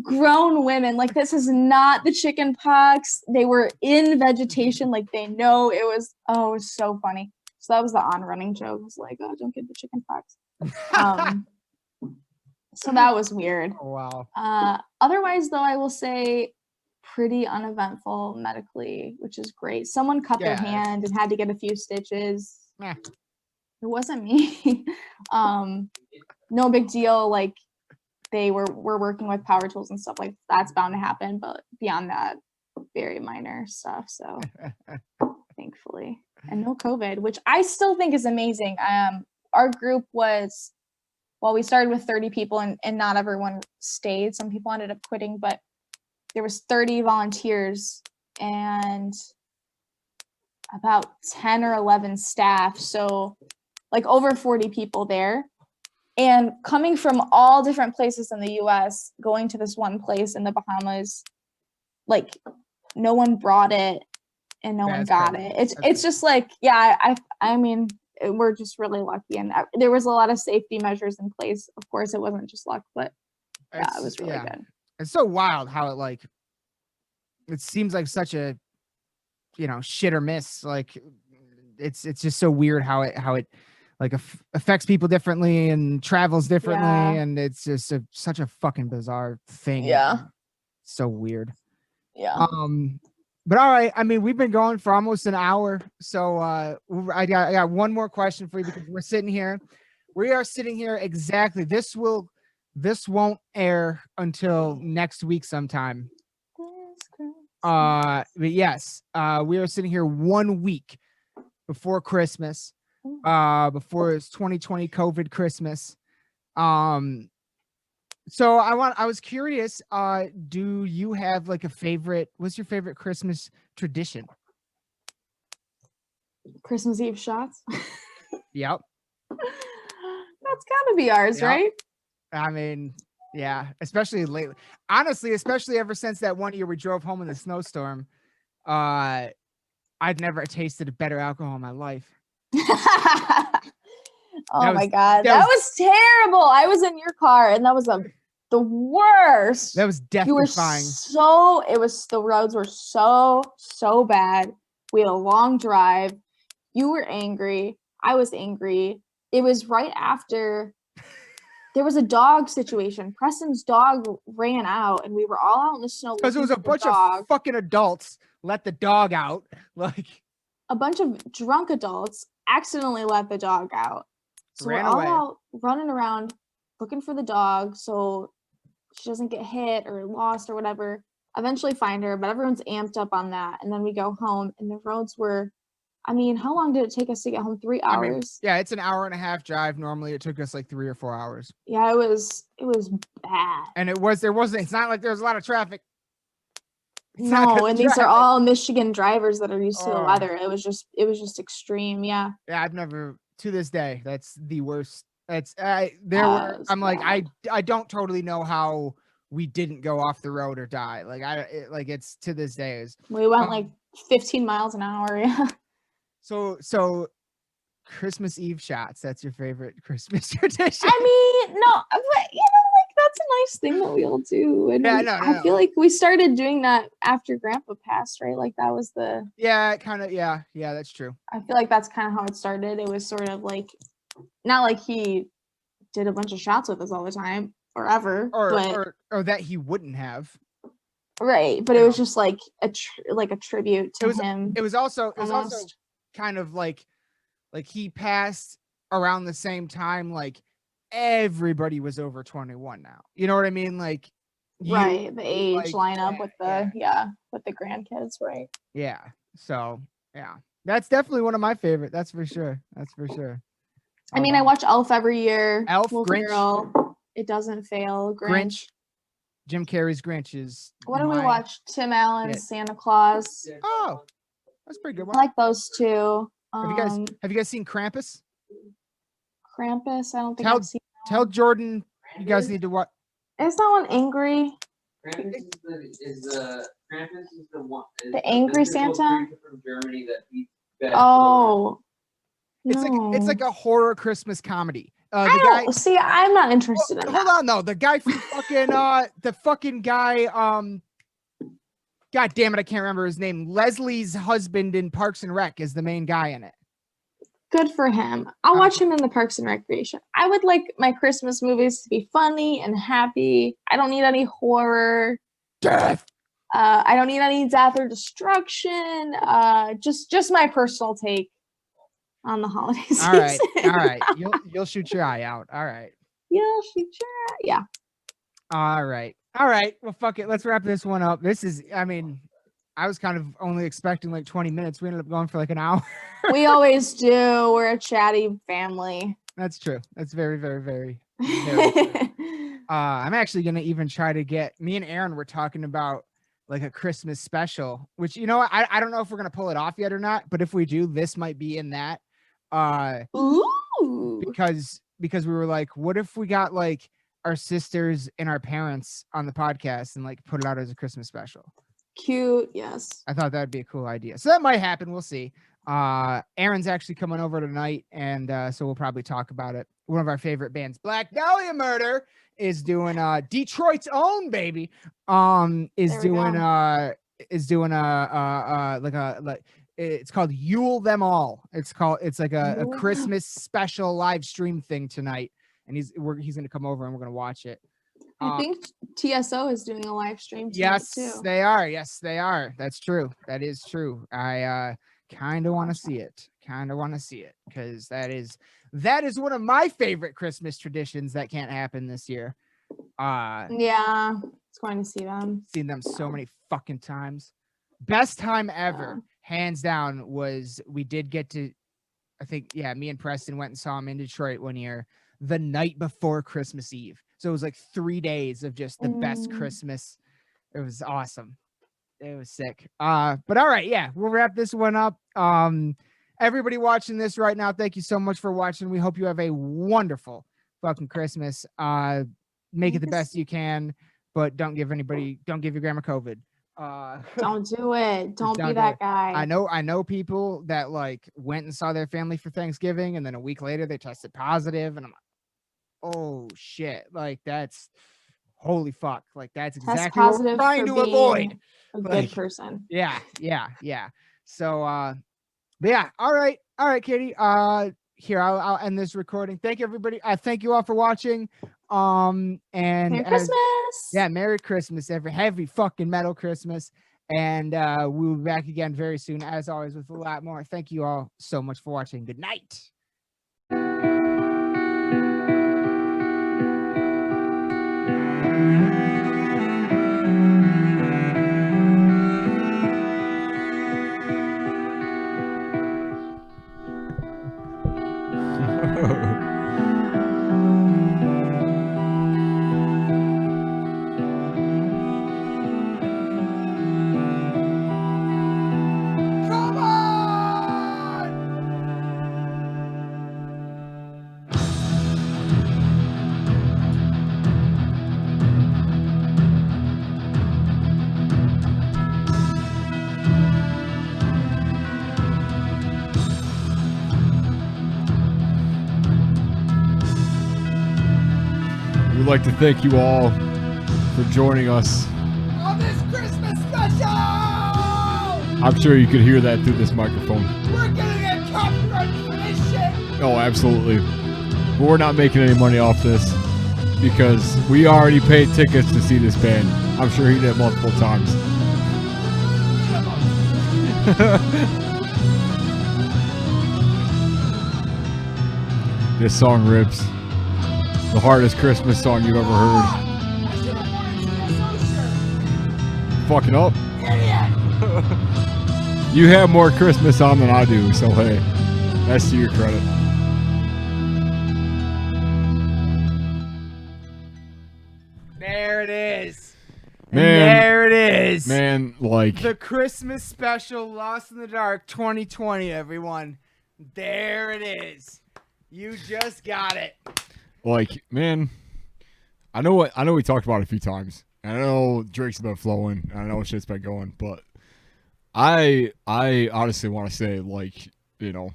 grown women. Like, this is not the chicken pox. They were in vegetation. Like, they know it was so funny. So that was the on-running joke. It was like, oh, don't get the chicken pox. So that was weird. Oh, wow. Otherwise, though, I will say, pretty uneventful medically, which is great. Someone cut their hand and had to get a few stitches. It wasn't me. No big deal. Like we're working with power tools and stuff, like that's bound to happen, but beyond that, very minor stuff. So thankfully, and no COVID, which I still think is amazing. Our group was, well, we started with 30 people and not everyone stayed. Some people ended up quitting, but there was 30 volunteers and about 10 or 11 staff. So like over 40 people there, and coming from all different places in the US, going to this one place in the Bahamas, like no one brought it and no one got it. It's just like, yeah, I mean, we're just really lucky. And there was a lot of safety measures in place. Of course, it wasn't just luck, but yeah, it was really good. It's so wild how it seems like such a, shit or miss. Like it's just so weird how it like affects people differently and travels differently. And it's just such a fucking bizarre thing. Yeah. So weird. Yeah. But all right. I mean, we've been going for almost an hour. So I got one more question for you because we are sitting here exactly. This won't air until next week sometime. But yes, we are sitting here 1 week before Christmas, before it's 2020 COVID Christmas. So I was curious, do you have like what's your favorite Christmas tradition? Christmas Eve shots. Yep. That's gotta be ours, right? I mean, yeah, especially lately. Honestly, especially ever since that one year we drove home in the snowstorm, I'd never tasted a better alcohol in my life. Oh my God, that was terrible. I was in your car and that was the worst. That was death-defying. The roads were so bad. We had a long drive. You were angry. I was angry. It was right after there was a dog situation. Preston's dog ran out and we were all out in the snow. Because it was a bunch of fucking adults let the dog out. Like a bunch of drunk adults accidentally let the dog out. So we're all out running around looking for the dog so she doesn't get hit or lost or whatever. Eventually find her, but everyone's amped up on that. And then we go home and the roads were I mean, how long did it take us to get home? 3 hours? I mean, yeah, it's an hour and a half drive. Normally it took us like 3 or 4 hours. Yeah, it was bad. And it's not like there's a lot of traffic. No, and these are all Michigan drivers that are used to the Oh. weather. It was just extreme. Yeah. Yeah, I've never, to this day, that's the worst. That's was I'm like, bad. I don't totally know how we didn't go off the road or die. Like it's to this day is. We went like 15 miles an hour. Yeah. So Christmas Eve shots, that's your favorite Christmas tradition. I mean, no, but like that's a nice thing that we all do. And Yeah, I feel like we started doing that after Grandpa passed, right? Like that was yeah, kind of, yeah, that's true. I feel like that's kind of how it started. It was sort of like, not like he did a bunch of shots with us all the time or ever, or that he wouldn't have. Right, but it was just like a tribute to him. It was also almost. kind of like he passed around the same time, like everybody was over 21 now. You know what I mean? Like right, the age like, lineup with with the grandkids, right? Yeah. So yeah, that's definitely one of my favorite. That's for sure. I mean, I watch Elf every year. Elf, Little Grinch. Girl, it doesn't fail. Grinch. Jim Carrey's Grinch is. What do we watch? Tim Allen's Santa Claus. Oh, that's a pretty good I one. like those two. Have you guys seen Krampus? Krampus? I don't think I've seen that Tell one. Jordan you guys need to watch. Is that one angry? Krampus Krampus is the one. The angry mythical Santa? creature from Germany that eats bad Oh. It's like a horror Christmas comedy. See, I'm not interested in Hold that. on though. The guy from fucking the fucking guy God damn it, I can't remember his name. Leslie's husband in Parks and Rec is the main guy in it. Good for him. I'll watch him in the Parks and Recreation. I would like my Christmas movies to be funny and happy. I don't need any horror. Death. I don't need any death or destruction. Just my personal take on the holiday season. All right. You'll shoot your eye out. All right. You'll shoot your eye. Yeah. All right. Well, fuck it. Let's wrap this one up. I was kind of only expecting like 20 minutes. We ended up going for like an hour. We always do. We're a chatty family. That's true. That's very, very, very, very true. I'm actually going to even try to get, me and Aaron were talking about like a Christmas special, which, you know, I don't know if we're going to pull it off yet or not, but if we do, this might be in that. Ooh. Because we were like, what if we got like our sisters and our parents on the podcast and like put it out as a Christmas special? Cute. Yes. I thought that'd be a cool idea. So that might happen. We'll see. Aaron's actually coming over tonight, and so we'll probably talk about it. One of our favorite bands, Black Dahlia Murder, is doing Detroit's own baby. It's called Yule Them All. It's like a Christmas special live stream thing tonight, and he's gonna come over and we're gonna watch it. I think TSO is doing a live stream tonight, yes, too. they are. Yes, they are. That's true. That is true. I kind of want to see it. Because that is one of my favorite Christmas traditions that can't happen this year. Yeah, it's going to see them. Seen them so many fucking times. Best time ever, hands down, was we did get to, I think, me and Preston went and saw him in Detroit one year, the night before Christmas Eve. So it was like 3 days of just the best Christmas. It was awesome. It was sick. But all right, we'll wrap this one up. Everybody watching this right now, thank you so much for watching. We hope you have a wonderful fucking Christmas. Make it the best you can, but don't give your grandma COVID. Don't do it. Don't be that guy. I know people that like went and saw their family for Thanksgiving, and then a week later they tested positive, and I'm like, oh shit, like that's holy fuck, like that's exactly what we're trying to avoid. A good person. Yeah. So but yeah, all right, Catie. Here I'll end this recording. Thank you, everybody. Thank you all for watching. And Merry Christmas. Merry Christmas, every heavy fucking metal Christmas. And we'll be back again very soon, as always, with a lot more. Thank you all so much for watching. Good night. we'd like to thank you all for joining us On this Christmas special! I'm sure you could hear that through this microphone. We're gonna get copyright for this shit! Oh, absolutely. But we're not making any money off this because we already paid tickets to see this band. I'm sure he did multiple times. This song rips. The hardest Christmas song you've ever heard. I should have worn a TSO shirt! Fucking up. Idiot! You have more Christmas on than I do, so hey, that's to your credit. There it is. Man, And there it is. Man, like, The Christmas special Lost in the Dark 2020, everyone. There it is. You just got it. like, man, I know we talked about it a few times. I know drinks have been flowing. I know shit's been going, but I honestly want to say, like, you know,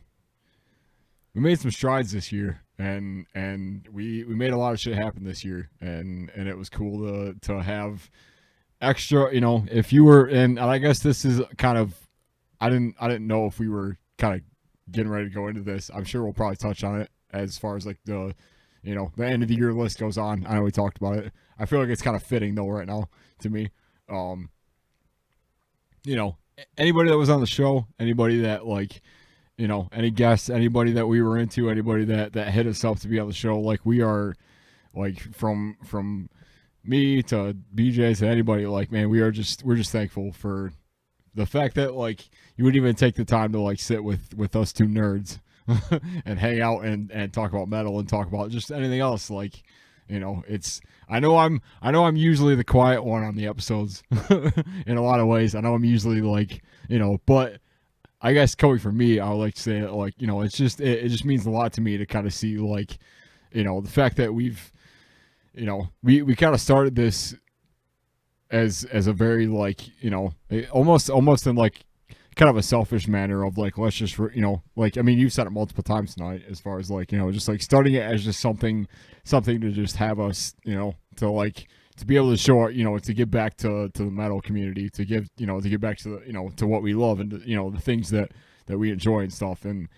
we made some strides this year, and we made a lot of shit happen this year, and it was cool to have extra, you know, if you were, and I guess this is kind of, I didn't know if we were kind of getting ready to go into this. I'm sure we'll probably touch on it as far as like the, you know, the end of the year list goes on. I know we talked about it. I feel like it's kind of fitting though right now to me. You know, anybody that was on the show, anybody that, like, you know, any guests, anybody that we were into, anybody that hit us up to be on the show, like, we are, like, from me to BJ to anybody, like, man, we're just thankful for the fact that, like, you wouldn't even take the time to, like, sit with us two nerds and hang out and talk about metal and talk about just anything else. Like, you know, it's, I know I'm usually the quiet one on the episodes in a lot of ways. I know I'm usually, like, you know, but I guess coming from me, I would like to say that, like, you know, it's just, it just means a lot to me to kind of see, like, you know, the fact that we've, you know, we kind of started this as a very, like, you know, almost in, like, kind of a selfish manner of, like, let's just, you know, like, I mean, you've said it multiple times tonight as far as, like, you know, just, like, starting it as just something to just have us, you know, to, like, to be able to show, you know, to give back to the metal community, to give, you know, to give back to the, you know, to what we love and, you know, the things that we enjoy and stuff. And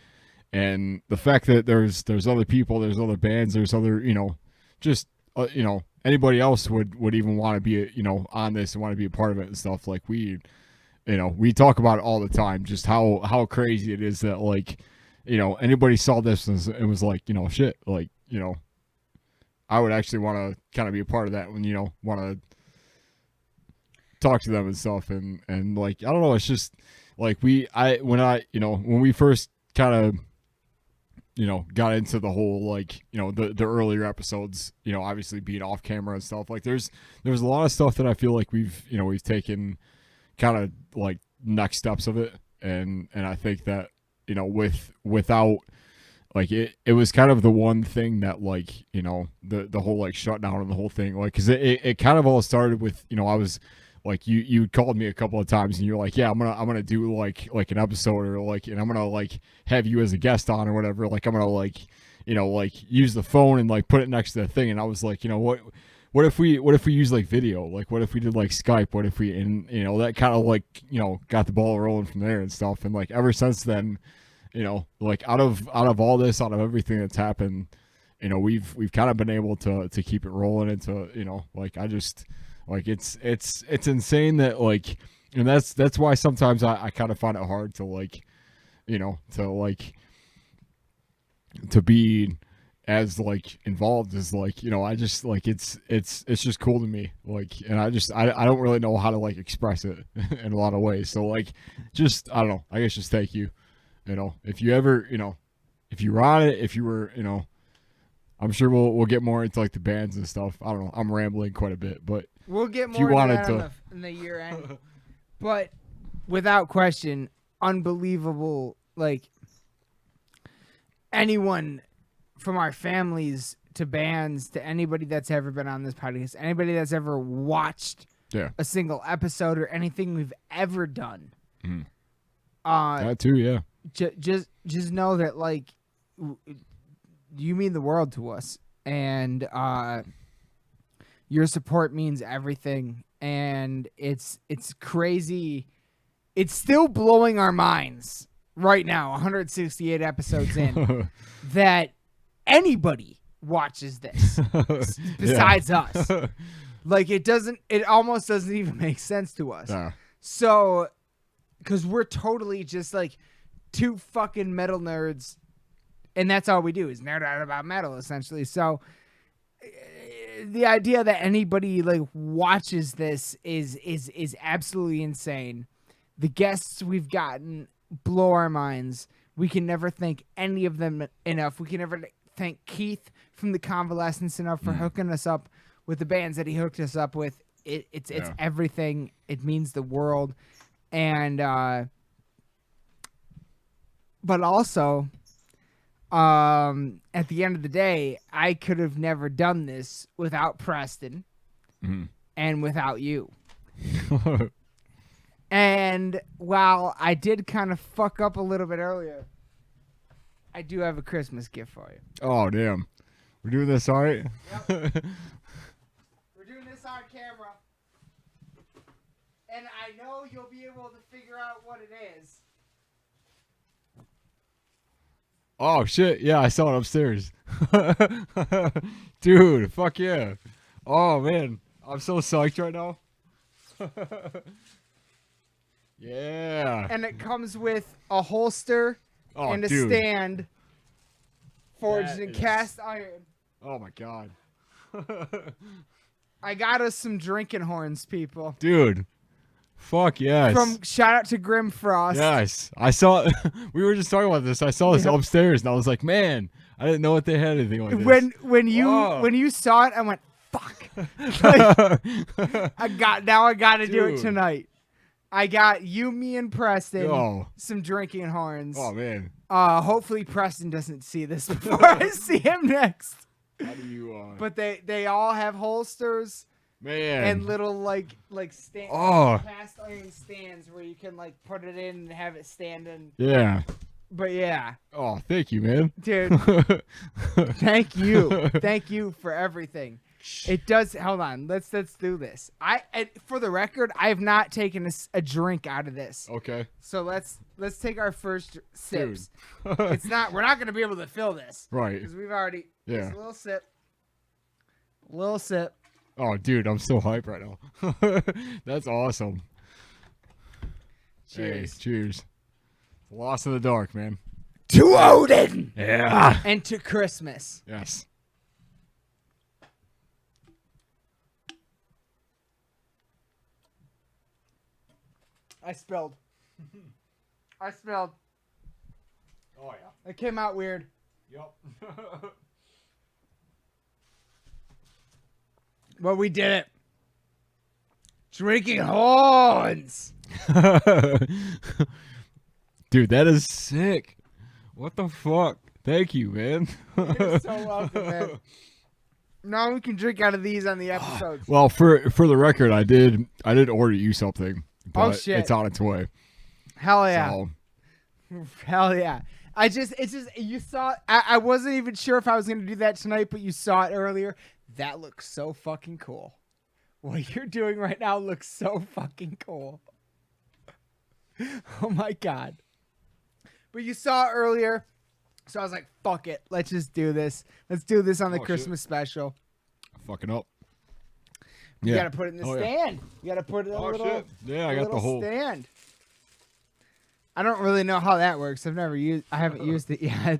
the fact that there's other people, there's other bands, there's other, you know, just, you know, anybody else would even want to be, you know, on this and want to be a part of it and stuff. Like, we, you know, we talk about it all the time, just how crazy it is that, like, you know, anybody saw this and was like, you know, shit, like, you know, I would actually want to kind of be a part of that when, you know, want to talk to them and stuff. And like, I don't know, it's just like when we first kind of, you know, got into the whole, like, you know, the earlier episodes, you know, obviously being off camera and stuff, like, there's a lot of stuff that I feel like we've taken kind of, like, next steps of it. And I think that, you know, without, like, it was kind of the one thing that, like, you know, the whole, like, shutdown and the whole thing, like, because it kind of all started with, you know, I was like, you called me a couple of times and you're like, yeah, I'm gonna do like an episode, or like, and I'm gonna, like, have you as a guest on or whatever, like, I'm gonna, like, you know, like, use the phone and, like, put it next to the thing. And I was like, you know, what if we use, like, video, like, what if we did, like, Skype, what if we, and, you know, that kind of, like, you know, got the ball rolling from there and stuff. And, like, ever since then, you know, like, out of all this, out of everything that's happened, you know, we've kind of been able to keep it rolling into, you know, like, I just, like, it's insane that, like, and that's why sometimes I kind of find it hard to, like, you know, to be as, like, involved as, like, you know, I just, like, it's just cool to me, like, and I don't really know how to, like, express it in a lot of ways. So, like, just, I don't know, I guess just thank you. You know, if you ever, you know, if you were on it, if you were, you know, I'm sure we'll get more into, like, the bands and stuff. I don't know, I'm rambling quite a bit, but we'll get more into that in the year end. But without question, unbelievable. Like, anyone from our families to bands to anybody that's ever been on this podcast, anybody that's ever watched a single episode or anything we've ever done. Mm. That too, yeah. Just know that, like, you mean the world to us, and Your support means everything, and it's crazy. It's still blowing our minds right now, 168 episodes in, that anybody watches this besides us. Like, it almost doesn't even make sense to us. So, because we're totally just like two fucking metal nerds, and that's all we do is nerd out about metal, essentially. So the idea that anybody like watches this is absolutely insane. The guests we've gotten blow our minds. We can never thank any of them enough. We can never thank Keith from the Convalescence enough for hooking us up with the bands that he hooked us up with. It's everything. It means the world. And but also at the end of the day, I could have never done this without Preston and without you. And while I did kind of fuck up a little bit earlier, I do have a Christmas gift for you. Oh, damn. We're doing this all right? Yep. We're doing this on camera. And I know you'll be able to figure out what it is. Oh, shit. Yeah, I saw it upstairs. Dude, fuck yeah. Oh, man. I'm so psyched right now. Yeah. And it comes with a holster and a dude. stand forged in is- cast iron. Oh, my God. I got us some drinking horns, people. Dude. Fuck yes. From shout out to Grim Frost. Yes. I saw we were just talking about this. I saw this upstairs and I was like, man, I didn't know if they had anything like this. When you saw it, I went, fuck. Like, I gotta do it Dude. tonight. I got you, me, and Preston Oh. some drinking horns. Oh man. Hopefully Preston doesn't see this before I see him next. How do you But they all have holsters man and little like stand Oh. cast iron stands where you can like put it in and have it standing. Yeah. But yeah, Oh, thank you, man. dude, thank you. Thank you for everything. It does. Hold on. Let's do this. For the record, I have not taken a drink out of this. Okay. So let's take our first sips. Dude. We're not gonna be able to fill this. Right. Because we've already. Yeah. Just a little sip. Little sip. Oh, dude, I'm so hyped right now. That's awesome. Cheers. Hey, cheers. Lost in the dark, man. To Odin. Yeah. And to Christmas. Yes. I spilled. Oh yeah. It came out weird. Yep. But we did it. Drinking horns. Dude, that is sick. What the fuck? Thank you, man. You're so welcome, man. Now we can drink out of these on the episodes. Well, for the record, I did order you something. But shit. It's on its way. Hell yeah. So, Hell yeah. It's just you saw I wasn't even sure if I was gonna do that tonight, but you saw it earlier. That looks so fucking cool. What you're doing right now looks so fucking cool. Oh my god. But you saw it earlier, so I was like, fuck it. Let's just do this. Let's do this on the Christmas special. fucking up. You gotta put it in the stand. Yeah. You gotta put it in a little. Shit. Yeah, I got the whole stand. I don't really know how that works. I haven't used it yet.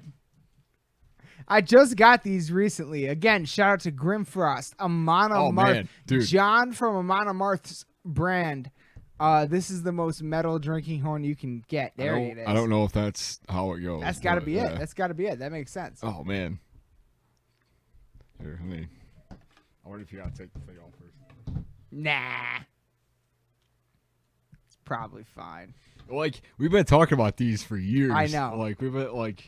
I just got these recently. Again, shout out to Grimfrost, a Monomarth. Man, dude. John from a Monomarth's brand. This is the most metal drinking horn you can get. There it is. I don't know if that's how it goes. That's got to be it. That's got to be it. That makes sense. Oh man. Here, I wonder if you gotta take the thing off first. Nah. It's probably fine. Like, we've been talking about these for years. I know. Like, we've been like.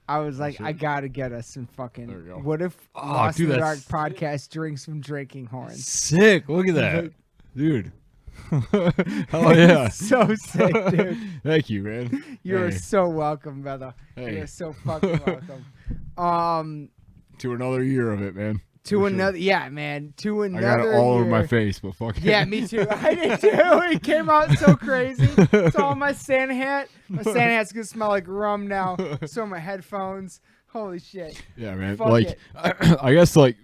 I was like, I gotta get us some fucking. There we go. What if Lost in the Dark podcast drinks some drinking horns? Sick. Look at that, dude. Oh yeah. So sick, dude. Thank you, man. You're Hey. so welcome, brother. Hey. You're so fucking welcome. To another year of it, man. To another, yeah, man. To I another. got it all over my year. face, but fuck it. Yeah, me too. I did too. It came out so crazy. So my Santa hat. My Santa hat's gonna smell like rum now. So my headphones. Holy shit. Yeah, man. Fuck like, it. I guess like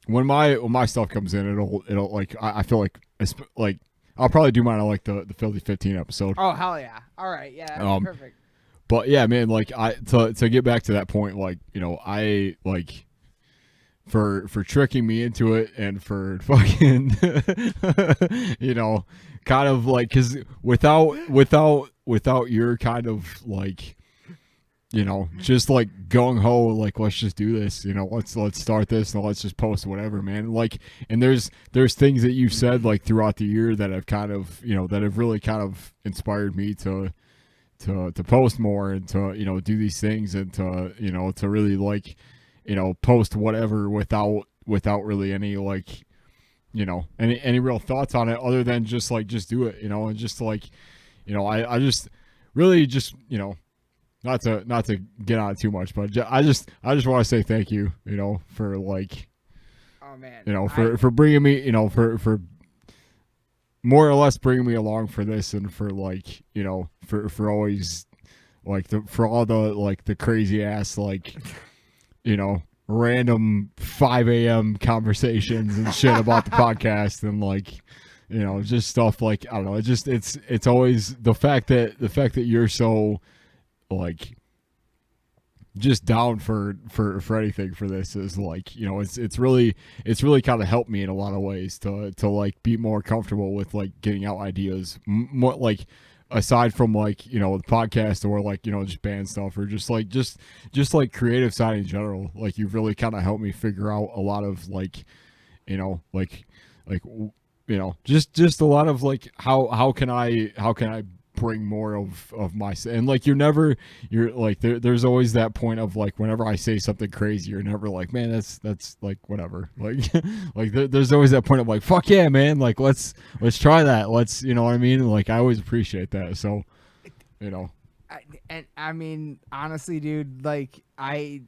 when my stuff comes in, it'll like I feel like I'll probably do mine on like the Filthy 15 episode. Oh hell yeah! All right, yeah, that's perfect. But yeah, man, like to get back to that point, like I like. For tricking me into it and for fucking kind of like, because without your kind of like just like gung ho, like let's just do this, let's start this and let's just post whatever, man. Like, and there's things that you've said like throughout the year that have kind of that have really kind of inspired me to post more and to do these things and to really like post whatever without really any like, any real thoughts on it other than just do it, and just like, I just really just, not to get on it too much, but I just want to say thank you, for like, oh man, for bringing me, for more or less bringing me along for this and for like, for always like for all the like the crazy ass like random 5 a.m. conversations and shit about the podcast and like, just stuff like, I don't know. It's always the fact that you're so like just down for anything for this is like, it's really kind of helped me in a lot of ways to like be more comfortable with like getting out ideas more like, aside from like the podcast or like just band stuff or just like creative side in general. Like you've really kind of helped me figure out a lot of like just a lot of like how can I bring more of my, and like you're like there's always that point of like whenever I say something crazy you're never like, man, that's like whatever, like like there's always that point of like, fuck yeah, man, like let's try that, let's, what I mean, like I always appreciate that. So I mean honestly, dude, like I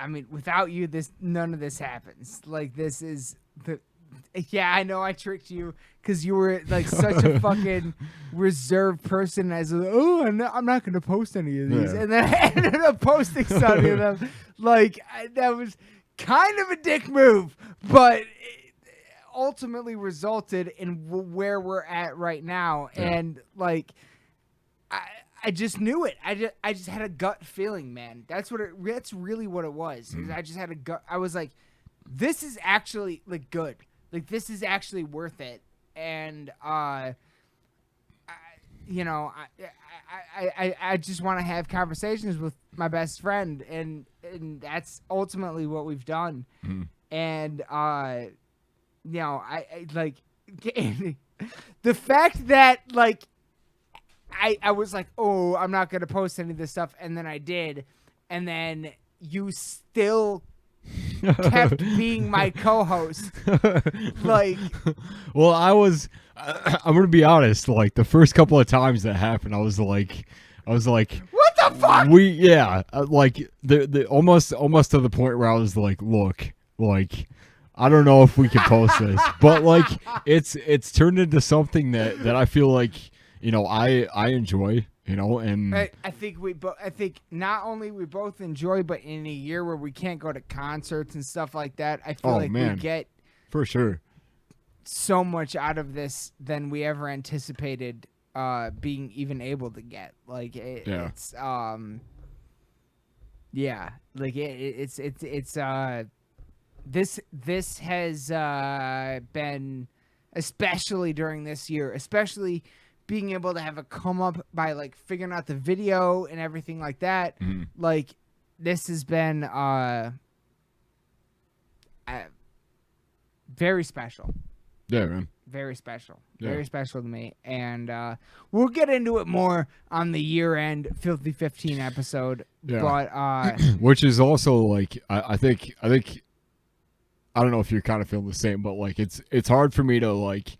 mean without you none of this happens. Like this is the, yeah, I know I tricked you because you were like such a fucking reserved person. As I'm not going to post any of these, and then I ended up posting some of them. Like that was kind of a dick move, but it ultimately resulted in where we're at right now. Yeah. And like I just knew it. I just had a gut feeling, man. That's really what it was. I just had a gut. I was like, this is actually like good. Like this is actually worth it, and I just want to have conversations with my best friend, and that's ultimately what we've done. And I like the fact that like I was like, oh, I'm not gonna post any of this stuff, and then I did, and then you still kept being my co-host. Like, well, I'm gonna be honest, like the first couple of times that happened I was like what the fuck, like the almost to the point where I was like, look, like I don't know if we can post this, but like it's turned into something that I feel like I enjoy, and I think not only we both enjoy, but in a year where we can't go to concerts and stuff like that, I feel we get for sure so much out of this than we ever anticipated being even able to get. Like it's this has been, especially during this year, especially being able to have a come up by like figuring out the video and everything like that. Like this has been very special. Yeah, man. Very special. Yeah. Very special to me. And we'll get into it more on the year-end Filthy 15 episode. Yeah. But which is also like I think I don't know if you're kind of feeling the same, but like it's hard for me to like,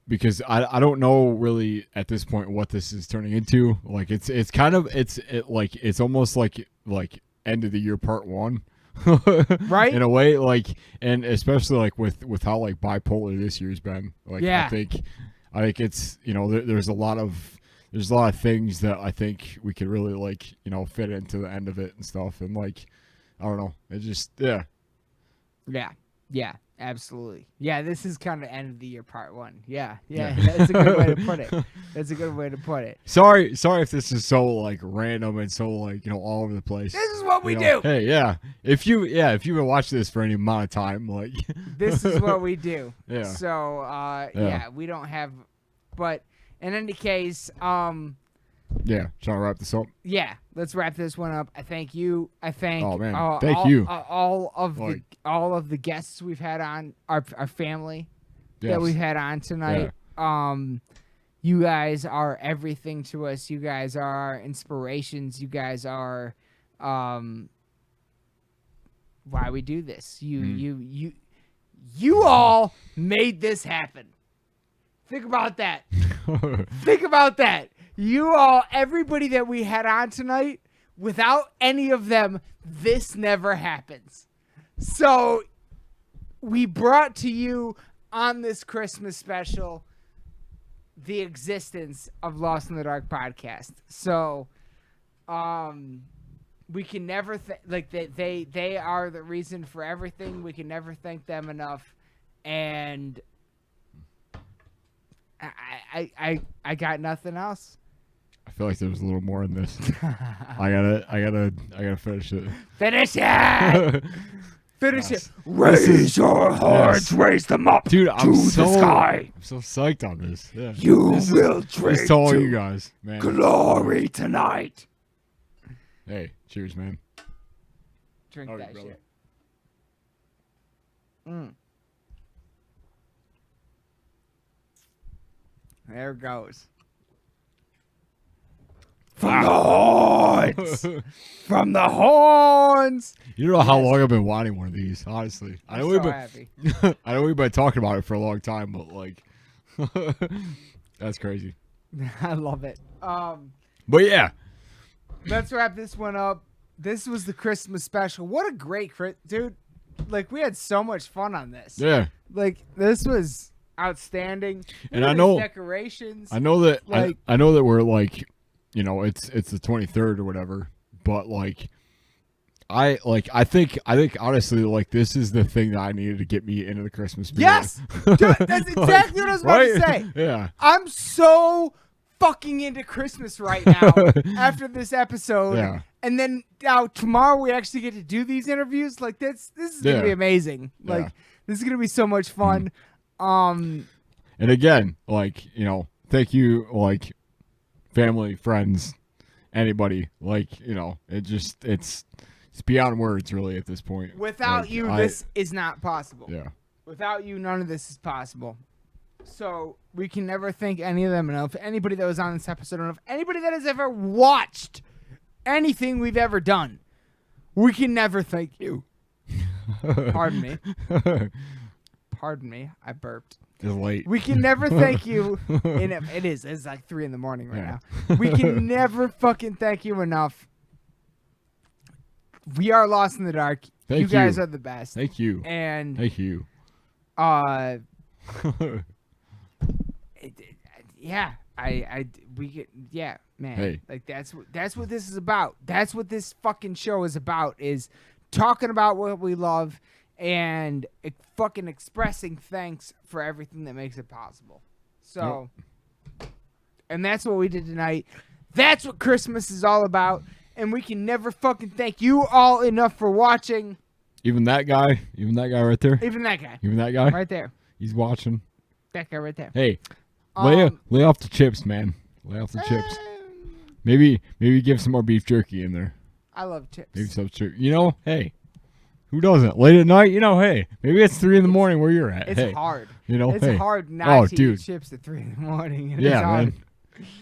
because I don't know really at this point what this is turning into. Like it's almost like end of the year part one. Right? In a way, like, and especially like with how like bipolar this year's been. Like, Yeah. I think it's, you know, there's a lot of things that I think we could really, like, you know, fit into the end of it and stuff. And like, I don't know, it just Yeah, absolutely. Yeah, this is kind of end of the year part 1. Yeah, that's a good way to put it. That's a good way to put it. Sorry if this is so like random and so like, you know, all over the place. This is what we You know, do. Hey, yeah. If you've been watching this for any amount of time, like This is what we do. Yeah. So, yeah, we don't have, but in any case, yeah, trying to wrap this up. yeah, let's wrap this one up. I thank you. I thank. Oh, man. all, Thank all- you. All of Like- the guests we've had on, our family Yes. that we've had on tonight. You guys are everything to us. You guys are our inspirations. You guys are why we do this. You all made this happen. Think about that. Think about that. You all, everybody that we had on tonight, without any of them, this never happens. So we brought to you on this Christmas special the existence of Lost in the Dark podcast. So we can never they are the reason for everything. We can never thank them enough. And I got nothing else. I feel like there was a little more in this. I gotta finish it. Finish it. Finish Yes. it. Raise your hearts, Yes. raise them up Dude, to I'm the sky. I'm so psyched on this. Yeah. You This is- will This drink to all to you guys, man. glory tonight. Hey, cheers, man. Drink All that right, brother. shit. There it goes. From the horns. From the horns. You don't know how long I've been wanting one of these, honestly. I know I'm so happy. I know we've been talking about it for a long time, but like, that's crazy. I love it. But yeah, Let's wrap this one up. This was the Christmas special. What a great dude. Like, we had so much fun on this. yeah. Like, this was outstanding. And Look I at know- these decorations. I know that Like- I know that we're like, you know, it's the 23rd or whatever, but like, I think honestly, like, this is the thing that I needed to get me into the Christmas spirit. Yes! Dude, that's exactly what I was about to say. Yeah. I'm so fucking into Christmas right now after this episode. Yeah. And then now tomorrow we actually get to do these interviews. Like, this is gonna Yeah. be amazing. Like, Yeah. this is gonna be so much fun. And again, like, you know, thank you, like, family, friends, anybody. Like, you know, it's beyond words, really, at this point. Without Like, you, this is not possible. Yeah. Without you, none of this is possible. So we can never thank any of them enough. Anybody that was on this episode enough. Anybody that has ever watched anything we've ever done. We can never thank you. Pardon me. Pardon me. I burped. It's late. We can never thank you. It's like 3 a.m. right Yeah. now. We can never fucking thank you enough. We are Lost in the Dark. Thank you guys you. are the best. Thank you. And Thank you. yeah, we get, yeah, man. Hey. Like, that's what this is about. That's what this fucking show is about, is talking about what we love and fucking expressing thanks for everything that makes it possible. So, and that's what we did tonight. That's what Christmas is all about. And we can never fucking thank you all enough for watching. Even that guy right there. Even that guy. Even that guy. Right there. He's watching. That guy right there. Hey, lay off the chips, man. Lay off the chips. Maybe give some more beef jerky in there. I love chips. Maybe some jerky. You know, hey, who doesn't? Late at night, you know, hey, maybe it's 3 a.m. where you're at. It's hey, hard. You know, It's hey. hard not to dude. eat chips at 3 a.m. It Yeah, is hard. man.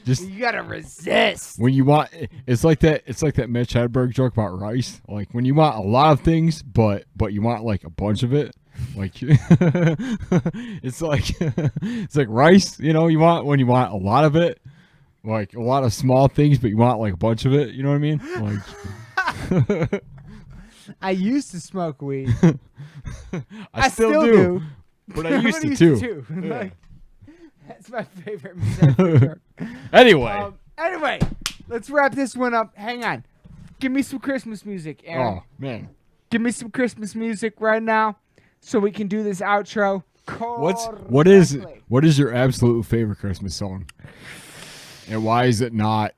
Just You gotta resist. when you want, it's like that Mitch Hedberg joke about rice. Like, when you want a lot of things, but you want like a bunch of it. Like, it's like rice. You know, when you want a lot of it, like a lot of small things, but you want like a bunch of it. You know what I mean? Like, I used to smoke weed. I still do. But I used to too. Yeah. Like, that's my favorite music. Anyway. Anyway, let's wrap this one up. Hang on. Give me some Christmas music, Aaron. Oh, man. Give me some Christmas music right now so we can do this outro. What is your absolute favorite Christmas song? And why is it not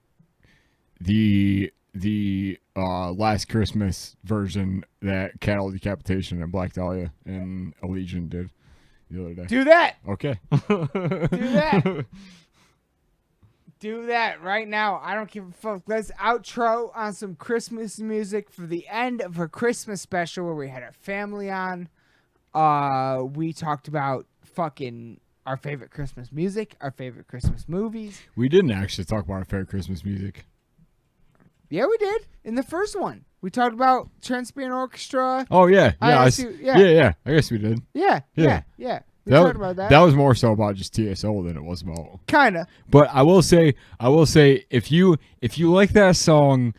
the Last Christmas version that Cattle Decapitation and Black Dahlia and Allegiant did the other day? Do that. Okay. Do that. Do that right now. I don't give a fuck. Let's outro on some Christmas music for the end of a Christmas special where we had our family on. We talked about fucking our favorite Christmas music, our favorite Christmas movies. We didn't actually talk about our favorite Christmas music. Yeah, we did. In the first one. We talked about Trans-Siberian Orchestra. Oh, yeah. Yeah. Yeah. I guess we did. Yeah. We talked about that. That was more so about just TSO than it was about. Kinda. But I will say, if you like that song,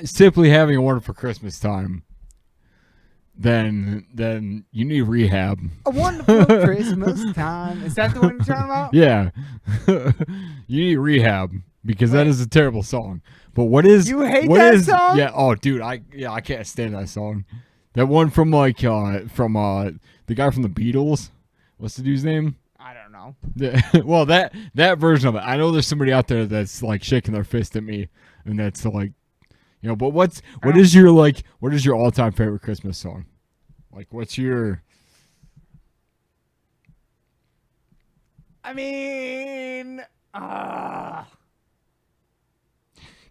simply having a wonderful Christmas time, then you need rehab. A wonderful Christmas time. Is that the one you're talking about? Yeah. You need rehab because that is a terrible song. But what is you hate that song? Yeah. Oh, dude, I can't stand that song. That one from the guy from the Beatles. What's the dude's name? I don't know. Yeah, well, that version of it. I know there's somebody out there that's like shaking their fist at me, and that's like, you know. But what is your all-time favorite Christmas song? Like, what's your? I mean,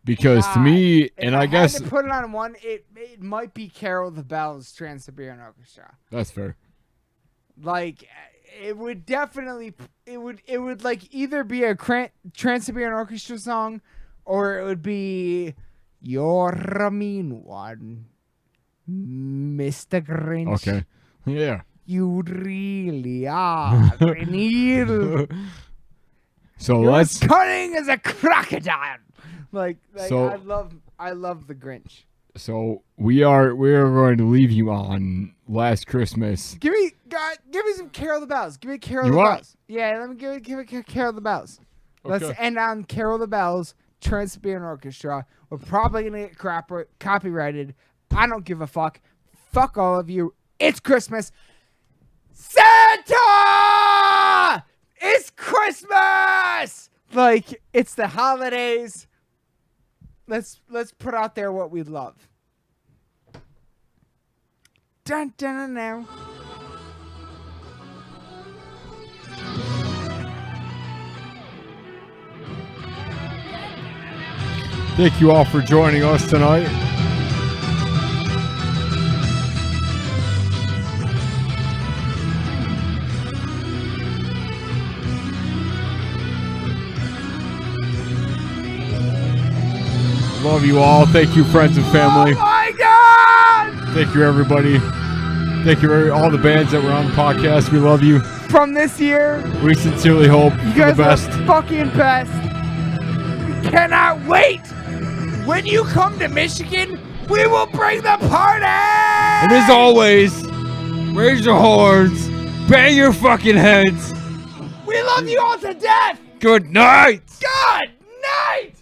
because to me, and I guess had to put it on one, it might be Carol of the Bells, Trans-Siberian Orchestra. That's fair. Like, it would definitely, it would like either be a Trans-Siberian Orchestra song, or it would be You're a Mean One, Mr. Grinch. Okay. Yeah. You really are an eel. So You're let's as cunning as a crocodile. Like so, I love the Grinch. So we are going to leave you on Last Christmas. Give me some Carol of the Bells. Give me Carol of the Bells. Yeah, let me give it Carol of the Bells. Okay. Let's end on Carol of the Bells, Trans-Siberian Orchestra. We're probably gonna get copyrighted. I don't give a fuck. Fuck all of you. It's Christmas. Santa! It's Christmas! Like, it's the holidays. Let's put out there what we love. Dun dun dun. Thank you all for joining us tonight. Love you all. Thank you, friends and family. Oh my God! Thank you, everybody. Thank you, all the bands that were on the podcast. We love you. From this year, we sincerely hope you for guys the best. Are fucking best. We cannot wait. When you come to Michigan, we will bring the party. And as always, raise your horns, bang your fucking heads. We love you all to death. Good night. Good night.